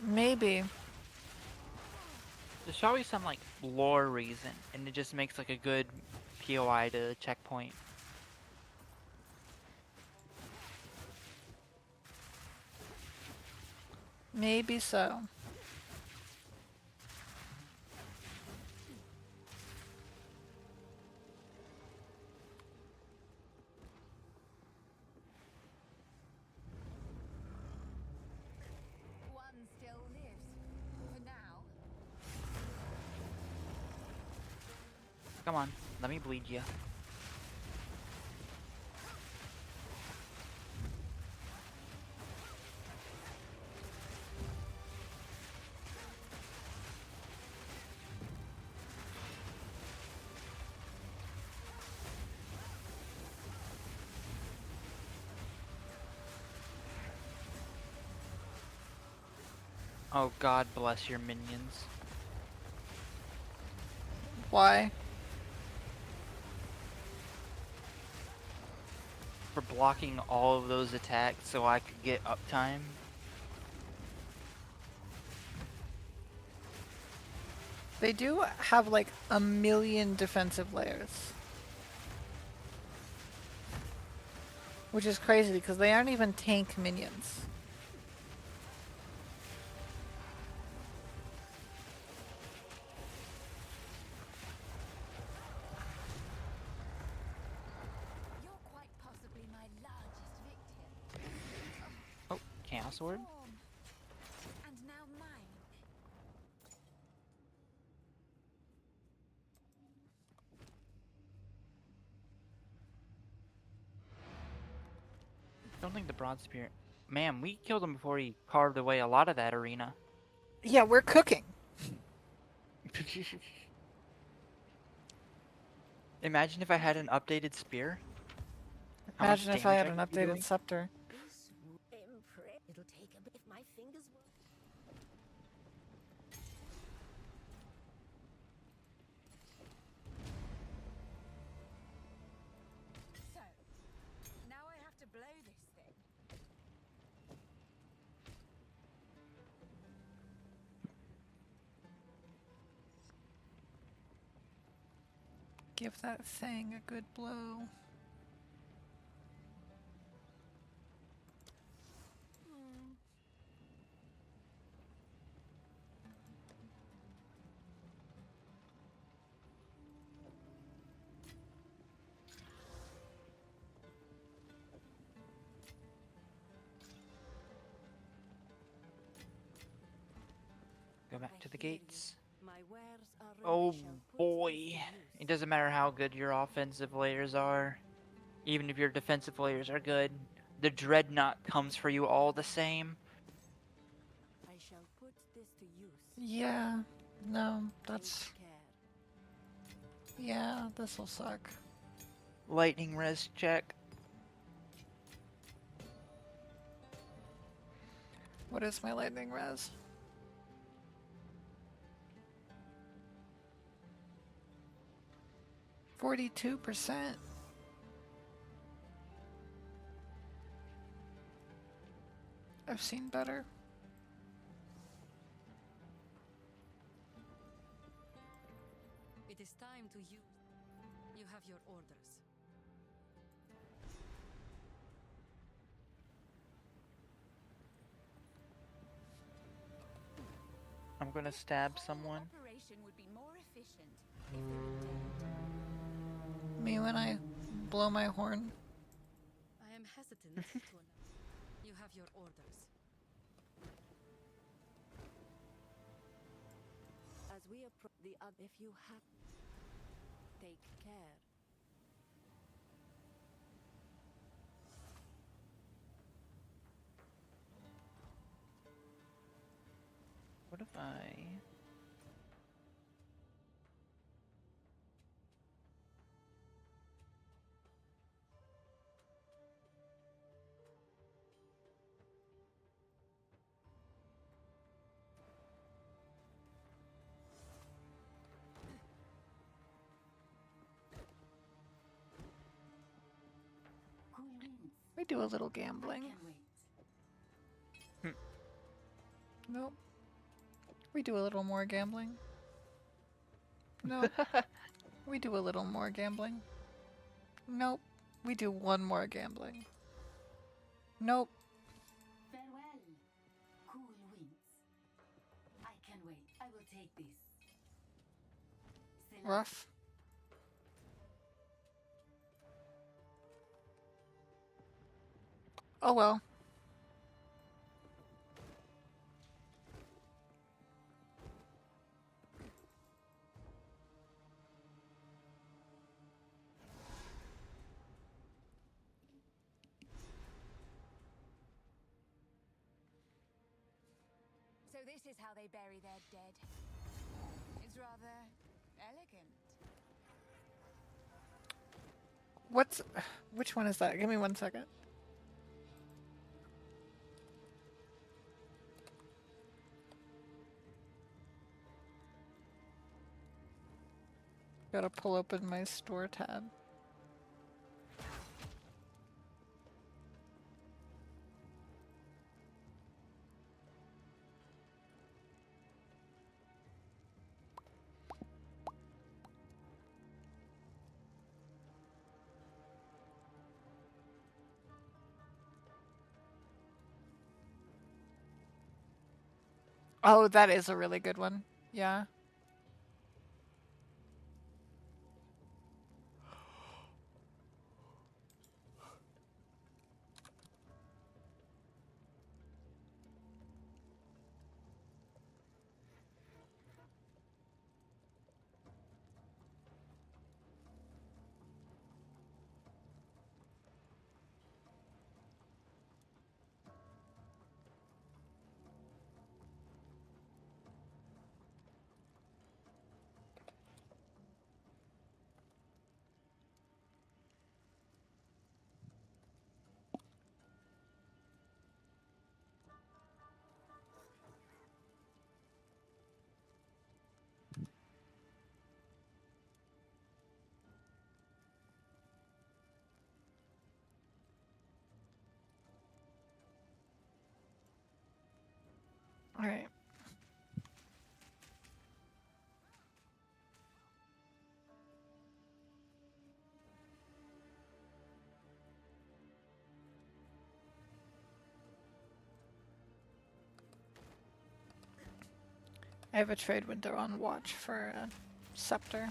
Maybe. There's probably some like lore reason, and it just makes like a good POI to checkpoint. Maybe so. One still lives. For now. Come on, let me bleed you. Oh, God bless your minions. Why? For blocking all of those attacks so I could get uptime. They do have like a million defensive layers. Which is crazy because they aren't even tank minions. You're quite possibly my largest victim. Oh, Chaos Sword? Form. And now mine. bronze spear. Man, we killed him before he carved away a lot of that arena. Yeah, we're cooking. Imagine if I had an updated spear. How much Imagine if I damage had I an could be updated doing. scepter. This it'll take a bit if my fingers work. So, now I have to blow this thing. Give that thing a good blow. Go back to the gates. My wares are ready. Oh Shall put boy. this to use. It doesn't matter how good your offensive layers are. Even if your defensive layers are good. The Dreadnought comes for you all the same. I shall put this to use. Yeah. No, that's... Take care. Yeah, this'll suck. Lightning res check. What is my lightning res? %42%. I've seen better. It is time to use. You have your orders. I'm gonna stab someone. Operation would be more efficient if they were dead. Me when I blow my horn. I am hesitant to announce. You have your orders. As we approach the if you have, take care. What if I... Cool winds. We do a little I gambling. can wait. Nope. We do a little more gambling. Nope. We do a little more gambling. Nope. We do one more gambling. Nope. Farewell. Cool winds. I can wait. I will take this. Rough. Oh well. So this is how they bury their dead. It's rather elegant. What's... Which one is that? Give me 1 second. Gotta pull open my store tab. Oh, that is a really good one. Yeah. All right. I have a trade window on watch for a scepter.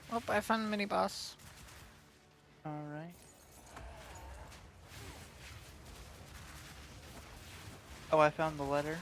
Oh, I found a mini boss. Alright. Oh, I found the letter.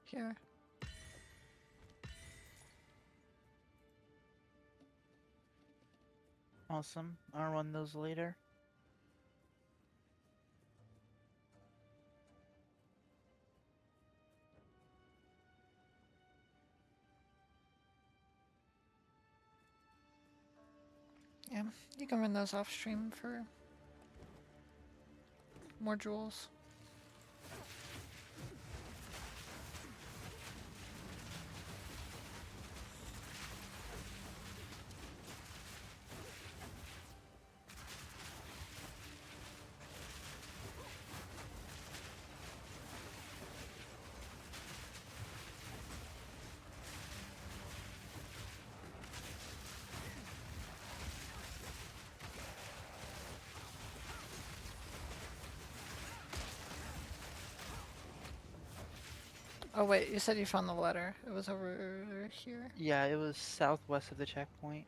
Here. Awesome. I'll run those later. Yeah, you can run those off stream for more jewels. Oh wait, you said you found the letter. It was over here. Yeah, it was southwest of the checkpoint.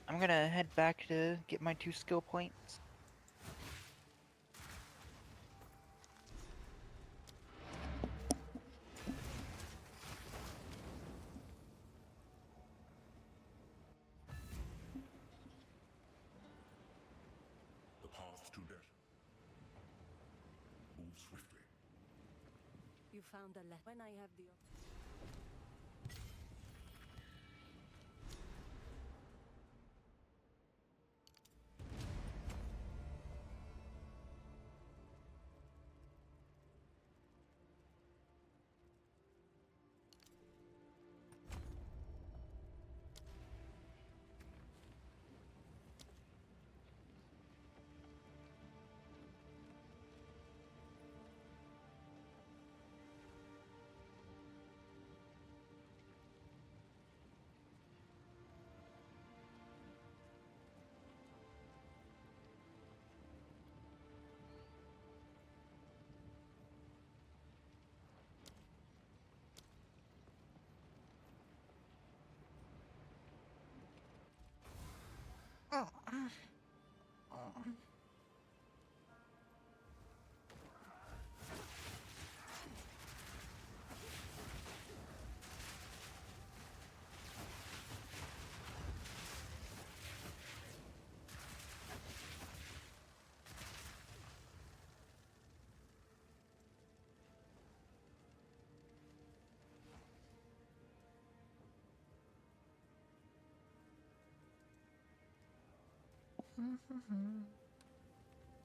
I'm gonna head back to get my 2 skill points. The path to death. Move swiftly. You found a letter. When I have the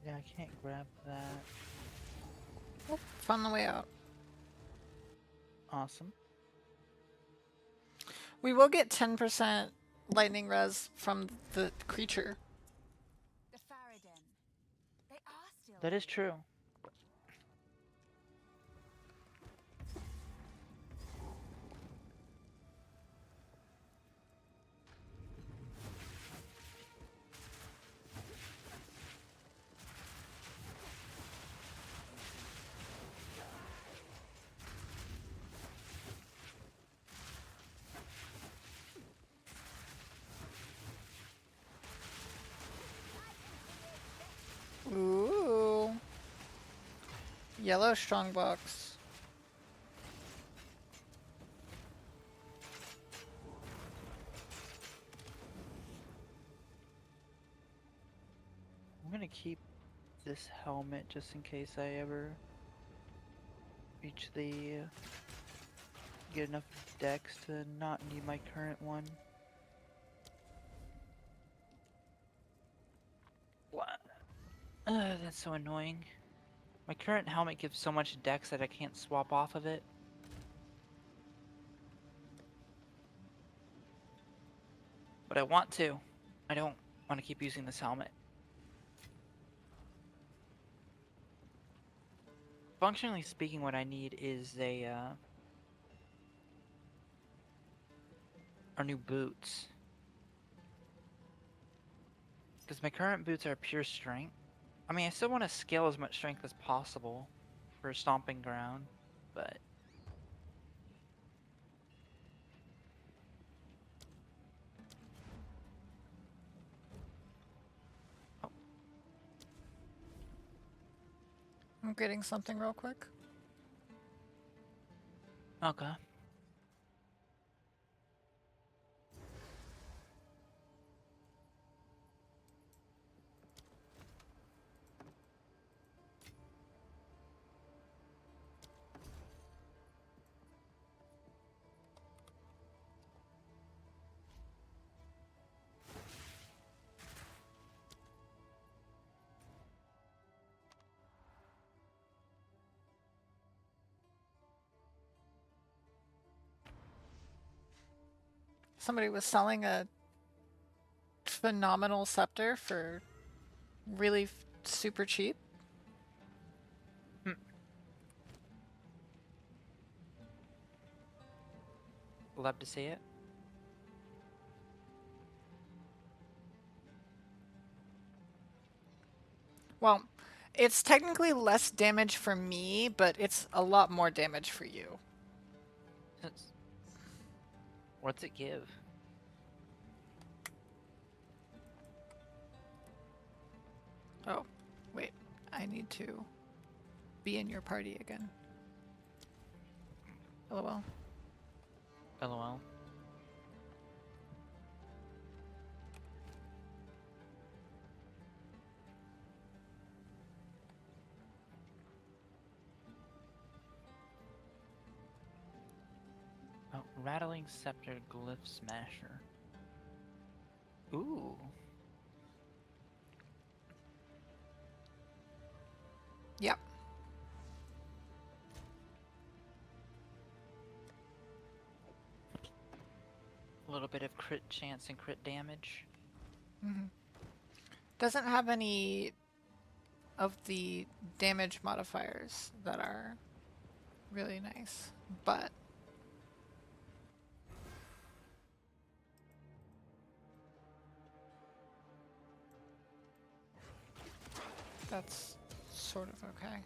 Yeah, I can't grab that. Oh, found the way out. Awesome. We will get 10% lightning res from the creature. The Faradin. They are still That is here. true. Ooh. Yellow strongbox. I'm gonna keep this helmet just in case I ever reach the get enough dex to not need my current one. What? That's so annoying. My current helmet gives so much dex that I can't swap off of it. But I want to. I don't want to keep using this helmet. Functionally speaking, what I need is our new boots. Because my current boots are pure strength. I mean, I still want to scale as much strength as possible for stomping ground, but I'm getting something real quick. okay. Somebody was selling a phenomenal scepter for really super cheap. Love to see it. Well, it's technically less damage for me, but it's a lot more damage for you. What's it give? Oh, wait. I need to be in your party again. LOL. LOL. Oh, rattling scepter glyph smasher. Ooh. Yep. A little bit of crit chance and crit damage. Mm-hmm. Doesn't have any of the damage modifiers that are really nice, but that's sort of okay.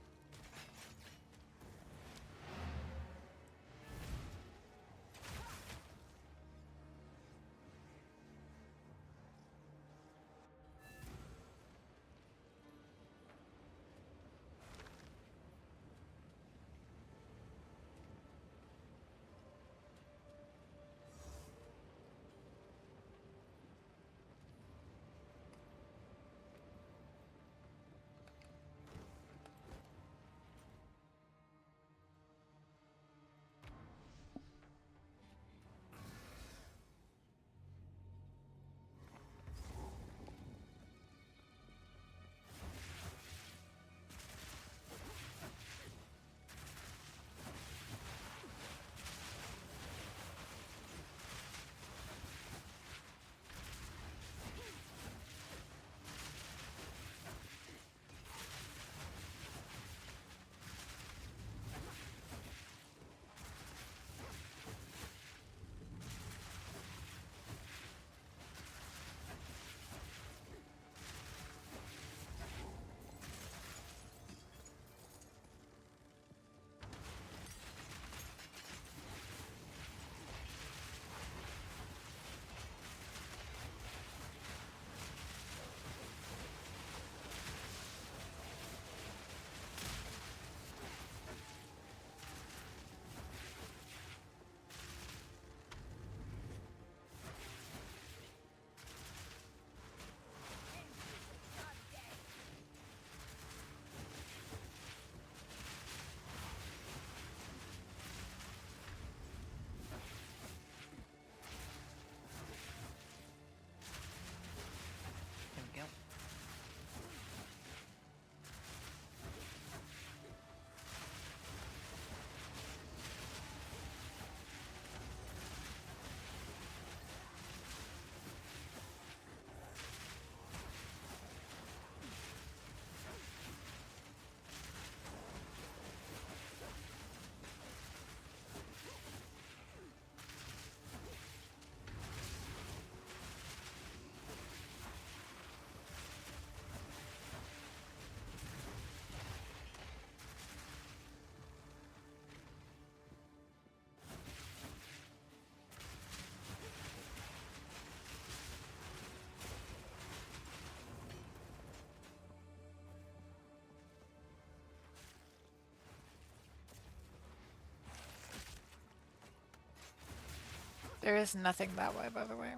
There is nothing that way, by the way.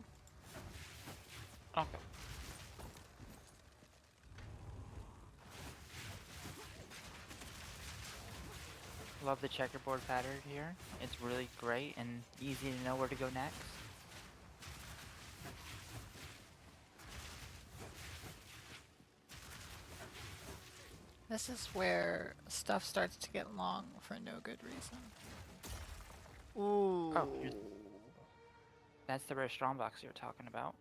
Okay. Love the checkerboard pattern here. It's really great and easy to know where to go next. This is where stuff starts to get long for no good reason. Ooh. Oh, that's the rare strong box you were talking about.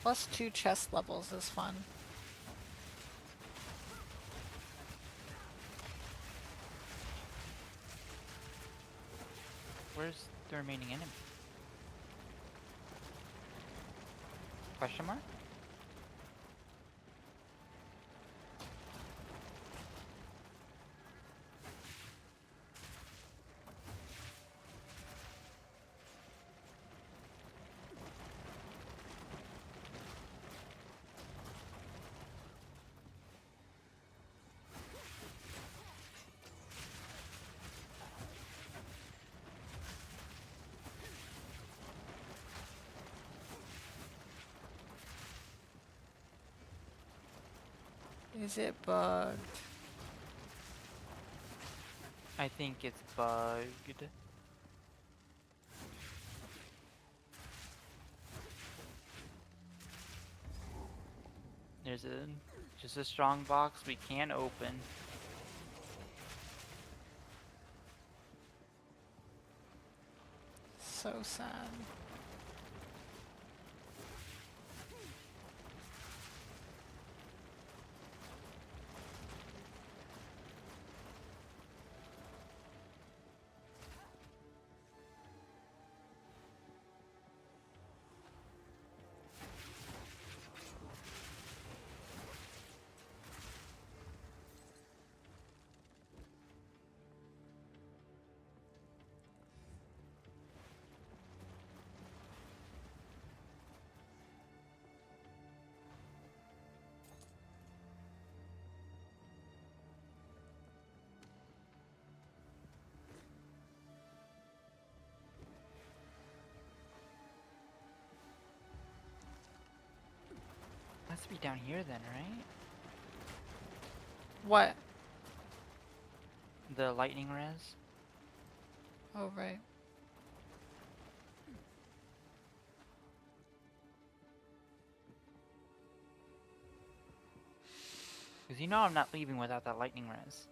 Plus 2 chest levels is fun. Where's the remaining enemy? Question mark? Is it bugged? I think it's bugged. There's just a strong box we can't open. So sad. Has to be down here then, right? What? The lightning res. Oh, right. Because you know I'm not leaving without that lightning res.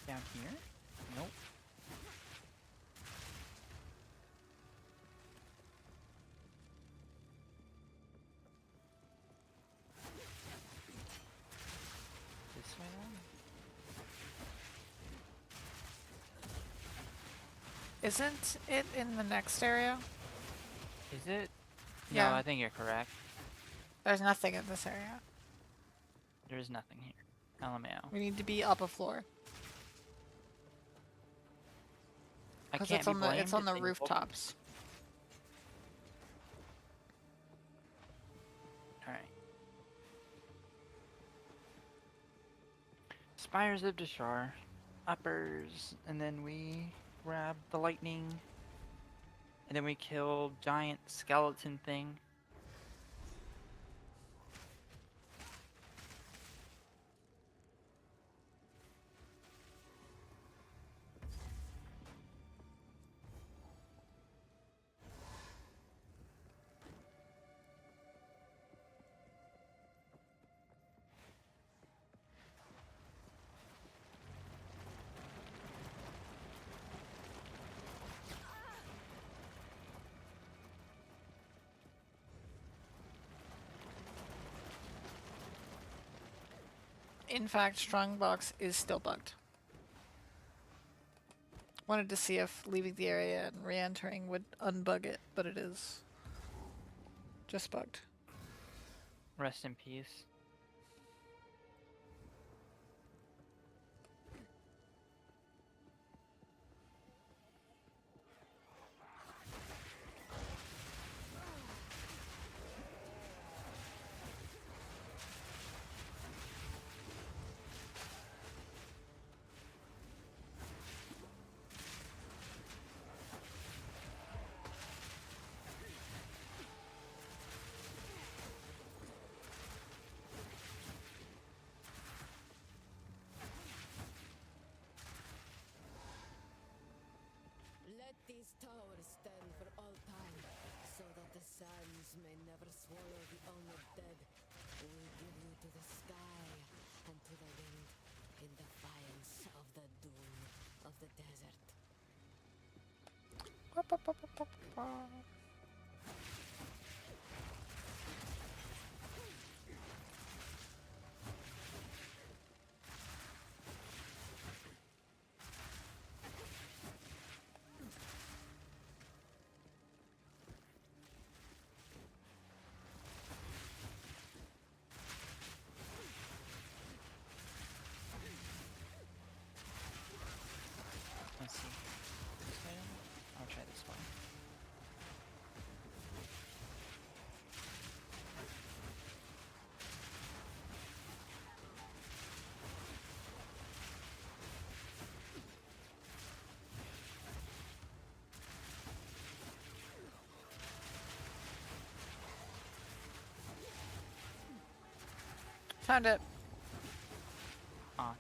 Down here? Nope. This way then? Isn't it in the next area? Is it? Yeah. No, I think you're correct. There's nothing in this area. There's nothing here. LMAO. We need to be up a floor. I Because can't it's be on the blamed. it's on the invoked. rooftops. Alright. Spires of Deshar. Uppers. And then we grab the lightning. And then we kill giant skeleton thing. In fact, Strongbox is still bugged. Wanted to see if leaving the area and re-entering would unbug it, but it is just bugged. Rest in peace. Let these towers stand for all time, so that the sands may never swallow the honored dead. We give you to the sky and to the wind in defiance of the doom of the desert. Let's see. This way? I'll try this one. Found it. Awesome.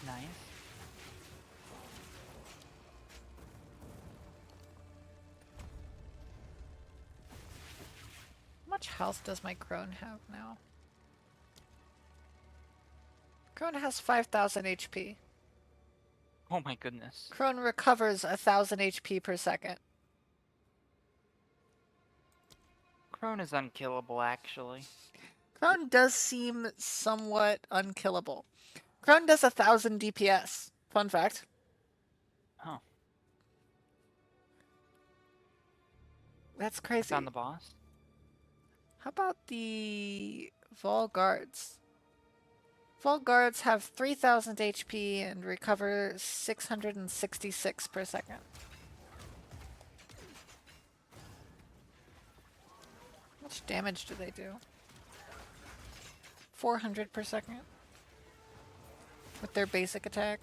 Nice. How much health does my crone have now? Crone has 5,000 HP. Oh my goodness. Crone recovers 1,000 HP per second. Crone is unkillable, actually. Crone does seem somewhat unkillable. Crone does 1,000 DPS. Fun fact. Oh. That's I crazy. found the boss. How about the Vol Guards? Vol Guards have 3,000 HP and recover 666 per second. How much damage do they do? 400 per second. With their basic attack.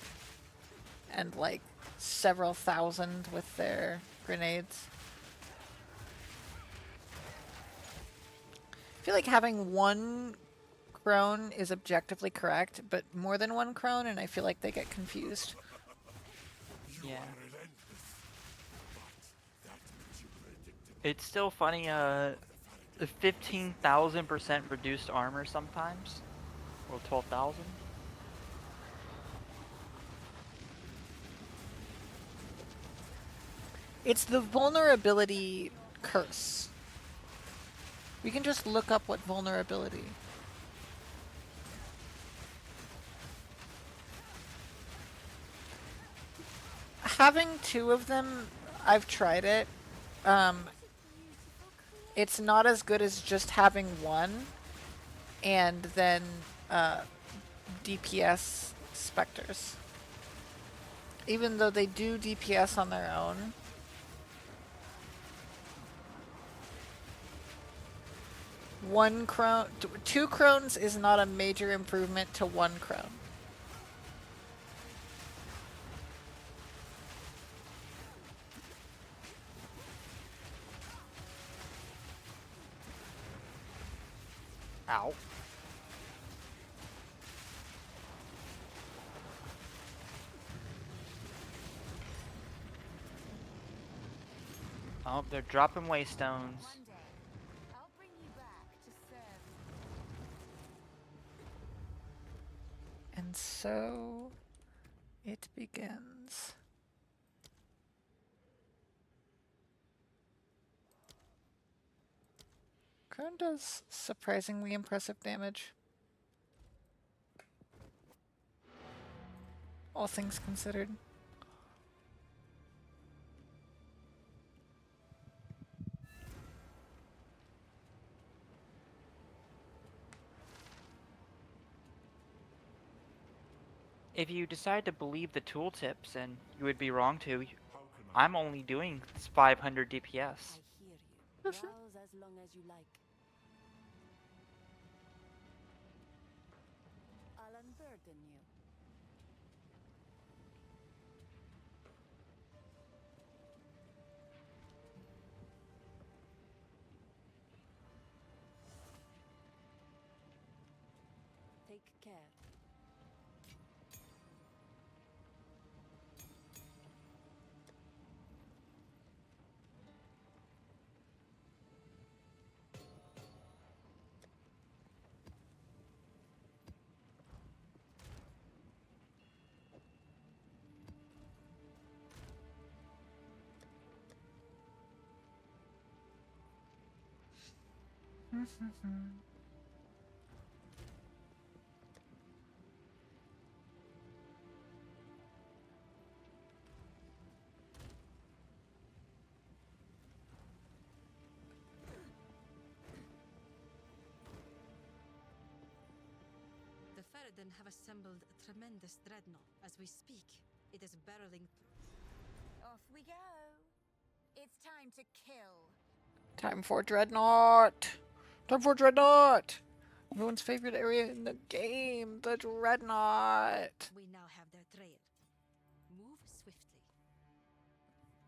And like several thousand with their grenades. I feel like having one crone is objectively correct, but more than one crone, and I feel like they get confused. Yeah. It's still funny, 15,000% reduced armor sometimes. Or 12,000. It's the vulnerability curse. We can just look up what vulnerability. Having two of them, I've tried it. It's not as good as just having one, and then DPS specters. Even though they do DPS on their own, one crone, two crones is not a major improvement to one crone. Ow. Oh, they're dropping waystones. One day, I'll bring you back to serve. And so it begins. Crone does surprisingly impressive damage. All things considered. If you decide to believe the tooltips, and you would be wrong to, How can I? I'm only doing 500 DPS. I hear you. Browse as long as you like. I'll unburden you. Take care. The Ferryden have assembled a tremendous dreadnought as we speak. It is barreling Off we go. It's time to kill. Time for Dreadnought! Time for Dreadnought! Everyone's favorite area in the game, the Dreadnought! We now have their trail. Move swiftly.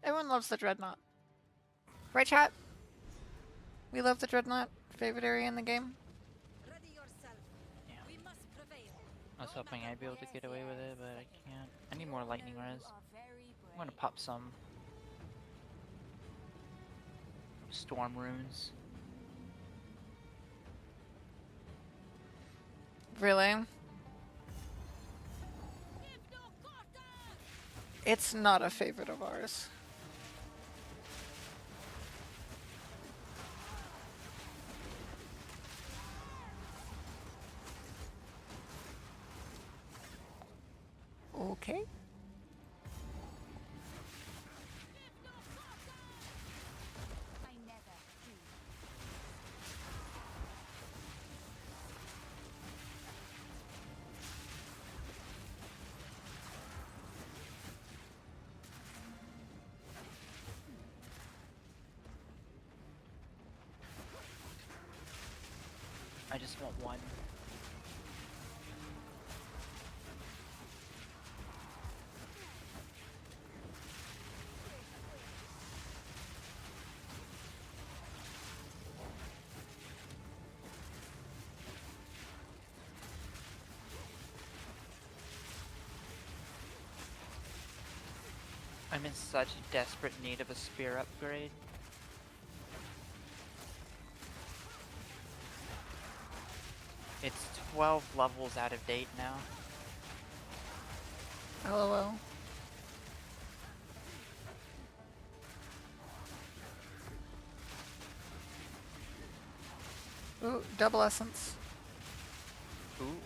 Everyone loves the Dreadnought. Right, chat? We love the Dreadnought. Favorite area in the game. Ready yourself. Yeah. We must prevail. I was hoping I'd be able to get away with it, but I can't. I need more lightning res. You are very I'm gonna brave. pop some storm runes. Really? It's not a favorite of ours. Okay. I never do. I just want one. I'm in such desperate need of a spear upgrade. It's 12 levels out of date now. LOL. Ooh, double essence. Ooh.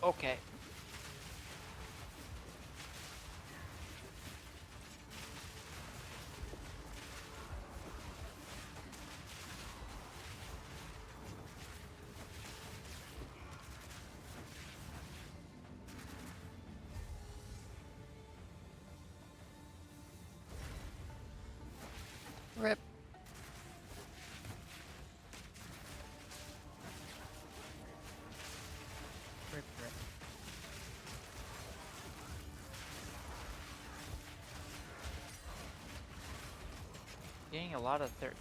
Okay. Rip. Rip, rip. Getting a lot of 13s.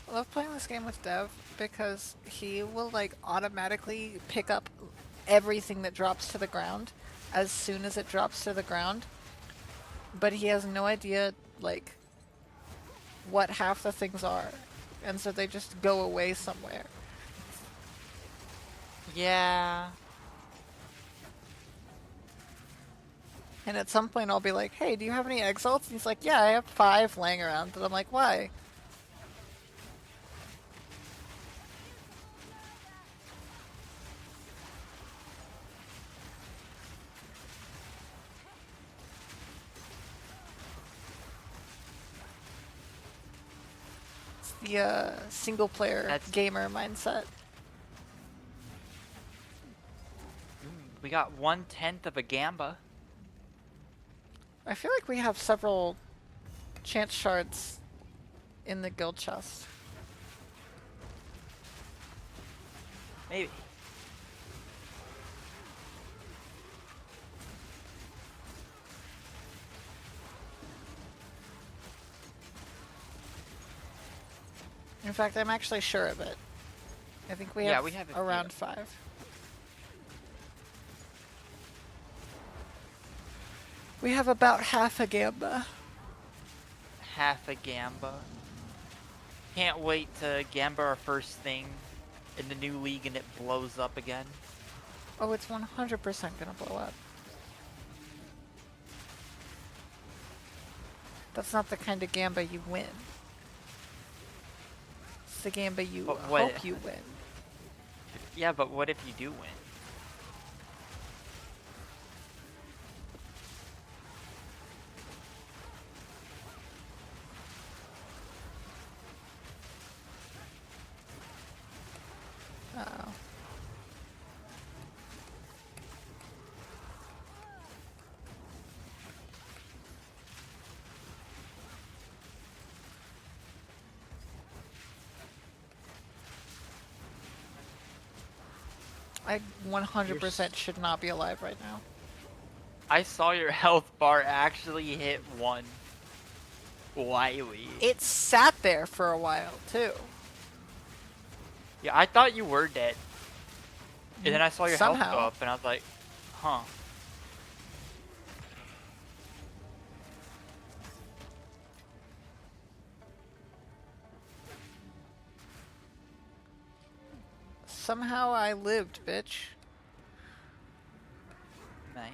I love playing this game with Dev because he will like automatically pick up everything that drops to the ground as soon as it drops to the ground, but he has no idea like what half the things are, and so they just go away somewhere. Yeah. And at some point I'll be like, hey, do you have any exalts? And he's like, yeah, I have 5 laying around. And I'm like, why? It's the single player That's- gamer mindset. We got 1/10 of a Gamba. I feel like we have several chance shards in the guild chest. Maybe. In fact, I'm actually sure of it. I think we Yeah, have, we have a few. around 5. We have about half a gamba. Half a Gamba. Can't wait to Gamba our first thing in the new league and it blows up again. Oh, it's 100% gonna blow up. That's not the kind of gamba you win. It's the gamba you But what- hope you win. Yeah, but what if you do win? Uh-oh. I 100% should not be alive right now. I saw your health bar actually hit 1. Wily. It sat there for a while, too. Yeah, I thought you were dead. And then I saw your health Somehow. go up and I was like, huh. Somehow I lived, bitch. Nice.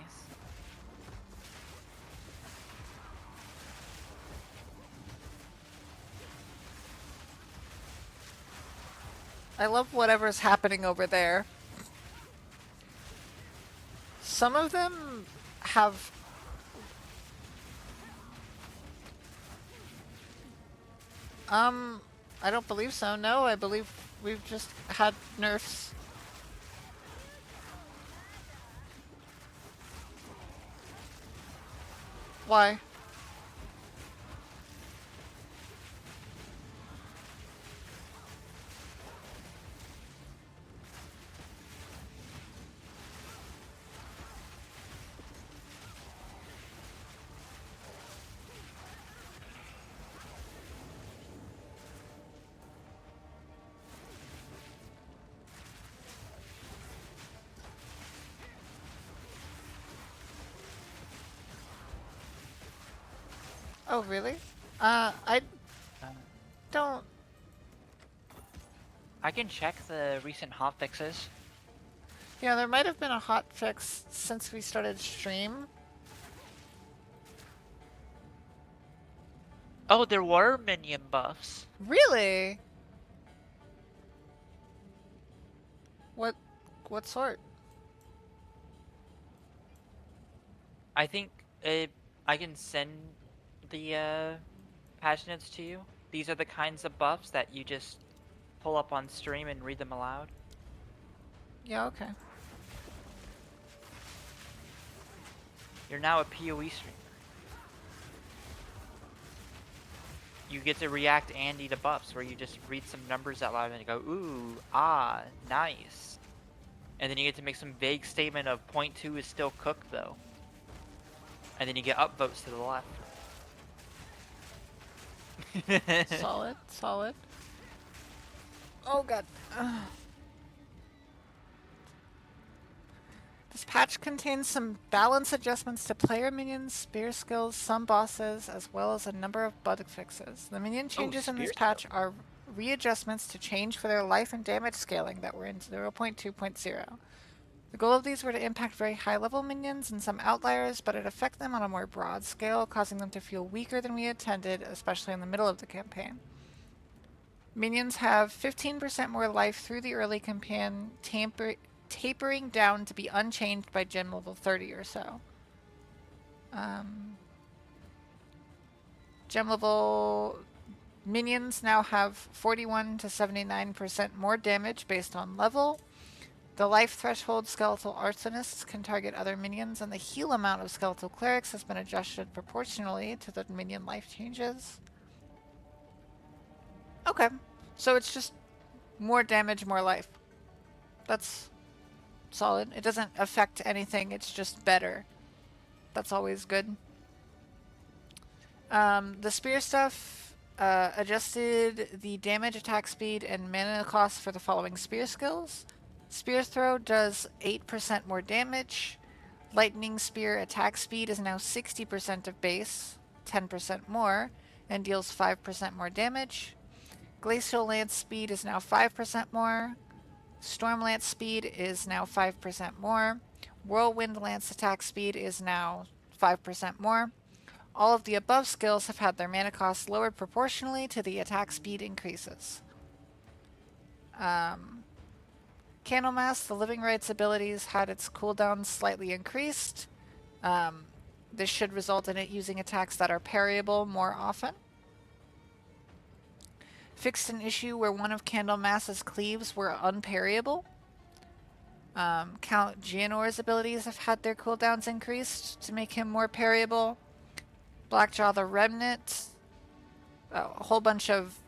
I love whatever's happening over there. Some of them have... I don't believe so. No, I believe we've just had nerfs. Why? Oh, really? I Uh, don't. I can check the recent hotfixes. Yeah, there might have been a hot fix since we started stream. Oh, there were minion buffs. Really? What? What sort? I think I can send the patch notes to you. These are the kinds of buffs that you just pull up on stream and read them aloud. Yeah. Okay. You're now a PoE streamer. You get to react and eat a buffs where you just read some numbers out loud and you go, ooh, ah, nice. And then you get to make some vague statement of point 2 is still cooked though. And then you get upvotes to the left. Solid. Solid. Oh god. Ugh. This patch contains some balance adjustments to player minions, spear skills, some bosses, as well as a number of bug fixes. The minion changes in this patch are readjustments to change for their life and damage scaling that were in 0.2.0. The goal of these were to impact very high-level minions and some outliers, but it affect them on a more broad scale, causing them to feel weaker than we intended, especially in the middle of the campaign. Minions have 15% more life through the early campaign, tapering down to be unchanged by gem level 30 or so. Gem level minions now have 41 to 79% more damage based on level. The life threshold skeletal arsonists can target other minions, and the heal amount of skeletal clerics has been adjusted proportionally to the minion life changes. Okay, so it's just more damage, more life. That's solid. It doesn't affect anything, it's just better. That's always good. The spear stuff adjusted the damage, attack speed, and mana cost for the following spear skills. Spear throw does 8% more damage. Lightning spear attack speed is now 60% of base, 10% more, and deals 5% more damage. Glacial lance speed is now 5% more. Storm lance speed is now 5% more. Whirlwind lance attack speed is now 5% more. All of the above skills have had their mana costs lowered proportionally to the attack speed increases. Candlemass, the Living Rights abilities had its cooldown slightly increased. This should result in it using attacks that are parryable more often. Fixed an issue where one of Candlemass's cleaves were unparryable. Count Gianor's abilities have had their cooldowns increased to make him more parryable. Blackjaw the Remnant, a whole bunch of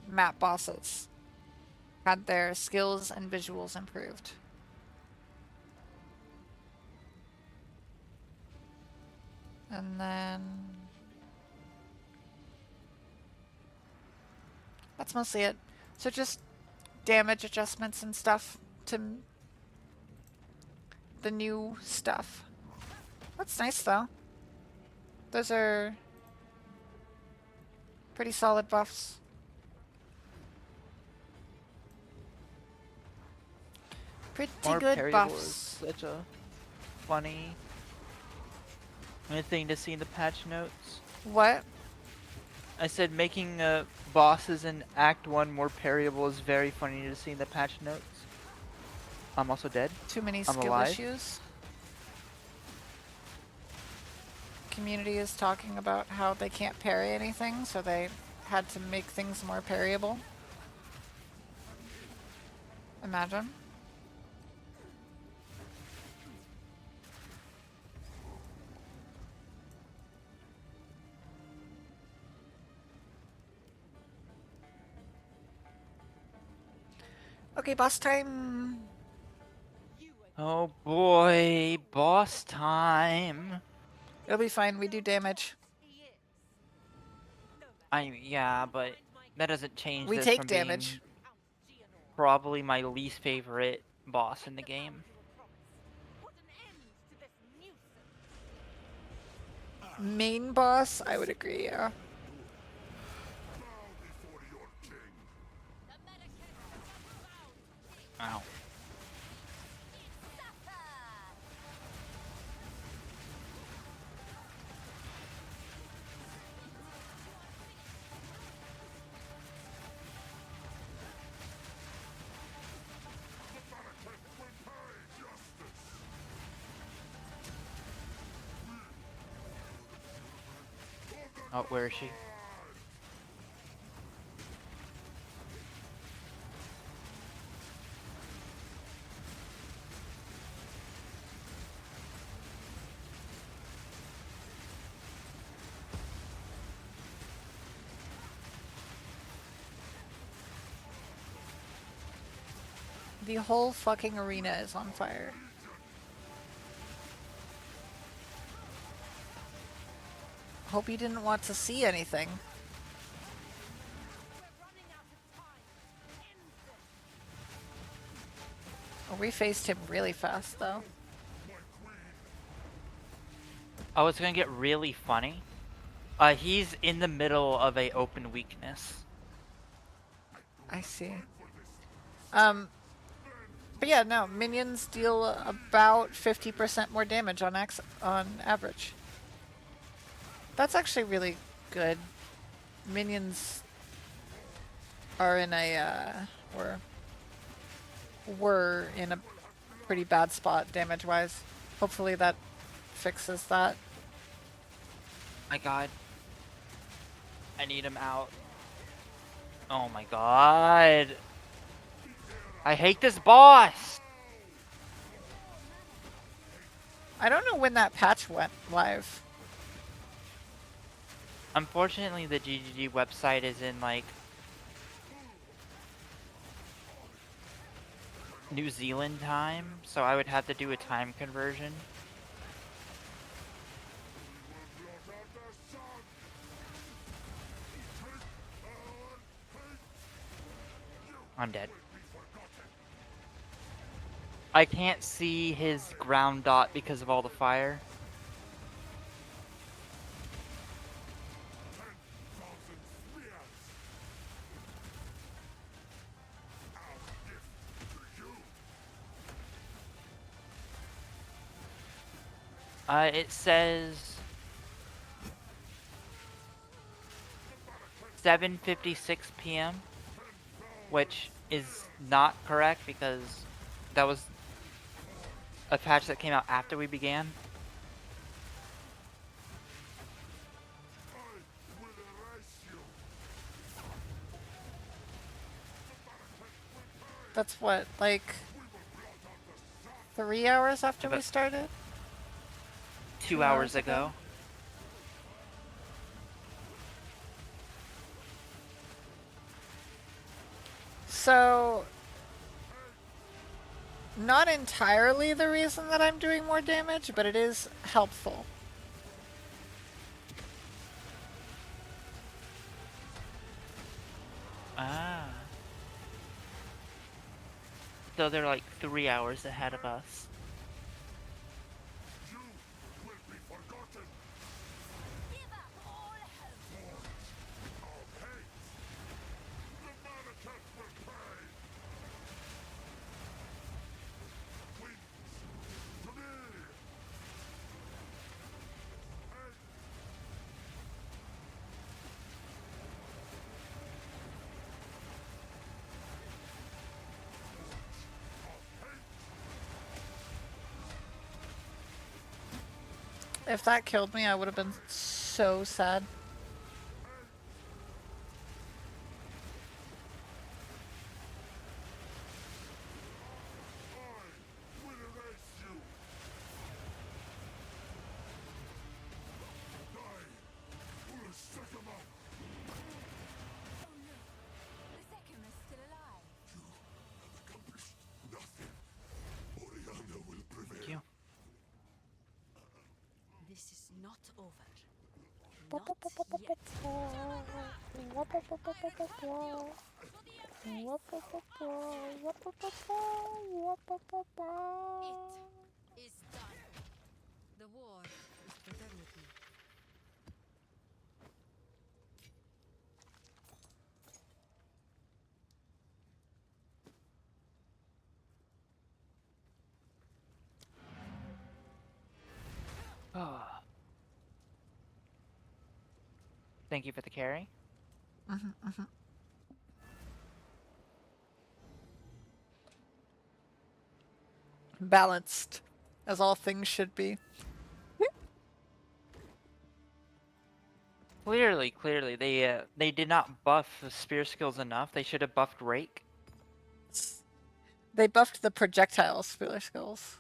map bosses had their skills and visuals improved. And then that's mostly it. So just damage adjustments and stuff to the new stuff. That's nice though. Those are pretty solid buffs. Pretty More good parryable buffs. is such a funny thing to see in the patch notes. What? I said making bosses in Act 1 more parryable is very funny to see in the patch notes. I'm also dead. Too many I'm skill alive. issues. Community is talking about how they can't parry anything, so they had to make things more parryable. Imagine. Okay, boss time. Oh boy, boss time. It'll be fine. We do damage. Yeah, but that doesn't change We this take from damage. being probably my least favorite boss in the game. main boss, I would agree, yeah. Ow. Oh, where is she? The whole fucking arena is on fire. Hope you didn't want to see anything. Oh, we faced him really fast, though. Oh, it's gonna get really funny. He's in the middle of a open weakness. I see. But yeah, no, minions deal about 50% more damage on average. That's actually really good. Minions are in a, or were in a pretty bad spot damage-wise. Hopefully that fixes that. My god. I need him out. Oh my god. I hate this boss! I don't know when that patch went live. Unfortunately, the GGG website is in, like, New Zealand time, so I would have to do a time conversion. I'm dead. I can't see his ground dot because of all the fire. It says 7:56 p.m., which is not correct because that was a patch that came out after we began. That's what, like 3 hours after we About started? 2 hours ago. So, not entirely the reason that I'm doing more damage, but it is helpful. Ah. So they're like 3 hours ahead of us. If that killed me, I would have been so sad. Thank you. This is not over. Not yet. It is done. The war is eternity. Thank you for the carry. Balanced, as all things should be. Clearly, they did not buff the spear skills enough. They should have buffed Rake. They buffed the projectile spear skills.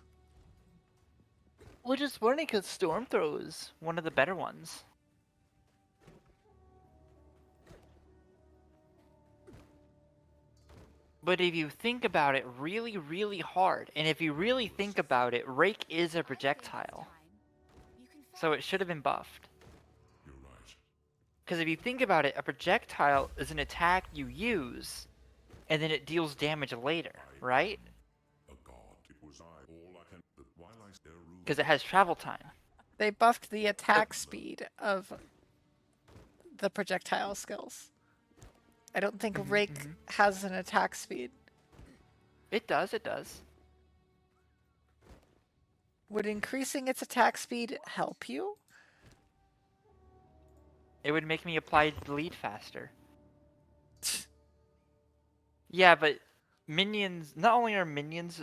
Which is funny because Storm Throw is one of the better ones. But if you think about it really, really hard, and if you really think about it, Rake is a projectile. So it should have been buffed. You're right. Because if you think about it, a projectile is an attack you use, and then it deals damage later, right? A god. It was all I can. But while I stare Because it has travel time. They buffed the attack speed of the projectile skills. I don't think Rake has an attack speed. It does, it does. Would increasing its attack speed help you? It would make me apply bleed faster. Yeah, but minions, not only are minions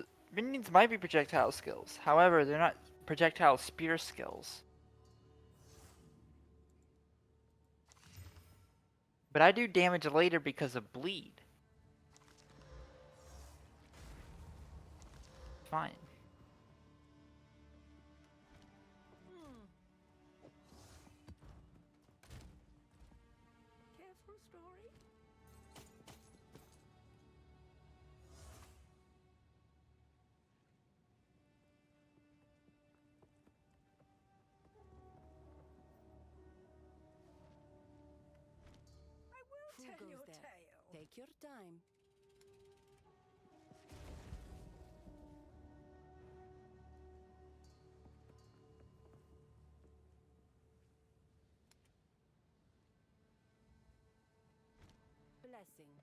might be projectile skills. However, they're not projectile spear skills. But I do damage later because of bleed. Fine. Care for a story? Who goes there? Take your time. Blessings.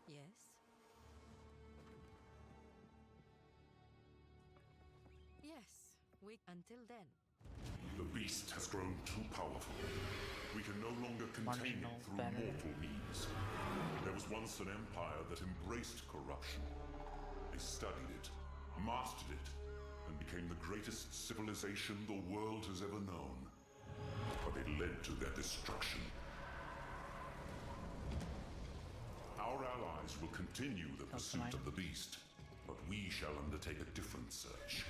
Yes? Yes, we until then. The beast has grown too powerful. We can no longer contain Marginal it through better. mortal means. There was once an empire that embraced corruption. They studied it, mastered it, and became the greatest civilization the world has ever known. But it led to their destruction. Our allies will continue the pursuit of the beast, but we shall undertake a different search.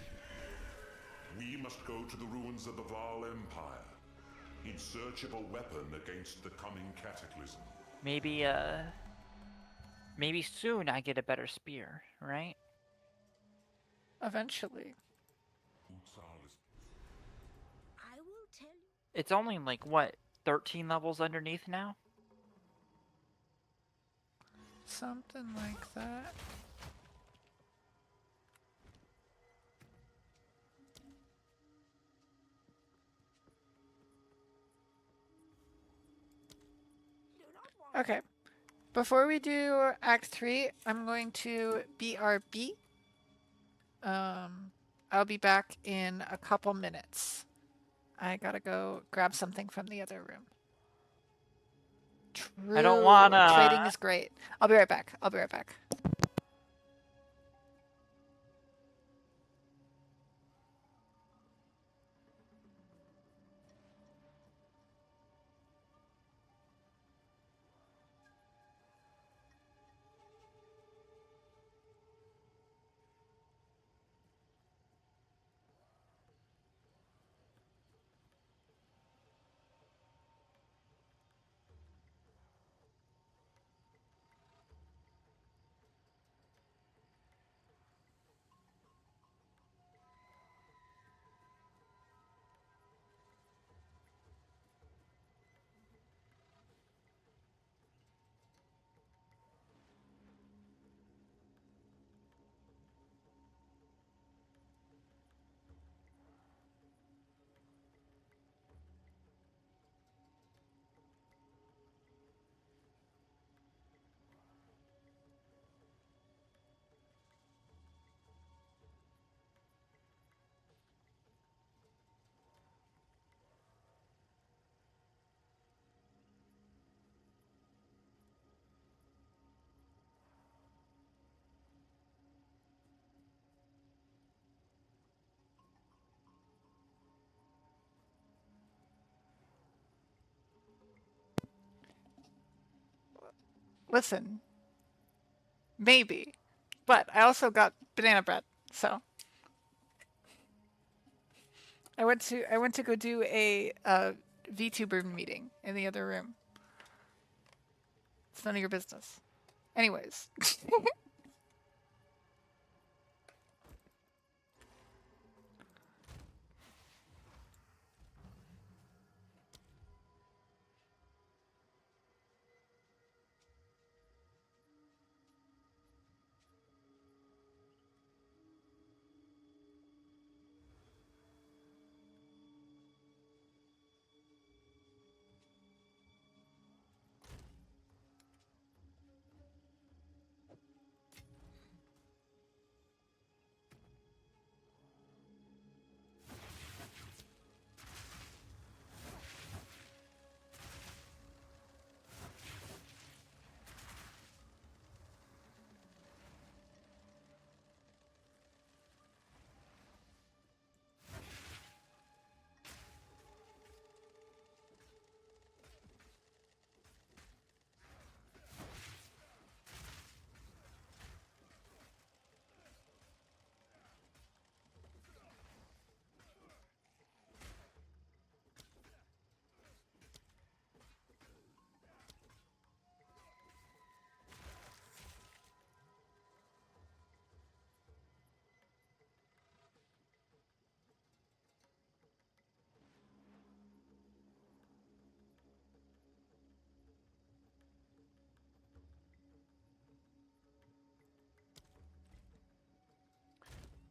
We must go to the ruins of the Val Empire, in search of a weapon against the coming cataclysm. Maybe soon I get a better spear, right? Eventually. I will tell you. It's only like, what, 13 levels underneath now? Something like that. Okay. Before we do Act 3, I'm going to BRB. I'll be back in a couple minutes. I gotta go grab something from the other room. True. I don't wanna. Trading is great. I'll be right back. I'll be right back. listen, maybe, but I also got banana bread, so I went to go do a VTuber meeting in the other room. It's none of your business. Anyways.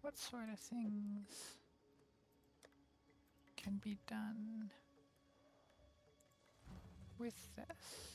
What sort of things can be done with this?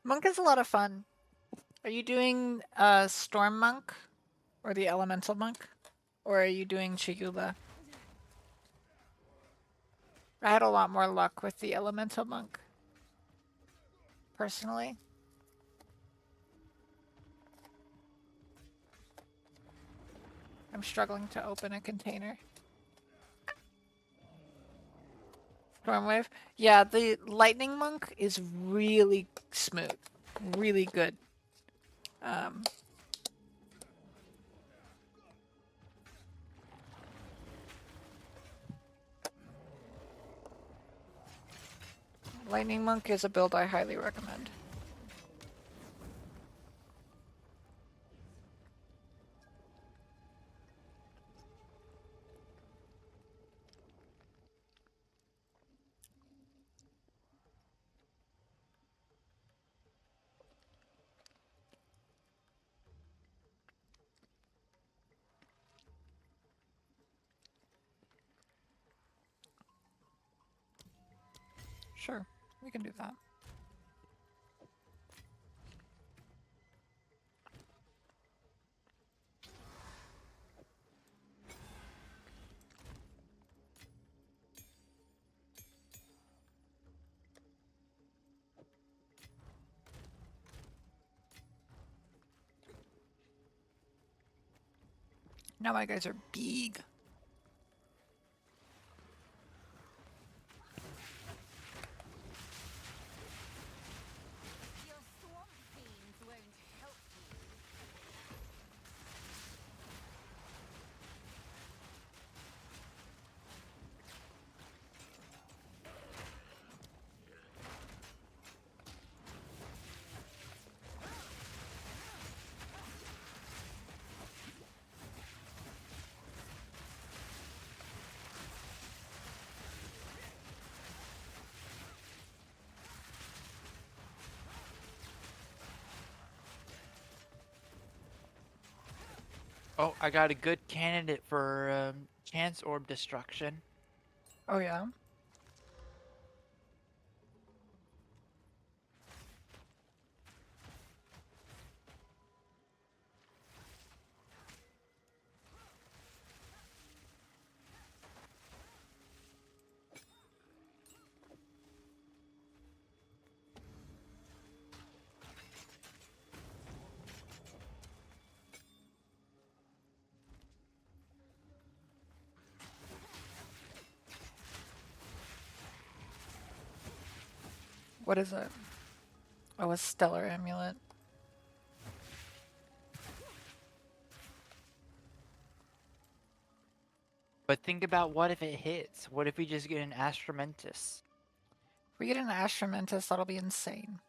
Monk is a lot of fun. Are you doing Storm Monk or the Elemental Monk? Or are you doing Chigula? I had a lot more luck with the Elemental Monk, personally. I'm struggling to open a container. Stormwave? Yeah, the Lightning Monk is really smooth. Really good. Lightning Monk is a build I highly recommend. Sure, we can do that. Now my guys are big. Your swamp fiends won't help you. Oh, I got a good candidate for Chance Orb Destruction. Oh yeah. What is it? Oh, a stellar amulet. But think about what if it hits? What if we just get an Astramentus? If we get an Astramentus, that'll be insane.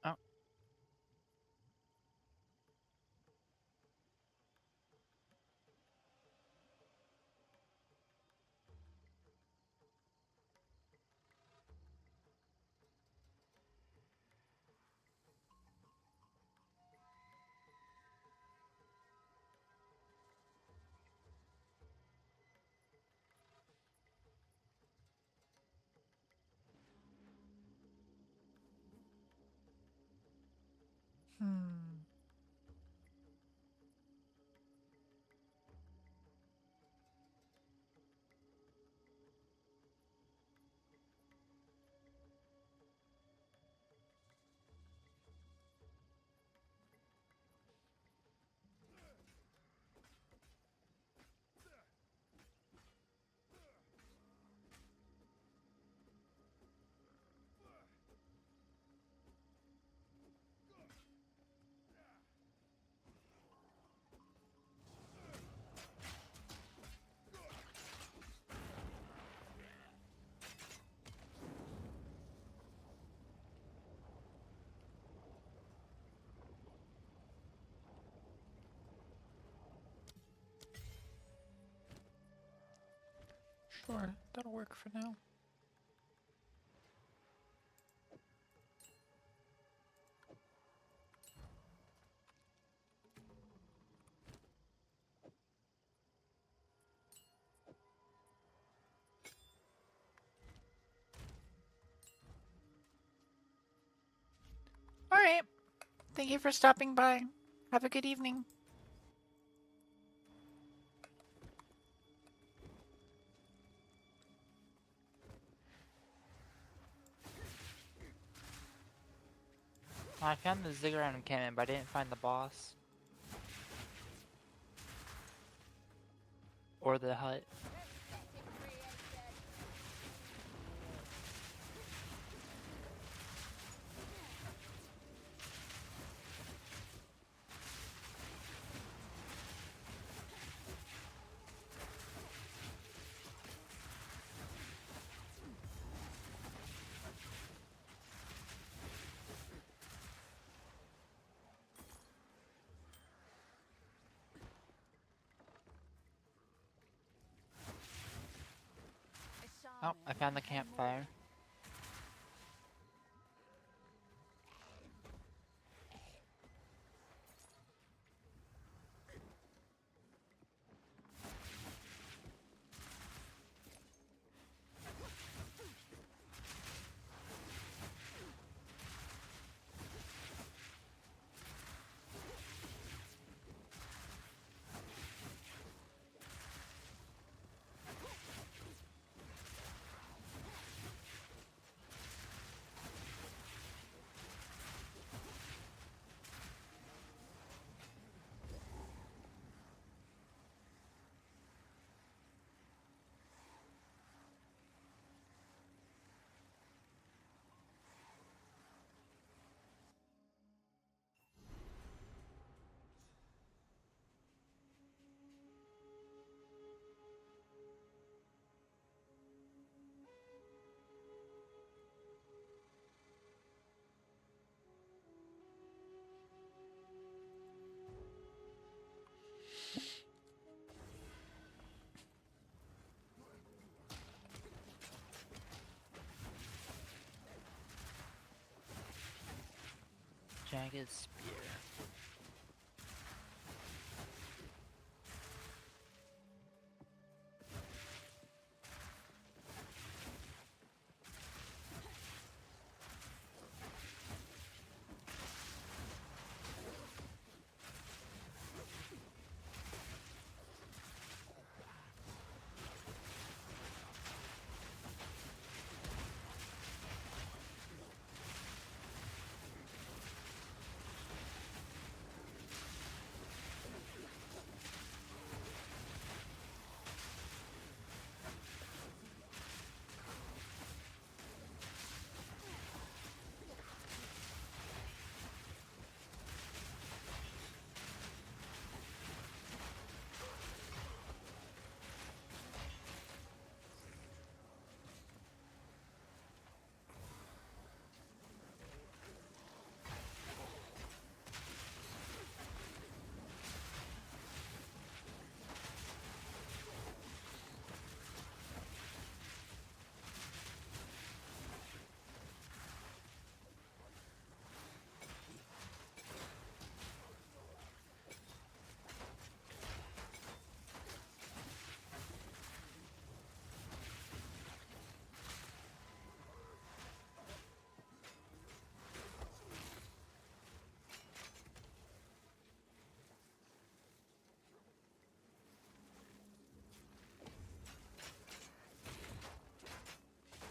Oh, Hmm. Sure, that'll work for now. Thank you for stopping by. Have a good evening. I found the ziggurat encampment, but I didn't find the boss. Or the hut. Oh, I found the campfire. Jagged spear.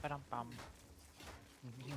Ba-dum-bum. Yeah.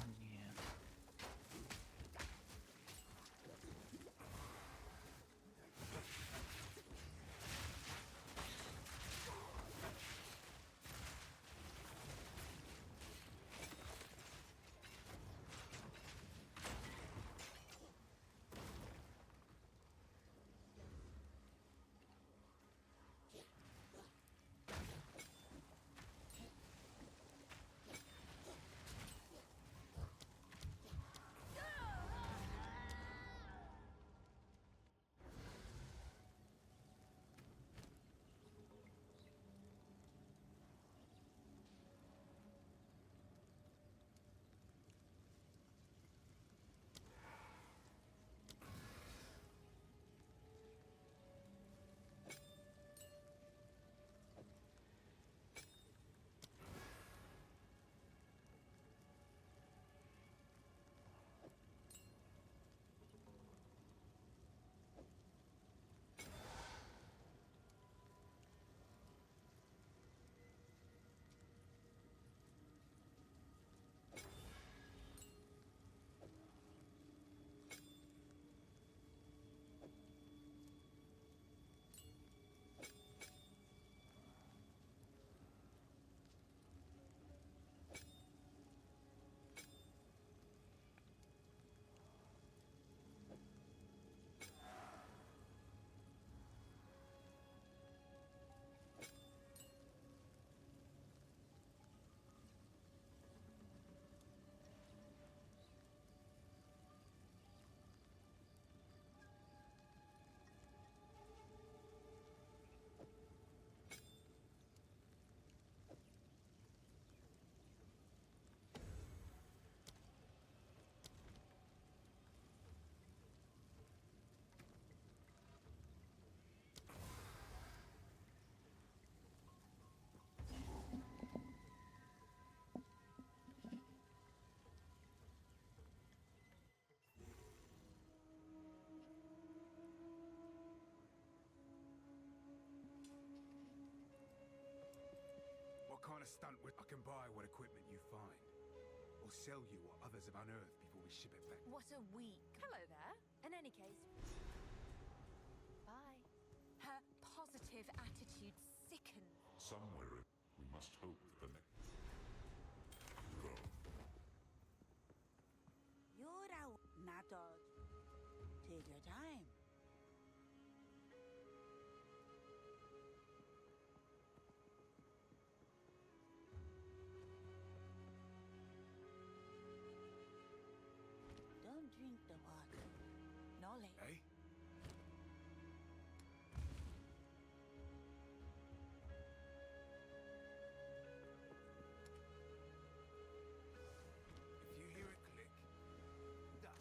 stunt with. I can buy what equipment you find, or sell you what others have unearthed before we ship it back. What a week. Hello there. In any case, bye. Her positive attitude sickens. Somewhere we must hope that the next. Go. You're out, Natod. Take your time. Don't drink the water. Nolly. Eh? If you hear it click, duck.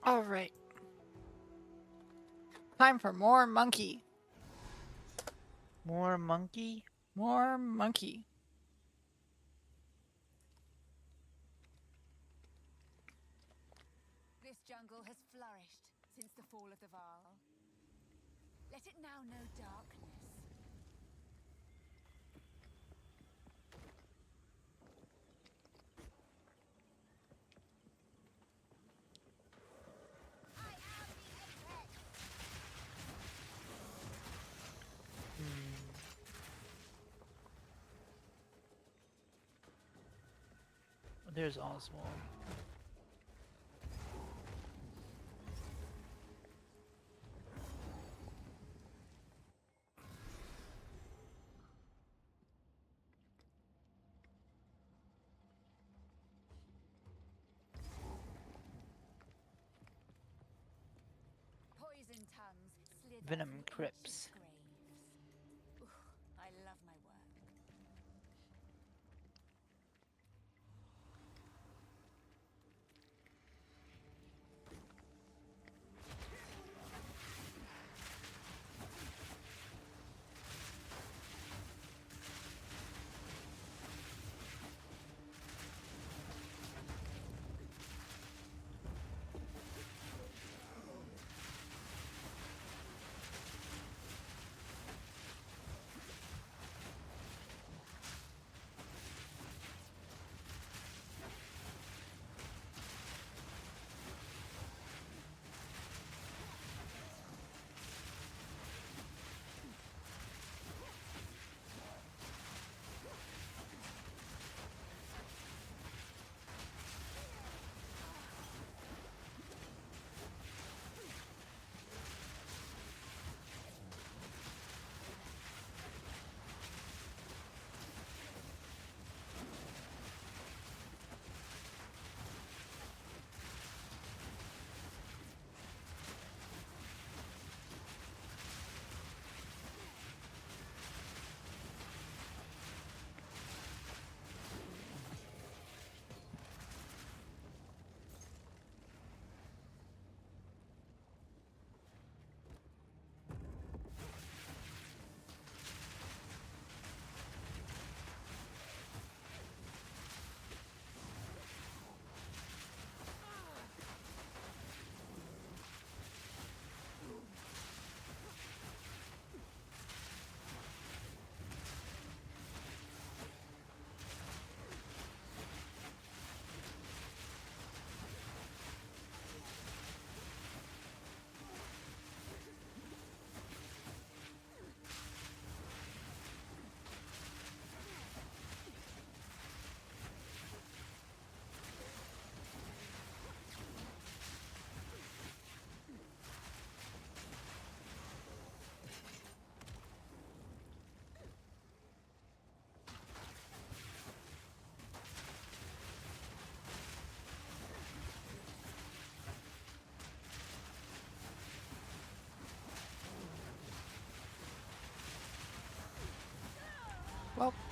All right. Time for more monkey. More monkey? More monkey. This jungle has flourished since the fall of the Varl. Let it now know darkness. I am the apex. There's Oswald. Poison tongues slither Venom through Crypts. ancient graves. Ooh, I love my work.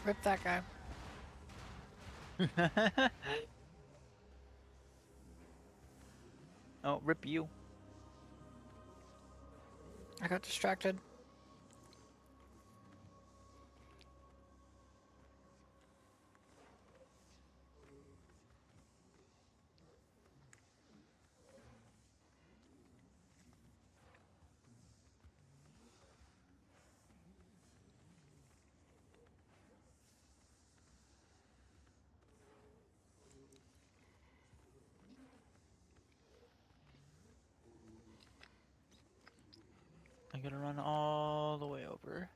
Rip that guy. Oh, rip you. I got distracted. I gotta run all the way over.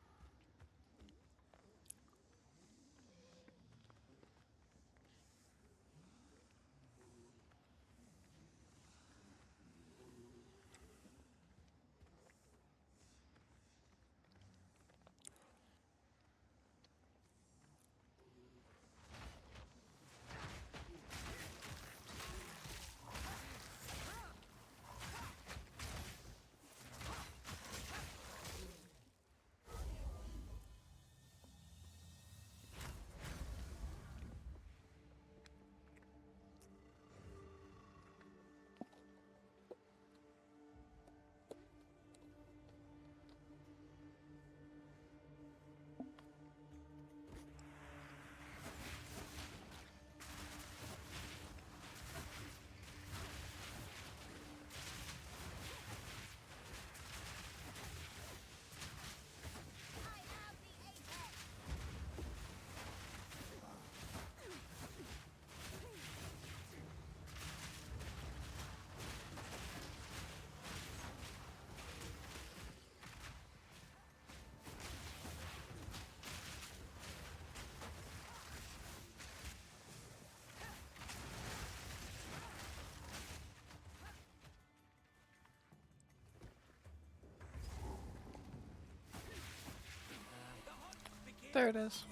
There it is.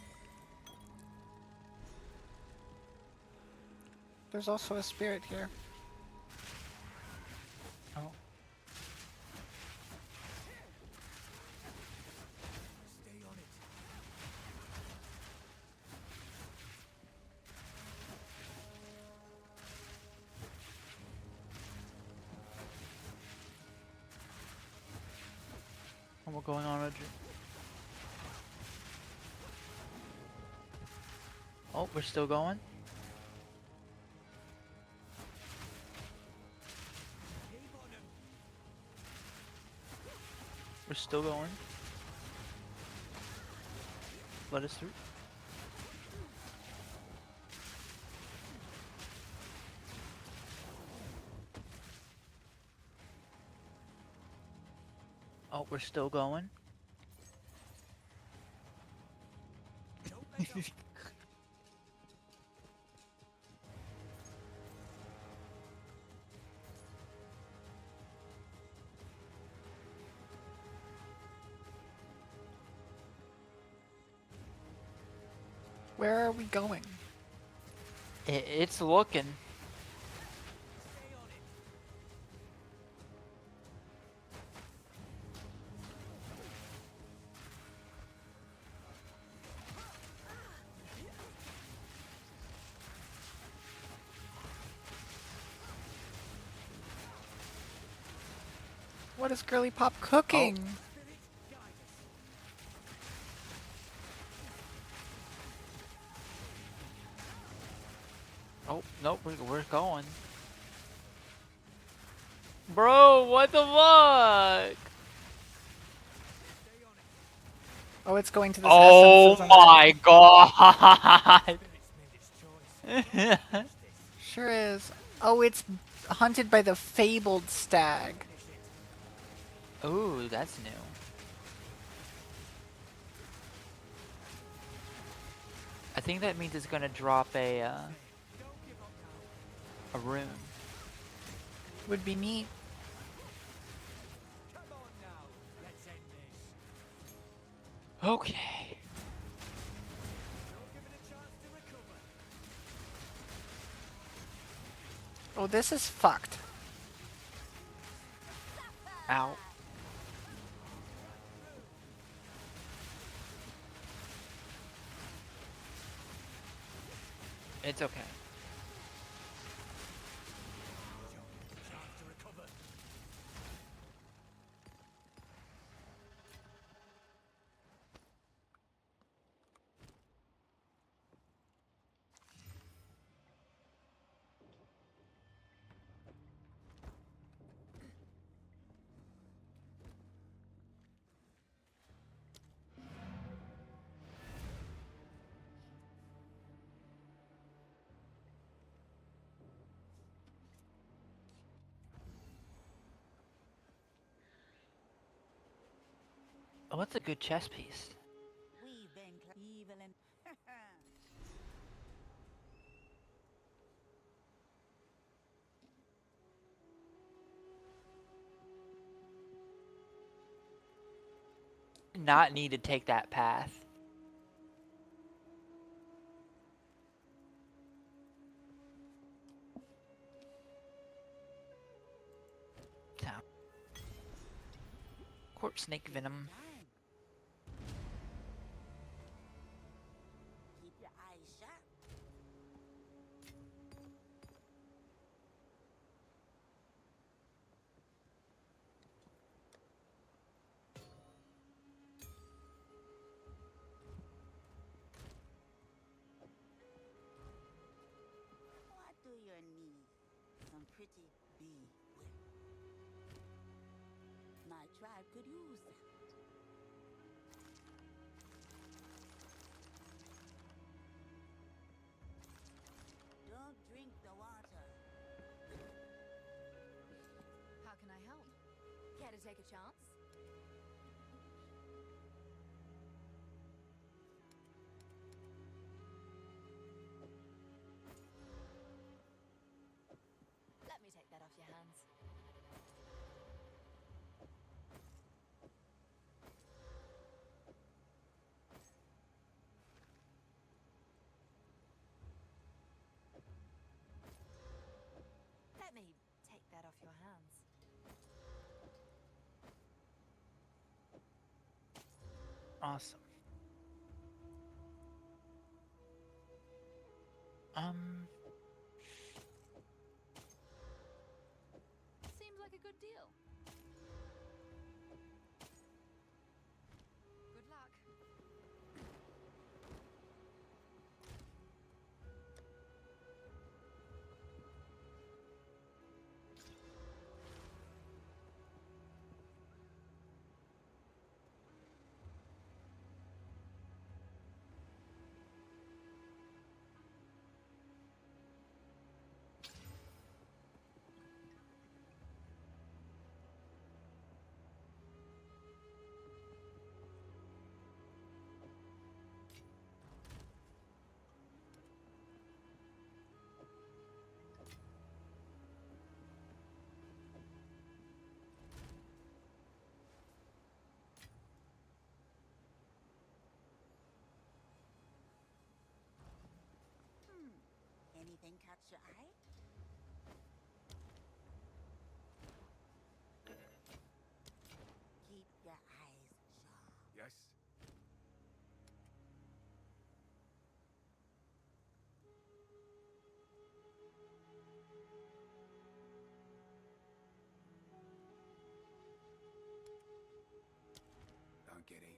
There's also a spirit here. Oh. Stay on it. Oh, we're going on a Oh, we're still going? We're still going. Let us through. Oh, we're still going. Where are we going? It's looking. What is Girly Pop cooking? Oh, nope, we're going. Bro, what the fuck? Oh, it's going to this Oh essence. my god! Sure is. Oh, it's hunted by the fabled stag. Ooh, that's new. I think that means it's gonna drop a rune. Would be neat. Okay. Oh, this is fucked. Ow. It's okay. Chance to recover. Oh, what's a good chess piece? We've been evil and Not need to take that path. Town. Corpse snake venom. time. Keep your eyes sharp. What do you need? Some pretty bee whip. My tribe could use that. Don't drink the water. How can I help? Care to take a chance? Let me take that off your hands. Let me take that off your hands. Awesome. Seems like a good deal. Good luck. Anything catch your eye? Keep your eyes sharp. Yes. Don't get eaten.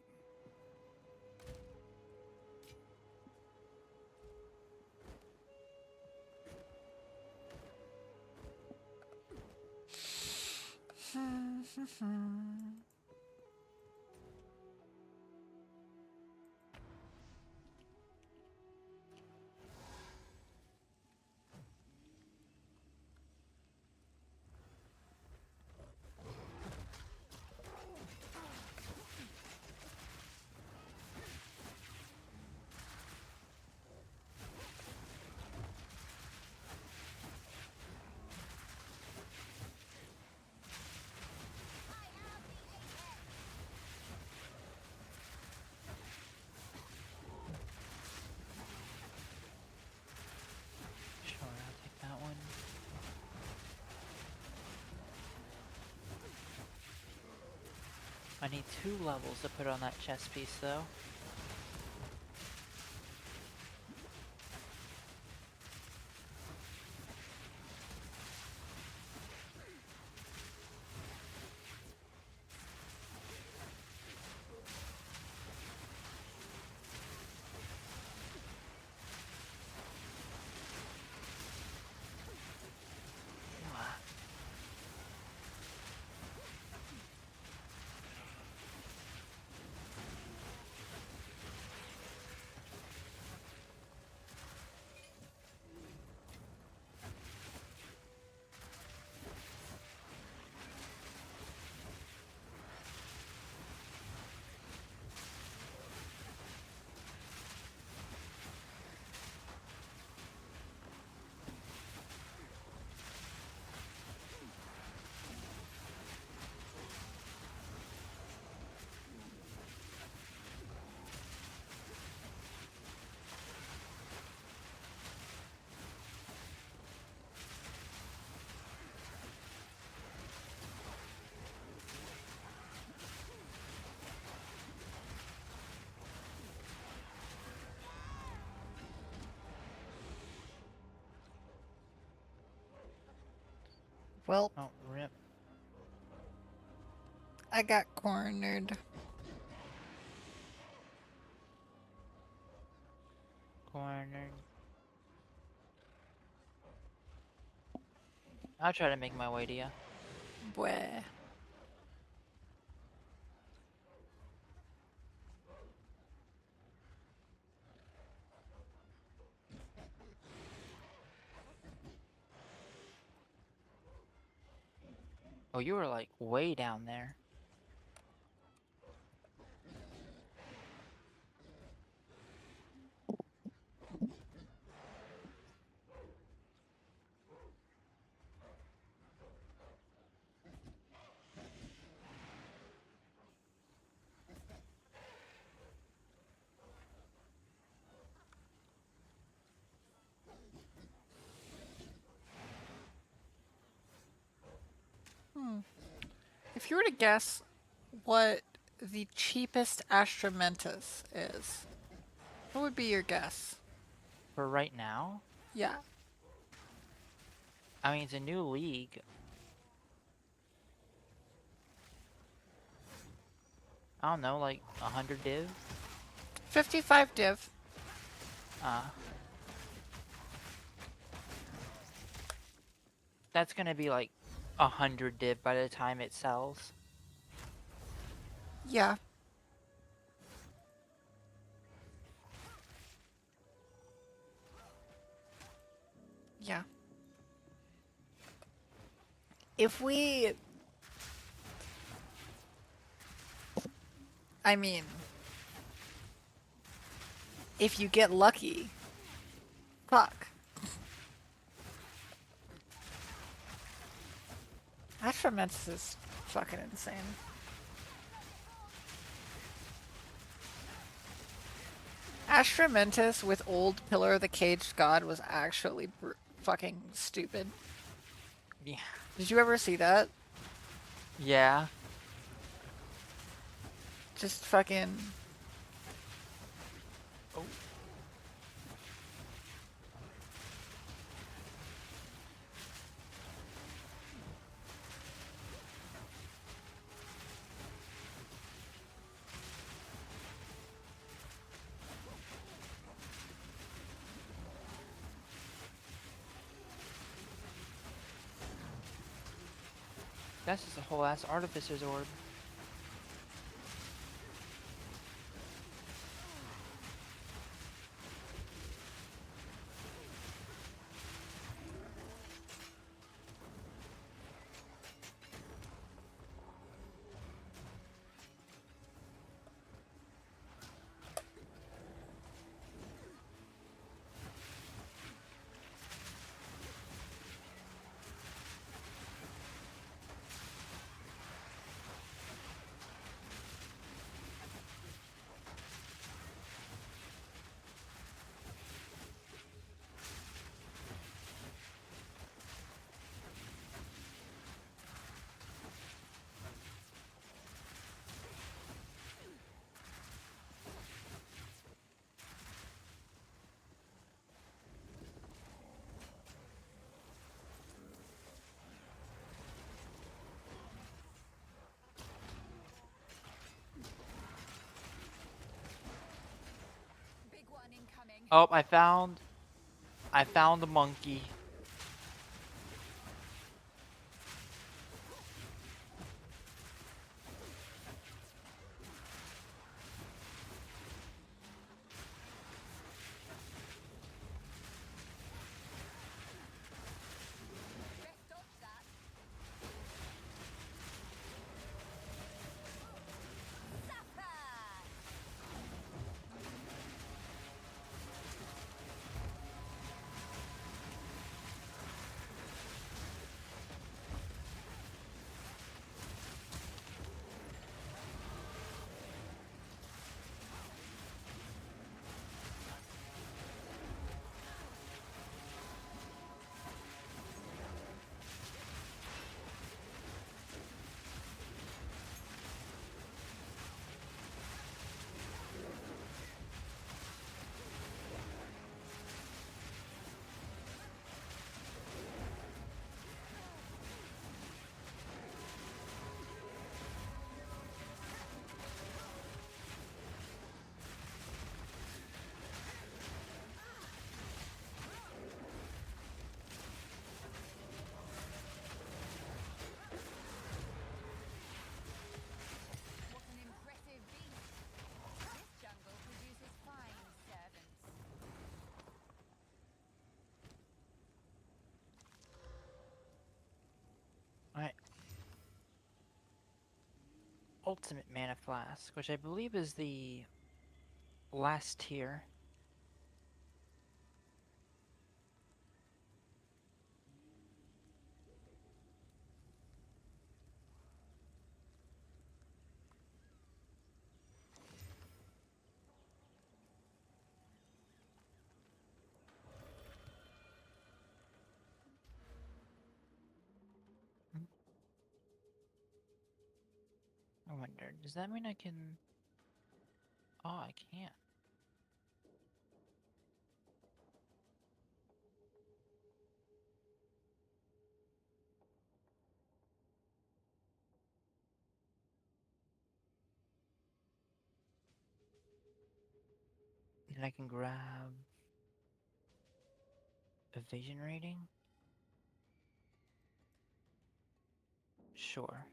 Sure, I'll take that one. I need 2 levels to put on that chess piece, though. Well, Oh, rip. I got cornered. Cornered. I'll try to make my way to you. Bleh. Oh, you were like way down there. If you were to guess what the cheapest Astramentus is, what would be your guess? For right now? Yeah. I mean, it's a new league. I don't know, like 100 div? 55 div. That's gonna be like 100 div by the time it sells. Yeah. Yeah. If we... I mean... If you get lucky... Fuck. Astramentus is fucking insane. Astramentus with old Pillar of the Caged God was actually fucking stupid. Yeah. Did you ever see that? Yeah. Just fucking... Oh. That's just a whole ass Artificer's Orb. Big one incoming. Oh, I found the monkey. Best dodge that. Zappa! Ultimate Mana Flask, which I believe is the last tier. I wonder, does that mean I can... Oh, I can't. Then I can grab... Evasion rating? Sure.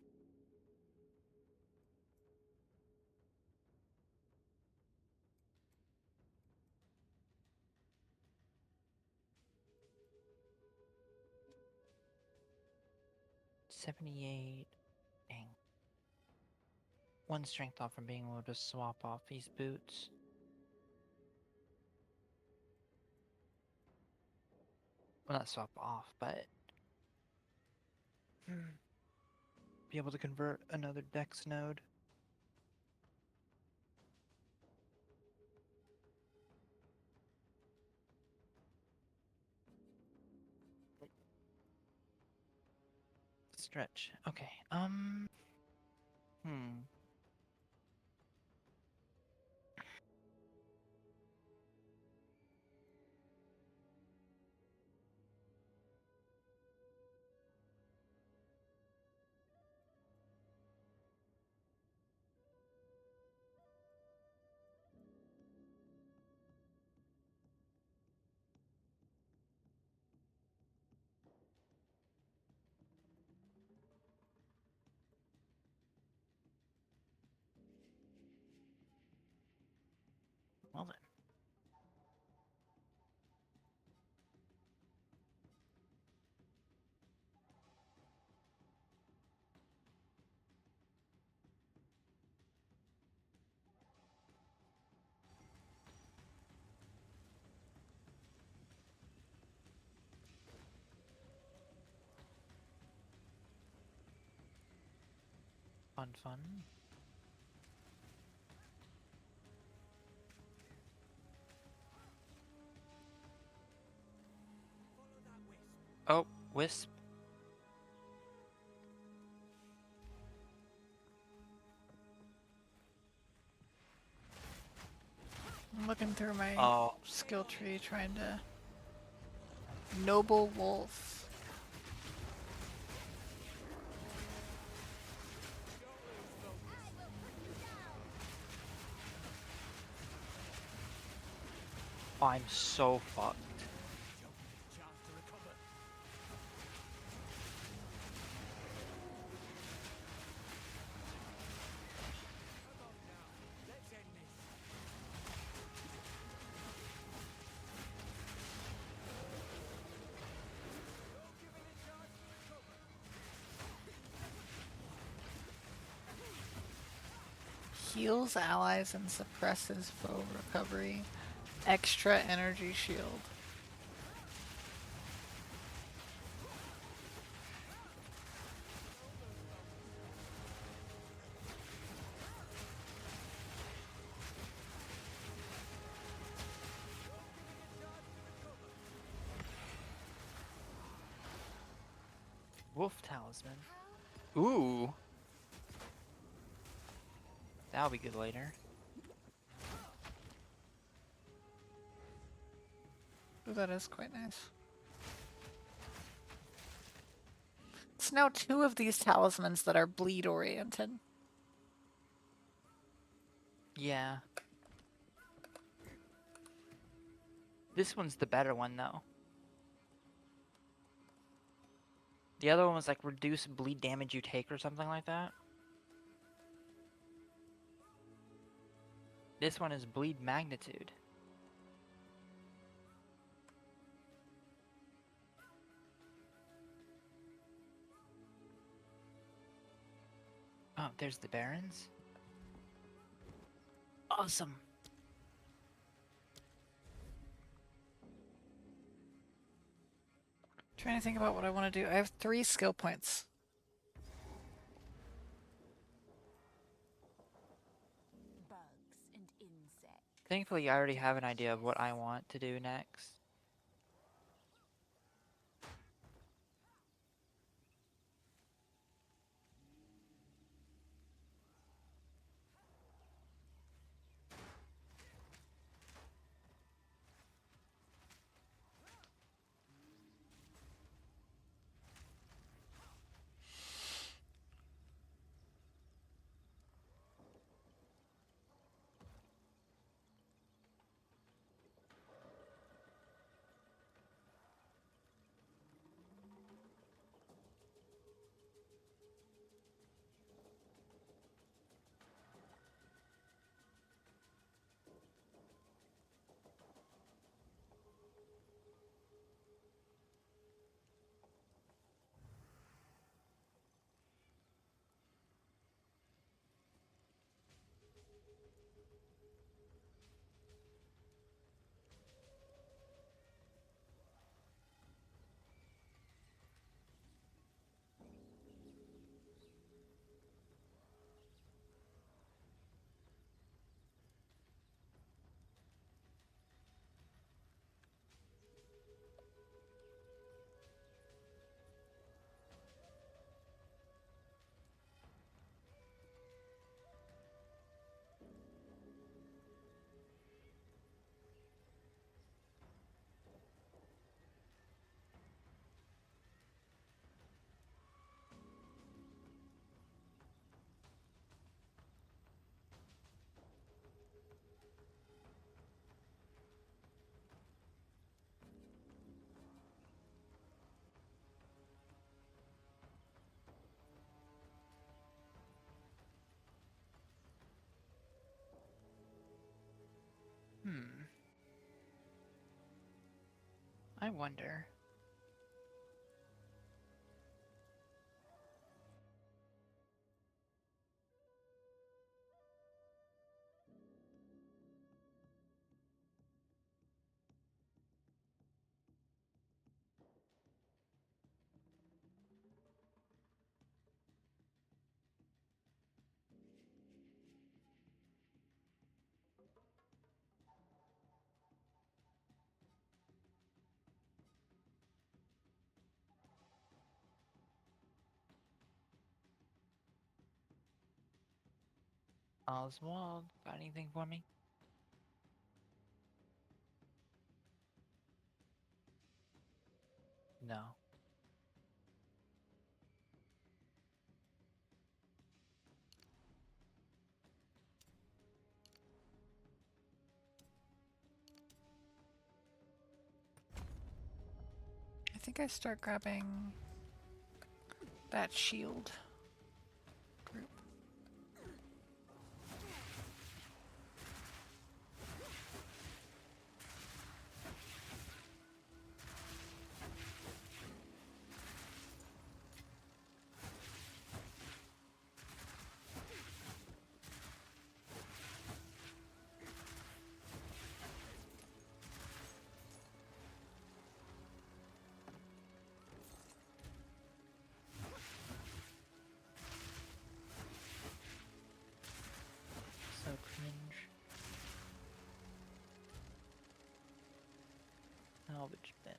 $78. Dang. One strength off from being able to swap off these boots. Well, not swap off, but... be able to convert another dex node. Stretch. Okay. Well then. Fun, fun. Oh, Wisp. I'm looking through my Oh. skill tree trying to... Noble Wolf. I'm so fucked. Heals allies and suppresses foe recovery. Extra energy shield. Wolf Talisman. Ooh. That'll be good later. Ooh, that is quite nice. It's now 2 of these talismans that are bleed oriented. Yeah. This one's the better one though. The other one was like reduce bleed damage you take or something like that. This one is bleed magnitude. Oh, Oh, there's the Barons. Awesome. Trying to think about what I want to do. I have 3 skill points. Bugs and insects. Thankfully, I already have an idea of what I want to do next. I wonder. Oswald, got anything for me? No. I think I start grabbing that shield group. So cringe. Salvage bench.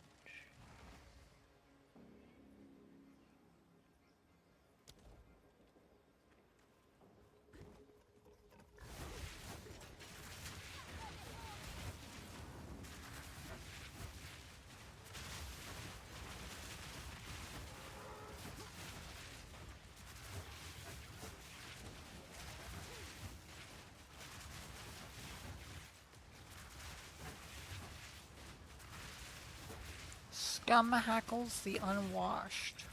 Scum hackles the unwashed.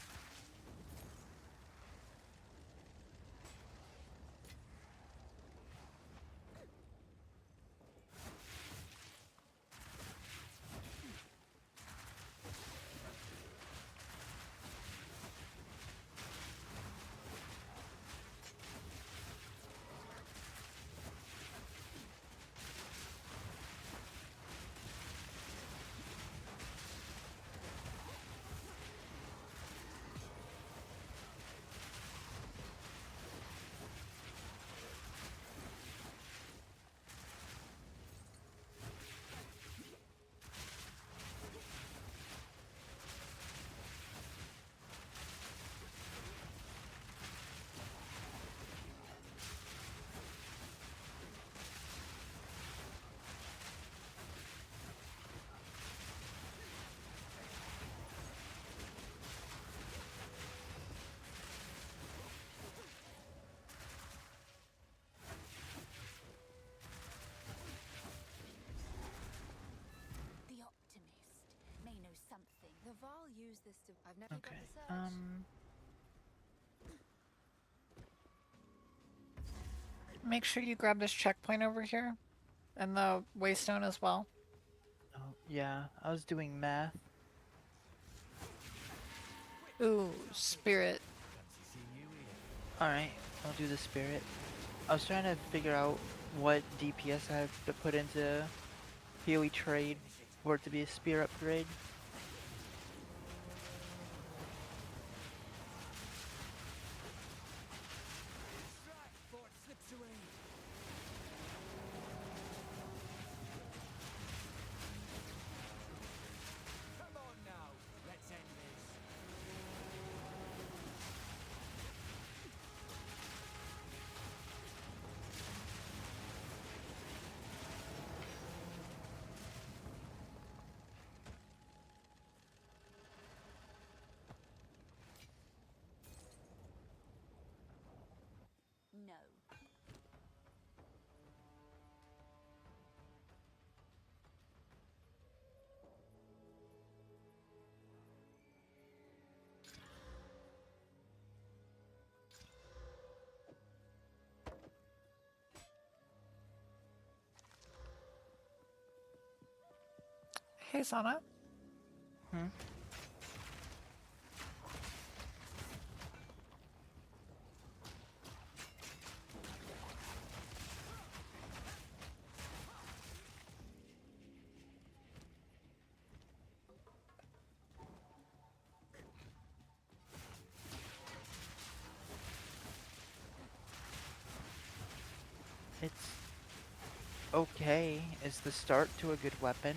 this to? I've never got Okay. the surge. Make sure you grab this checkpoint over here, and the waystone as well. Oh, yeah, I was doing math. Ooh, spirit. Alright, I'll do the spirit. I was trying to figure out what DPS I have to put into PoE trade for it to be a spear upgrade. Fort slips away. Come on now, let's end this. No. Hey, Sana. Hmm? It's okay. Is the start to a good weapon?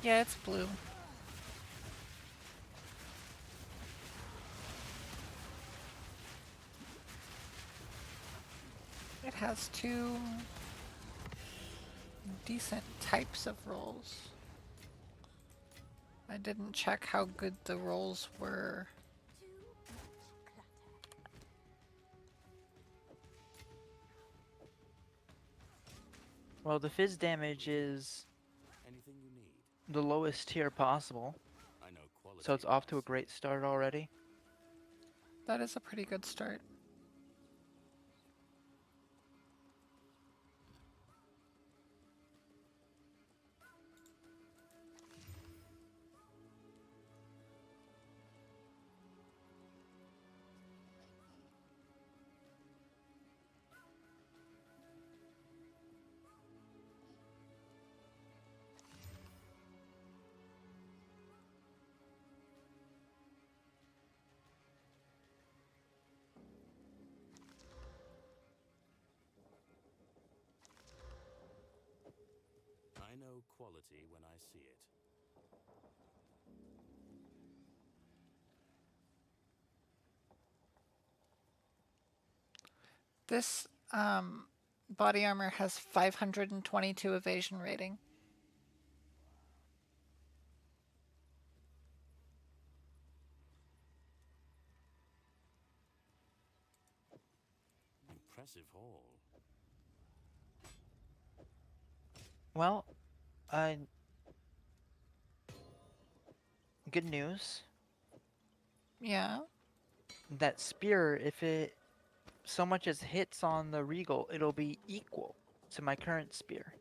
Yeah, it's blue. It has two decent types of rolls. I didn't check how good the rolls were. Too much clutter. Well, the fizz damage is Anything you need. the lowest tier possible, I know quality. so it's off to a great start already. That is a pretty good start. I know quality when I see it. This body armor has 522 evasion rating. Impressive haul. Well, good news. Yeah. That spear, if it so much as hits on the Regal, it'll be equal to my current spear.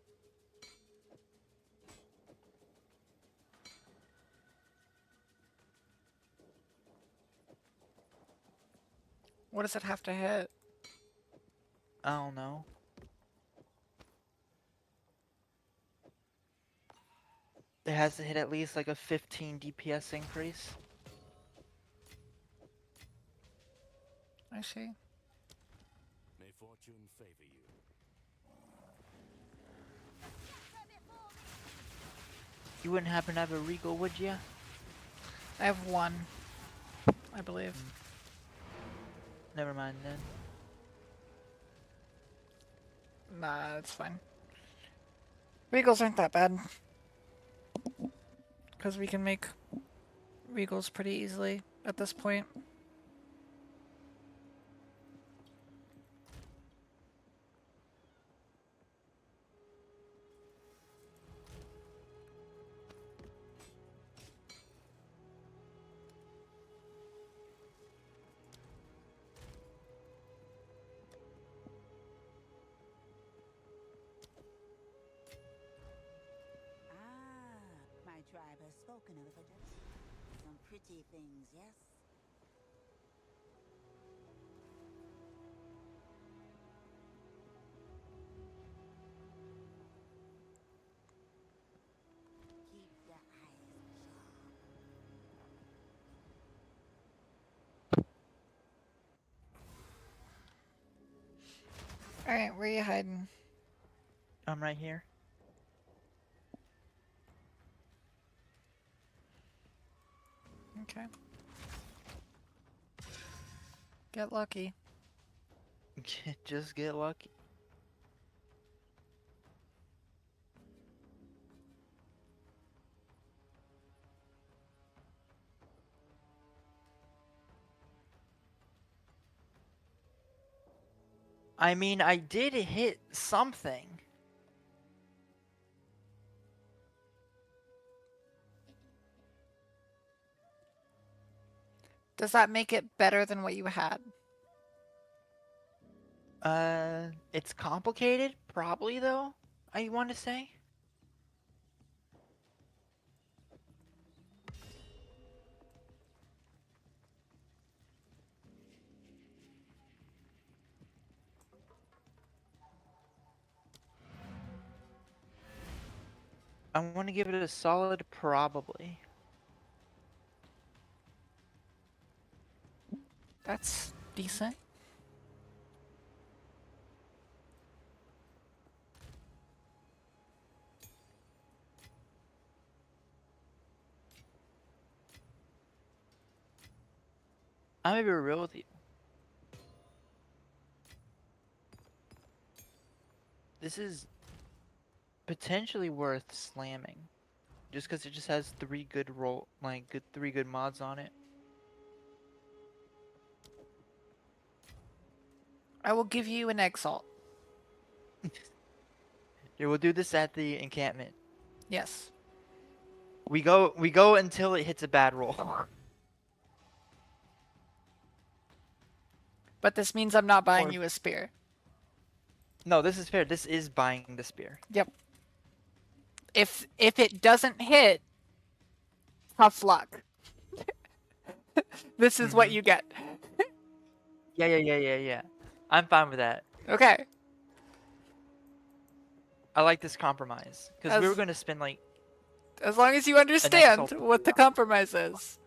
What does it have to hit? I don't know. It has to hit at least like a 15 DPS increase. I see. May fortune favor you. You wouldn't happen to have a Regal, would ya? I have one, I believe. Never mind then. Nah, it's fine. Regals aren't that bad. Because we can make Regals pretty easily at this point. spoken of it. Some pretty things, yes? Keep your eyes sharp. Alright, where are you hiding? I'm right here. Okay. Get lucky. Just get lucky. I mean, I did hit something. Does that make it better than what you had? It's complicated, probably though. I want to say. I want to give it a solid probably. That's decent. I'm gonna be real with you. This is potentially worth slamming, just because it just has three good mods on it. I will give you an exalt. Yeah, we'll do this at the encampment. Yes. We go until it hits a bad roll. But this means I'm not buying Or- you a spear. No, this is fair. This is buying the spear. Yep. If it doesn't hit, tough luck. This is what you get. Yeah. I'm fine with that. Okay. I like this compromise because we were As- gonna spend like. As long as you understand exalt- what the compromise is.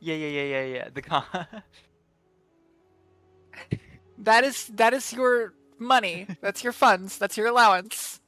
Yeah. That is your money. That's your funds. That's your allowance.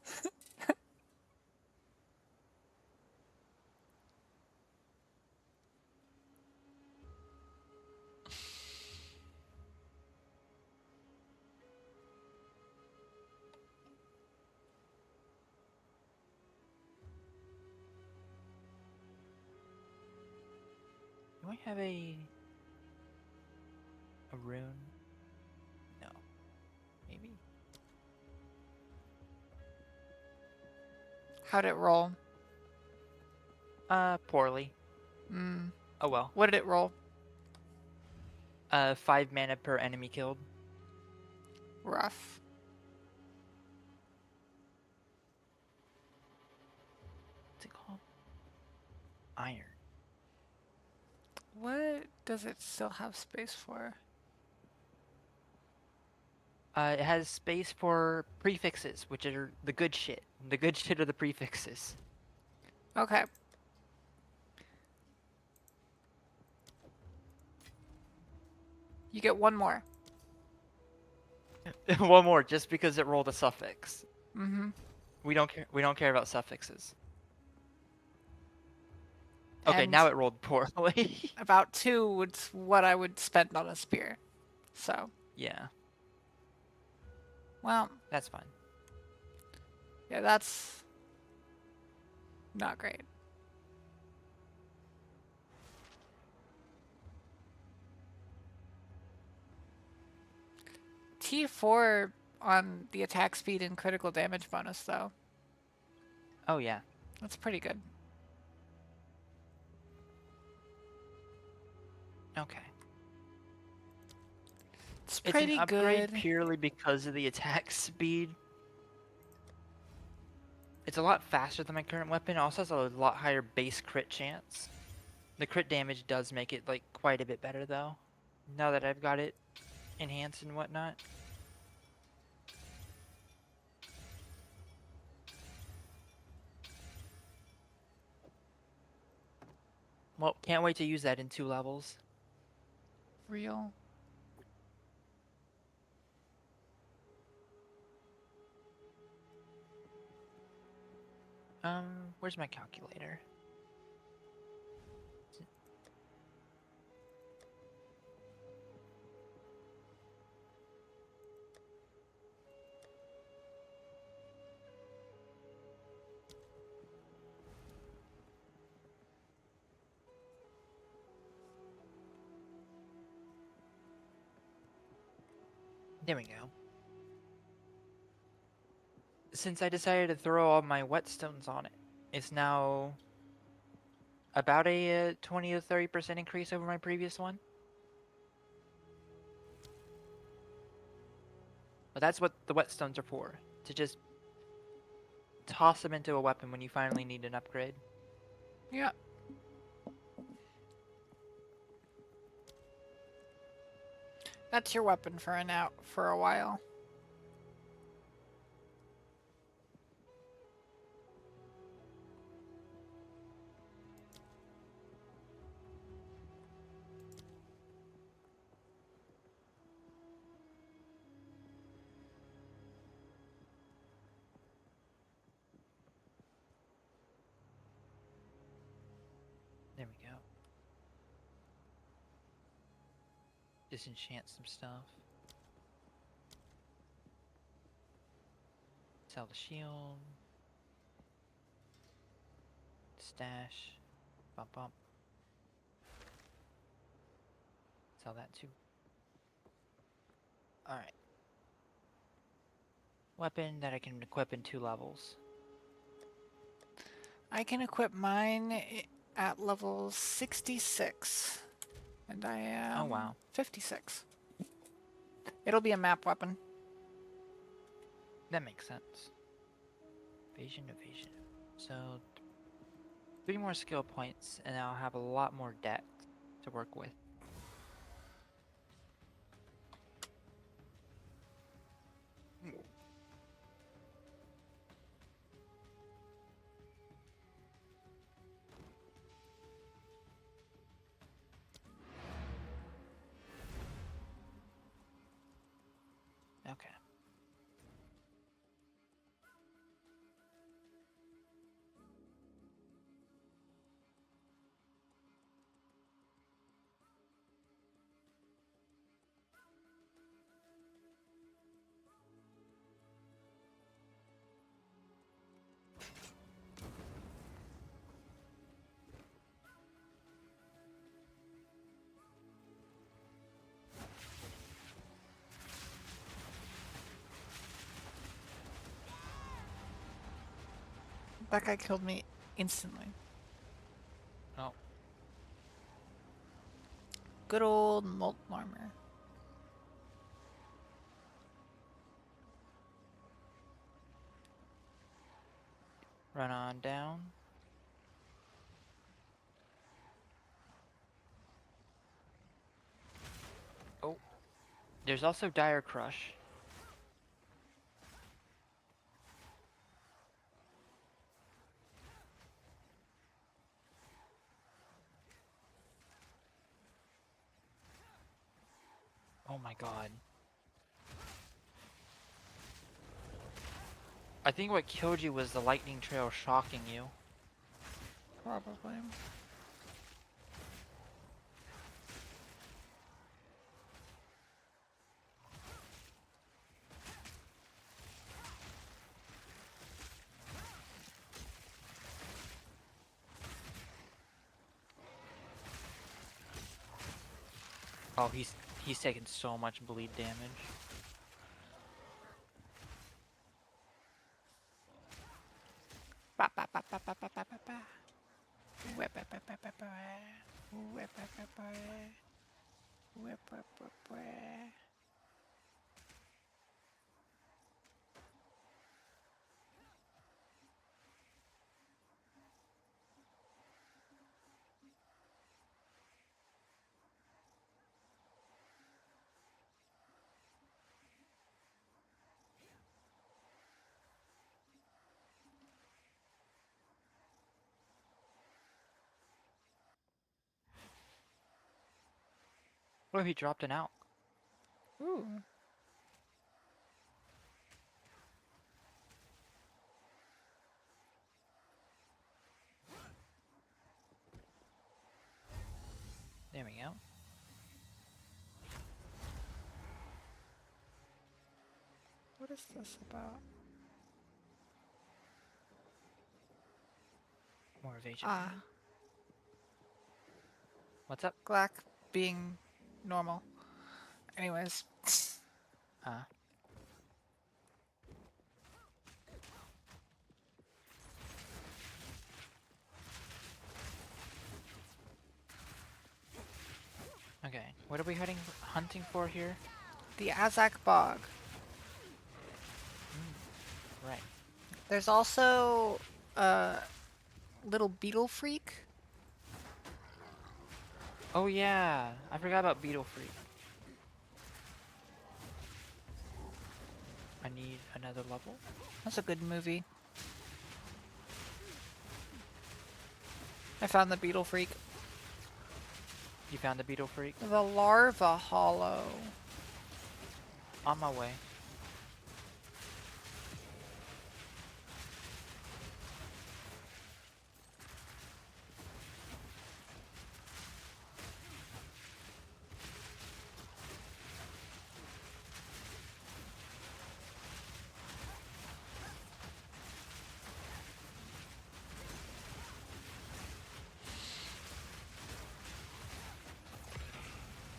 Do I have a rune? No. Maybe. How'd it roll? Poorly. Mm. Oh well. What did it roll? 5 mana per enemy killed. Rough. What's it called? Iron. What does it still have space for? It has space for prefixes, which are the good shit. The good shit are the prefixes. Okay. You get one more. One more, just because it rolled a suffix. Mm-hmm. We don't care. We don't care about suffixes. Okay, And now it rolled poorly. about 2 would what I would spend on a spear. So, Yeah, well, that's fine. yeah, that's not great. T4 on the attack speed and critical damage bonus, though. Oh yeah. That's pretty good. Okay. It's It's pretty an upgrade good. purely because of the attack speed. It's a lot faster than my current weapon. It also has a lot higher base crit chance. The crit damage does make it like quite a bit better though. Now that I've got it enhanced and whatnot. Well, can't wait to use that in 2 levels. Real. Where's my calculator? There we go. Since I decided to throw all my whetstones on it, it's now about a 20 to 30% increase over my previous one. But that's what the whetstones are for, to just toss them into a weapon when you finally need an upgrade. Yeah. That's your weapon for for a while. There we go. Disenchant some stuff. Sell the shield. Stash. Bump bump. Sell that too. Alright. Weapon that I can equip in 2 levels. I can equip mine at level 66. And I am Oh wow. 56. It'll be a map weapon. That makes sense. Evasion. So 3 more skill points and I'll have a lot more dex to work with. Okay. That guy killed me instantly. Oh. Good old molten armor. Run on down. Oh. There's also Dire Crush. Oh my god. I think what killed you was the lightning trail shocking you. Probably. Oh, he's taking so much bleed damage. Ba ba ba ba ba ba ba ba ba. Whip ba ba ba ba ba. Whip ba ba ba. Whip ba ba ba. Oh, he dropped an out. Ooh. There we go. What is this about? More evasion. Ah, What's up? Glack being normal. Anyways. Okay, what are we hunting for here? The Azak Bog. Right. There's also a little beetle freak. Oh yeah, I forgot about Beetle Freak. I need another level. That's a good movie. I found the beetle freak. You found the Beetle Freak? The larva hollow. On my way.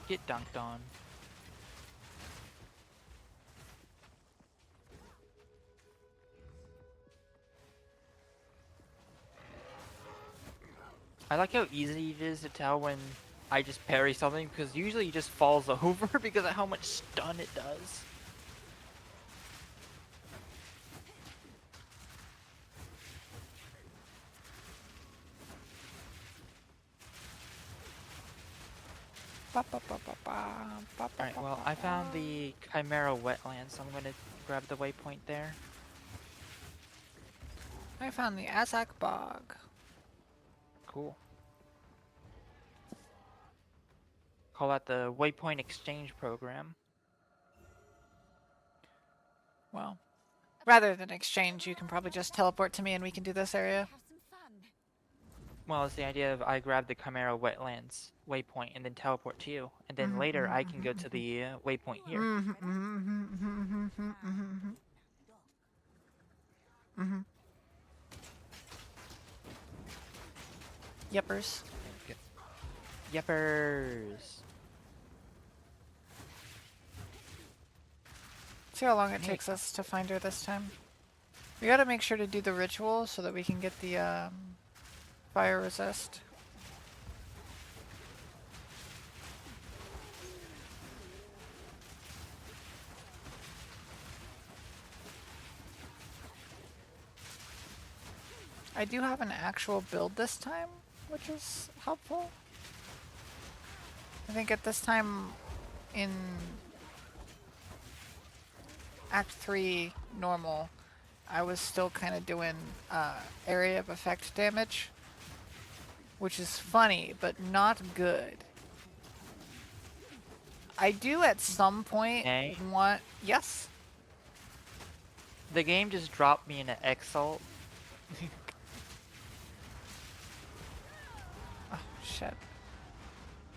Get dunked on. I like how easy it is to tell when I just parry something, because usually it just falls over because of how much stun it does. Alright, well, I found the Chimera wetland, so I'm gonna grab the waypoint there. I found the Azak Bog. Cool. Call that the Waypoint Exchange Program. Well, rather than exchange, you can probably just teleport to me and we can do this area. Have some fun. Well, it's the idea of I grab the Chimera wetlands waypoint and then teleport to you, and then later I can go to the waypoint here. Yepers. Yepers. See how long it takes us to find her this time. We gotta make sure to do the ritual so that we can get the fire resist. I do have an actual build this time, which is helpful. I think at this time in Act 3 normal, I was still kind of doing area of effect damage, which is funny, but not good. I do at some point want... Yes? The game just dropped me into Exile. Oh, shit.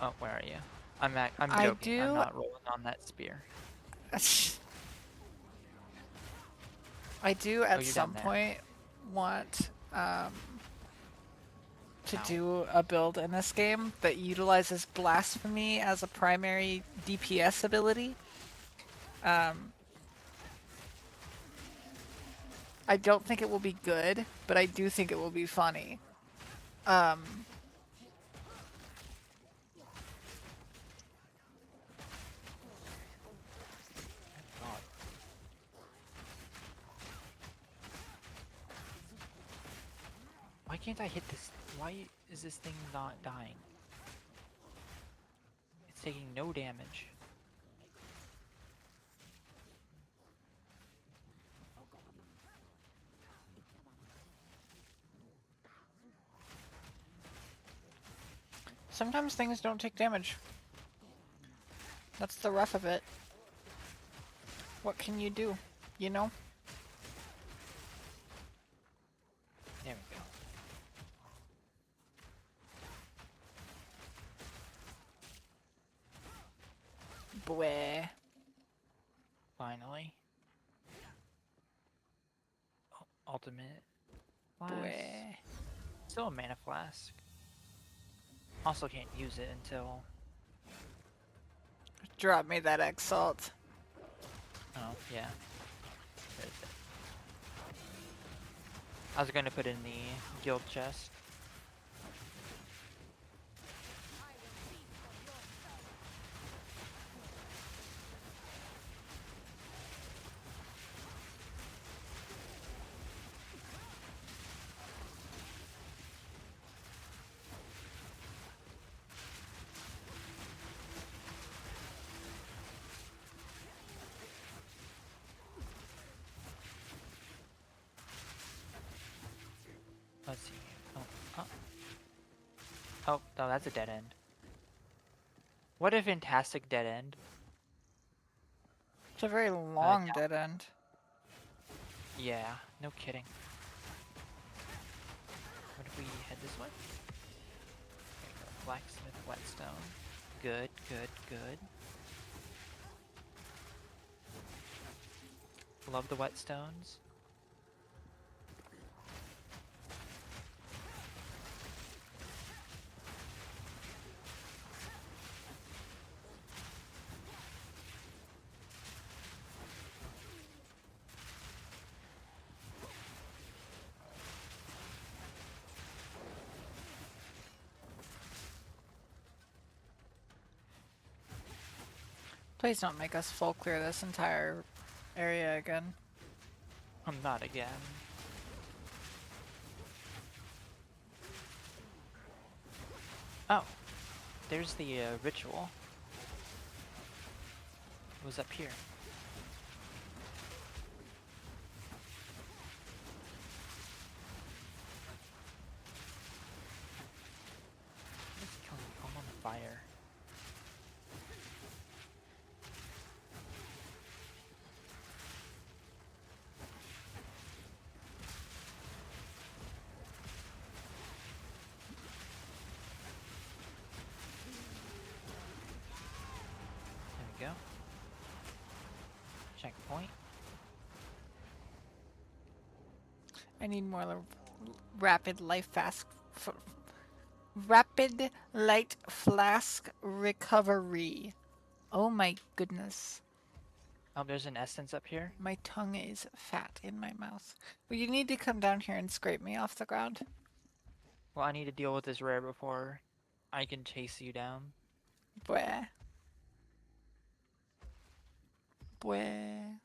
Oh, where are you? I'm I joking. I'm do- not rolling on that spear. I do at you're some down there. point want to Ow. do a build in this game that utilizes Blasphemy as a primary DPS ability. I don't think it will be good, but I do think it will be funny. Why can't I hit this? Why is this thing not dying? It's taking no damage. Sometimes things don't take damage. That's the rough of it. What can you do? You know? There we go. Bleh. Finally. Ultimate flask. Bleh. Still a mana flask. Also can't use it until... Drop me that Exalt. Oh, yeah. There's it. I was going to put in the guild chest. Let's see. Oh, no, that's a dead end. What a fantastic dead end. It's a very long dead end. Yeah, no kidding. What if we head this way? There we go. Blacksmith whetstone. Good, good, good. Love the whetstones. Please don't make us full clear this entire area again. I'm not again. Oh, there's the ritual. It was up here. Let's kill him. I'm on fire. There we go. Checkpoint. I need more rapid rapid light flask recovery. Oh my goodness. Oh, there's an essence up here. My tongue is fat in my mouth. Well, you need to come down here and scrape me off the ground. Well, I need to deal with this rare before I can chase you down. Bleh. Bleh.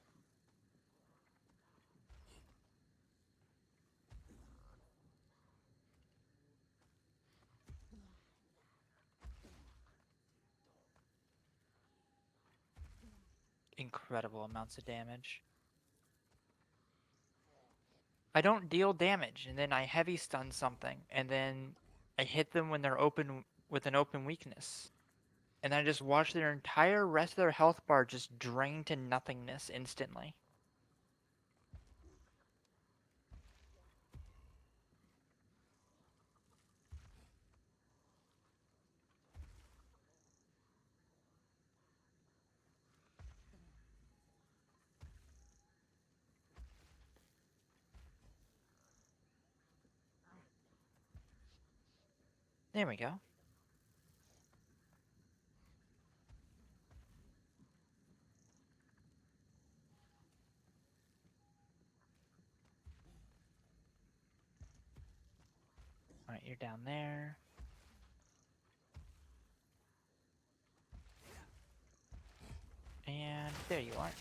Incredible amounts of damage. I don't deal damage, and then I heavy stun something, and then I hit them when they're open with an open weakness. And I just watch their entire rest of their health bar just drain to nothingness instantly. There we go. Alright, you're down there. And there you are.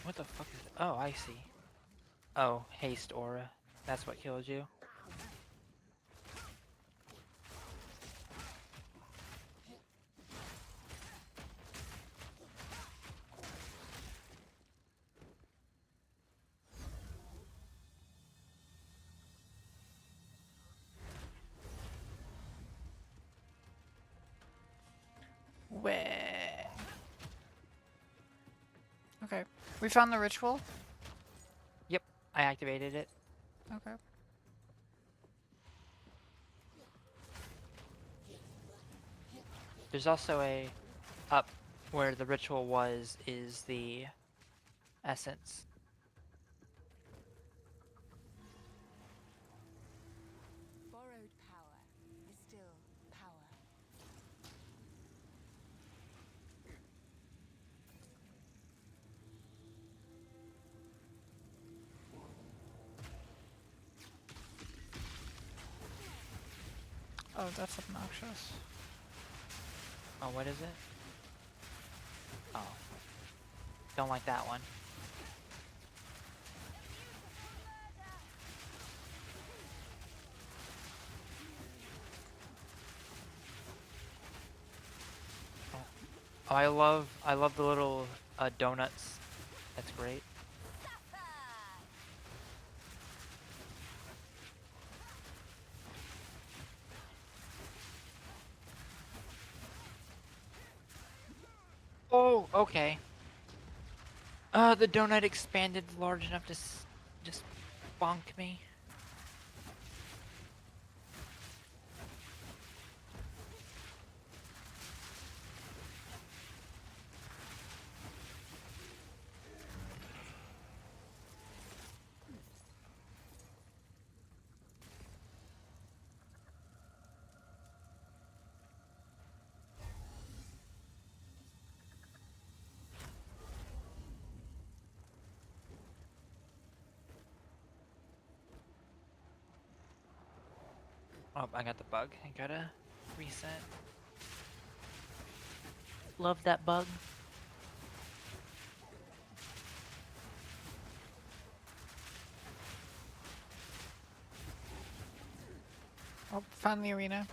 What the fuck is... Oh, I see. Oh, haste aura. That's what killed you. We found the ritual. Yep, I activated it. Okay. There's also a up where the ritual was is the essence. Borrowed power is still power. Oh, that's obnoxious. Oh, what is it? Oh. Don't like that one. Oh, I love the little donuts. That's great. Oh, okay. The donut expanded large enough to just bonk me. Oh, I got the bug. I gotta reset. Love that bug. Oh, found the arena.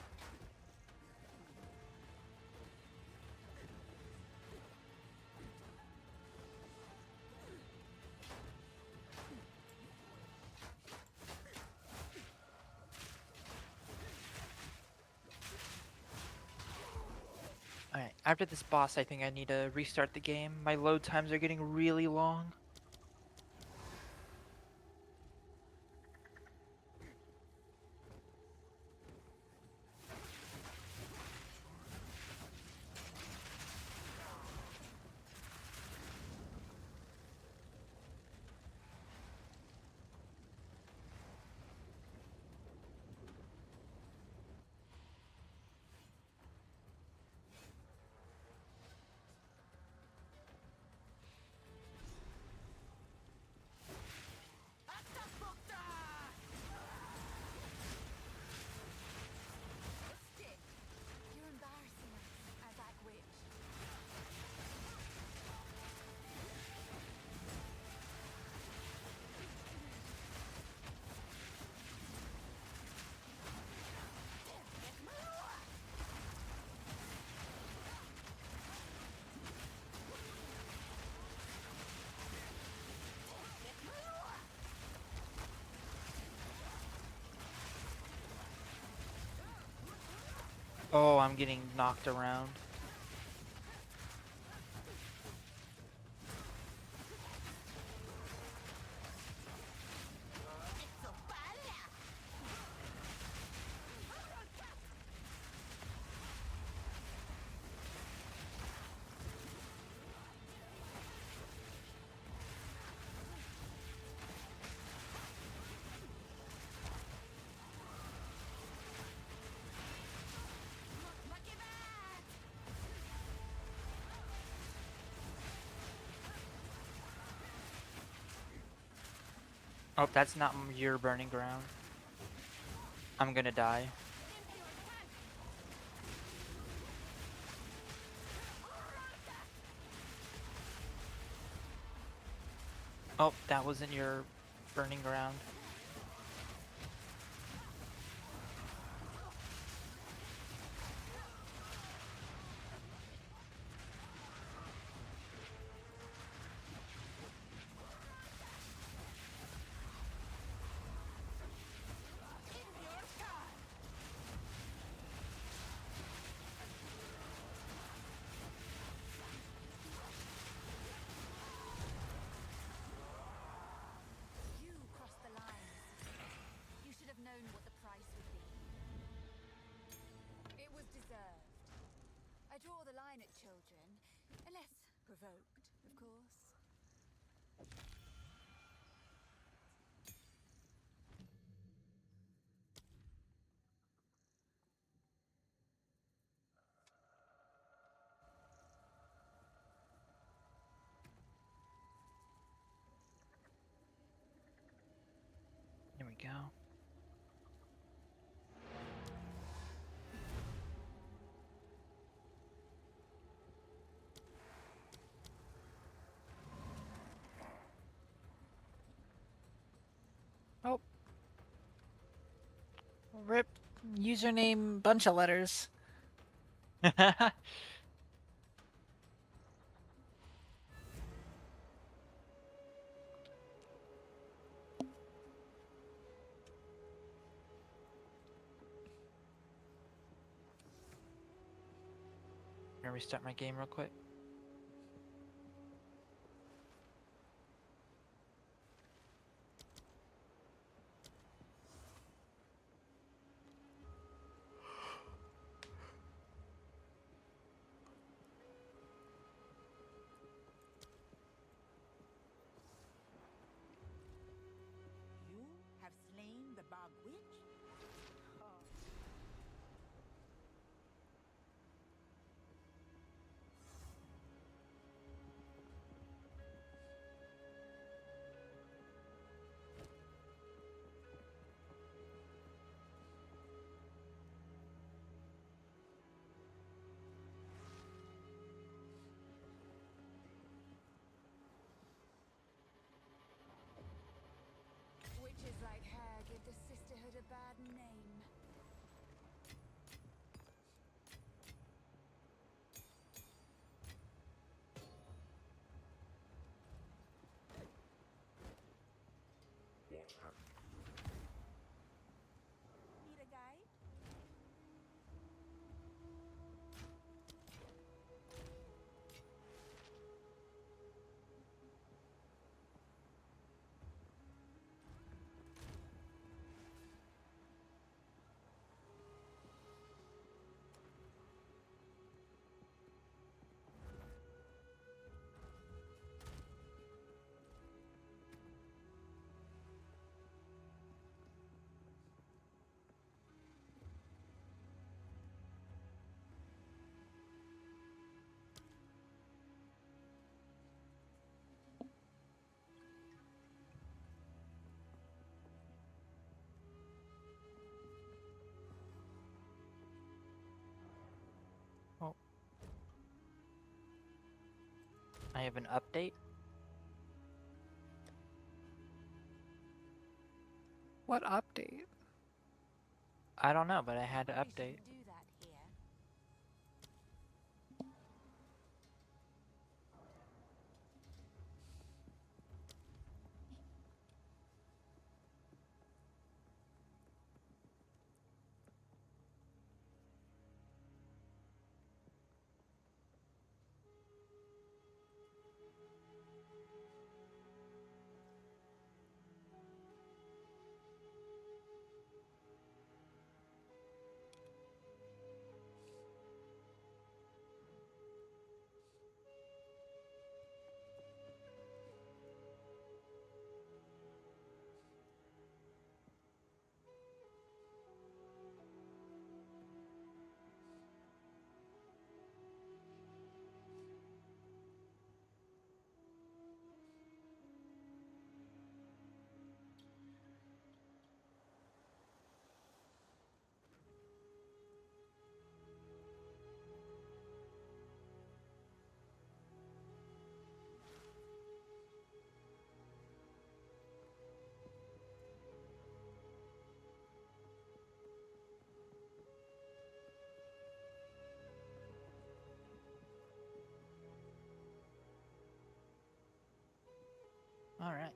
Alright, after this boss, I think I need to restart the game. My load times are getting really long. Stick, you're embarrassing us as that witch. Oh, I'm getting knocked around. Oh, that's not your burning ground. I'm gonna die. Oh, that wasn't your burning ground. I draw the line at children, unless provoked, of course. Here we go. Oh. Rip username bunch of letters. Gonna restart my game real quick. You have slain the Bog Witch? Oh. Witches like her give the sisterhood a bad name. What happened? Need a guide? Oh. I have an update. What update? I don't know, but I had to Probably update. shouldn't do that here. All right.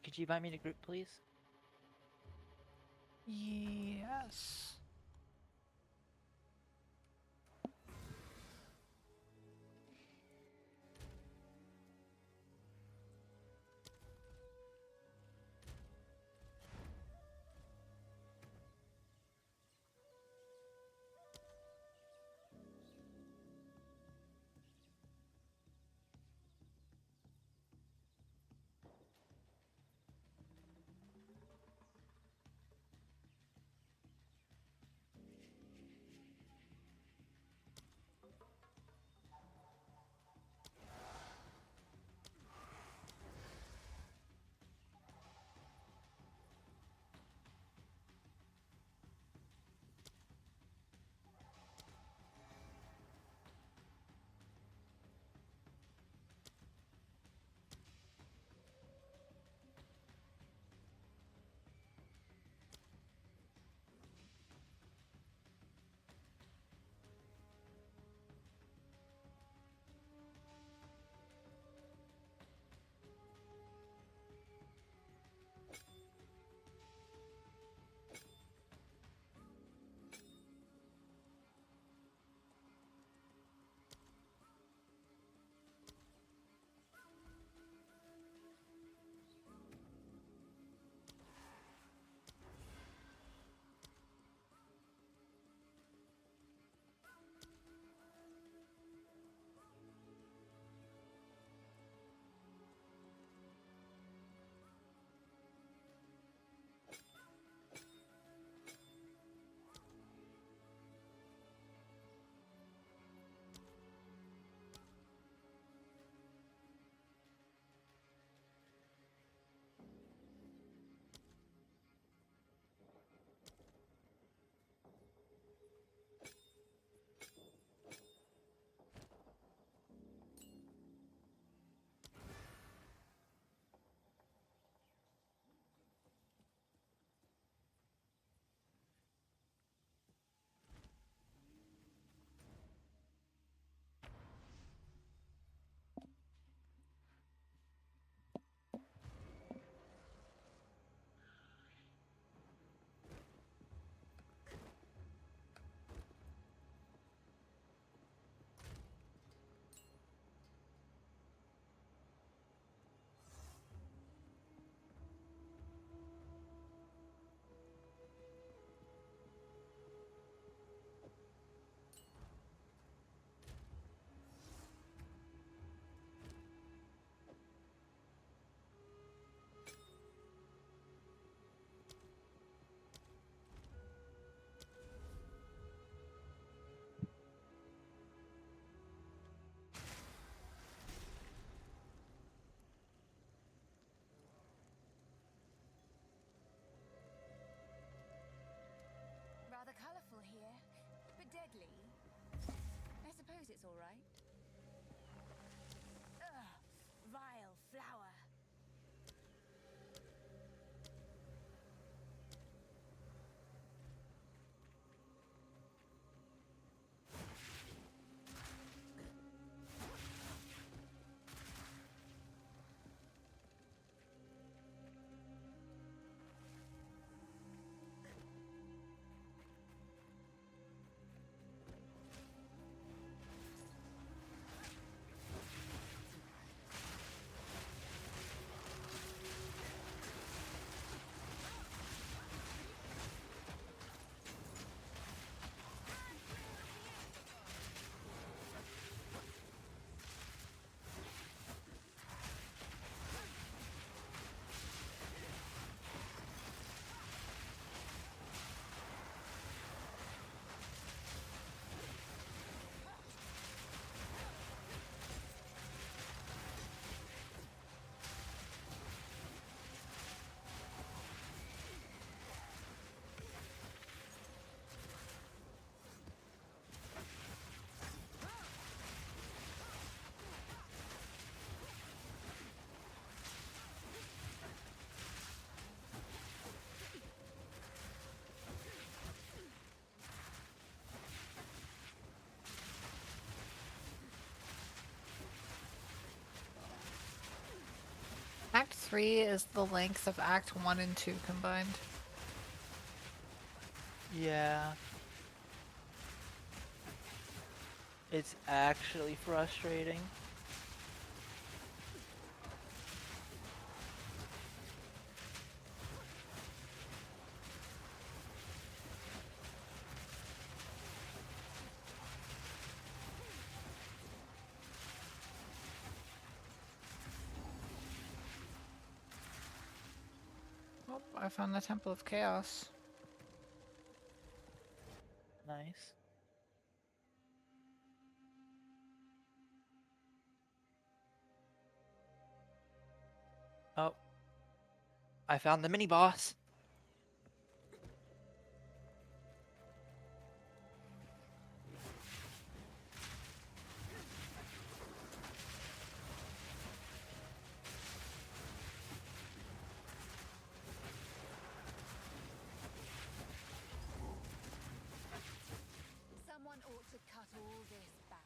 Could you invite me to group, please? Yes. Rather colourful here, but deadly. I suppose it's all right. Ugh, vile flower. 3 is the length of Act 1 and 2 combined. Yeah. It's actually frustrating. Oh, I found the Temple of Chaos. Nice. Oh. I found the mini boss. Someone ought to cut all this back.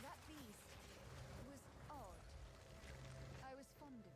That beast was odd. I was fond of it.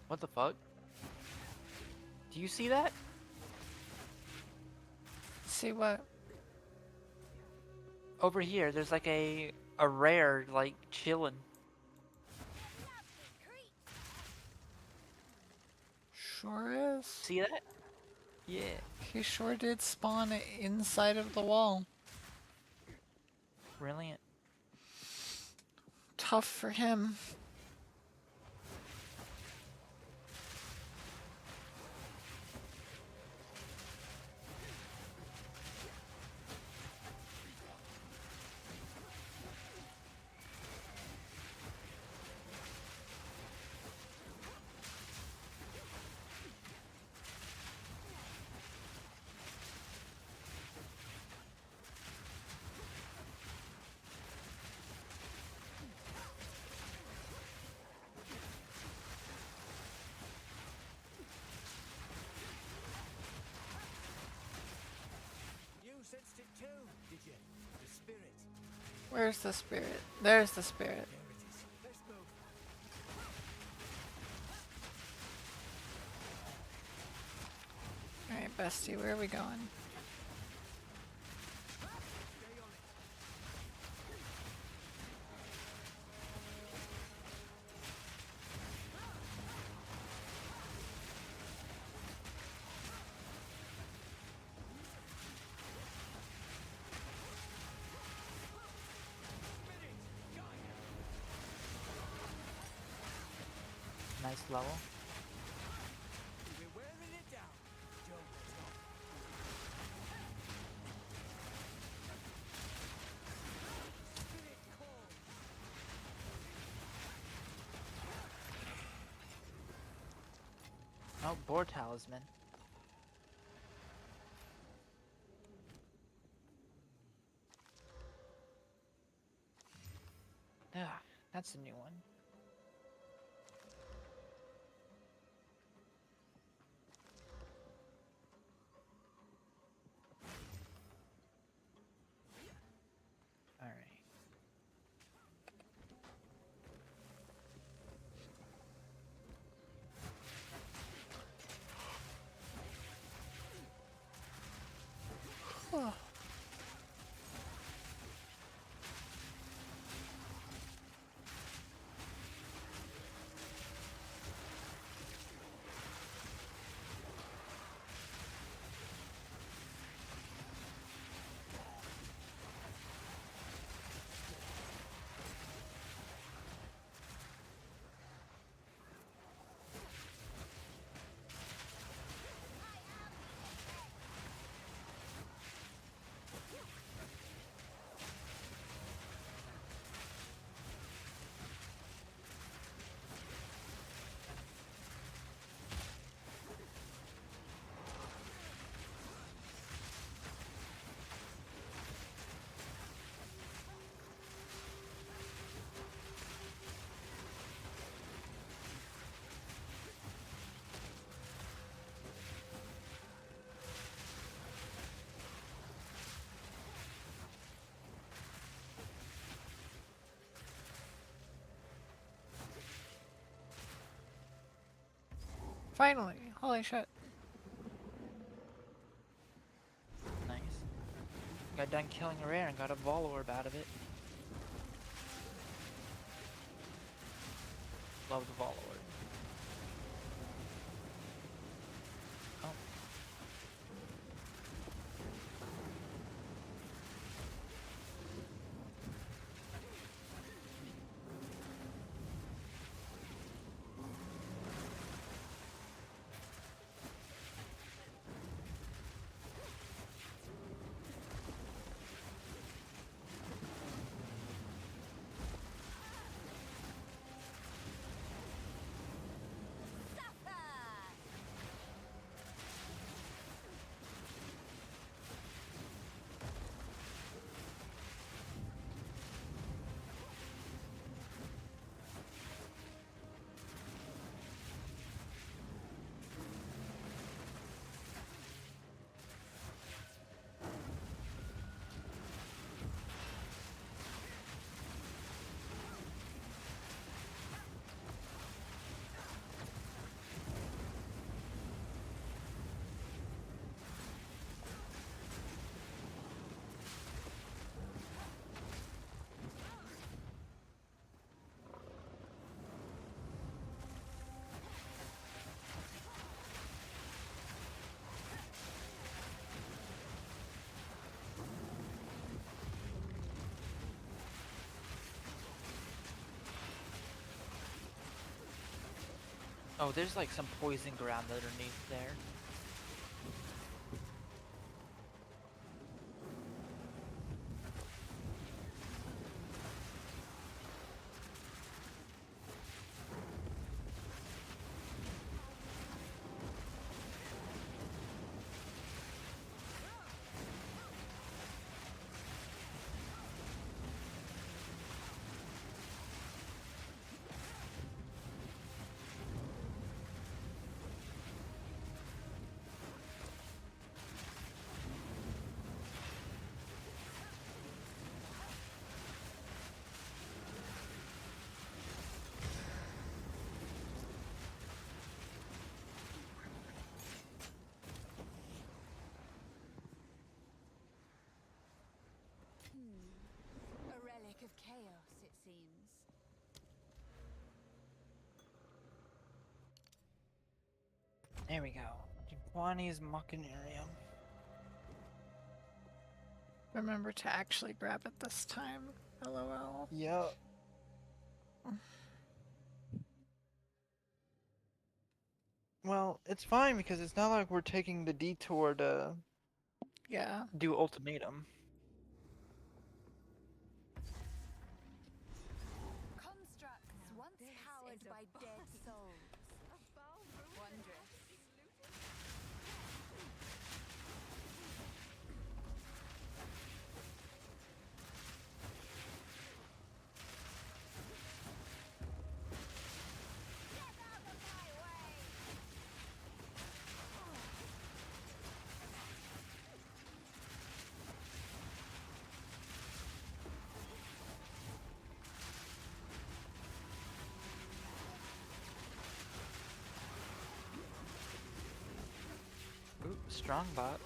What the fuck? Do you see that? See what? Over here, there's like a rare like chilling. Sure is. See that? Yeah. He sure did spawn inside of the wall. Brilliant. Tough for him. You sensed it too, did you? The spirit. Where's the spirit? There's the spirit. There it is. Let's move. Alright, bestie, where are we going? Stay on it. Nice level. We're wearing it down. Don't let off. Spirit call. Oh, boar talisman. Ah, that's a new one. All right. Finally. Holy shit. Nice. Got done killing a rare and got a Vol Orb out of it. Love the Vol Orb. Oh. Oh, there's like some poison ground underneath there. A relic of chaos, it seems. There we go. Juani's Machinarium. Remember to actually grab it this time. LOL. Yup. Well, it's fine because it's not like we're taking the detour to do ultimatum. Constructs once powered by dead souls. Wondrous. Ooh, strong box.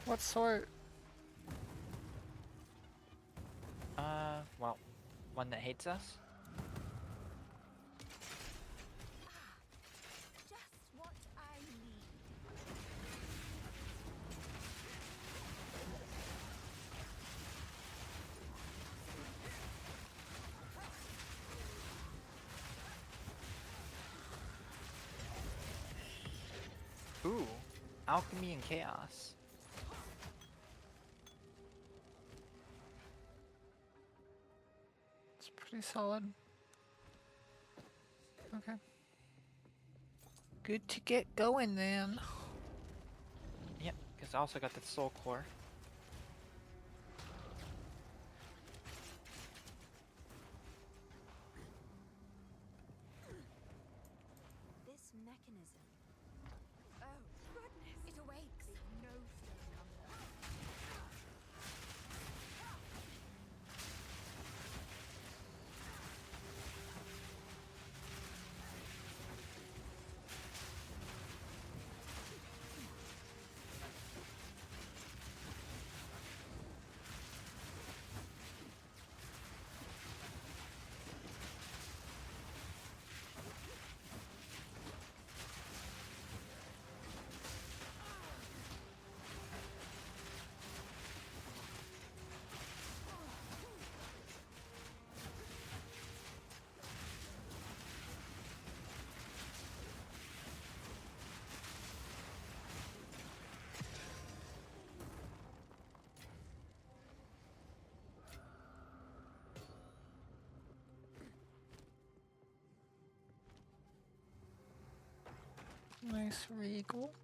What sort? Well, one that hates us. Just what I need. Ooh, alchemy and chaos. It's pretty solid. Okay. Good to get going then. Yep, because I also got the soul core. This mechanism. Oh, goodness. It awakes. No stone unturned. Nice regal.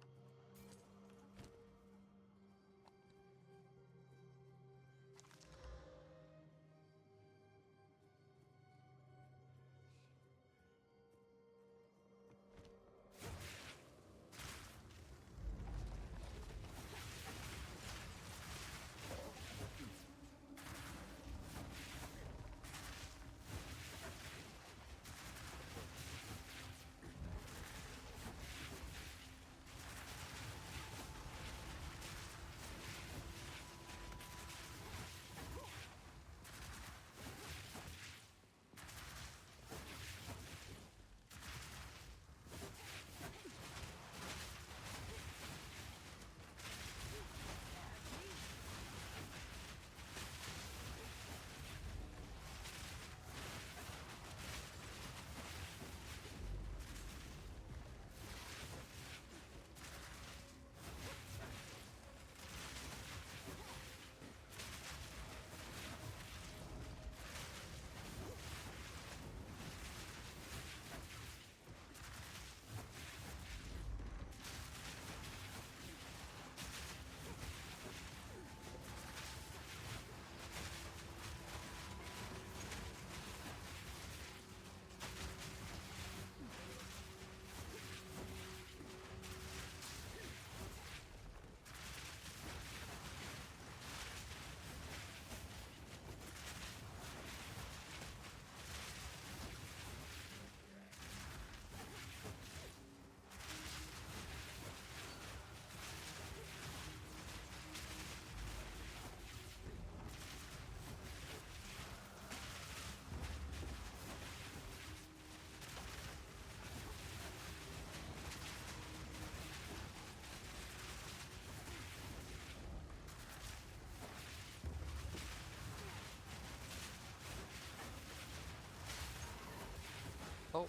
Oh.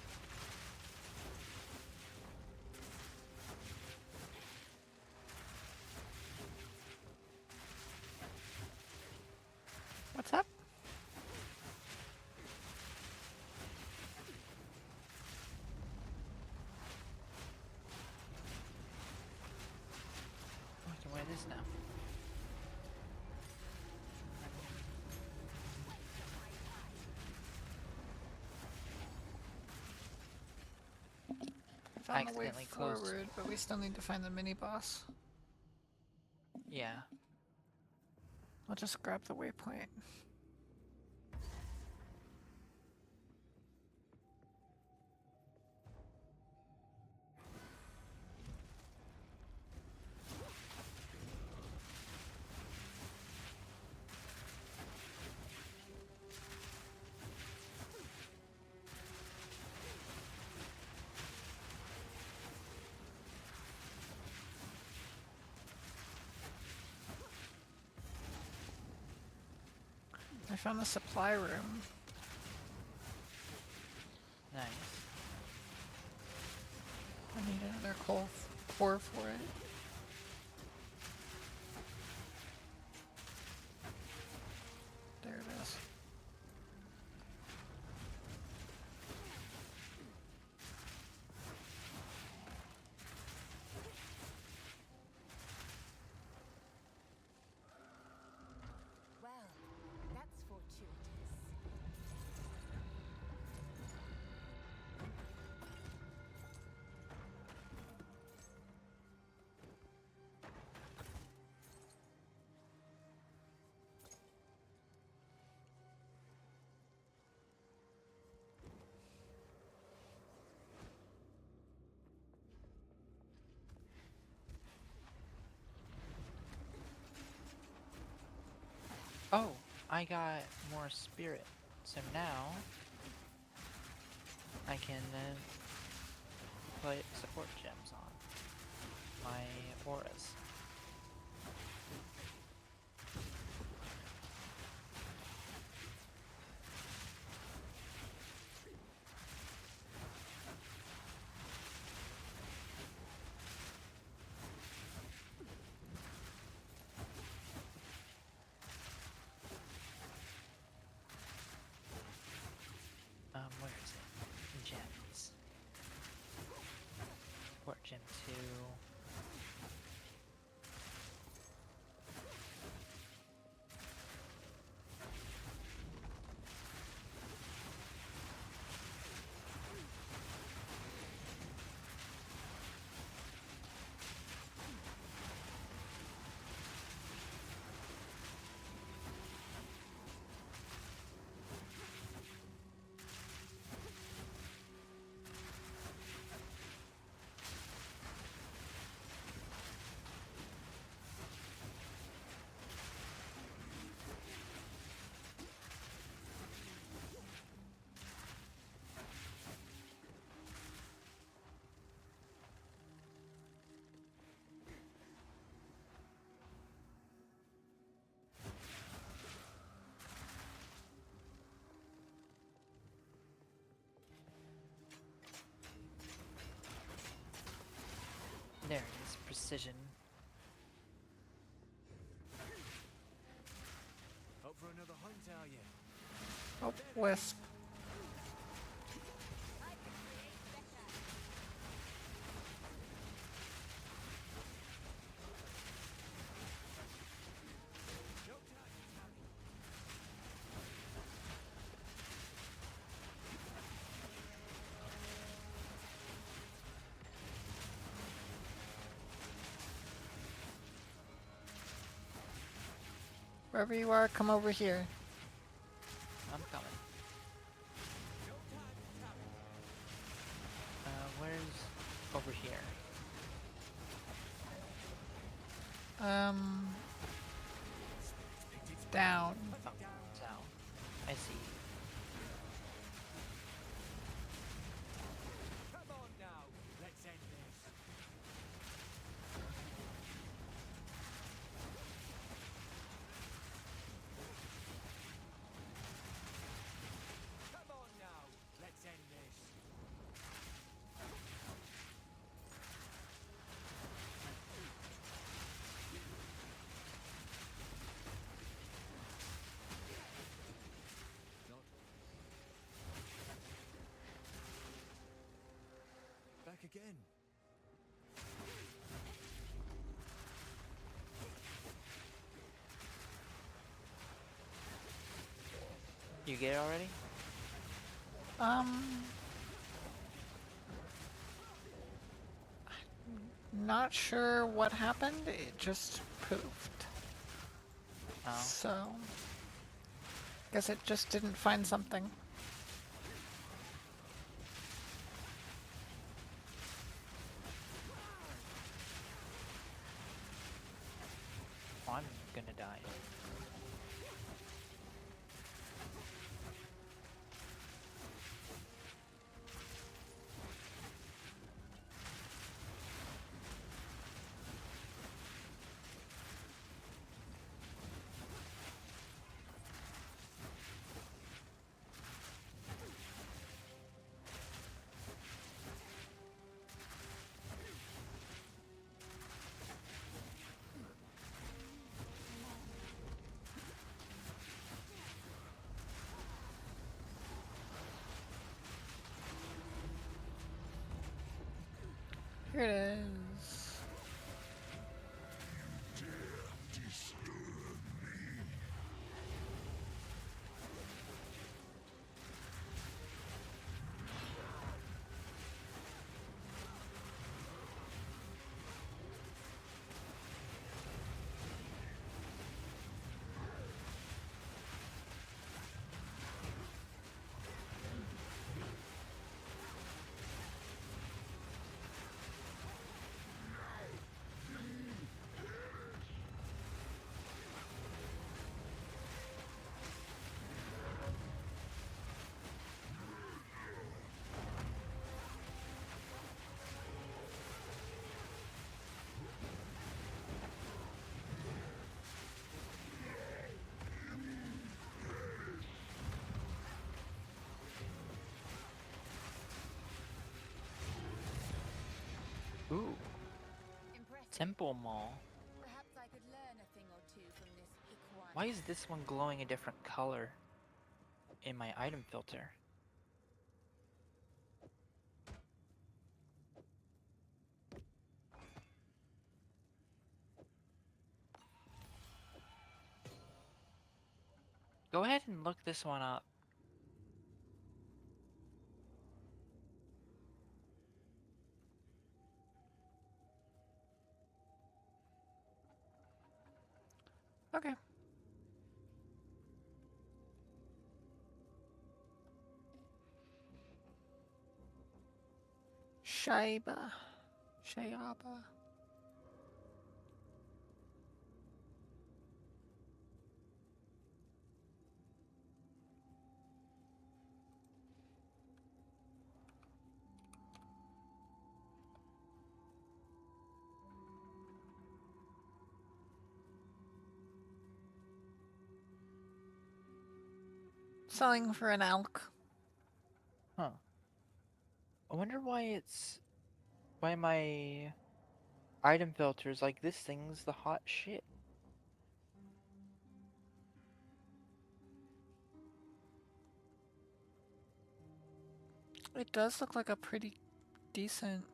What's up? I can wear this now. Found the way Accidentally closed. forward, but we still need to find the mini boss. Yeah. I'll just grab the waypoint. I found the supply room. Nice. I need another core for it. There it is. Well, that's fortuitous. Oh, I got more spirit. So now I can put support gems on my auras. Where is it? Gems. Support gem 2. There it is, precision. Up for another hunt, are you? Oh, wisp. Wherever you are, come over here. I'm coming. Where's over here? Down. Oh, down. I see. Come on now, let's end this. Come on now, let's end this. Back again. You get it already? Not sure what happened. It just poofed. Oh. So, guess it just didn't find something. I'm gonna die. Here it is. Ooh, Impressive. Temple Mall. Perhaps I could learn a thing or two from this Iguana. Why is this one glowing a different color in my item filter? Go ahead and look this one up. Okay. Shaiba. Shayaba. Selling for an elk. Huh. I wonder why my item filters like this thing's the hot shit. It does look like a pretty decent.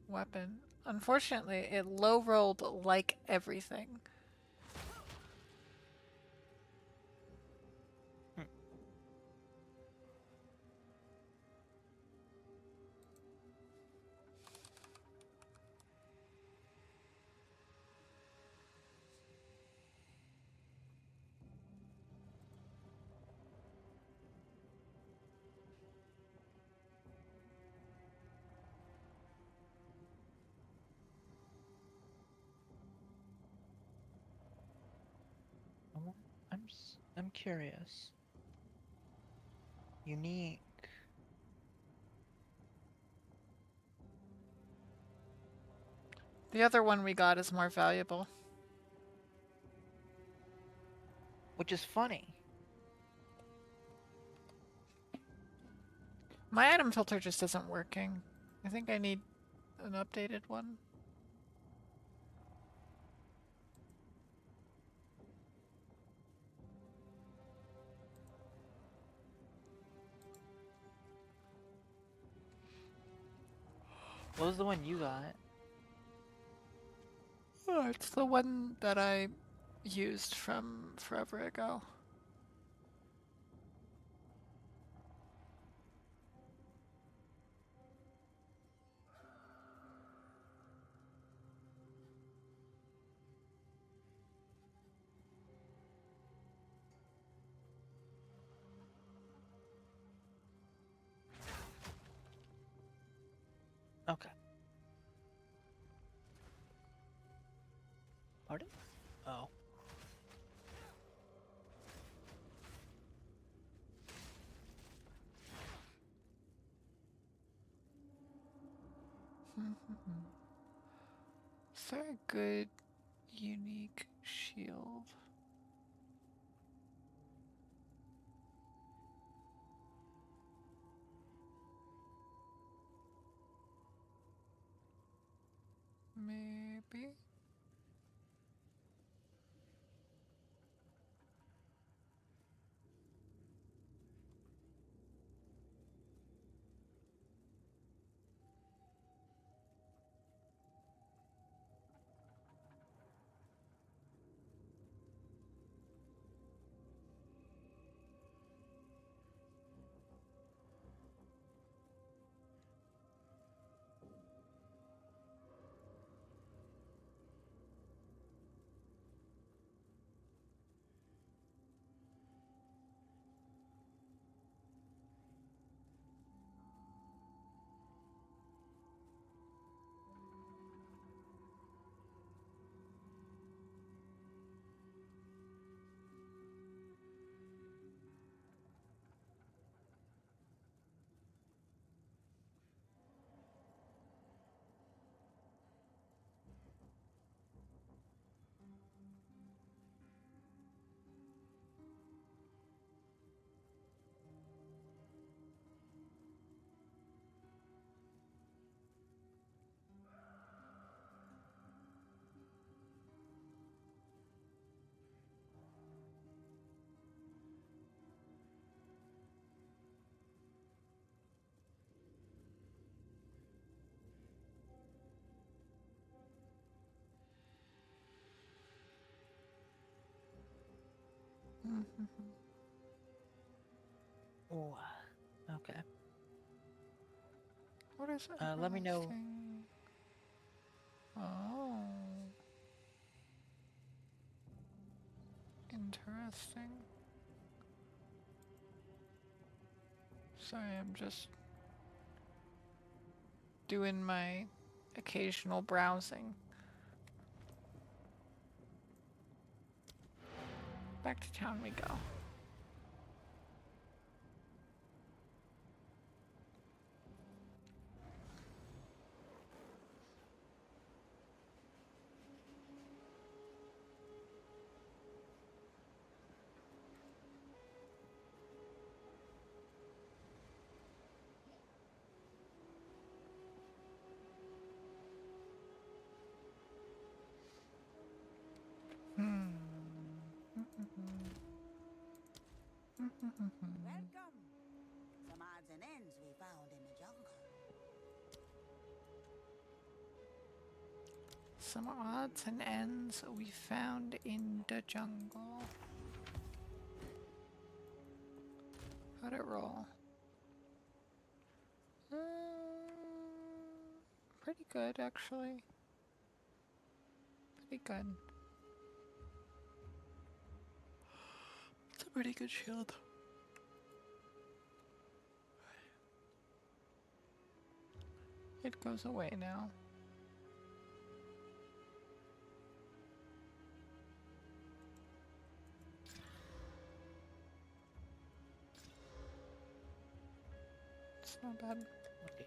Weapon. Unfortunately, it low rolled like everything. I'm curious. Unique. The other one we got is more valuable. Which is funny. My item filter just isn't working. I think I need an updated one. What was the one you got? Oh, it's the one that I used from forever ago. Okay. Pardon? Oh. Is there a good, unique shield? Oh, okay. What is it? Let me know. Oh. Interesting. Sorry, I'm just doing my occasional browsing. Back to town we go. Welcome. Some odds and ends we found in the jungle. Some odds and ends we found in the jungle. How'd it roll? Pretty good, actually. Pretty good. It's a pretty good shield. It goes away now. It's not bad. Okay.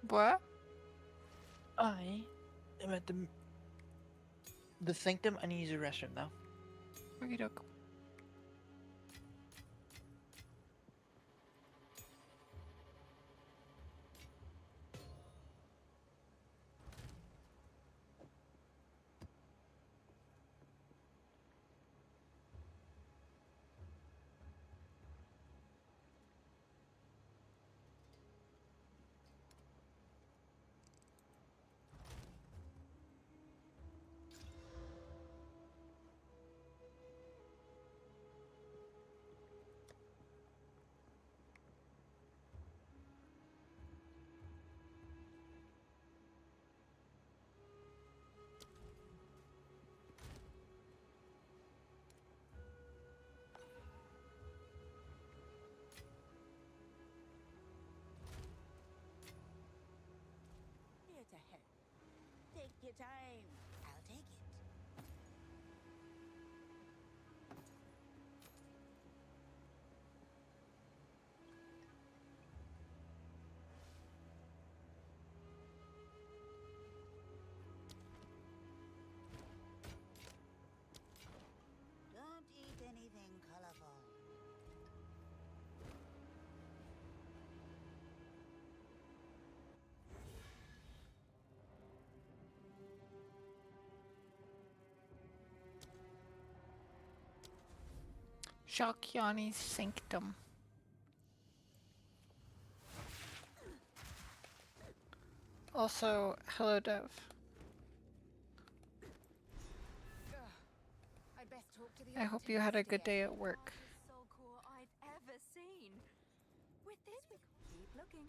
What? I am at the sanctum. I need to use the restroom though. Okie doke. Here to help. Take your time. I'll take it. Don't eat anything colorful. Shakyani's Sanctum. Also, hello Dev. I'd best talk to the I hope you had a good day at work. Soul core I've ever seen. With this, we keep looking.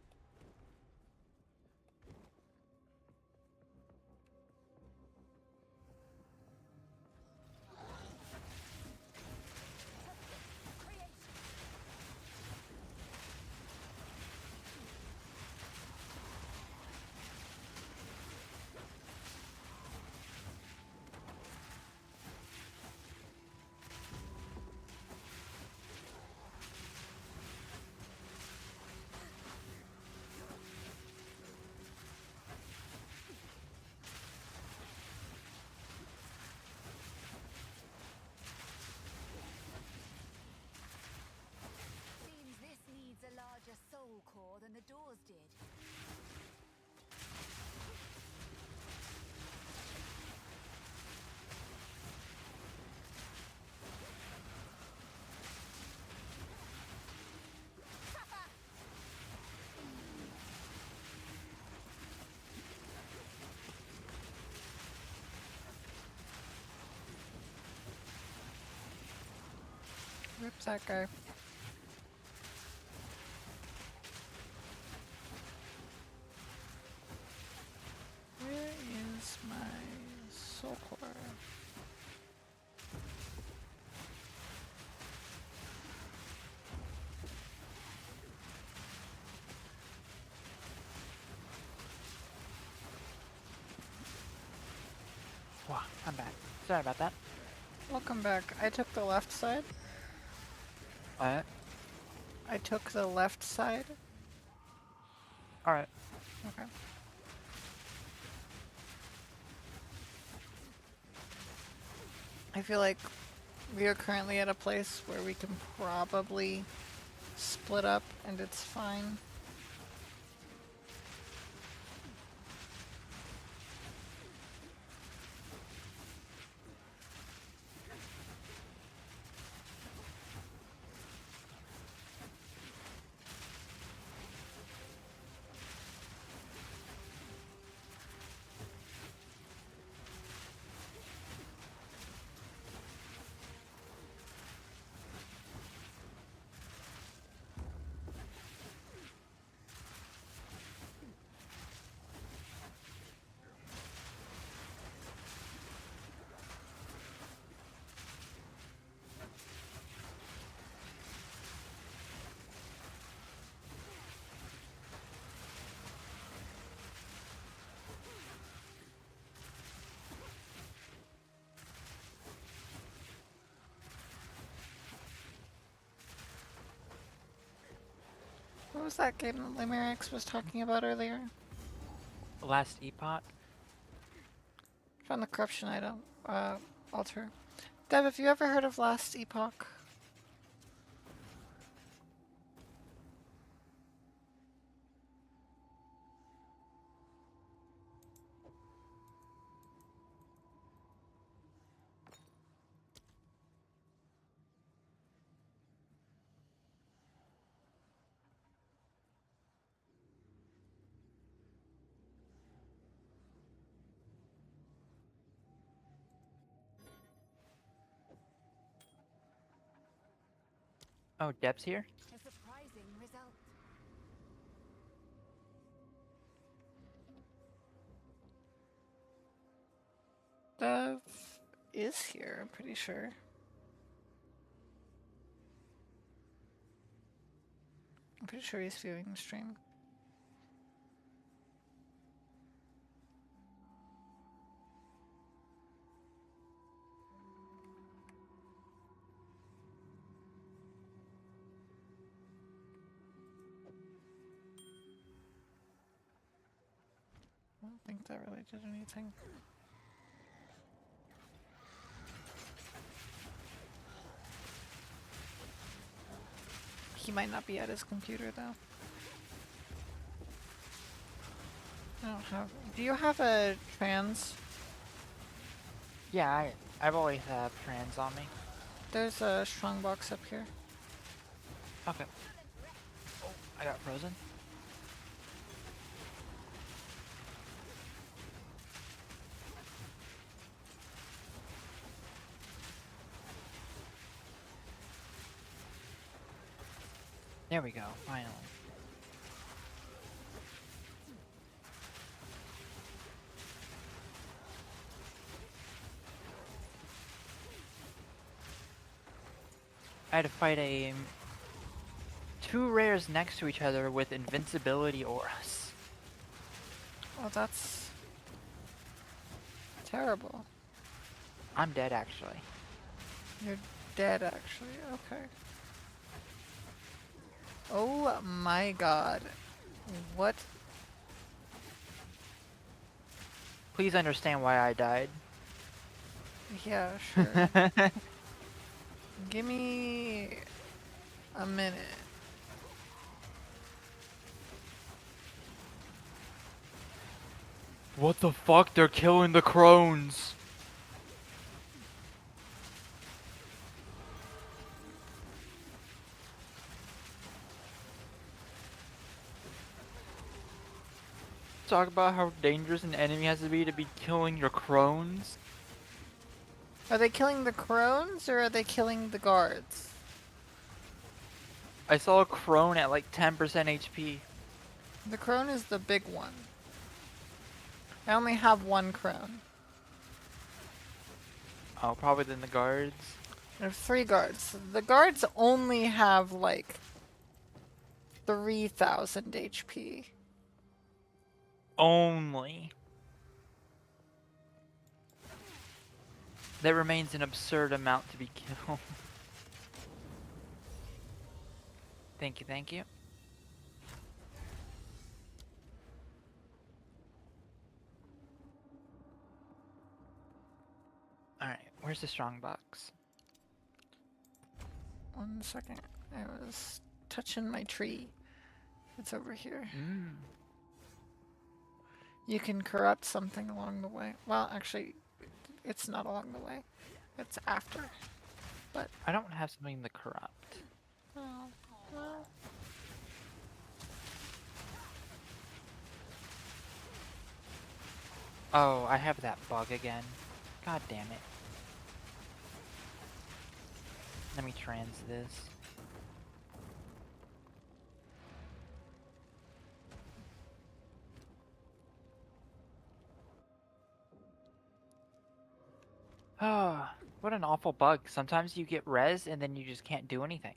Oops, that guy. Where is my soul core? Wow, I'm back. Sorry about that. Welcome back. I took the left side. Alright. I took the left side. Alright. Okay. I feel like we are currently at a place where we can probably split up and it's fine. What was that game that Limerix was talking about earlier? Last Epoch. Found the corruption item, altar. Dev, have you ever heard of Last Epoch? Oh, Dep's here? A surprising result. Dev is here, I'm pretty sure. I'm pretty sure he's viewing the stream. I don't think that really did anything. He might not be at his computer though. I don't have. Do you have a trans? Yeah, I've always had trans on me. There's a strong box up here. Okay. Oh, I got frozen. There we go, finally. I had to fight two rares next to each other with invincibility auras. Oh, that's terrible. I'm dead, actually. You're dead, actually. Okay. Oh my god. What? Please understand why I died. Yeah, sure. Give me a minute. What the fuck? They're killing the crones! Talk about how dangerous an enemy has to be killing your crones. Are they killing the crones or are they killing the guards? I saw a crone at like 10% HP. The crone is the big one. I only have one crone. Oh, probably then the guards. I have 3 guards. The guards only have like 3,000 HP. Only. That remains an absurd amount to be killed. Thank you, thank you. Alright, where's the strong box? 1 second. I was touching my tree. It's over here. You can corrupt something along the way. Well, actually, it's not along the way. It's after. But I don't have something to corrupt. well. Oh, I have that bug again. God damn it. Let me trans this. Oh, what an awful bug. Sometimes you get res and then you just can't do anything.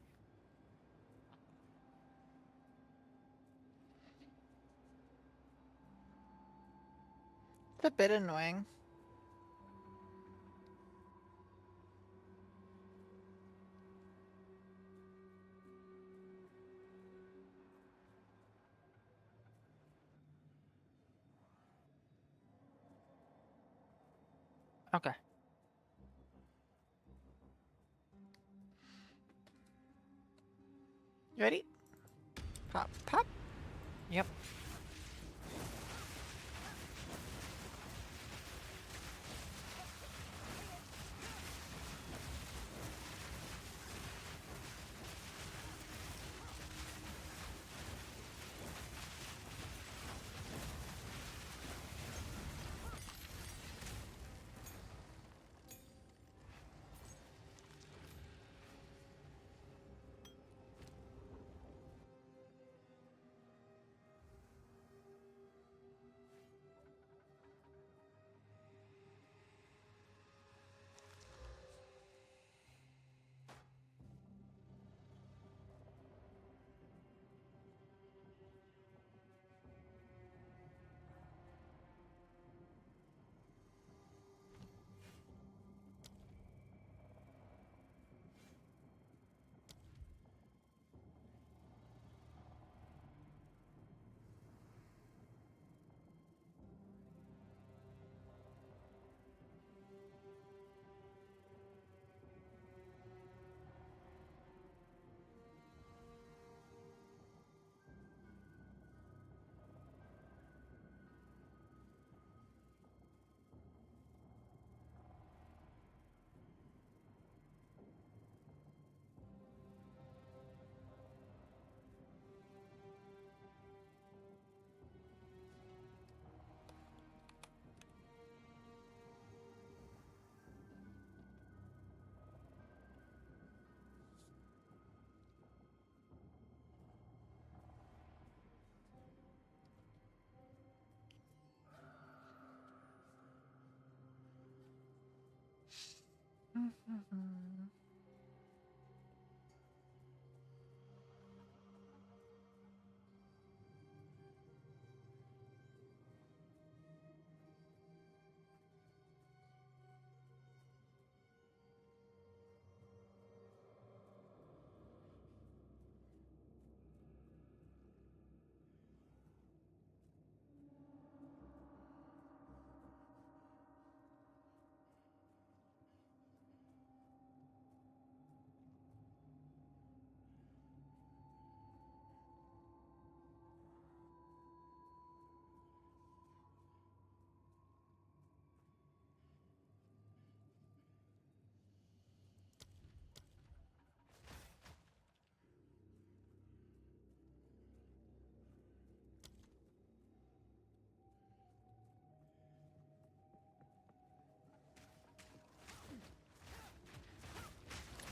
It's a bit annoying. Okay. You ready? Pop, pop. Yep.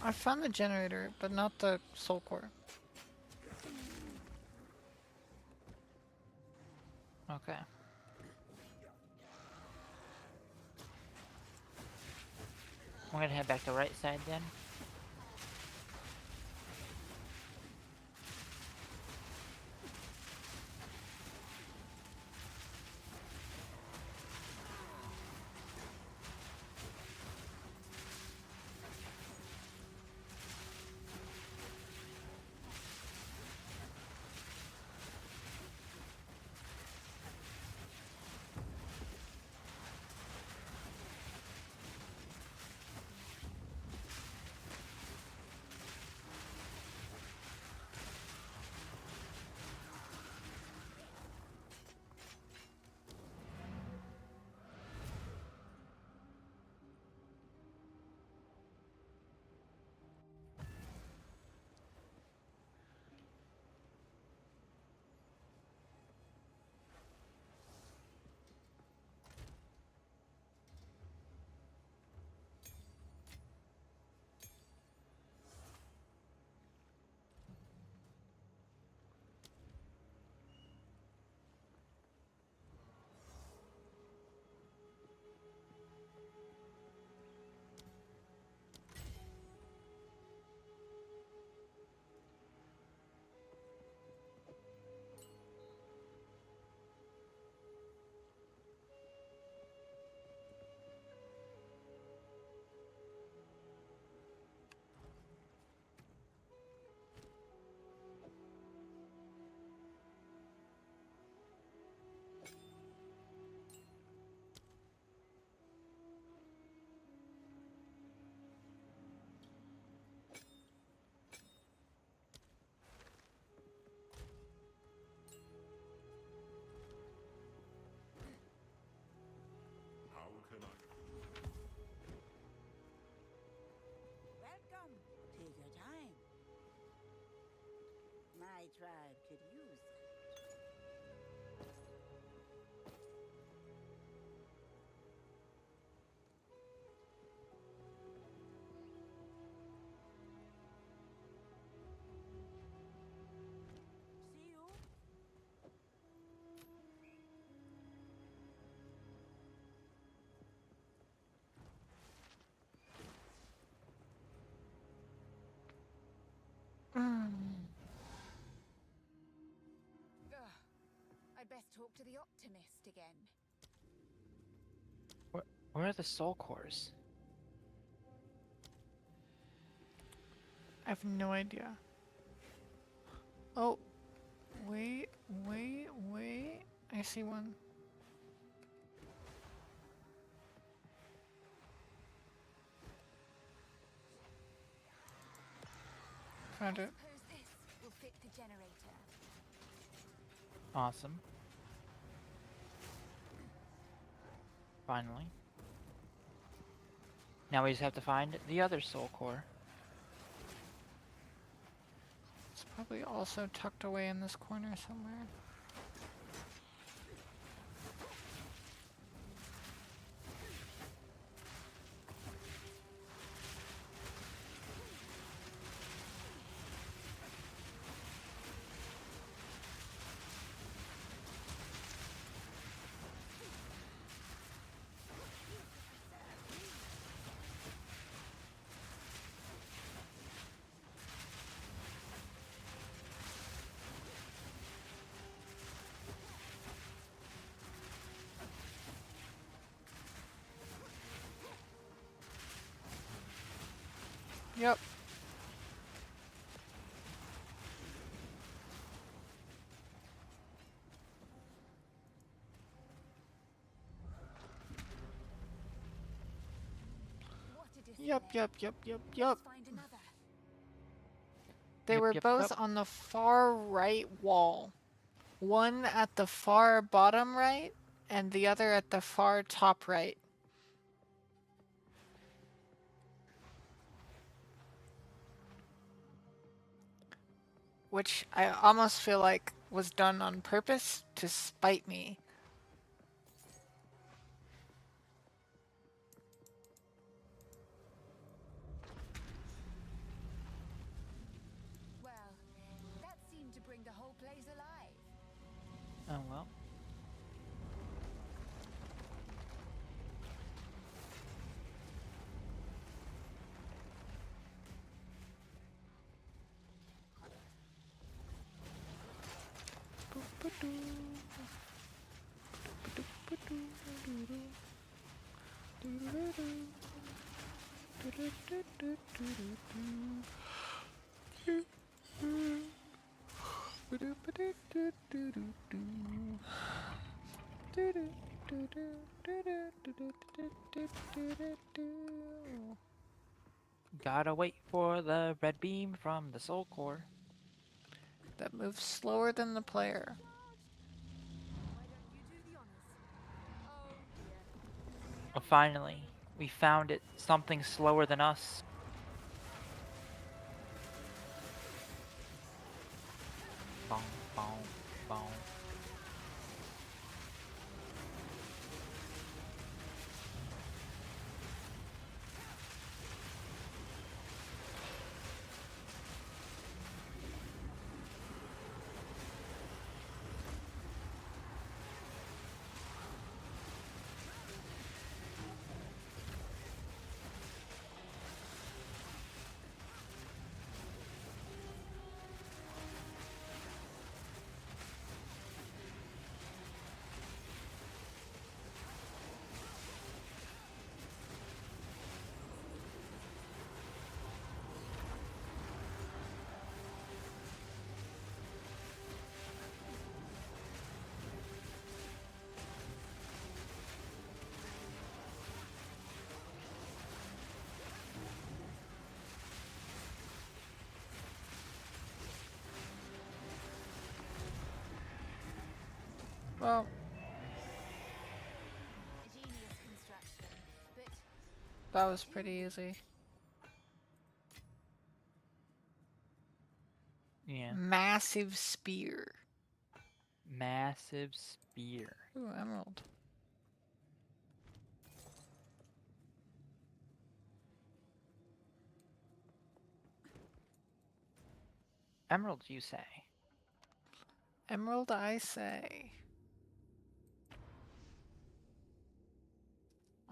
I found the generator, but not the soul core. I'm gonna head back to right side then. How can I? Welcome. Take your time. My tribe could use it. See you. I'd best talk to the optimist again. Where are the soul cores? I have no idea. Oh, wait. I see one. Found it. Suppose this will fit the generator. Awesome. Finally. Now we just have to find the other soul core. It's probably also tucked away in this corner somewhere. Yep. What a Yep. display. Let's find another. They Yep, were yep, both yep. on the far right wall. One at the far bottom right, and the other at the far top right. Which I almost feel like was done on purpose to spite me. Well, that seemed to bring the whole place alive. Oh well. Gotta wait for the red beam from the soul core. That moves slower than the player. Why don't you do the honors? Oh dear. Well, finally, we found it. Something slower than us. Bong, bong, bong. Well, Ingenious construction, but that was pretty easy. Yeah. Massive spear. Massive spear. Ooh, emerald. Emerald, you say? Emerald, I say.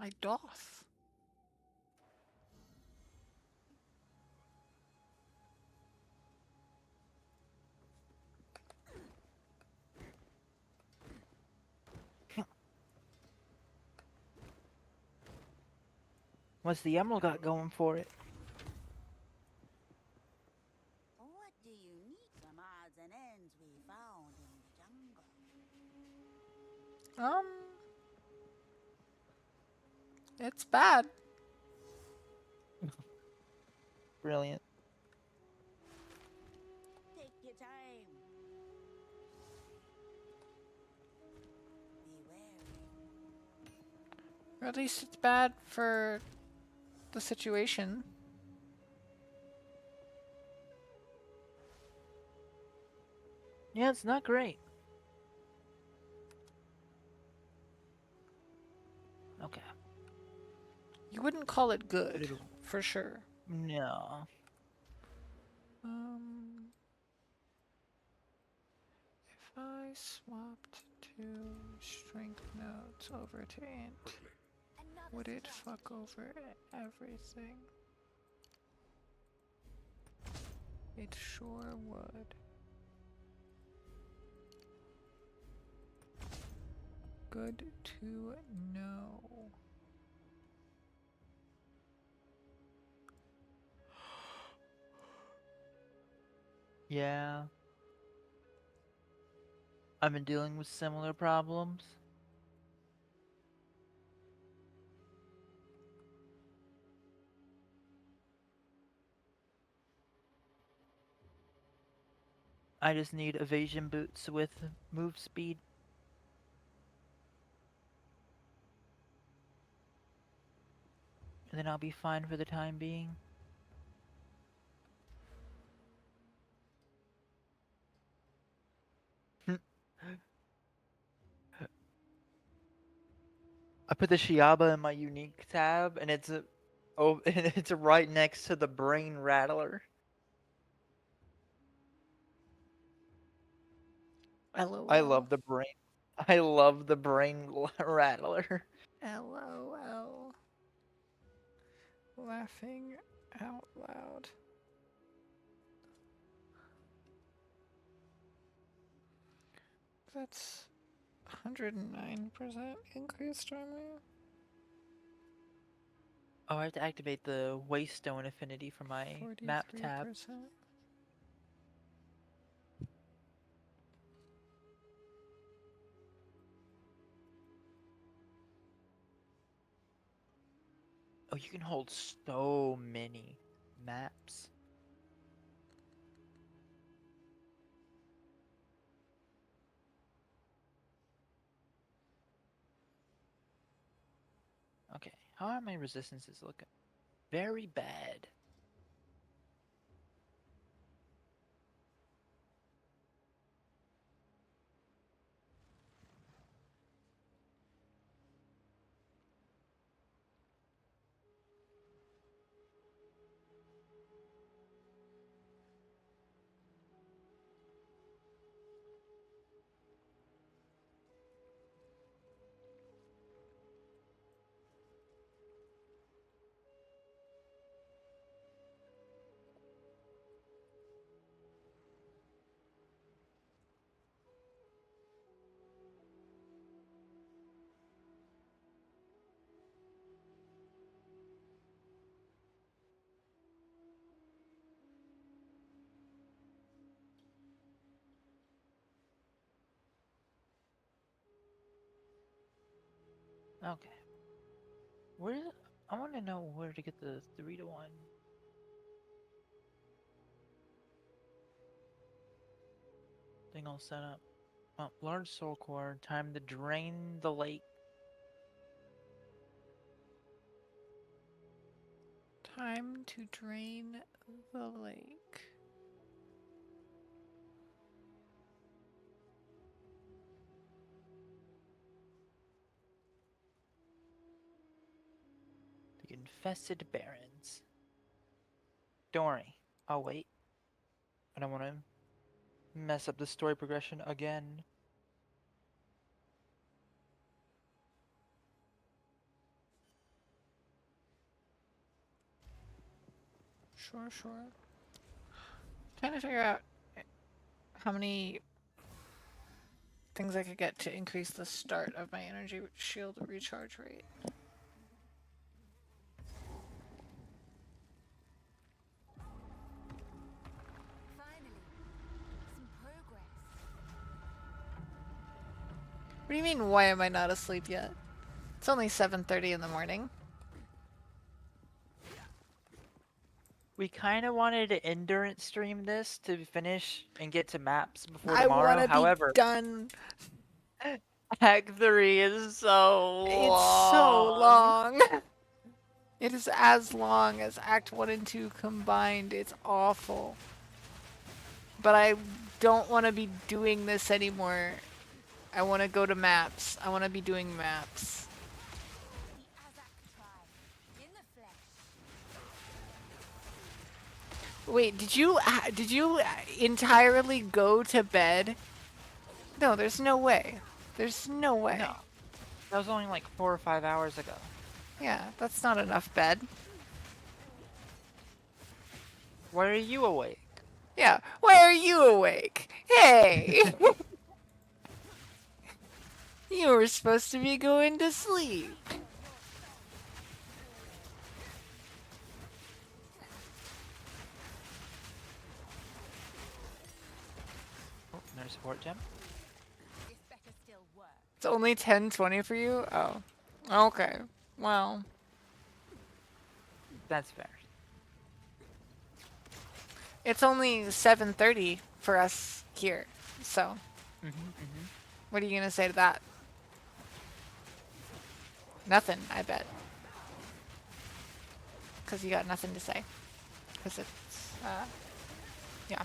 I doth. What's the emerald got going for it? What do you need? Some odds and ends we found in the jungle. It's bad. Brilliant. Take your time. Be wary. Or at least it's bad for the situation. Yeah, it's not great. Okay. You wouldn't call it good, for sure. No. If I swapped two strength nodes over to int, would it fuck over everything? It sure would. Good to know. Yeah. I've been dealing with similar problems. I just need evasion boots with move speed. And then I'll be fine for the time being. I put the Shiaba in my unique tab, and it's and it's right next to the brain rattler. LOL. I love the brain. I love the brain rattler. LOL. Laughing out loud. That's 109% increased armor. Oh, I have to activate the Waystone affinity for my map tab. 43%. Oh, you can hold so many maps. Okay, how are my resistances looking? Very bad. Okay. I want to know where to get the 3-to-1 thing all set up. Oh, large soul core. Time to drain the lake. Time to drain the lake. The infested barrens. Don't worry. I'll wait. I don't want to mess up the story progression again. Sure. Trying to figure out how many things I could get to increase the start of my energy shield recharge rate. Finally, some progress. What do you mean, why am I not asleep yet? It's only 7:30 in the morning. We kind of wanted to endurance stream this to finish and get to maps before I tomorrow. want to However, be done. Act 3 is so It's so long. It is as long as Act 1 and 2 combined. It's awful. But I don't want to be doing this anymore. I want to go to maps. I want to be doing maps. The Azak tribe, in the flesh. Wait, did you entirely go to bed? No, there's no way. There's no way. No. That was only like 4 or 5 hours ago. Yeah, that's not enough bed. Why are you awake? Yeah, why are you awake? Hey! You were supposed to be going to sleep. Oh, another support gem. This better still work. It's only 10:20 for you? Oh. Okay. Well. That's fair. It's only 7:30 for us here. So, what are you going to say to that? Nothing, I bet. Because you got nothing to say. Because it's, yeah.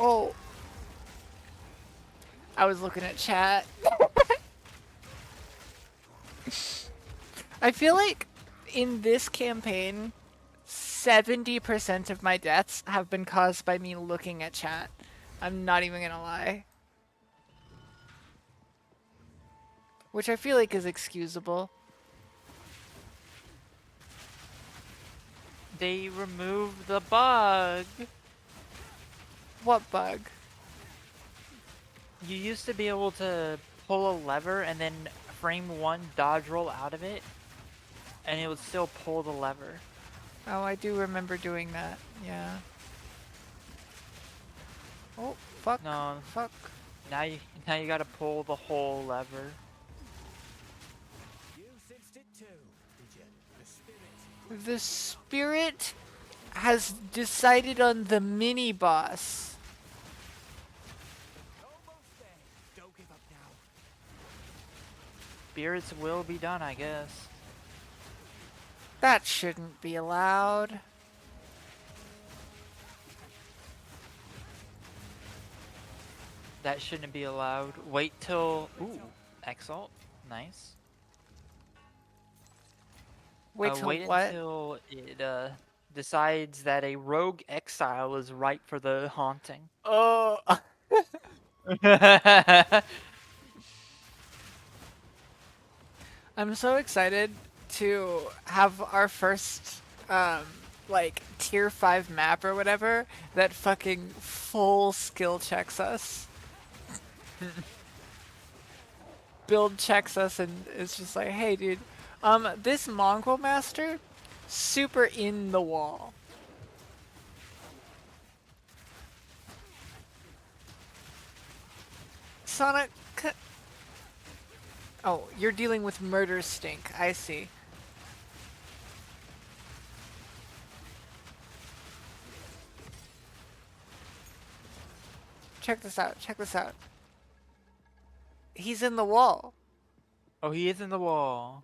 Oh. I was looking at chat. I feel like in this campaign, 70% of my deaths have been caused by me looking at chat. I'm not even gonna lie. Which I feel like is excusable. They removed the bug. What bug? You used to be able to pull a lever and then frame one dodge roll out of it, and it would still pull the lever. Oh, I do remember doing that. Yeah. Oh, fuck. No, Fuck. now you gotta pull the whole lever. You sensed it too, did you? The spirit. The spirit has decided on the mini boss. Almost there. Don't give up now. Spirits will be done, I guess. That shouldn't be allowed. That shouldn't be allowed. Wait till... Ooh, Exalt. Nice. Wait till wait what? until it decides that a rogue exile is right for the haunting. Oh. I'm so excited to have our first, like, tier 5 map or whatever that fucking full skill checks us. Build checks us and it's just like, hey dude, this Mongol master, super in the wall. Sonic... Oh, you're dealing with murder stink. I see. Check this out. Check this out. He's in the wall. Oh, he is in the wall.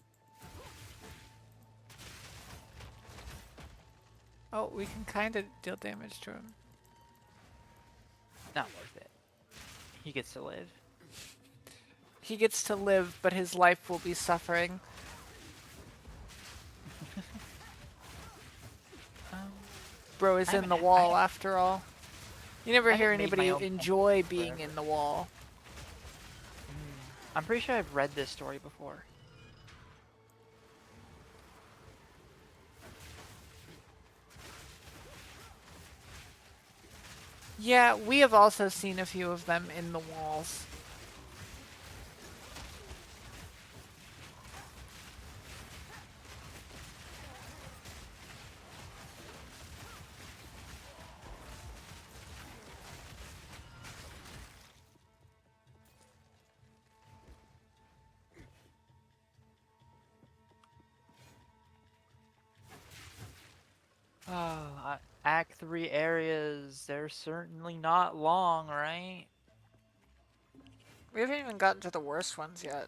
Oh, we can kind of deal damage to him. Not worth it. He gets to live. He gets to live, but his life will be suffering. Bro is in the wall after all. You never hear anybody enjoy being in the wall. I'm pretty sure I've read this story before. Yeah, we have also seen a few of them in the walls. Act 3 areas, they're certainly not long, right? We haven't even gotten to the worst ones yet.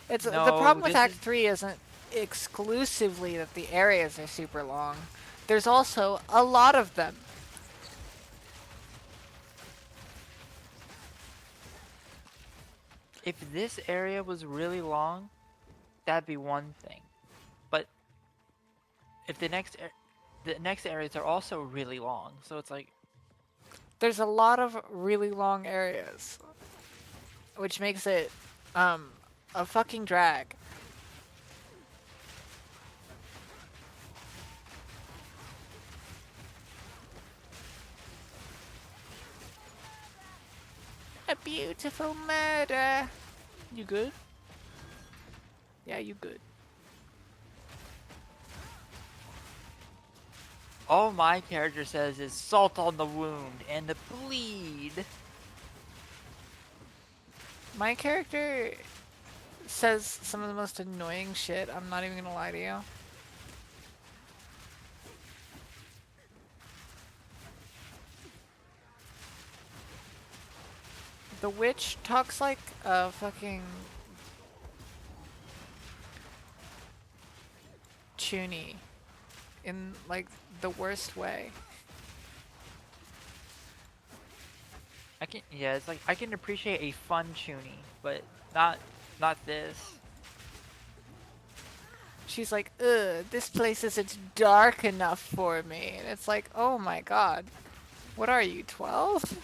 It's No, the problem with this Act is- 3 isn't exclusively that the areas are super long. There's also a lot of them. If this area was really long, that'd be one thing. But if the next areas are also really long, so it's like There's a lot of really long areas, which makes it a fucking drag. A beautiful murder. You good? Yeah, you good. all my character says is salt on the wound and the bleed. My character says some of the most annoying shit. I'm not even gonna lie to you. The witch talks like a fucking chuny in like the worst way. It's like I can appreciate a fun chuny, but not this. she's like, ugh, this place isn't dark enough for me. And it's like, oh my god. What are you, 12?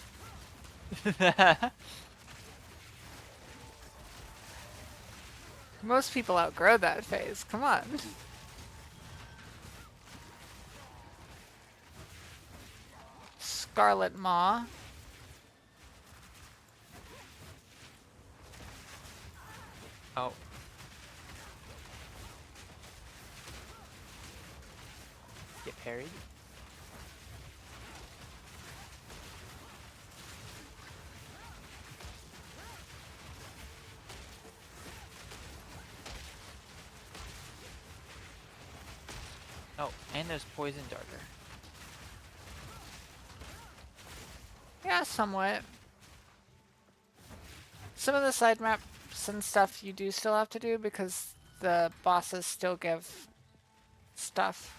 Most people outgrow that phase. Come on. Scarlet Maw. Oh. Get parried. Oh, and there's Poison Darter. Yeah, somewhat. Some of the side maps and stuff you do still have to do because the bosses still give stuff.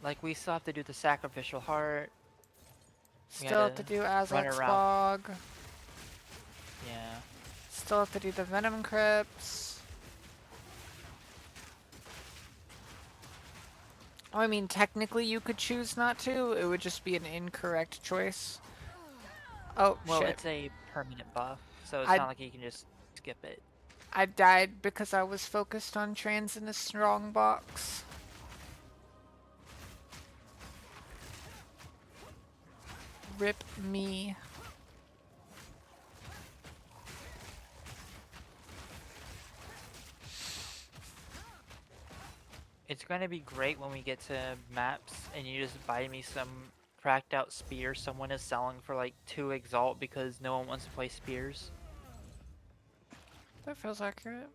Like, we still have to do the Sacrificial Heart. Still have to do Azek's Bog. Yeah. Still have to do the Venom Crypts. Oh, I mean, technically you could choose not to. It would just be an incorrect choice. Oh, Well, shit. it's a permanent buff, so it's I- not like you can just skip it. I died because I was focused on trans in a strong box. Rip me. It's gonna be great when we get to maps and you just buy me some cracked out spear someone is selling for like 2 Exalt because no one wants to play spears. That feels accurate.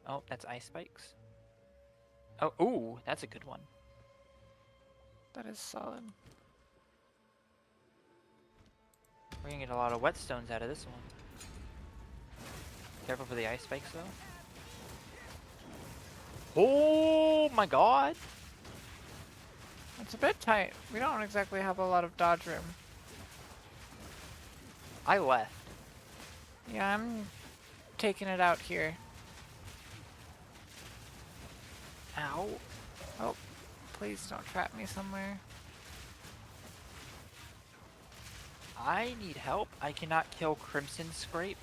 Oh, that's Ice Spikes. Oh, ooh, that's a good one. That is solid. We're gonna get a lot of whetstones out of this one. Careful for the Ice Spikes though. Oh my god! It's a bit tight. We don't exactly have a lot of dodge room. I left. Yeah, I'm taking it out here. Ow. Oh, please don't trap me somewhere. I need help. I cannot kill Crimson Scrape.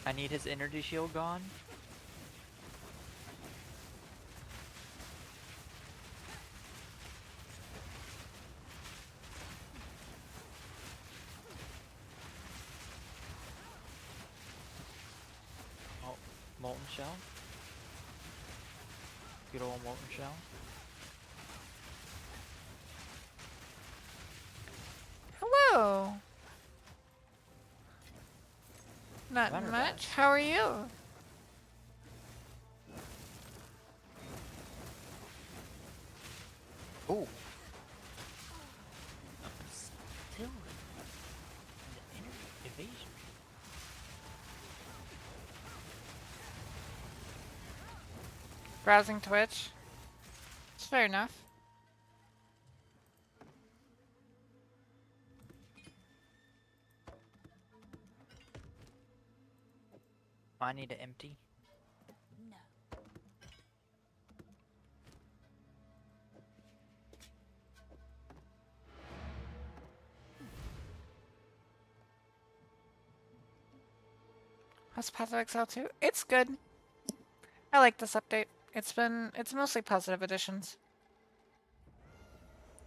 I need his energy shield gone. Oh, Molten Shell. Good old Molten Shell. Hello. Not Wonderful. much. How are you? Ooh. Still evasion. Browsing Twitch. It's fair enough. I need to empty. No. How's Path of Exile 2? It's good. I like this update. It's mostly positive additions.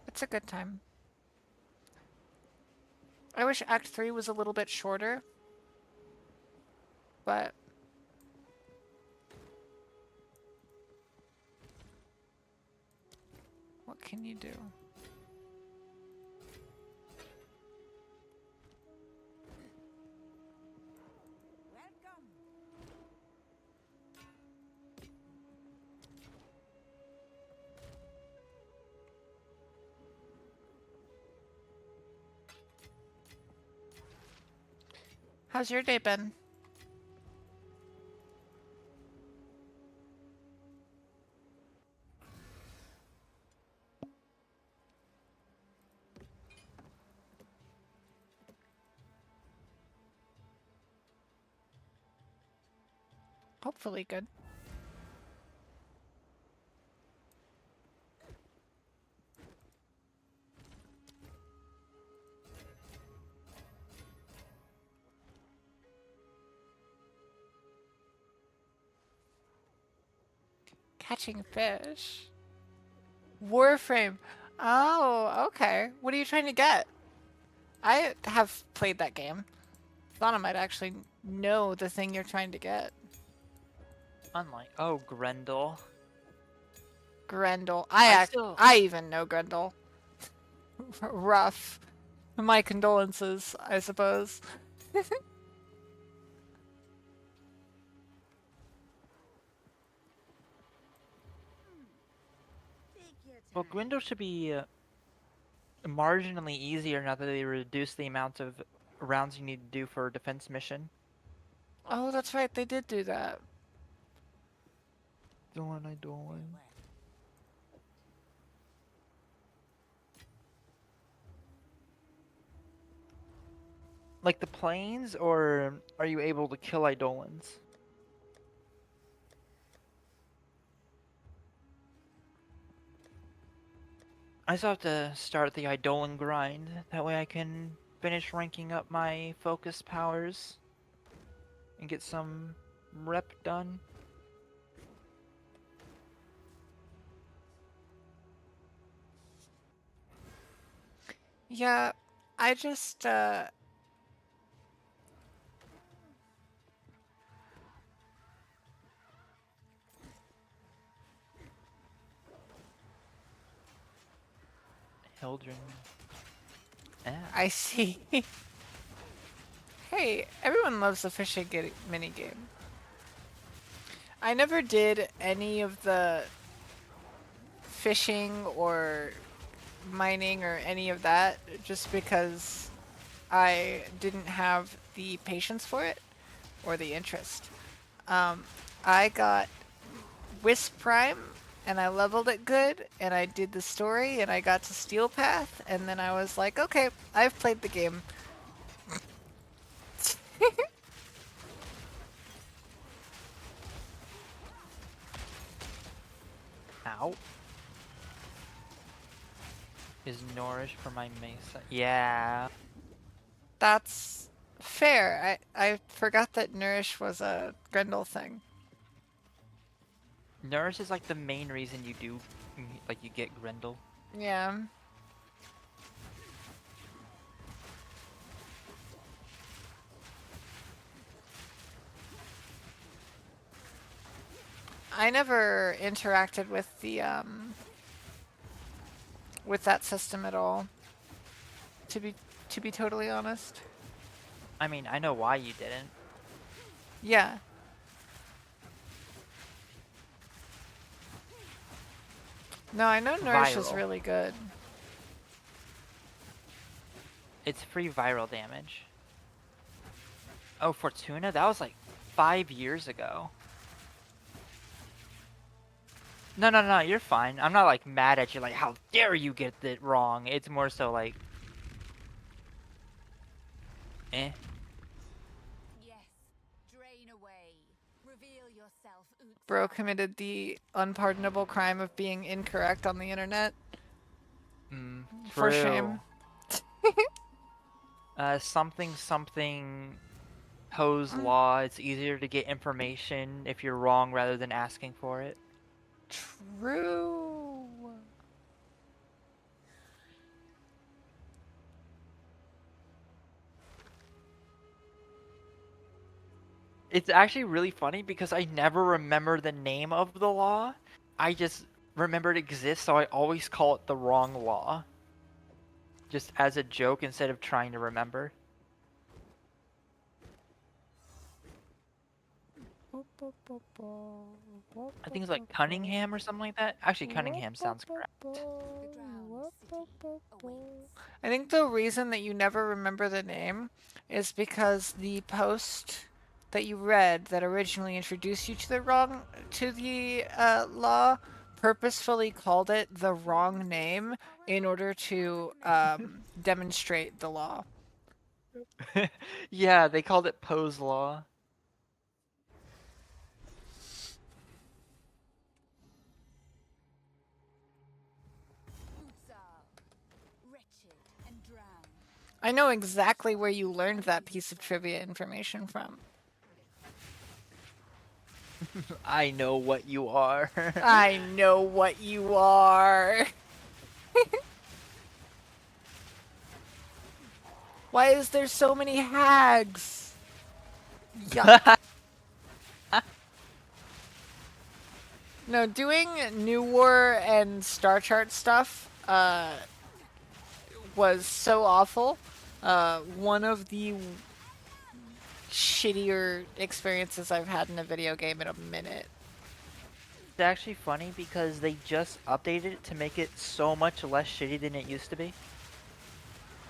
It's a good time. I wish Act 3 was a little bit shorter. But what can you do? Welcome. How's your day been? Hopefully good. Catching fish. Warframe. Oh, okay. What are you trying to get? I have played that game. Thought I might actually know the thing you're trying to get. Unlike Grendel. Grendel. I still I even know Grendel. Rough. My condolences, I suppose. Well, Grendel should be marginally easier now that they reduced the amount of rounds you need to do for a defense mission. Oh, that's right. They did do that. Doing. Like the planes, or are you able to kill Eidolons? I still have to start the Eidolon grind. That way I can finish ranking up my focus powers and get some rep done. Yeah, I just, Hildren. Ah. I see. Hey, everyone loves the fishing minigame. I never did any of the fishing or mining or any of that just because I didn't have the patience for it or the interest. I got Wisp Prime and I leveled it good and I did the story and I got to Steel Path and then I was like, okay, I've played the game. Ow. Is Nourish for my Mesa? Yeah. That's fair. I forgot that Nourish was a Grendel thing. Nourish is like the main reason you do, like you get Grendel. Yeah. I never interacted with the with that system at all. To be totally honest. I mean, I know why you didn't. Yeah. No, I know Nourish is Viral. really good. It's free viral damage. Oh, Fortuna? That was like 5 years ago. No, you're fine. I'm not like mad at you, like, how dare you get it wrong. It's more so like, eh. Yes, drain away. Reveal yourself, Bro committed the unpardonable crime of being incorrect on the internet. For shame. Something Poe's law. It's easier to get information if you're wrong rather than asking for it. True. It's actually really funny because I never remember the name of the law. I just remember it exists, so I always call it the wrong law. Just as a joke instead of trying to remember. I think it's like Cunningham or something like that. Actually, Cunningham sounds correct. I think the reason that you never remember the name is because the post that you read that originally introduced you to the law purposefully called it the wrong name in order to demonstrate the law. Yeah, they called it Poe's law. I know exactly where you learned that piece of trivia information from. I know what you are. I know what you are. Why is there so many hags? Yuck. No, doing New War and Star Chart stuff was so awful. One of the shittier experiences I've had in a video game in a minute. It's actually funny because they just updated it to make it so much less shitty than it used to be.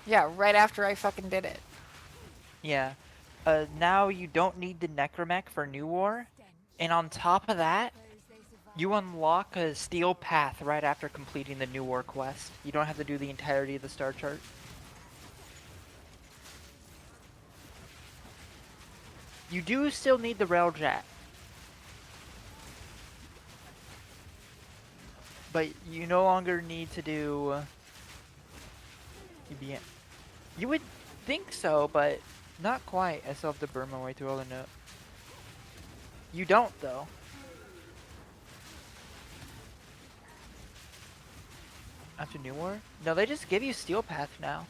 Yeah, right after I fucking did it. Yeah. Now you don't need the Necromech for New War, and on top of that, you unlock a Steel Path right after completing the New War quest. You don't have to do the entirety of the star chart. You do still need the Railjack. But you no longer need to do... You would think so, but not quite. I still have to burn my way through all the notes. You don't, though. After New War? No, they just give you Steel Path now.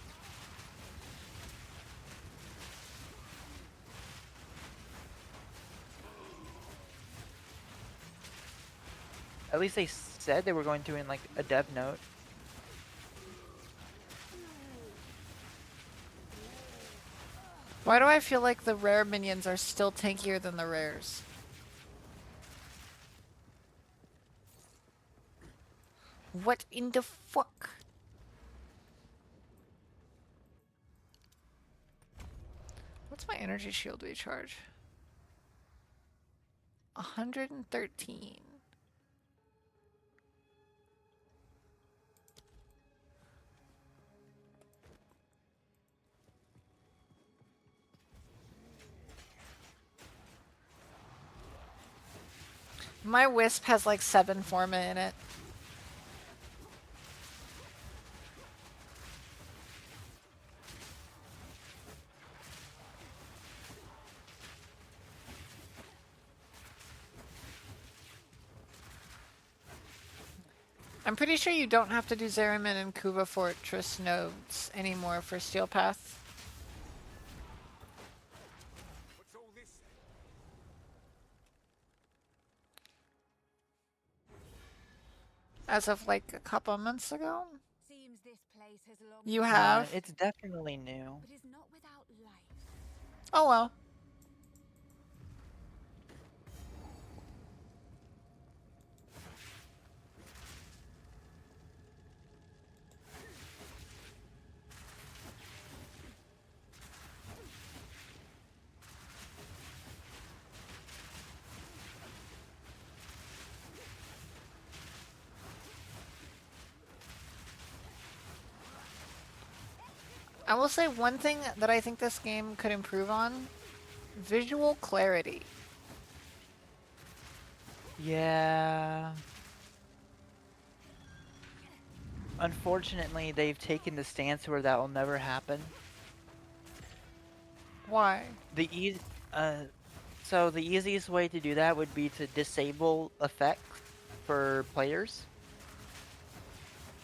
At least they said they were going to in like a dev note. Why do I feel like the rare minions are still tankier than the rares? What in the fuck? What's my energy shield recharge? 113. My wisp has like 7 forma in it. I'm pretty sure you don't have to do Zariman and Kuva Fortress nodes anymore for Steel Path. As of like a couple months ago. Seems this place has long You have? It's definitely new. but is not without life. Oh well. I will say one thing that I think this game could improve on. Visual clarity. Yeah. Unfortunately, they've taken the stance where that will never happen. Why? So the easiest way to do that would be to disable effects for players.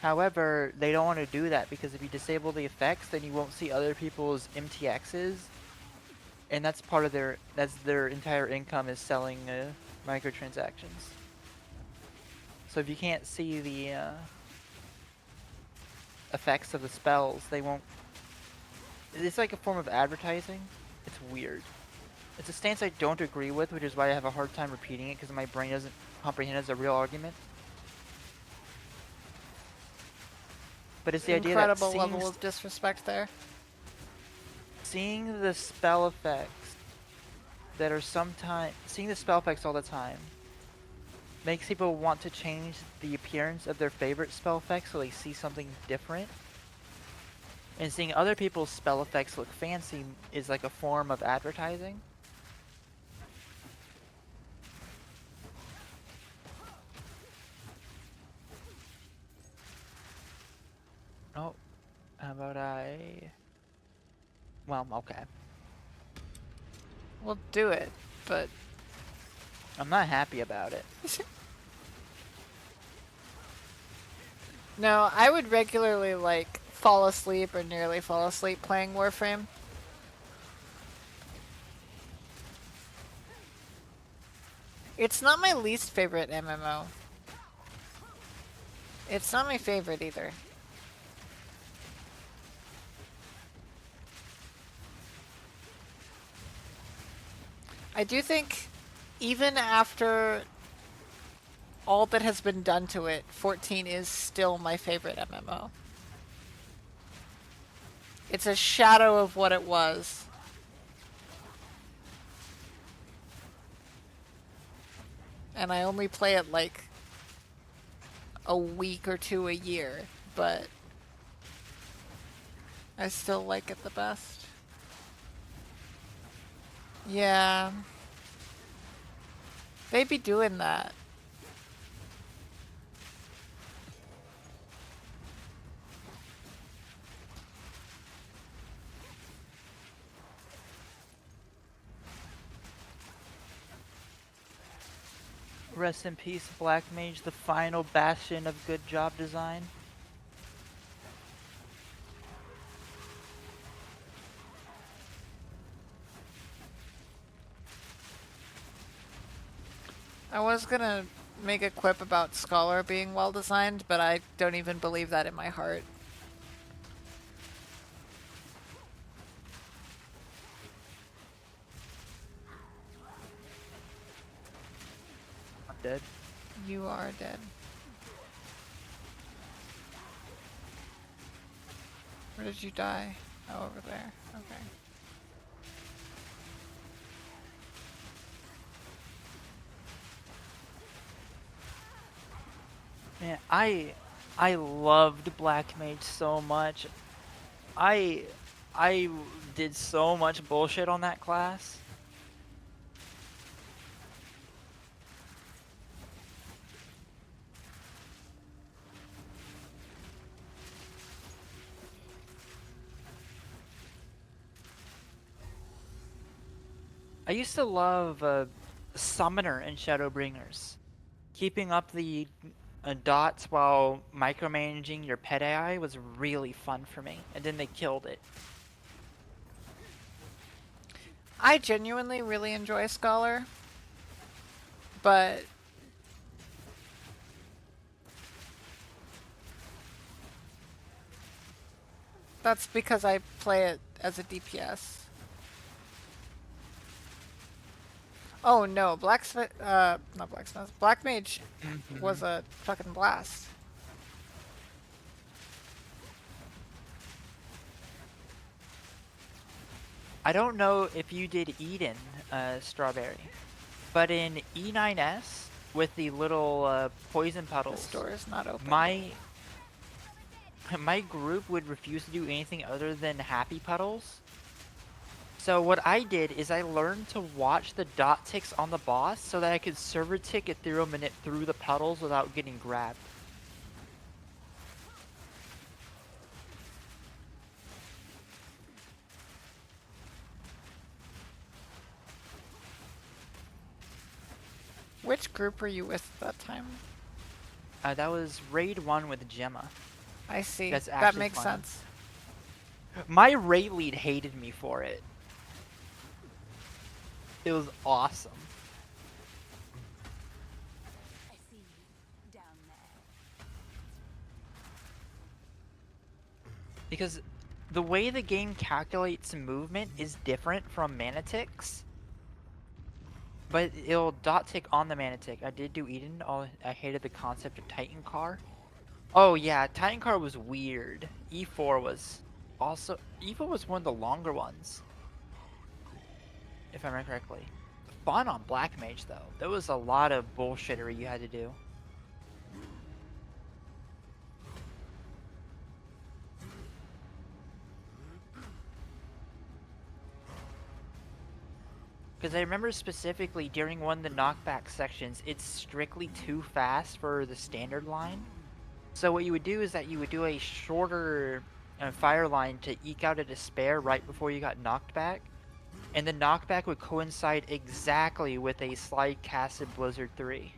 However, they don't want to do that because if you disable the effects, then you won't see other people's MTXs, and that's their entire income is selling microtransactions. So if you can't see the effects of the spells, they won't. It's like a form of advertising. It's weird. It's a stance I don't agree with, which is why I have a hard time repeating it because my brain doesn't comprehend it as a real argument. But it's the idea that Incredible level of disrespect there. Seeing the spell effects that are seeing the spell effects all the time makes people want to change the appearance of their favorite spell effects so they see something different. And seeing other people's spell effects look fancy is like a form of advertising. Oh, how about I Well, okay. We'll do it, but I'm not happy about it. no, I would regularly like fall asleep or nearly fall asleep playing Warframe. It's not my least favorite MMO. It's not my favorite either. I do think even after all that has been done to it, 14 is still my favorite MMO. It's a shadow of what it was. And I only play it like a week or two a year, but I still like it the best. Yeah. They be doing that. Rest in peace, Black Mage, the final bastion of good job design. I was gonna make a quip about Scholar being well designed, but I don't even believe that in my heart. I'm dead. You are dead. Where did you die? Oh, over there. Okay. Man, I loved Black Mage so much. I did so much bullshit on that class. I used to love Summoner and Shadowbringers. Keeping up the dots while micromanaging your pet AI was really fun for me, and then they killed it. I genuinely really enjoy Scholar, but that's because I play it as a DPS. Oh no, Blacksmith, not Blacksmith, Black Mage was a fucking blast. I don't know if you did Eden, Strawberry, but in E9S with the little poison The puddles, store is not open. my group would refuse to do anything other than happy puddles. So what I did is I learned to watch the dot ticks on the boss so that I could server tick it through through the puddles without getting grabbed. Which group were you with at that time? That was raid 1 with Gemma. I see. That's That actually makes funny. sense. My raid lead hated me for it. It was awesome. I see you down there. Because the way the game calculates movement is different from mana ticks. But it'll dot tick on the mana tick. I did do Eden. I hated the concept of Titan Car. Oh yeah, Titan Car was weird. E4 was also... E4 was one of the longer ones. If I remember correctly. Fun on Black Mage though. There was a lot of bullshittery you had to do. Because I remember specifically during one of the knockback sections, it's strictly too fast for the standard line. So what you would do is that you would do a shorter and fire line to eke out a despair right before you got knocked back, and the knockback would coincide exactly with a slide casted Blizzard 3.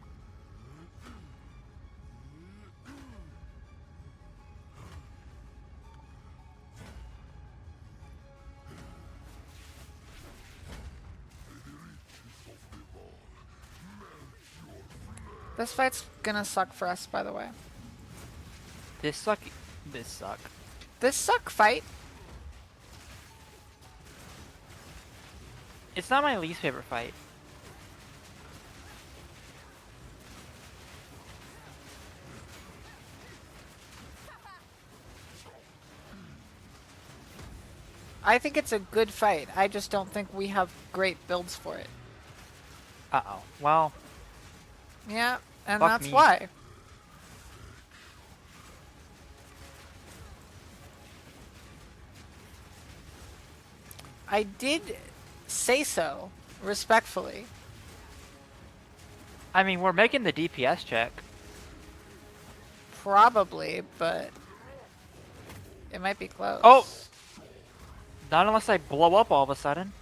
This fight's gonna suck for us, by the way. This suck. This suck. This suck fight. It's not my least favorite fight. I think it's a good fight. I just don't think we have great builds for it. Uh-oh. Well, Yeah, and Fuck that's me. why. I did say so, respectfully. I mean, we're making the DPS check. Probably, but it might be close. Oh! Not unless I blow up all of a sudden.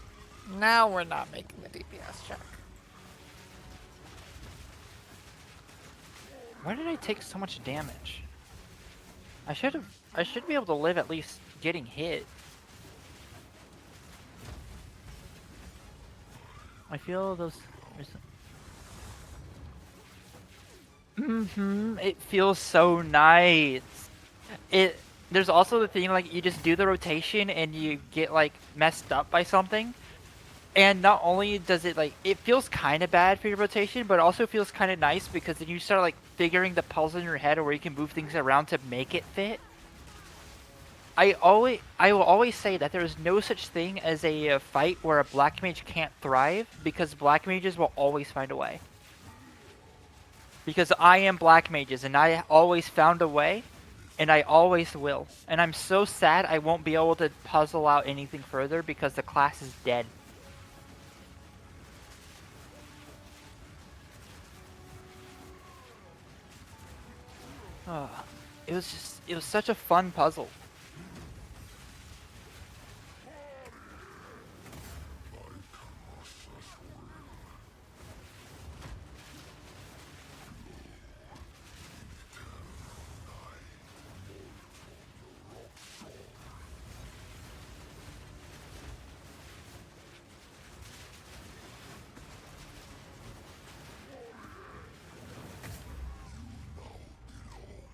Now we're not making the DPS check. Why did I take so much damage? I should be able to live at least getting hit. I feel those... It feels so nice. There's also the thing, like, you just do the rotation and you get, like, messed up by something. And not only does it, like, it feels kind of bad for your rotation, but it also feels kind of nice because then you start, like, figuring the puzzle in your head where you can move things around to make it fit. I will always say that there is no such thing as a fight where a black mage can't thrive, because black mages will always find a way. Because I am black mages, and I always found a way, and I always will. And I'm so sad I won't be able to puzzle out anything further because the class is dead. Oh, it was such a fun puzzle.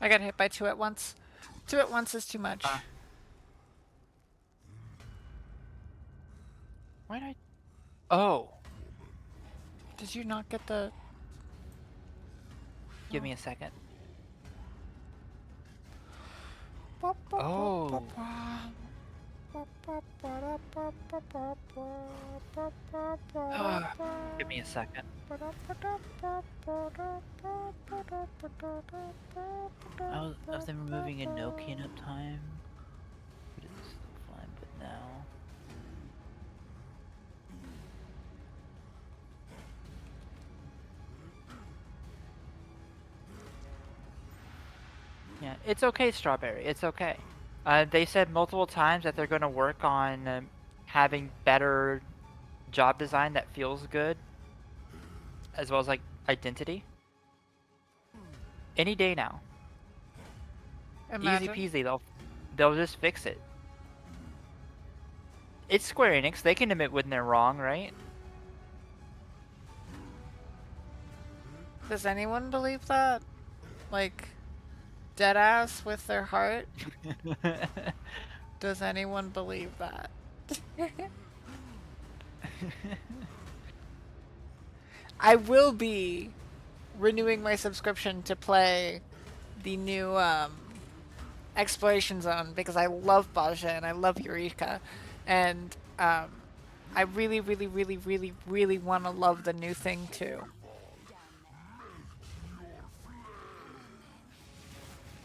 I got hit by 2 at once. 2 at once is too much. Why did I... Oh. Did you not get the... Give me a second. Oh. Give me a second. I was then removing a no cleanup time. But it's still fine, but now. Yeah, it's okay, Strawberry. It's okay. They said multiple times that they're going to work on having better job design that feels good, as well as like identity. Any day now. Imagine. Easy peasy. They'll just fix it. It's Square Enix. They can admit when they're wrong, right? Does anyone believe that? Like, deadass with their heart? Does anyone believe that? I will be renewing my subscription to play the new Exploration Zone because I love Baja and I love Eureka, and I really want to love the new thing too.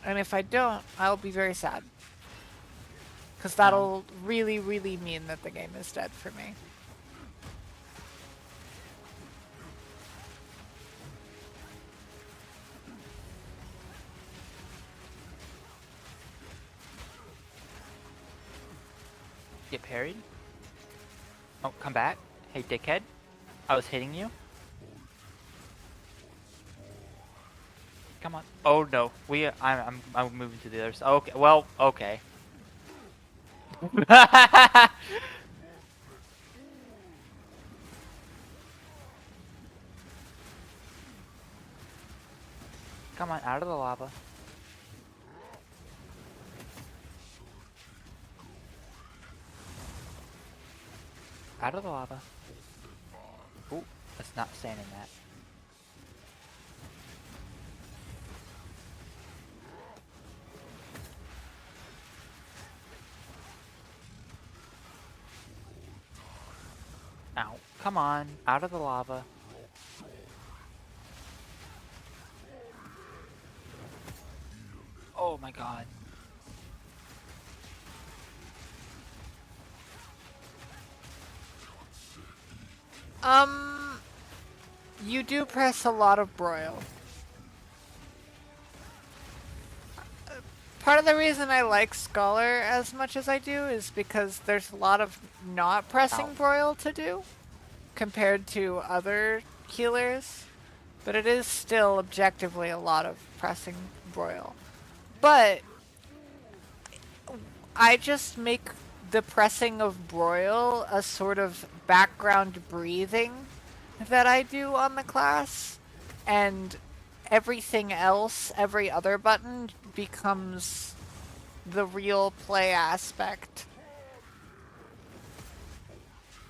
And if I don't, I'll be very sad. Because that'll really mean that the game is dead for me. get parried. Oh, come back. Hey, dickhead. I was hitting you. Come on. Oh no. I'm moving to the other side. Okay. Well, okay. Come on, out of the lava. Out of the lava. Ooh, let's not stand in that. Ow. Come on, out of the lava. Oh my god. You do press a lot of broil. Part of the reason I like Scholar as much as I do is because there's a lot of not pressing broil to do compared to other healers, but it is still objectively a lot of pressing broil. But I just make the pressing of broil a sort of background breathing that I do on the class, and everything else, every other button, becomes the real play aspect.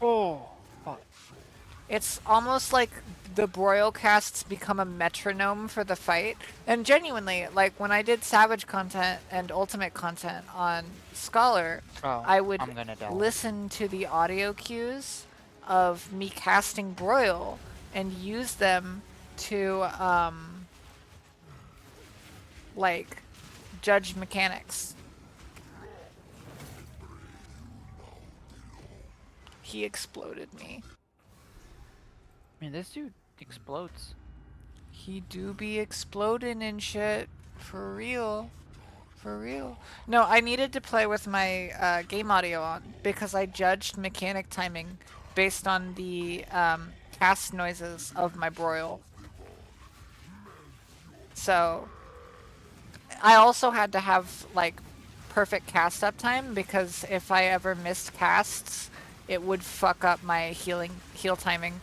Oh, fuck. It's almost like the broil casts become a metronome for the fight. And genuinely, like when I did Savage content and Ultimate content on Scholar, I would listen to the audio cues of me casting broil and use them to like judge mechanics. He exploded me. I mean, this dude explodes. He do be exploding and shit. For real. For real. No, I needed to play with my game audio on because I judged mechanic timing based on the cast noises of my broil. So I also had to have like perfect cast uptime because if I ever missed casts, it would fuck up my heal timing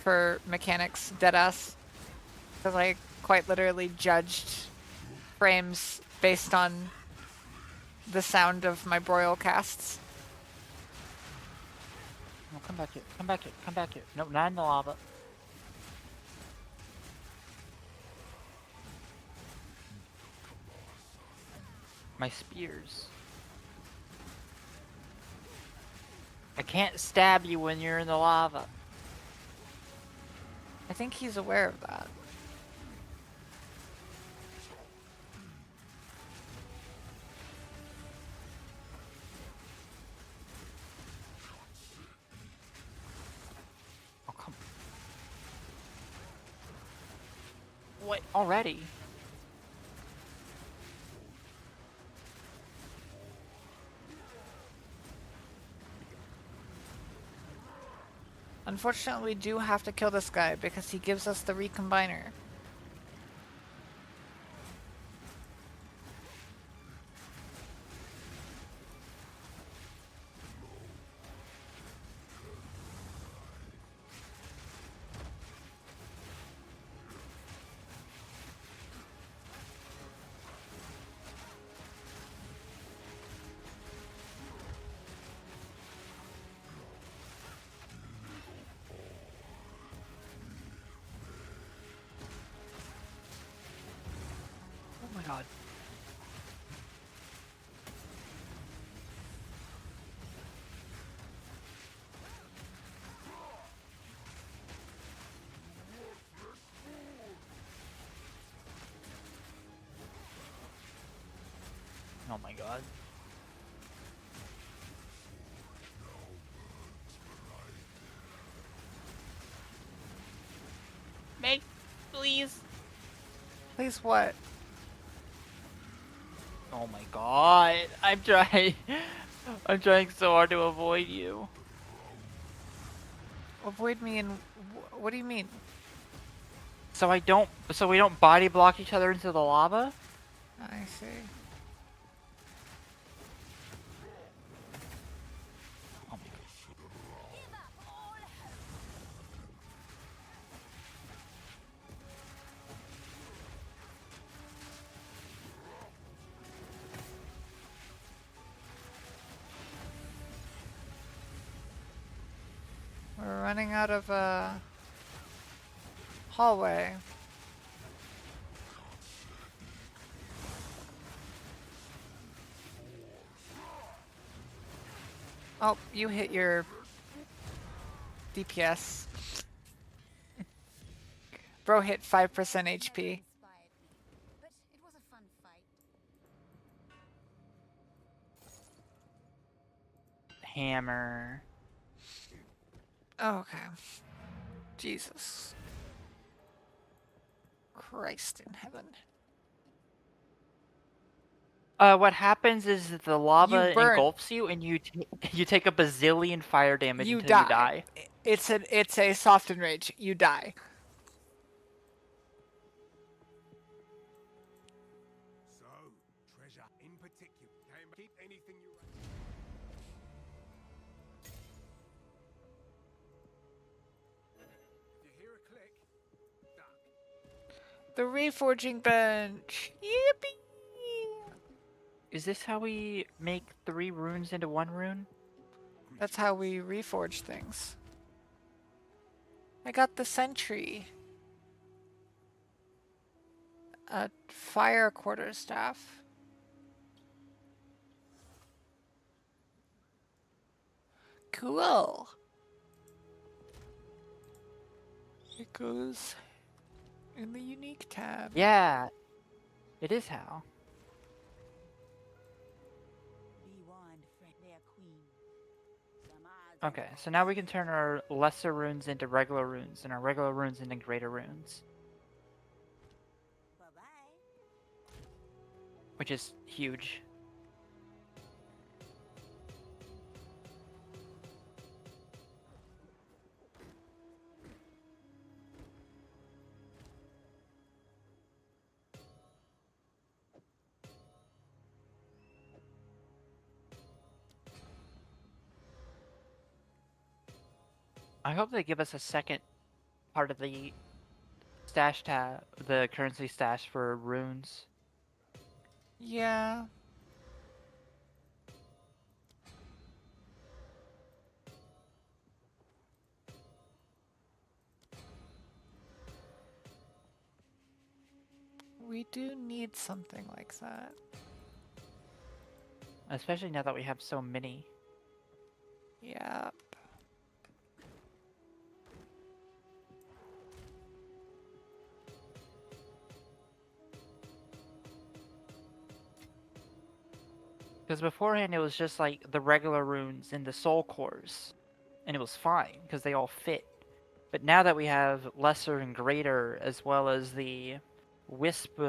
for mechanics deadass. Because I quite literally judged frames based on the sound of my broil casts. No, come back here. Come back here. Come back here. No, not in the lava. My spears. I can't stab you when you're in the lava. I think he's aware of that. Oh, come. What? Already? Unfortunately, we do have to kill this guy because he gives us the recombiner. Oh my god. Oh my god. Make, please. Please what? Oh my god. I'm trying. I'm trying so hard to avoid you. Avoid me and what do you mean? So we don't body block each other into the lava? I see. Oh my god. Give up all hope. We're running out of hallway. Oh, you hit your DPS. Bro hit 5% HP. Inspired me, but it was a fun fight. Hammer. Okay. Jesus. Christ in heaven. What happens is that the lava burn. engulfs you, and you take a bazillion fire damage You until die. you die. It's a soft enrage. You die. So, treasure in particular. Keep anything you. If you hear a click, duck. The reforging bench. Yippee! Is this how we make 3 runes into 1 rune? That's how we reforge things. I got the sentry. A fire quarterstaff. Cool. It goes in the unique tab. Yeah, it is how. Be warned, friend, their queen. Some odds Okay, so now we can turn our lesser runes into regular runes, and our regular runes into greater runes, Bye-bye. which is huge. I hope they give us a second part of the stash tab, the currency stash for runes. Yeah. We do need something like that. Especially now that we have so many. Yep. Because beforehand it was just like the regular runes and the soul cores, and it was fine because they all fit. But now that we have lesser and greater as well as the wisp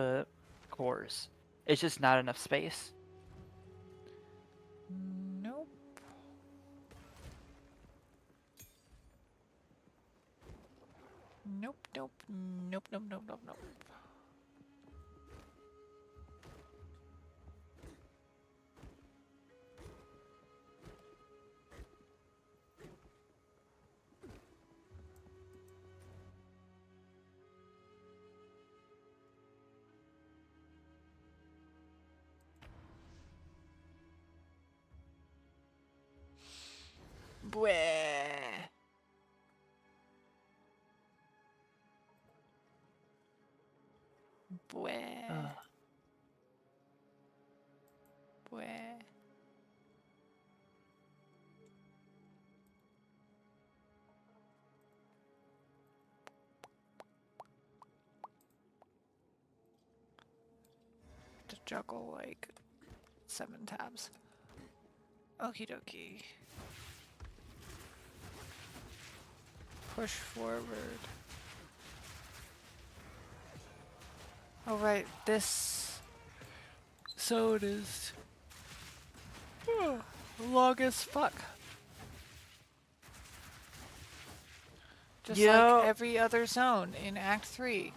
cores, it's just not enough space. Nope. Nope, nope, nope, nope, nope, nope, nope. Bleh. Bleh. Bleh. To juggle like 7 tabs. Okie dokie. Push forward. Oh right, this. So it is. long as fuck. Just like Yeah. every other zone in Act 3.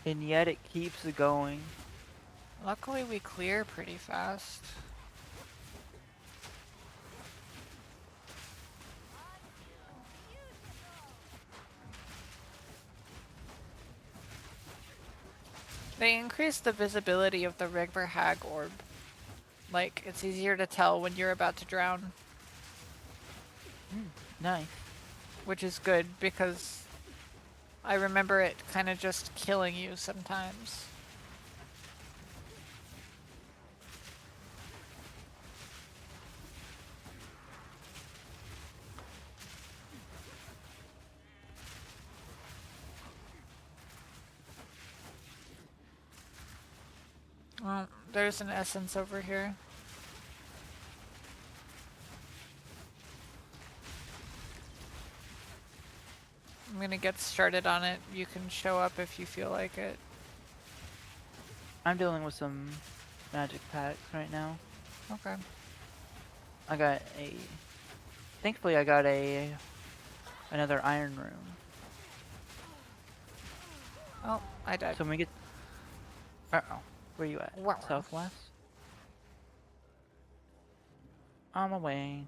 And yet it keeps going. Luckily we clear pretty fast. They increased the visibility of the River Hag orb. Like, it's easier to tell when you're about to drown. Nice. Which is good, because I remember it kind of just killing you sometimes. Well, there's an essence over here. I'm gonna get started on it. You can show up if you feel like it. I'm dealing with some magic packs right now. Okay. I got a... Thankfully I got another iron room. Oh, I died. So when we get... Uh-oh. Where you at? Wow. Southwest? On my way.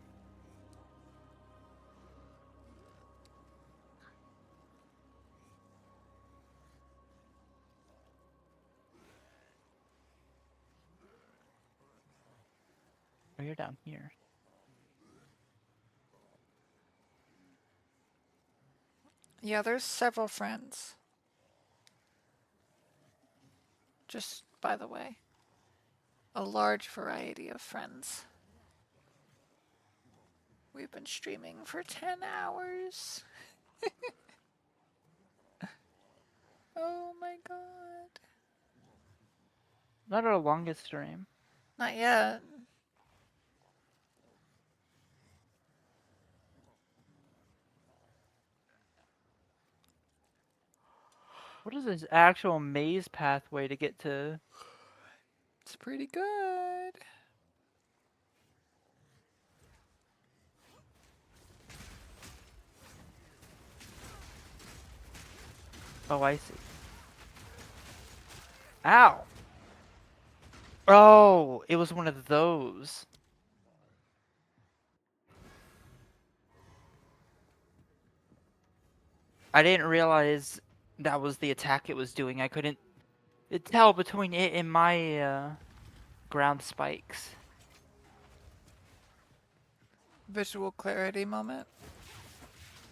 Oh, you're down here. Yeah, there's several friends. Just by the way. A large variety of friends. We've been streaming for 10 hours. Oh my god. Not our longest stream. Not yet. What is this actual maze pathway to get to? It's pretty good. Oh, I see. Ow! Oh, it was one of those. I didn't realize that was the attack it was doing. I couldn't tell between it and my ground spikes. Visual clarity moment.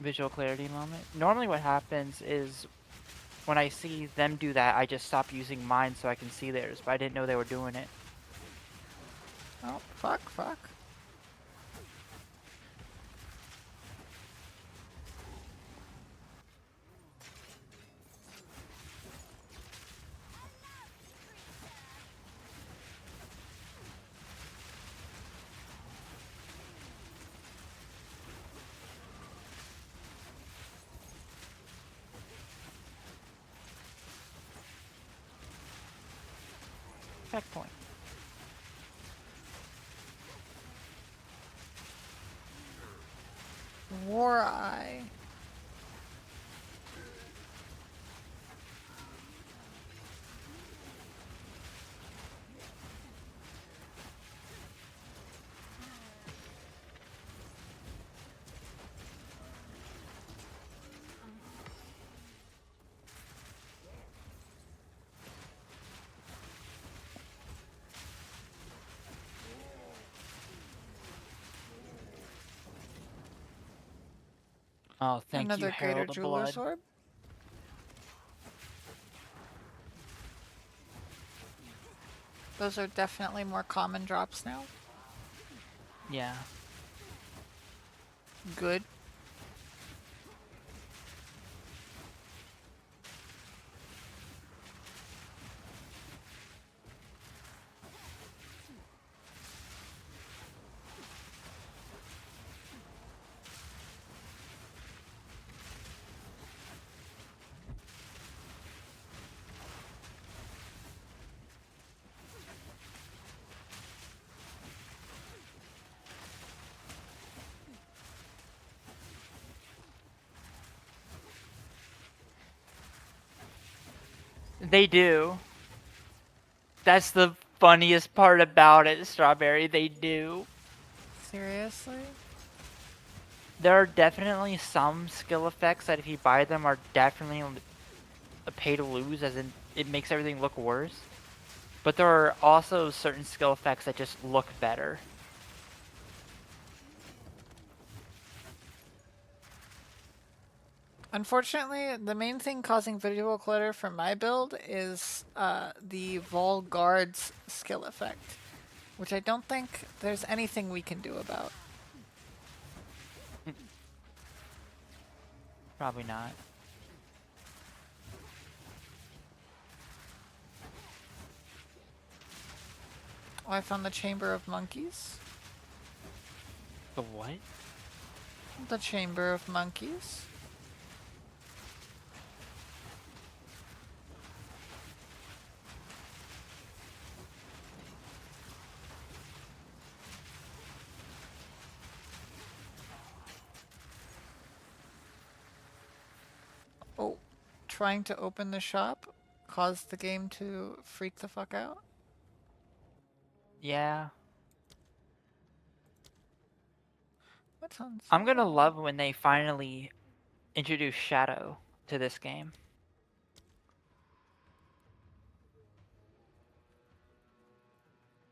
Visual clarity moment. Normally what happens is when I see them do that, I just stop using mine so I can see theirs, but I didn't know they were doing it. Oh, fuck. Checkpoint. War Eye. Oh, thank Another you, Greater Herald of Jeweler's Blood. Orb. Those are definitely more common drops now. Yeah. Good. They do. That's the funniest part about it, Strawberry. They do. Seriously? There are definitely some skill effects that if you buy them are definitely a pay to lose, as in it makes everything look worse. But there are also certain skill effects that just look better. Unfortunately, the main thing causing visual clutter for my build is the Vol Guard's skill effect, which I don't think there's anything we can do about. Probably not. Oh, I found the Chamber of Monkeys. The what? The Chamber of Monkeys. Oh, trying to open the shop caused the game to freak the fuck out. Yeah. What's on I'm gonna sale? love when they finally introduce Shadow to this game.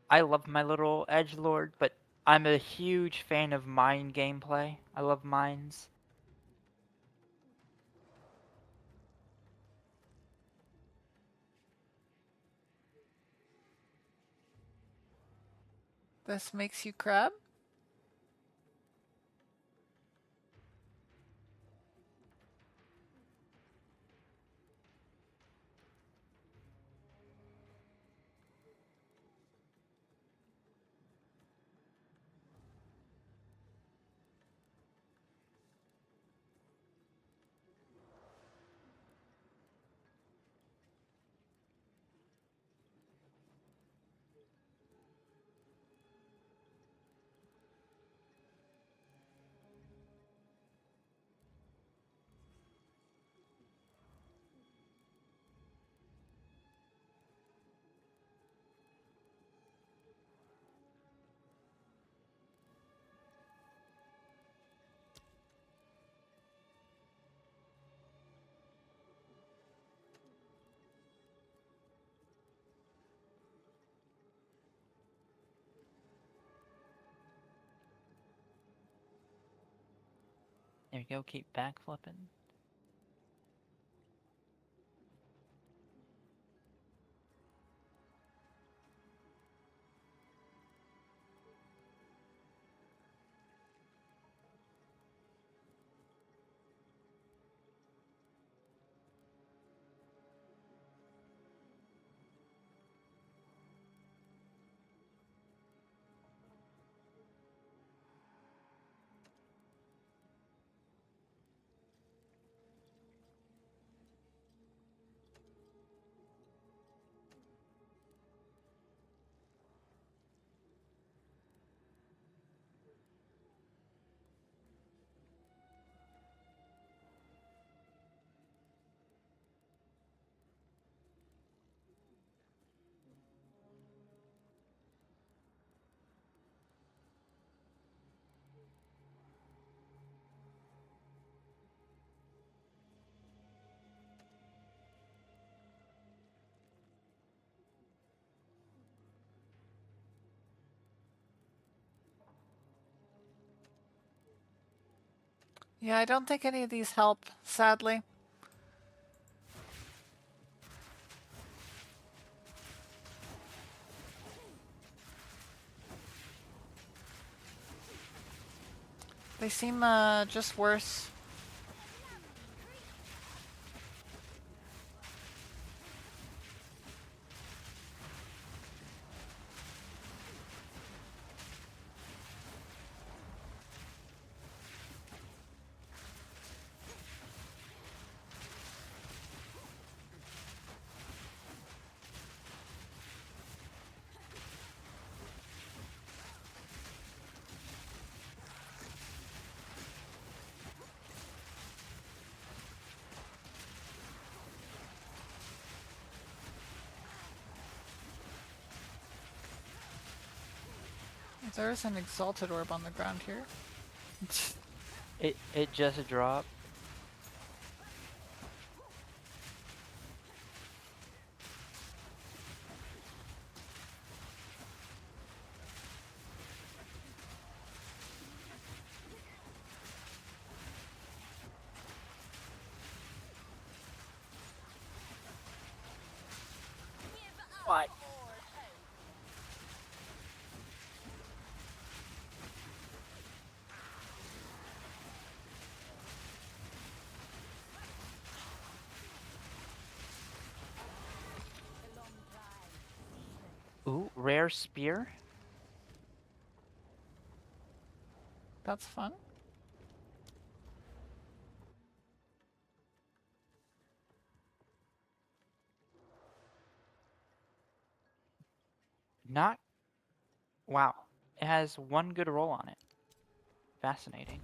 I love my little edgelord, but I'm a huge fan of mine gameplay. I love mines. This makes you crab? There you go, keep backflipping. Yeah, I don't think any of these help, sadly. They seem just worse. There's an exalted orb on the ground here. It just dropped. What? Ooh, rare spear. That's fun. Not. Wow. It has one good roll on it. Fascinating.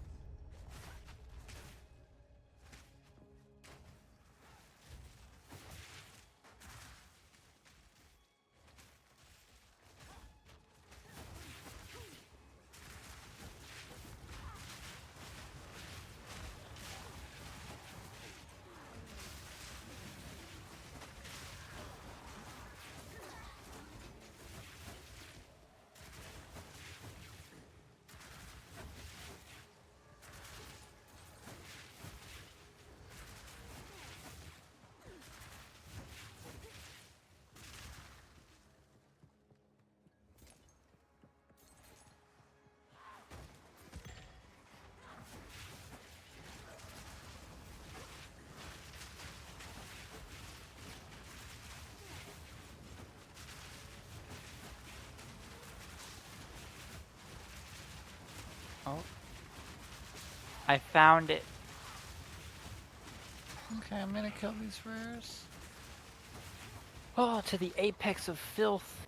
Oh. I found it. Okay, I'm gonna kill these rares. Oh, to the apex of filth.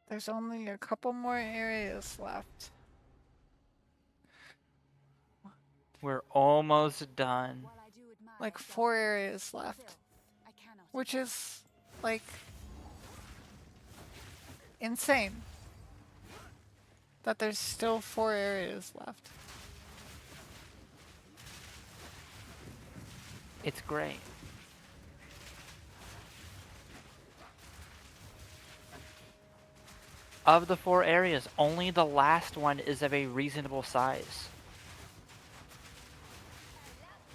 There's only a couple more areas left. We're almost done. Like 4 areas left. Which is, like, insane. That there's still 4 areas left. It's great. Of the 4 areas, only the last one is of a reasonable size.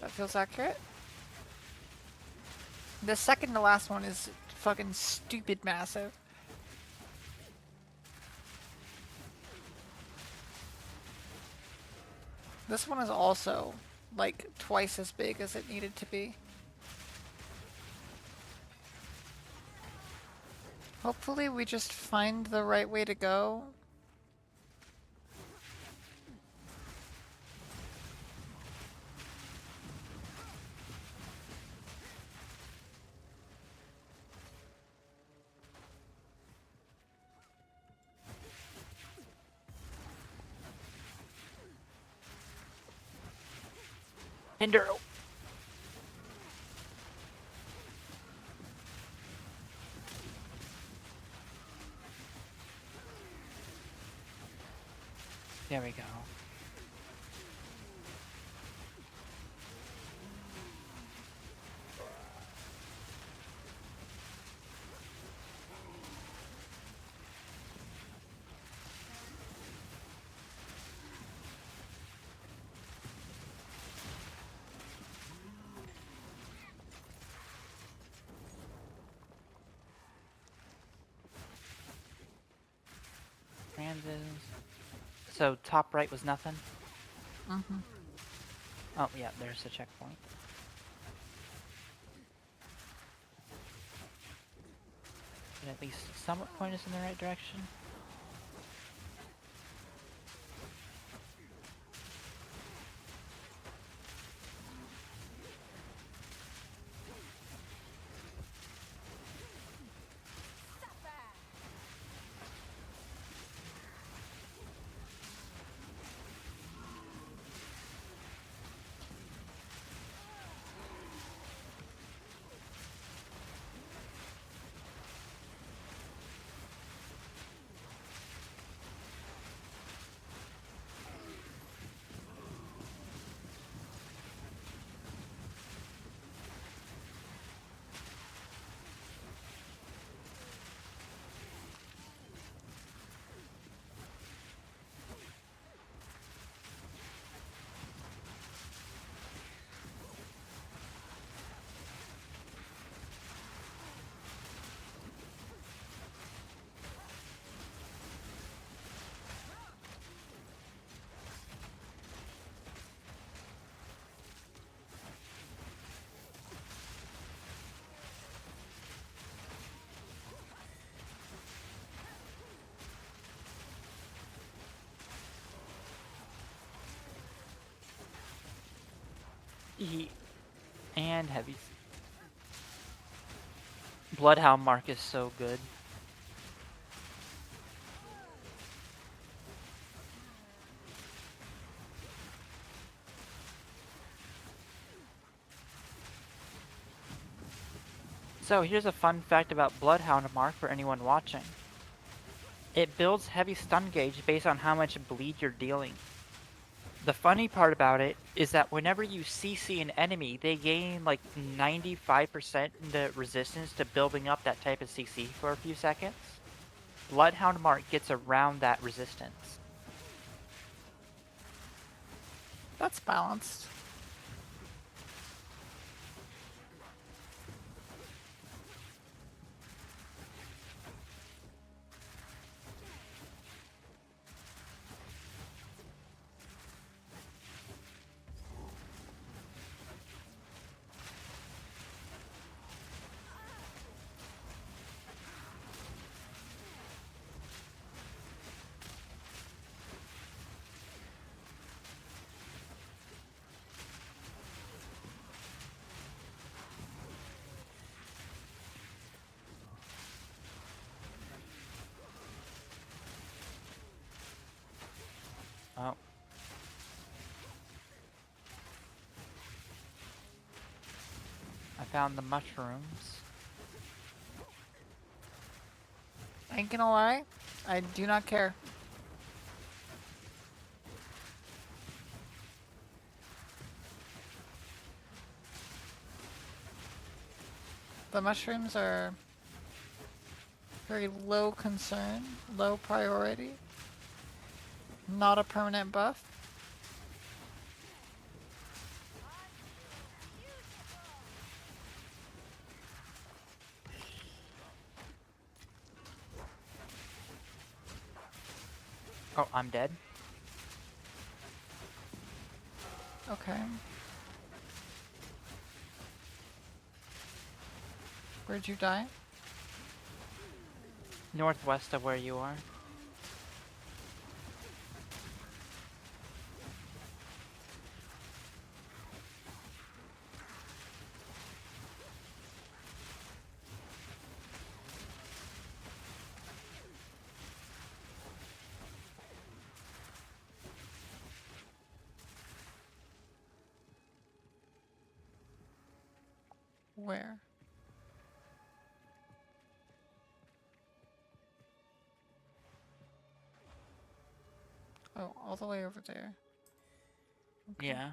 That feels accurate. The second to last one is fucking stupid massive. This one is also like twice as big as it needed to be. Hopefully we just find the right way to go. Hinder. There we go. Francis. So top right was nothing? Mm-hmm. Oh yeah, there's the checkpoint. Can at least somewhat point us in the right direction. And heavy. Bloodhound Mark is so good. So here's a fun fact about Bloodhound Mark for anyone watching. It builds heavy stun gauge based on how much bleed you're dealing. The funny part about it is that whenever you CC an enemy, they gain like 95% the resistance to building up that type of CC for a few seconds. Bloodhound Mark gets around that resistance. That's balanced. Oh. I found the mushrooms. Ain't gonna lie, I do not care. The mushrooms are very low concern, low priority. Not a permanent buff. Oh, I'm dead. Okay. Where'd you die? Northwest of where you are. Where? Oh, all the way over there. Okay. Yeah.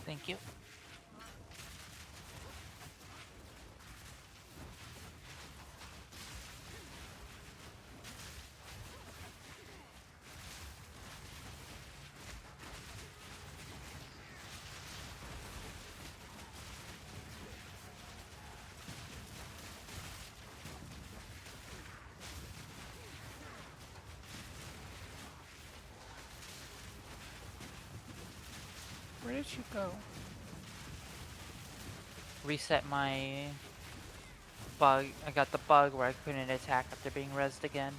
Thank you. Where did you go? Reset my bug. I got the bug where I couldn't attack after being rezzed again.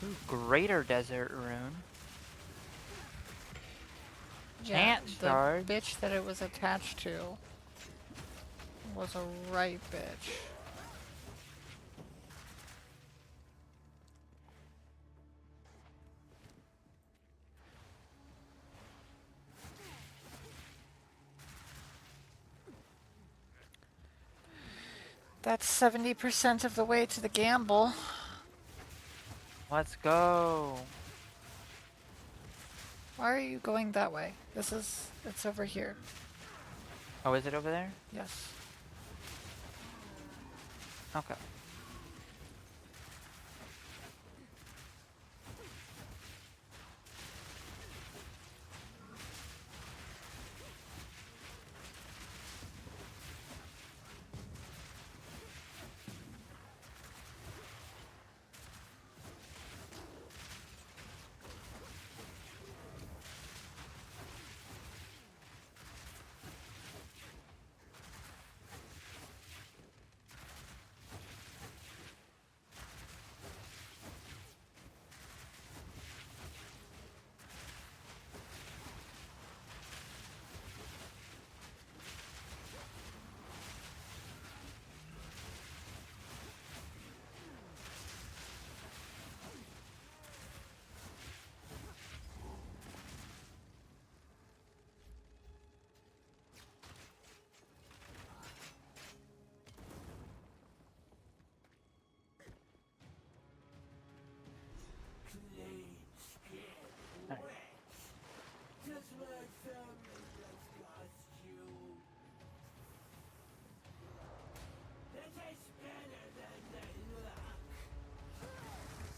Ooh, Greater Desert Rune. Yeah, Chance the Shard. bitch that it was attached to was a right bitch. That's 70% of the way to the gamble. Let's go. Why are you going that way? It's over here. Oh, is it over there? Yes. Okay.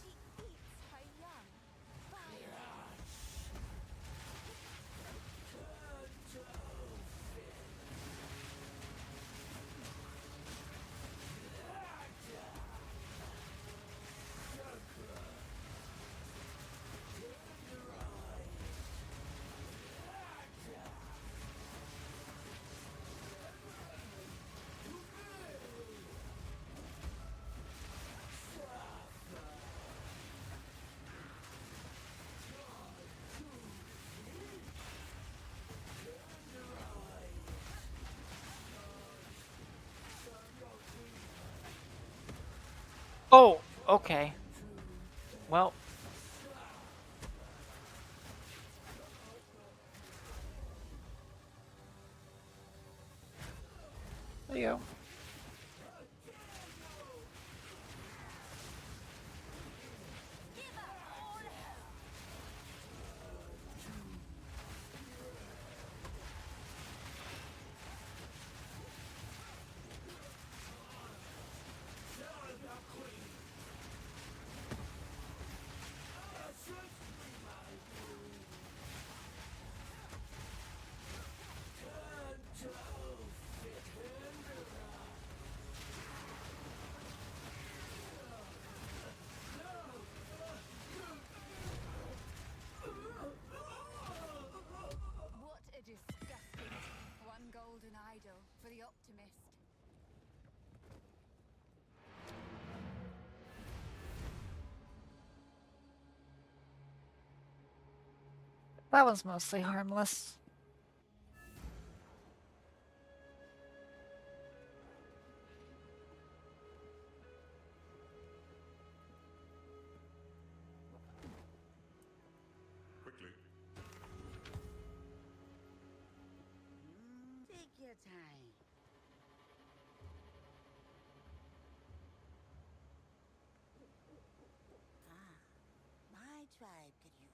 She eats her young. Oh, okay. Well, There you go. What a disgusting. One golden idol for the optimist. That was mostly harmless. Quickly. Take your time. My tribe could use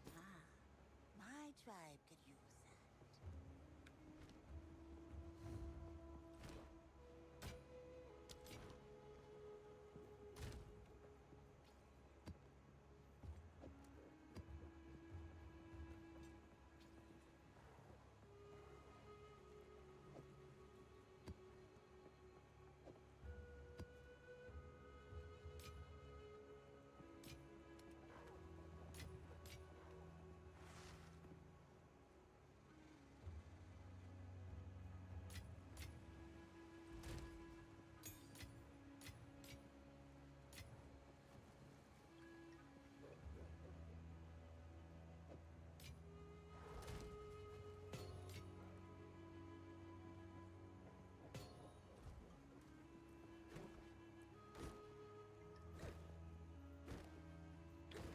that. My tribe could use that.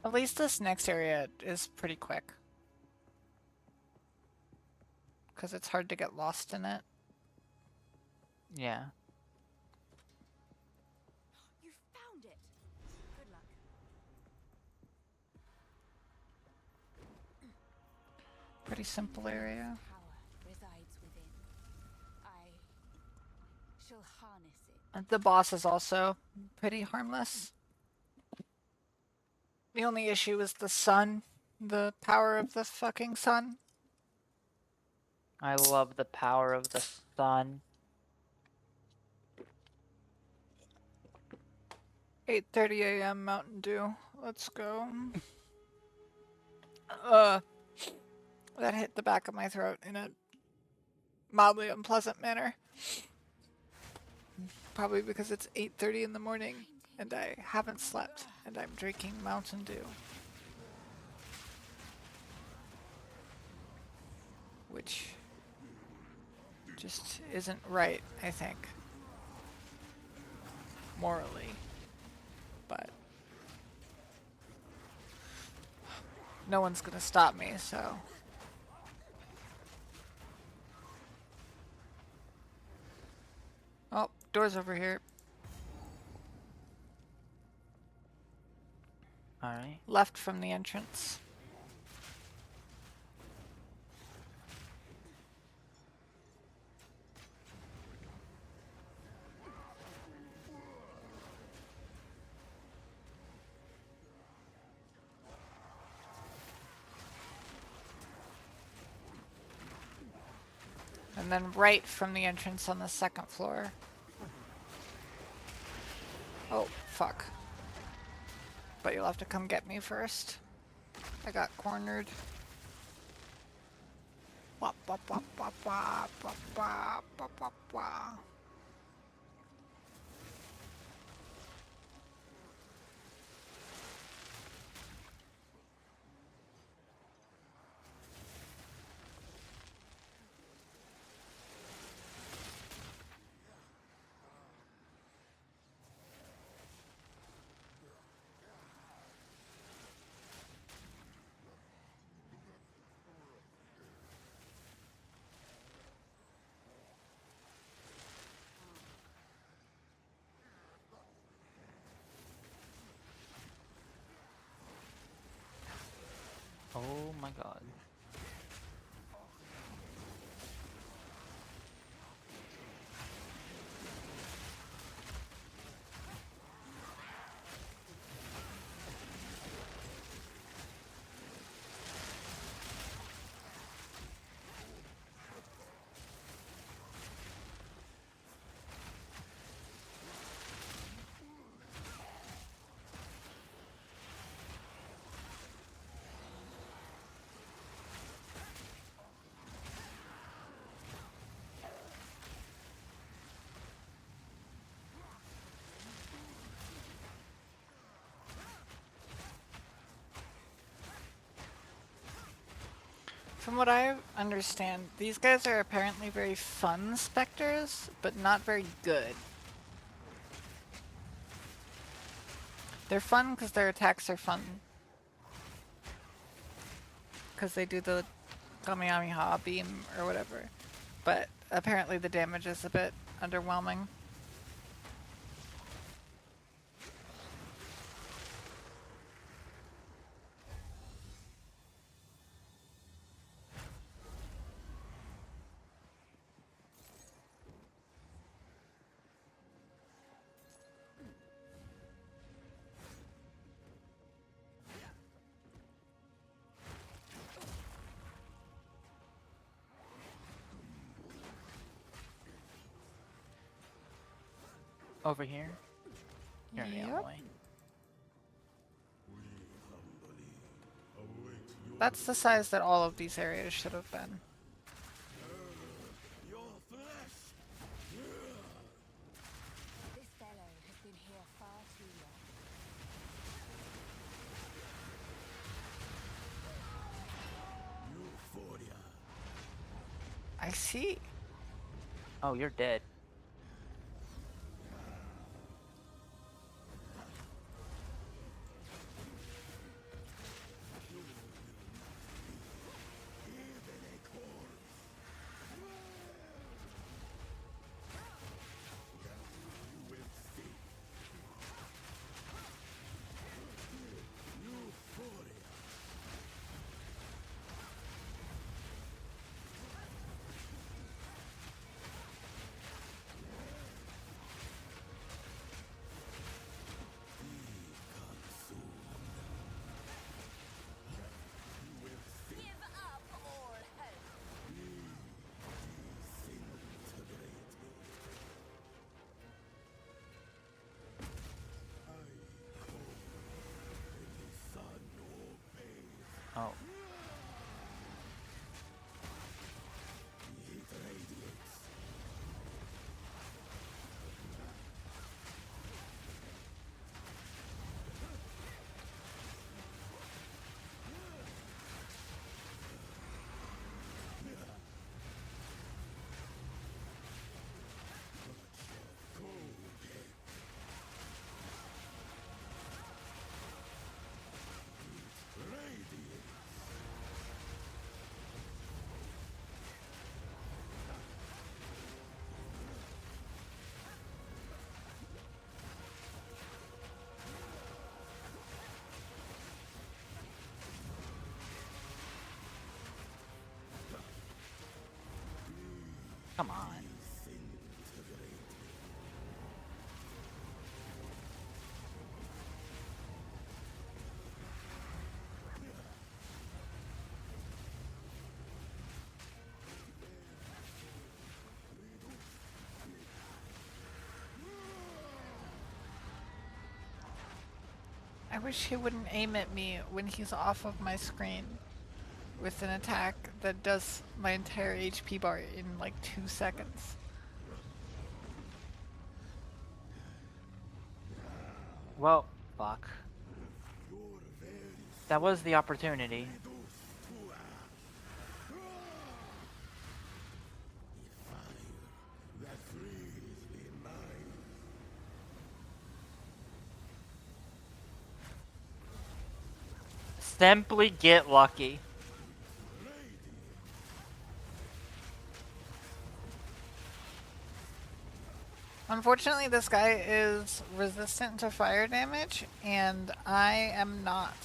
At least this next area is pretty quick. Because it's hard to get lost in it. Yeah. You found it. Good luck. Pretty simple area. Power resides within. I shall harness it. The boss is also pretty harmless. The only issue is the sun. The power of the fucking sun. I love the power of the sun. 8:30 a.m. Mountain Dew. Let's go. That hit the back of my throat in a mildly unpleasant manner. Probably because it's 8:30 in the morning and I haven't slept and I'm drinking Mountain Dew. Which just isn't right, I think. Morally. But no one's gonna stop me, so. Oh, door's over here. Alright. Left from the entrance. And then right from the entrance on the second floor. Oh, fuck. But you'll have to come get me first. I got cornered. Wop, wop, wop, wop, wop, wop, wop, wop, wop, wop. Oh my god. From what I understand, these guys are apparently very fun specters, but not very good. They're fun because their attacks are fun. Because they do the Kamehameha beam or whatever. But apparently the damage is a bit underwhelming. Over here? You're on the other way. That's the size that all of these areas should have been. This fellow has been here far too long. I see. Oh, you're dead. Come on. I wish he wouldn't aim at me when he's off of my screen with an attack that does my entire HP bar in like 2 seconds. Well, fuck. That was the opportunity. Simply get lucky. Unfortunately, this guy is resistant to fire damage, and I am not.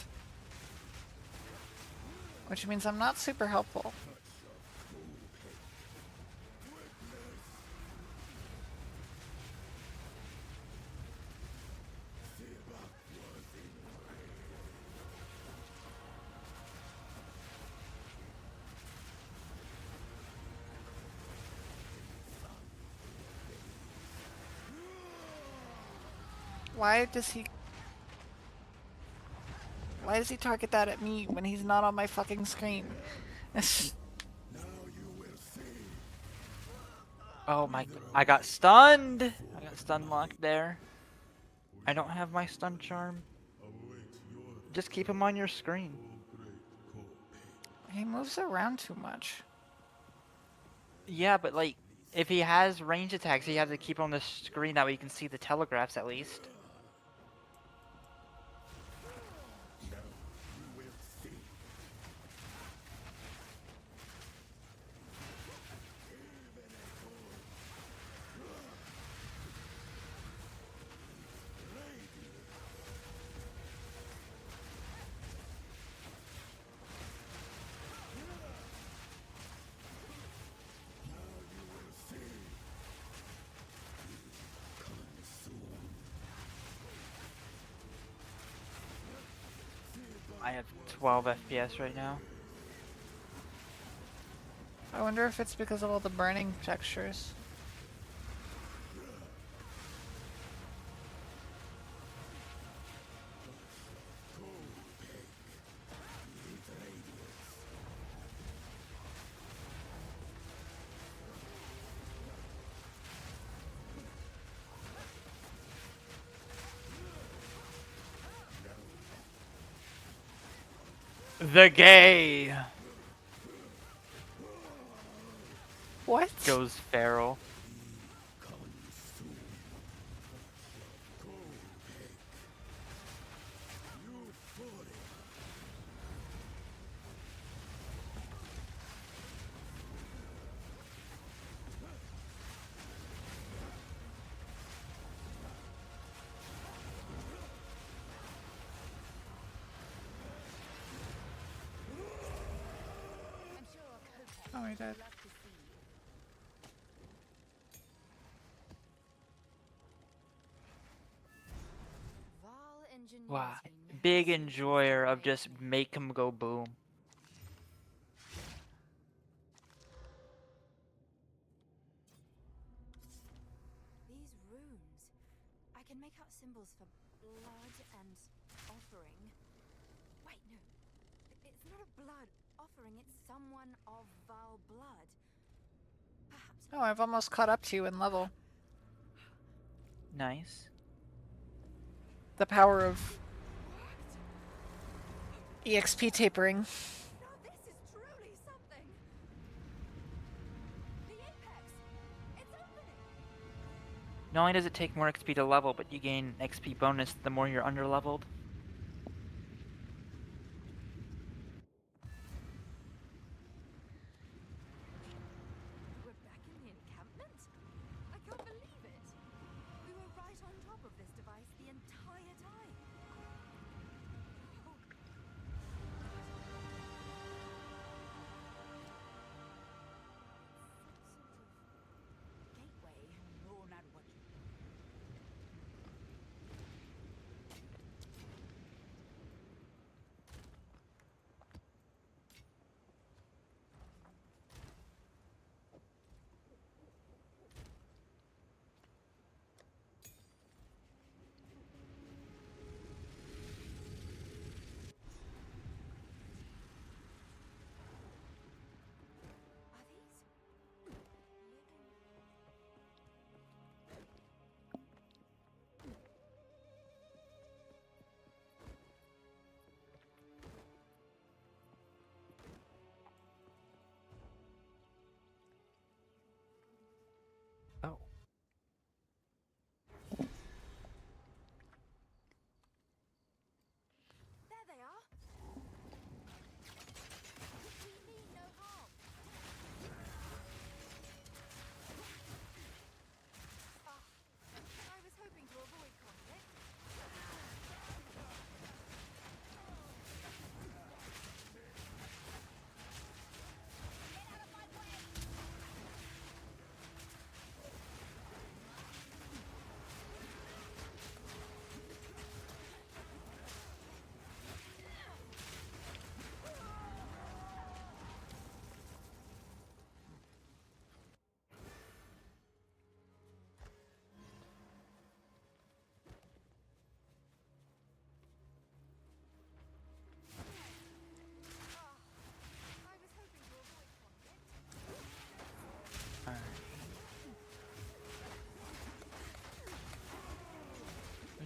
Which means I'm not super helpful. Why does he target that at me when he's not on my fucking screen? Oh my, I got stunned! I got stun locked there. I don't have my stun charm. Just keep him on your screen. He moves around too much. Yeah, but like, if he has range attacks, he has to keep on the screen that way you can see the telegraphs at least. I have 12 FPS right now. I wonder if it's because of all the burning textures. The gay What? goes feral. Oh, he did. Wow, big enjoyer of just make him go boom. These runes. I can make out symbols for blood and offering. Wait, no. It's not a blood offering, it's someone of Val blood. Perhaps. Oh, I've almost caught up to you in level. Nice. The power of EXP tapering. Now this is truly something. The apex. It's opening. Not only does it take more XP to level, but you gain XP bonus the more you're underleveled. We're back in the encampment? I can't believe it. We were right on top of this device the entire time. Oh.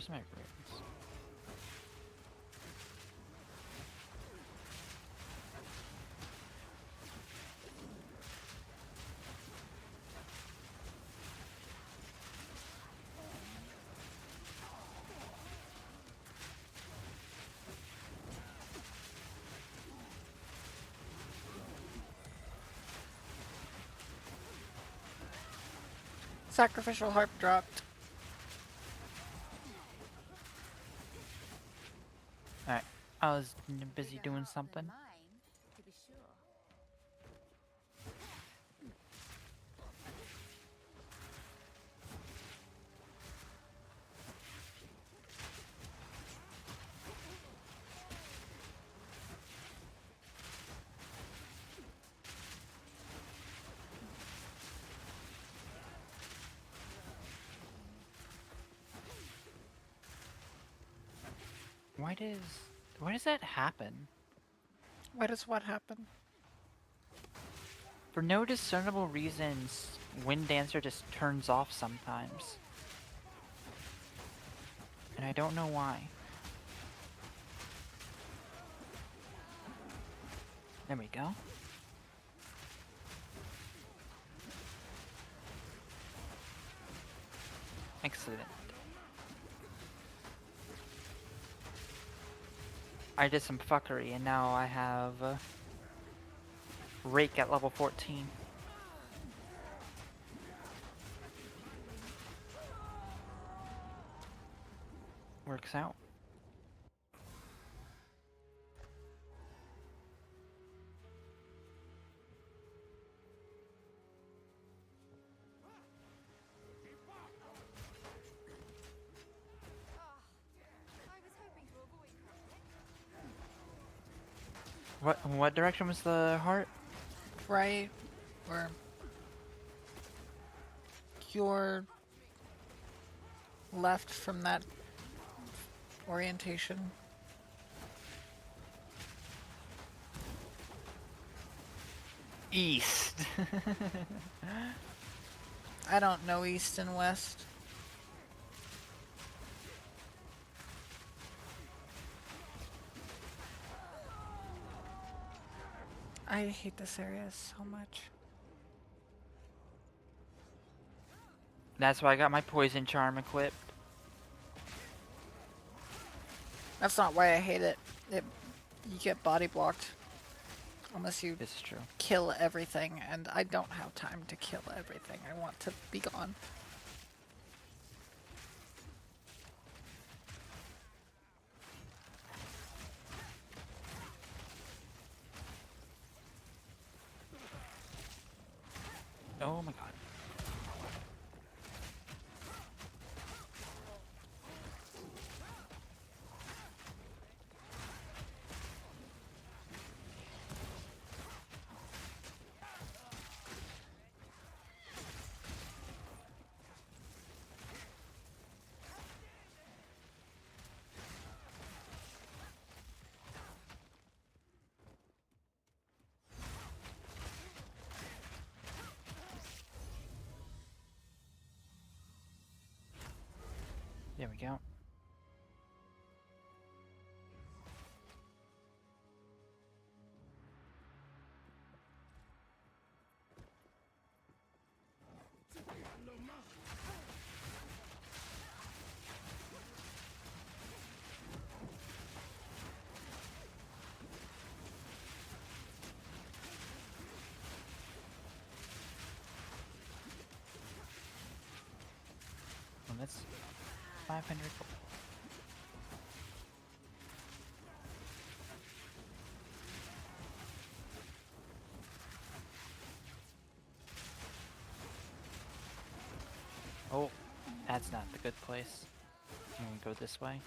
Where's my runes? Sacrificial harp dropped. Alright, I was busy doing something. Mine, to be sure. Why does that happen? Why does what happen? For no discernible reasons, Wind Dancer just turns off sometimes. And I don't know why. There we go. Excellent. I did some fuckery and now I have Rake at level 14. Works out. What direction was the heart? Right, or your left from that orientation. East. I don't know east and west. I hate this area so much. That's why I got my poison charm equipped. That's not why I hate it. You get body blocked. Unless you This is true. kill everything, and I don't have time to kill everything. I want to be gone. Oh my god. There we go. Well, that's 500 gold. Oh, that's not the good place. I'm gonna go this way.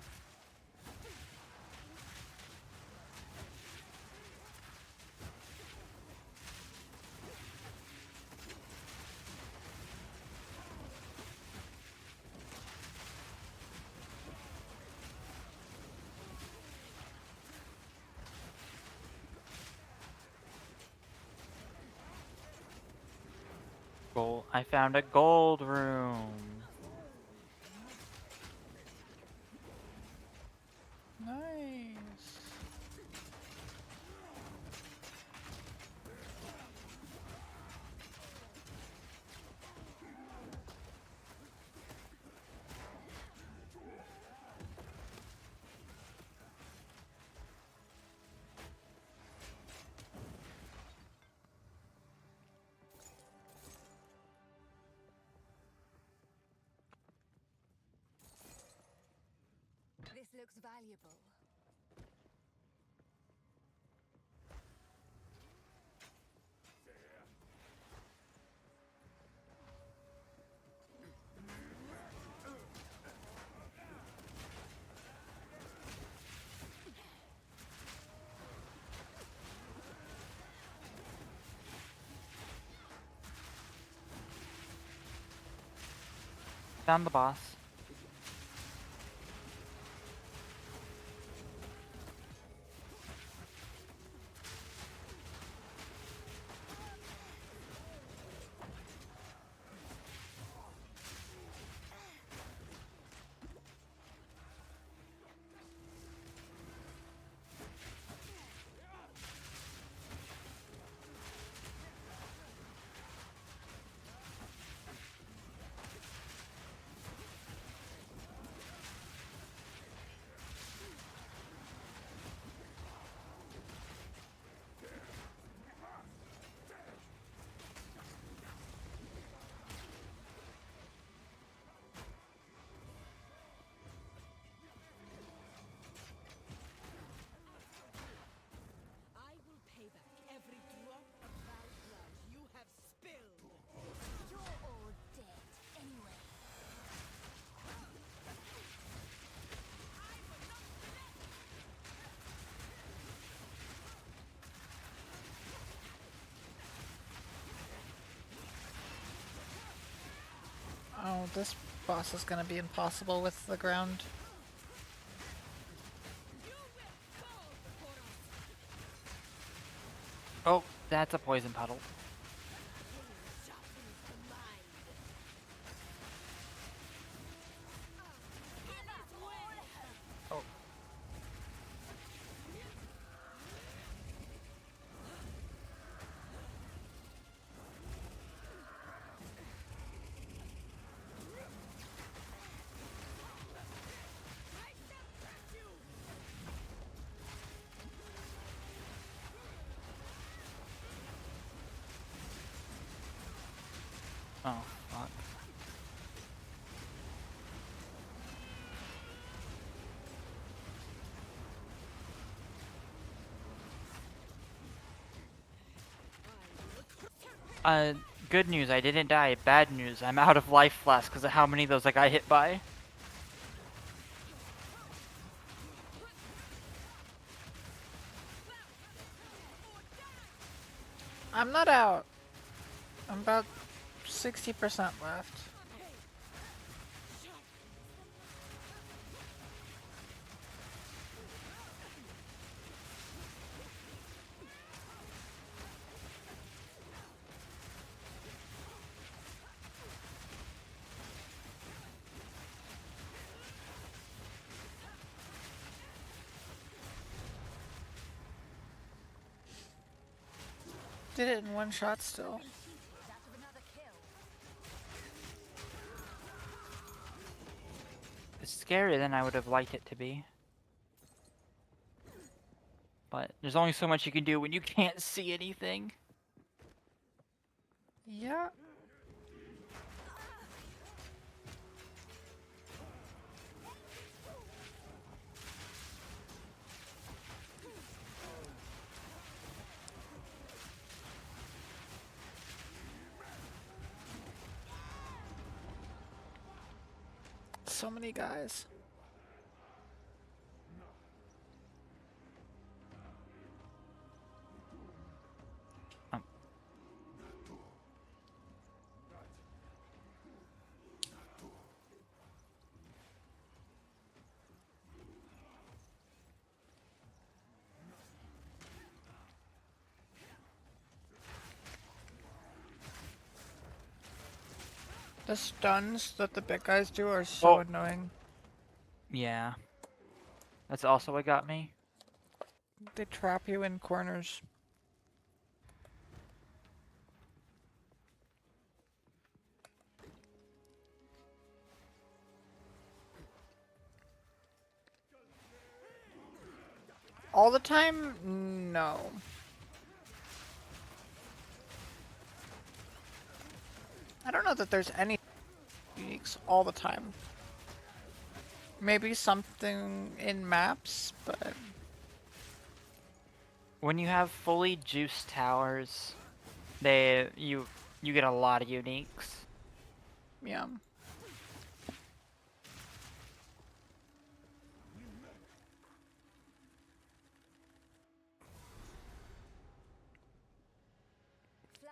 Gold. I found a gold room. Nice. This looks valuable. Found the boss. I will pay back every drop of foul blood you have spilled. You're all dead anyway. Oh, this boss is gonna be impossible with the ground. Oh, that's a poison puddle. Oh. Oh, fuck. Good news, I didn't die. Bad news, I'm out of life flask because of how many of those I got hit by. I'm not out. I'm about 60% left. Did it in one shot still. It's scarier than I would have liked it to be. But there's only so much you can do when you can't see anything. Yeah. So many guys. The stuns that the big guys do are so annoying. Yeah. That's also what got me. They trap you in corners. All the time? No. I don't know that there's any uniques all the time. Maybe something in maps, but When you have fully juiced towers, you get a lot of uniques. yeah.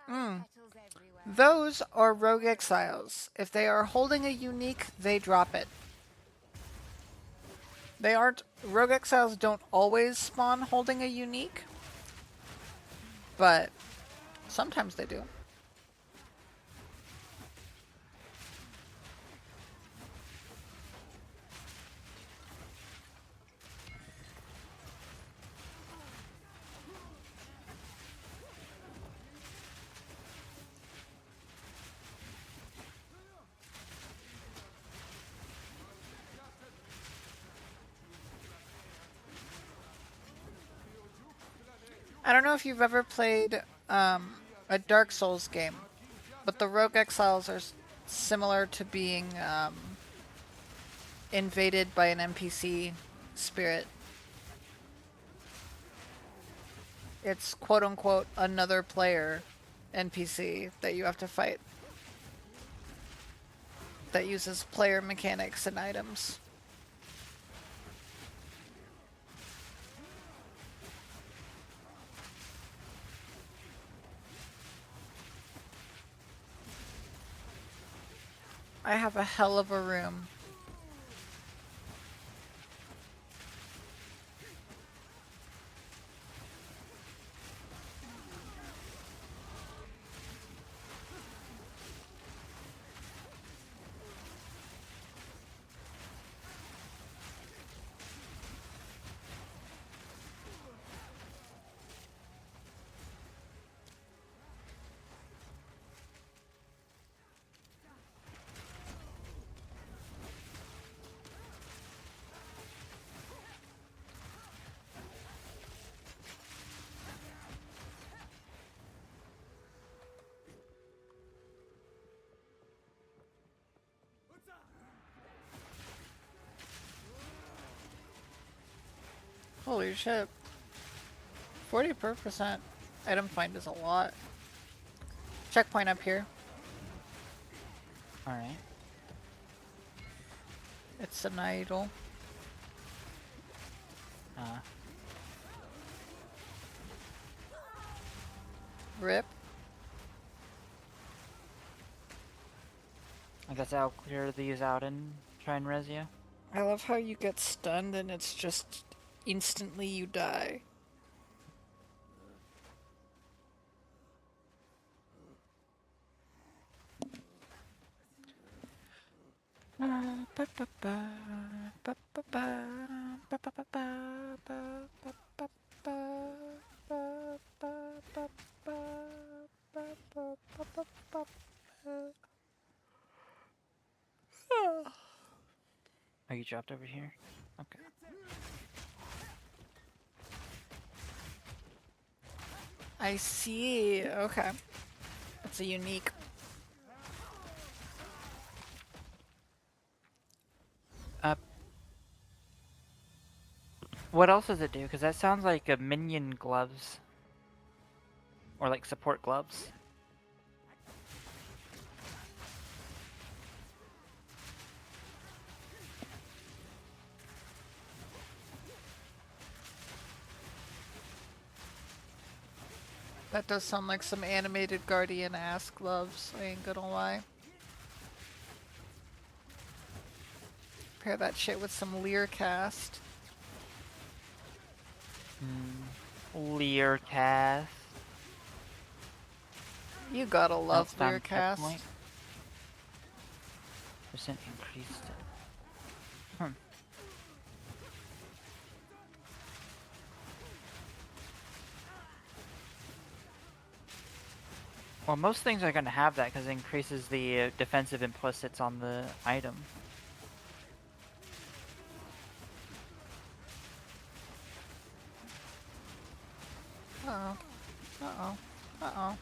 Flower petals everywhere. Those are rogue exiles. If they are holding a unique, they drop it. They aren't. Rogue exiles don't always spawn holding a unique, but sometimes they do. I don't know if you've ever played a Dark Souls game, but the Rogue Exiles are similar to being invaded by an NPC spirit. It's quote unquote another player NPC that you have to fight that uses player mechanics and items. I have a hell of a room. Holy shit. 40% item find is a lot. Checkpoint up here. Alright. It's an idol. Rip. I guess I'll clear these out and try and res you. I love how you get stunned and it's just instantly you die. Oh, you dropped over here? Okay. I see. Okay. It's a unique. What else does it do? Because that sounds like a minion gloves. Or like support gloves. That does sound like some animated Guardian ass gloves, I ain't gonna lie. Pair that shit with some Leer cast. Leer cast. You gotta love Found Leer cast. checkpoint. Percent increased. Well, most things are going to have that because it increases the defensive implicits on the item. Uh-oh. Uh-oh. Uh-oh.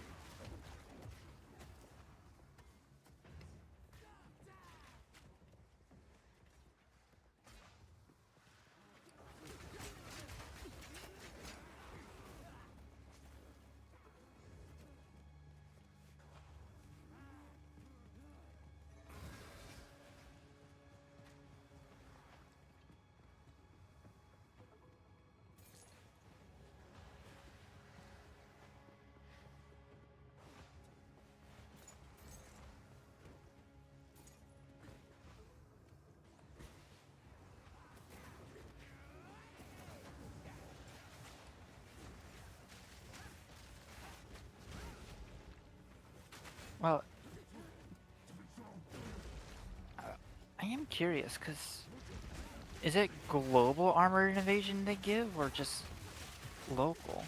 Well, I am curious because is it global armored invasion they give or just local?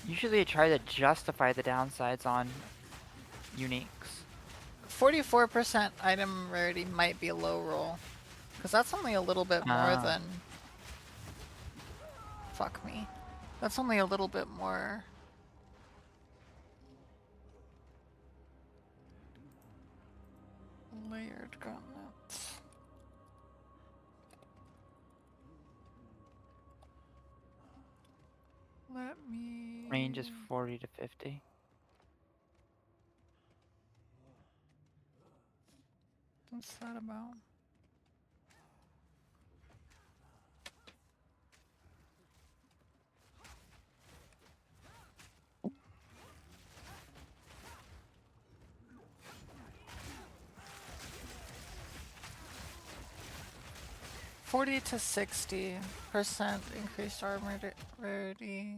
Usually I try to justify the downsides on uniques. 44% item rarity might be a low roll. Because that's only a little bit more than... Fuck me. That's only a little bit more... Layered gauntlets. Let me... Range is 40 to 50. What's that about? $40 to 60% increased armor rarity.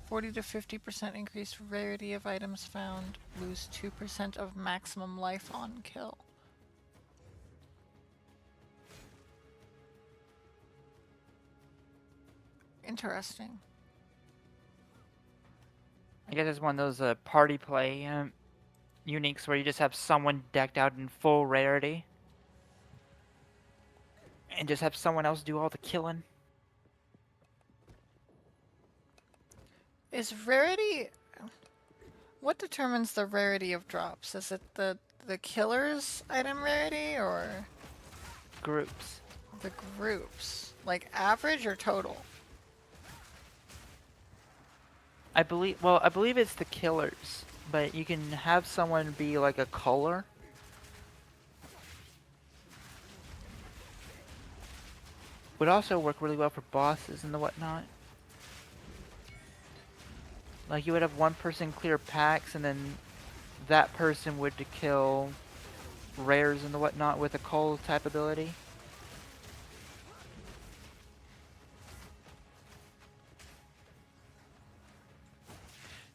40 to 50% increased rarity of items found. Lose 2% of maximum life on kill. Interesting. I guess it's one of those party play uniques where you just have someone decked out in full rarity. And just have someone else do all the killing. Is rarity... What determines the rarity of drops? Is it the killer's item rarity or... Groups. The groups. Like average or total? I believe it's the killers, but you can have someone be like a culler. Would also work really well for bosses and the whatnot. Like you would have one person clear packs and then that person would kill rares and the whatnot with a cull type ability.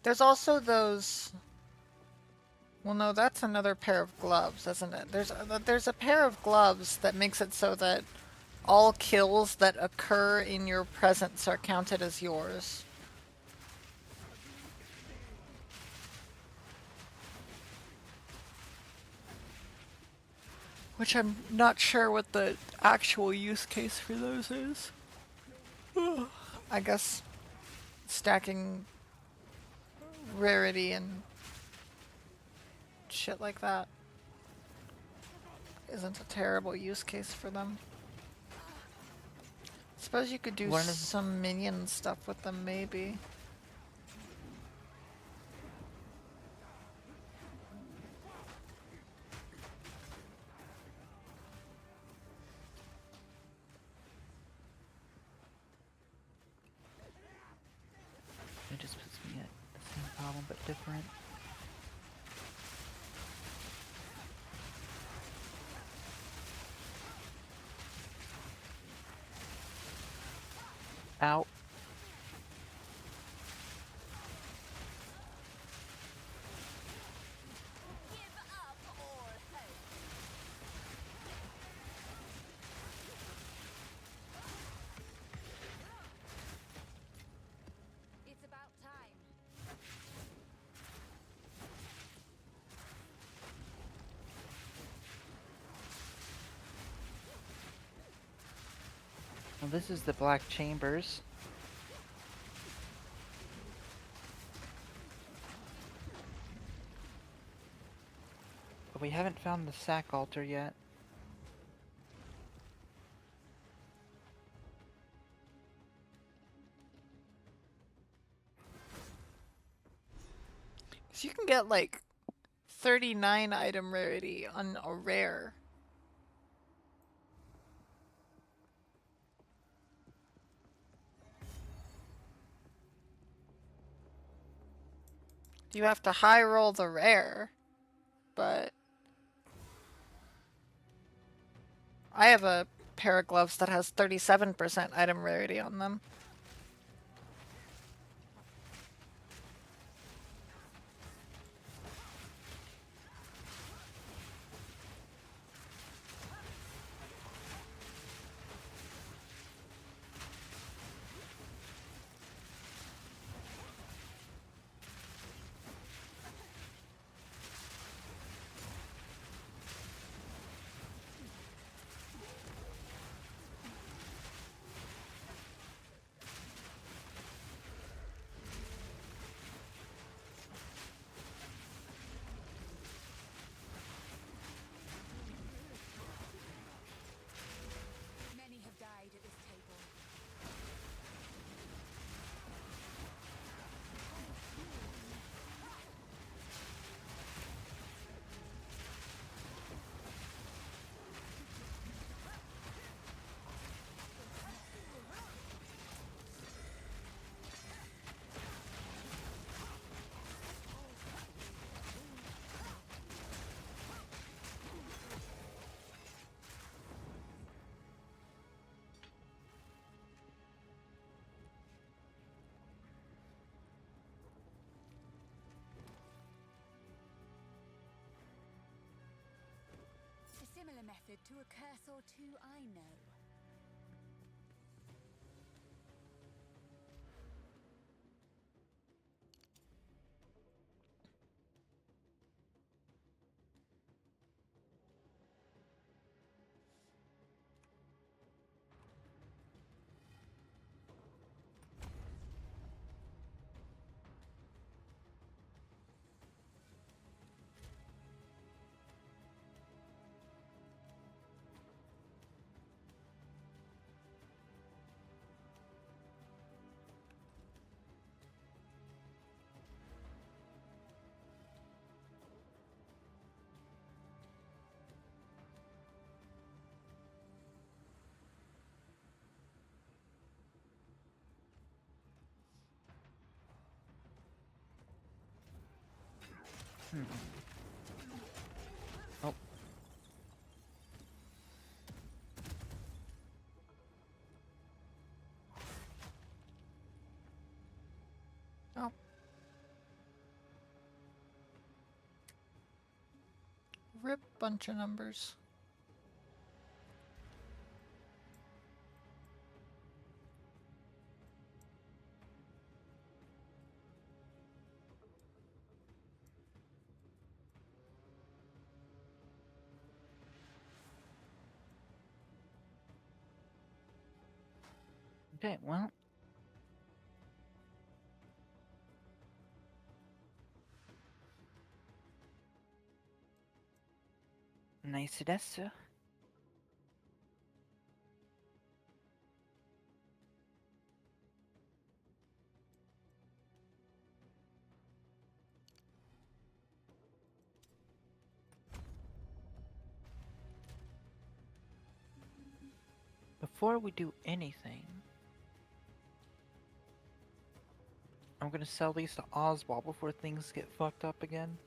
There's also those... Well, no, that's another pair of gloves, isn't it? There's a pair of gloves that makes it so that all kills that occur in your presence are counted as yours. Which I'm not sure what the actual use case for those is. I guess stacking rarity and shit like that isn't a terrible use case for them. Suppose you could do some minion stuff with them, maybe. It just puts me at the same problem but different. Out. Well, this is the Black Chambers. But we haven't found the sack altar yet. So you can get like 39 item rarity on a rare. You have to high roll the rare, but I have a pair of gloves that has 37% item rarity on them. Many have died at this table. A similar method to a curse or two I know. Oh. Oh. Rip bunch of numbers. Okay, well. Nice desu. Before we do anything, I'm gonna sell these to Oswald before things get fucked up again.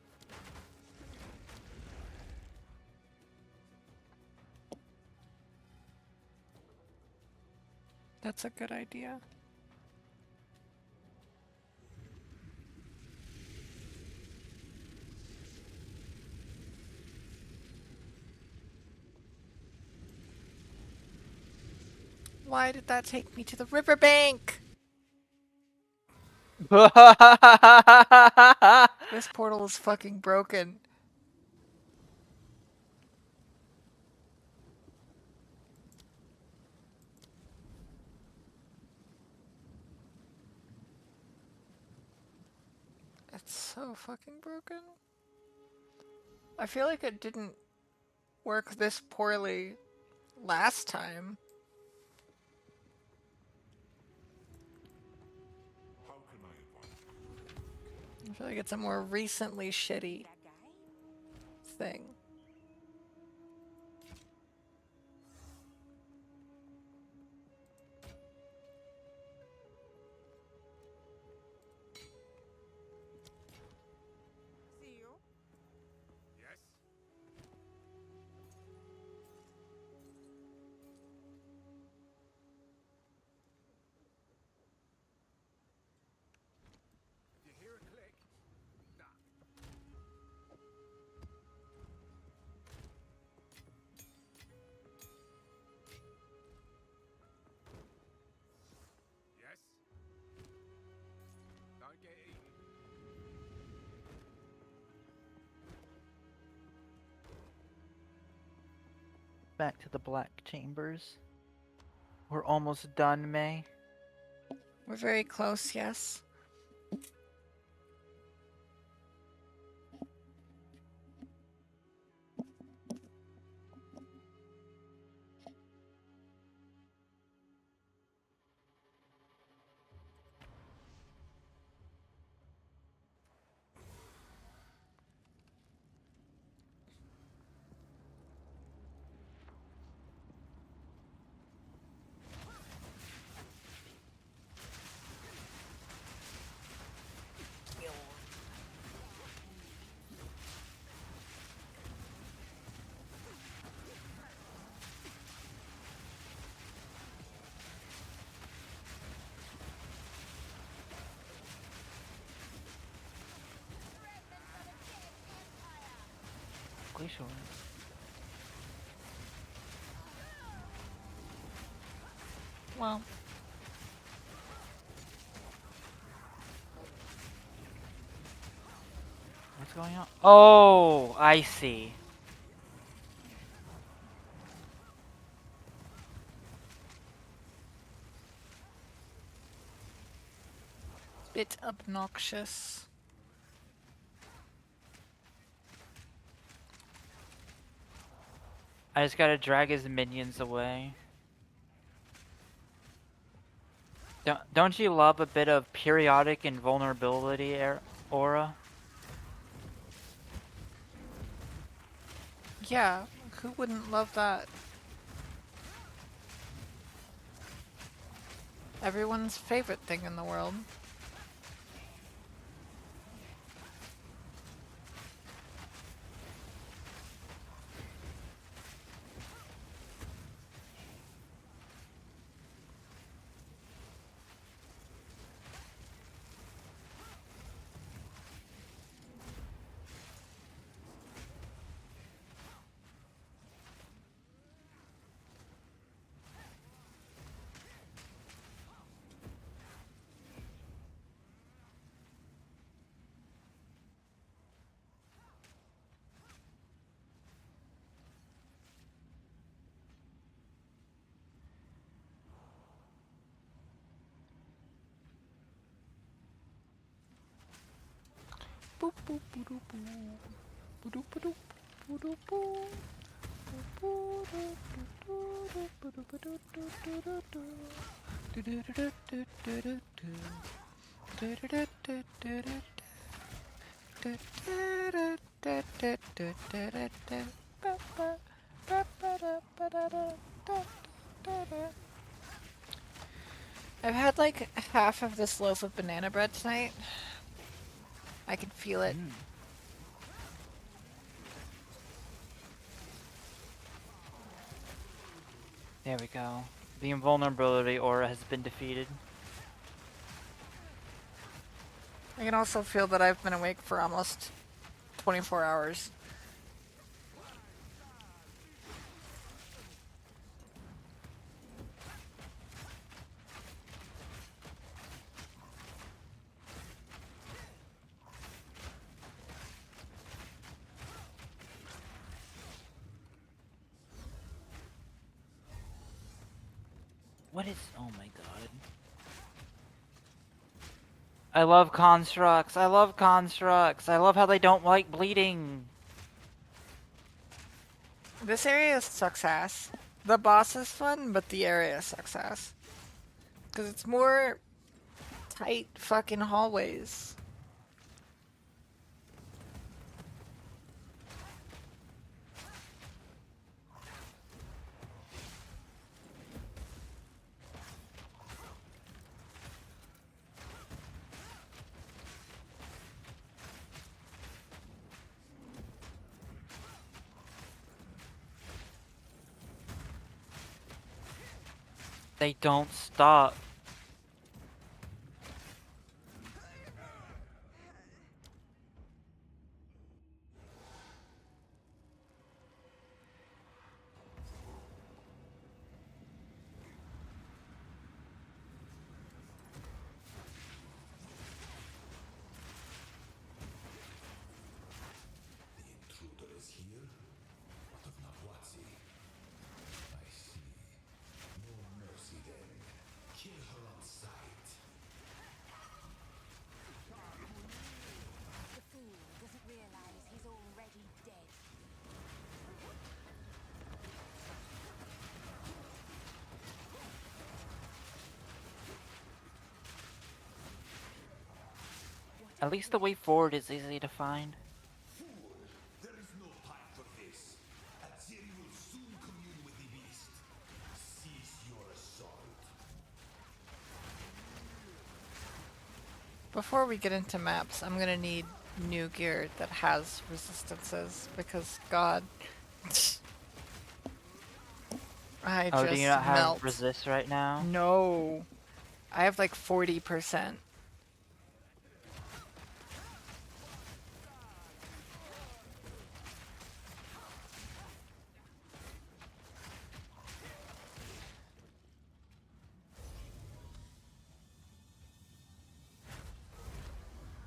That's a good idea. Why did that take me to the riverbank? This portal is fucking broken. It's so fucking broken. I feel like it didn't work this poorly last time. How can I advise? I feel like it's a more recently shitty That guy? thing. See you. Yes? You hear a click? Nah. Yes? Don't get eaten. Back to the Black Chambers. We're almost done, May. We're very close, yes. Glacial. Well, What's going on? Oh, I see. bit obnoxious. I just gotta drag his minions away. Don't you love a bit of periodic invulnerability aura? Yeah, who wouldn't love that? Everyone's favorite thing in the world. Boop boop boop boop boop boop boop boop boop. I've had like half of this loaf of banana bread tonight. I can feel it. There we go. The invulnerability aura has been defeated. I can also feel that I've been awake for almost 24 hours. What is... Oh my god. I love constructs. I love constructs. I love how they don't like bleeding. This area sucks ass. The boss is fun, but the area sucks ass. Because it's more tight fucking hallways. They don't stop. The intruder is here, out of Nahuatzi. I see. No mercy then. Kill her on sight. The fool doesn't realize he's already dead. At least the way forward is easy to find. Fool! There is no time for this. Azeri will soon commune with the beast. Cease your assault. Before we get into maps, I'm gonna need new gear that has resistances because God, I Oh, just do you not have melt. resist right now? No, I have like 40%.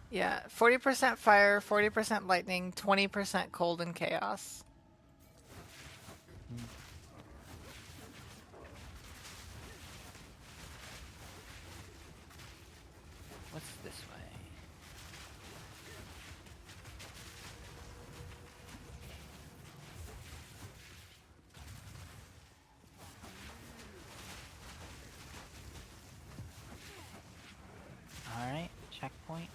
Yeah, 40% fire, 40% lightning, 20% cold and chaos. What's this way? Alright, checkpoint.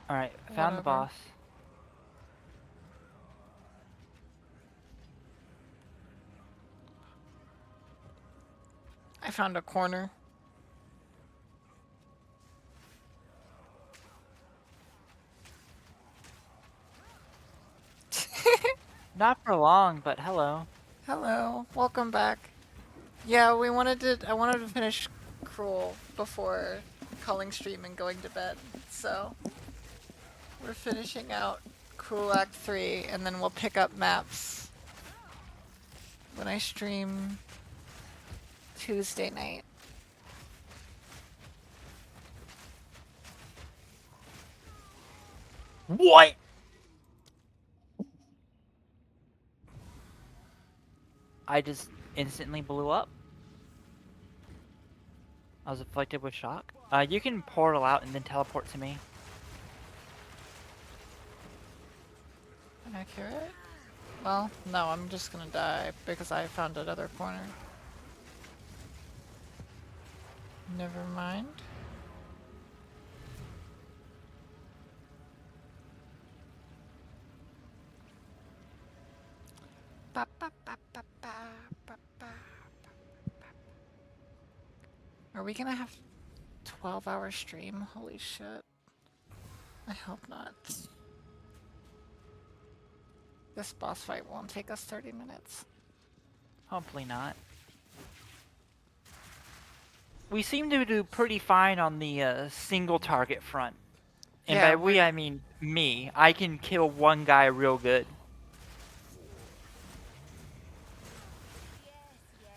Alright, found the Whatever. boss. I found a corner. Not for long, but hello. Hello, welcome back. Yeah, I wanted to finish Cruel before calling stream and going to bed. So we're finishing out Cruel Act 3 and then we'll pick up maps when I stream Tuesday night. What? I just instantly blew up. I was afflicted with shock. You can portal out and then teleport to me. Accurate? Well, no, I'm just gonna die because I found another corner. Never mind. Ba, ba, ba, ba, ba, ba, ba, ba. Are we gonna have 12-hour stream? Holy shit. I hope not. This boss fight won't take us 30 minutes. Hopefully not. We seem to do pretty fine on the single target front. And Yeah, by we, I mean me. I can kill one guy real good.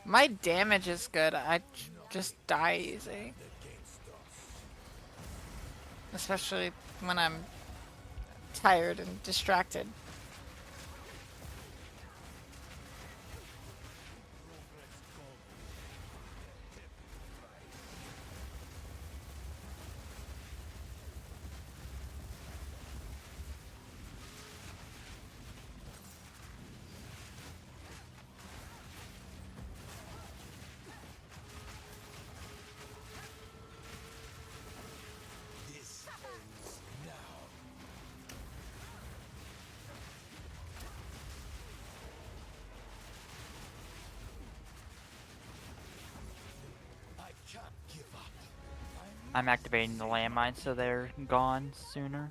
my damage is good. I just die easy. Especially when I'm tired and distracted. I'm activating the landmines so they're gone sooner.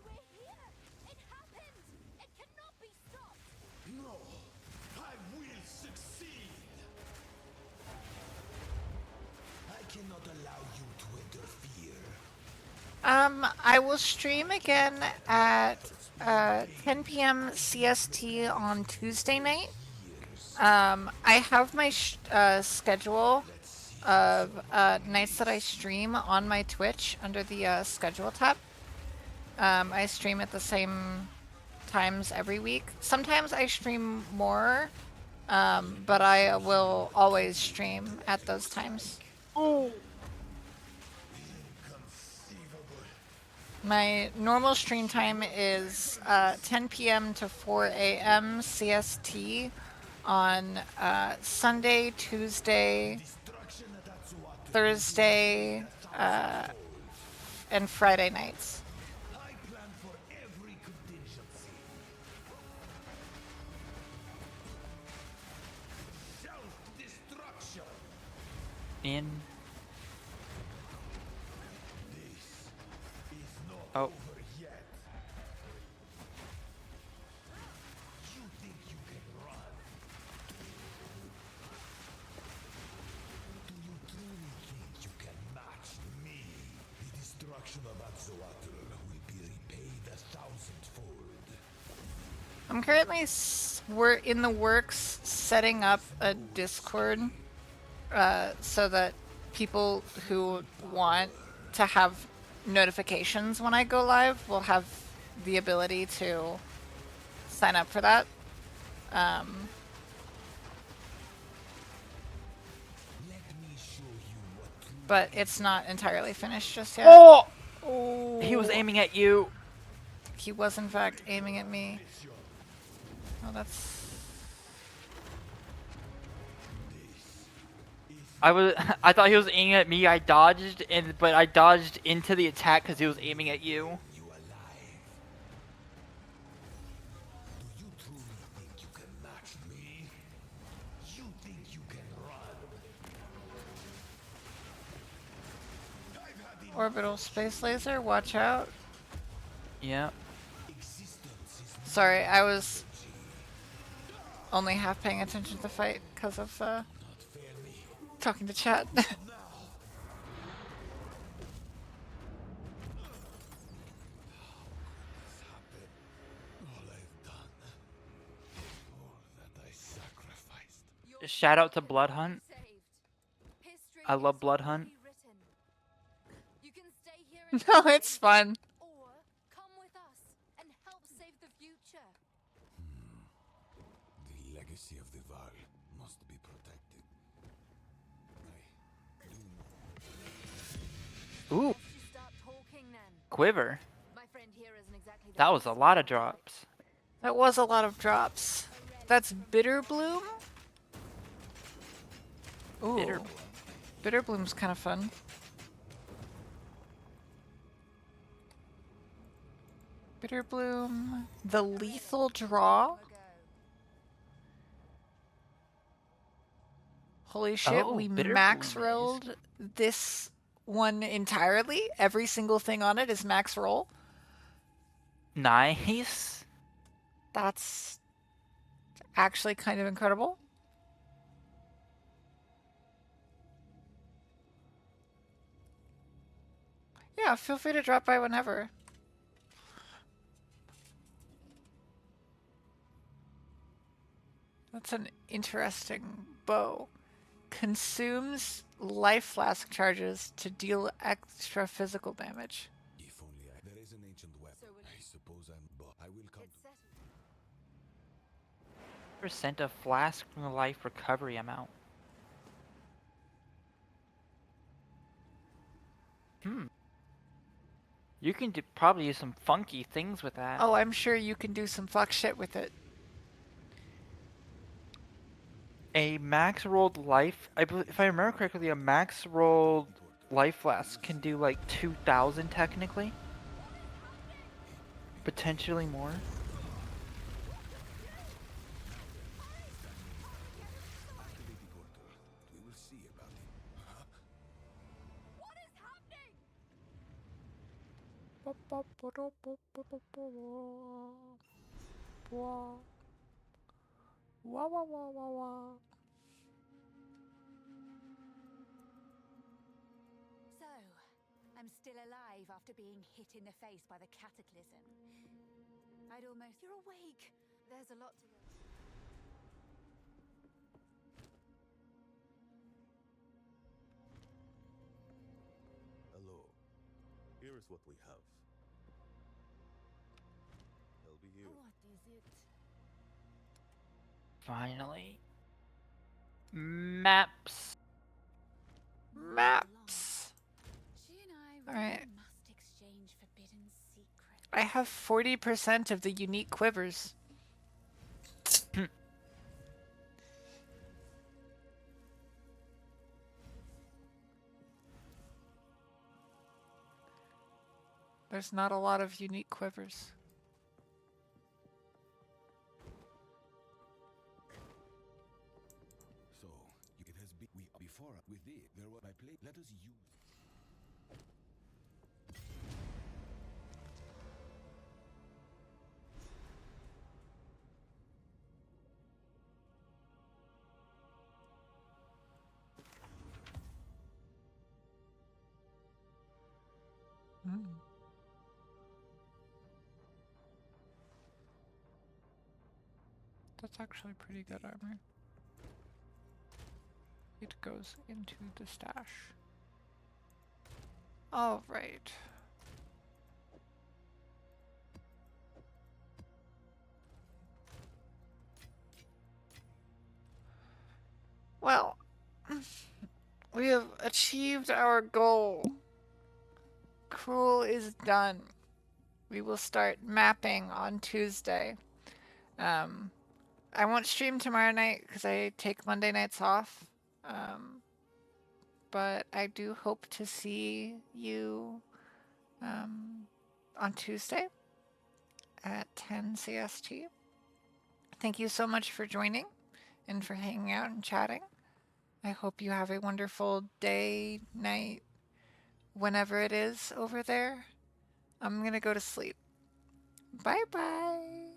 It happened! It cannot be stopped! No, I will succeed. I cannot allow you to interfere. I will stream again at 10 p.m. CST on Tuesday night. I have my schedule of nights that I stream on my Twitch under the schedule tab. I stream at the same times every week. Sometimes I stream more, but I will always stream at those times. My normal stream time is 10 p.m. to 4 a.m. CST on Sunday, Tuesday, Thursday, and Friday nights. I plan for every contingency. Self-destruction. In. This is not Oh. over yet. You think you can run? Do you truly think you can match me? The destruction of Axolotl will be repaid 1,000-fold. I'm currently we're in the works setting up a Discord so that people who want to have notifications when I go live will have the ability to sign up for that. Let me show you what true But it's not entirely finished just yet. Oh! Oh! He was aiming at you. He was in fact aiming at me. Oh, that's... I thought he was aiming at me. I dodged, but I dodged into the attack because he was aiming at you. you alive. Do you truly think you can match me? You think you can run? I've had enough. Orbital space laser, watch out. Yeah. Existence is Sorry, I was only half paying attention to the fight because of not fair me. talking to chat. Now. All I've done. All that I sacrificed. Shout out to Blood Hunt. Saved. History I love is Blood Hunt. rewritten. You can stay here and No, die, it's fun. or come with us and help save the future. The legacy of the Val must be protected. I do Ooh, You start talking then. quiver. My friend here isn't exactly the That was a best lot of with drops. That was a lot of drops. That's Bitter Bloom? Ooh. Bitter. Bitter Bloom's kind of fun. Bitter Bloom. The Lethal Draw. Holy shit, Oh, we Bitter max Bloom is- rolled this one entirely. Every single thing on it is max roll. Nice. That's actually kind of incredible. Yeah, feel free to drop by whenever. That's an interesting bow. Consumes life flask charges to deal extra physical damage. If only there is an ancient weapon. I suppose I will come to... Percent of flask from the life recovery amount. You can probably do some funky things with that. Oh, I'm sure you can do some fuck shit with it. A max rolled life, if I remember correctly, a max rolled life flask can do like 2,000 technically. Potentially more. We will see about it. What is happening? So, I'm still alive after being hit in the face by the cataclysm. I'd almost... You're awake! There's a lot to go... Hello. Here is what we have. LBU. What is it? Finally. Maps. Maps. She and I All right. really must exchange forbidden secrets. I have 40% of the unique quivers. There's not a lot of unique quivers. So, it has been... before, with it, there was... I play... Let us use... That's actually pretty good armor. It goes into the stash. All right. Well, we have achieved our goal. Cruel is done. We will start mapping on Tuesday. I won't stream tomorrow night because I take Monday nights off. But I do hope to see you on Tuesday at 10 CST. Thank you so much for joining and for hanging out and chatting. I hope you have a wonderful day, night, whenever it is over there. I'm gonna go to sleep. Bye bye.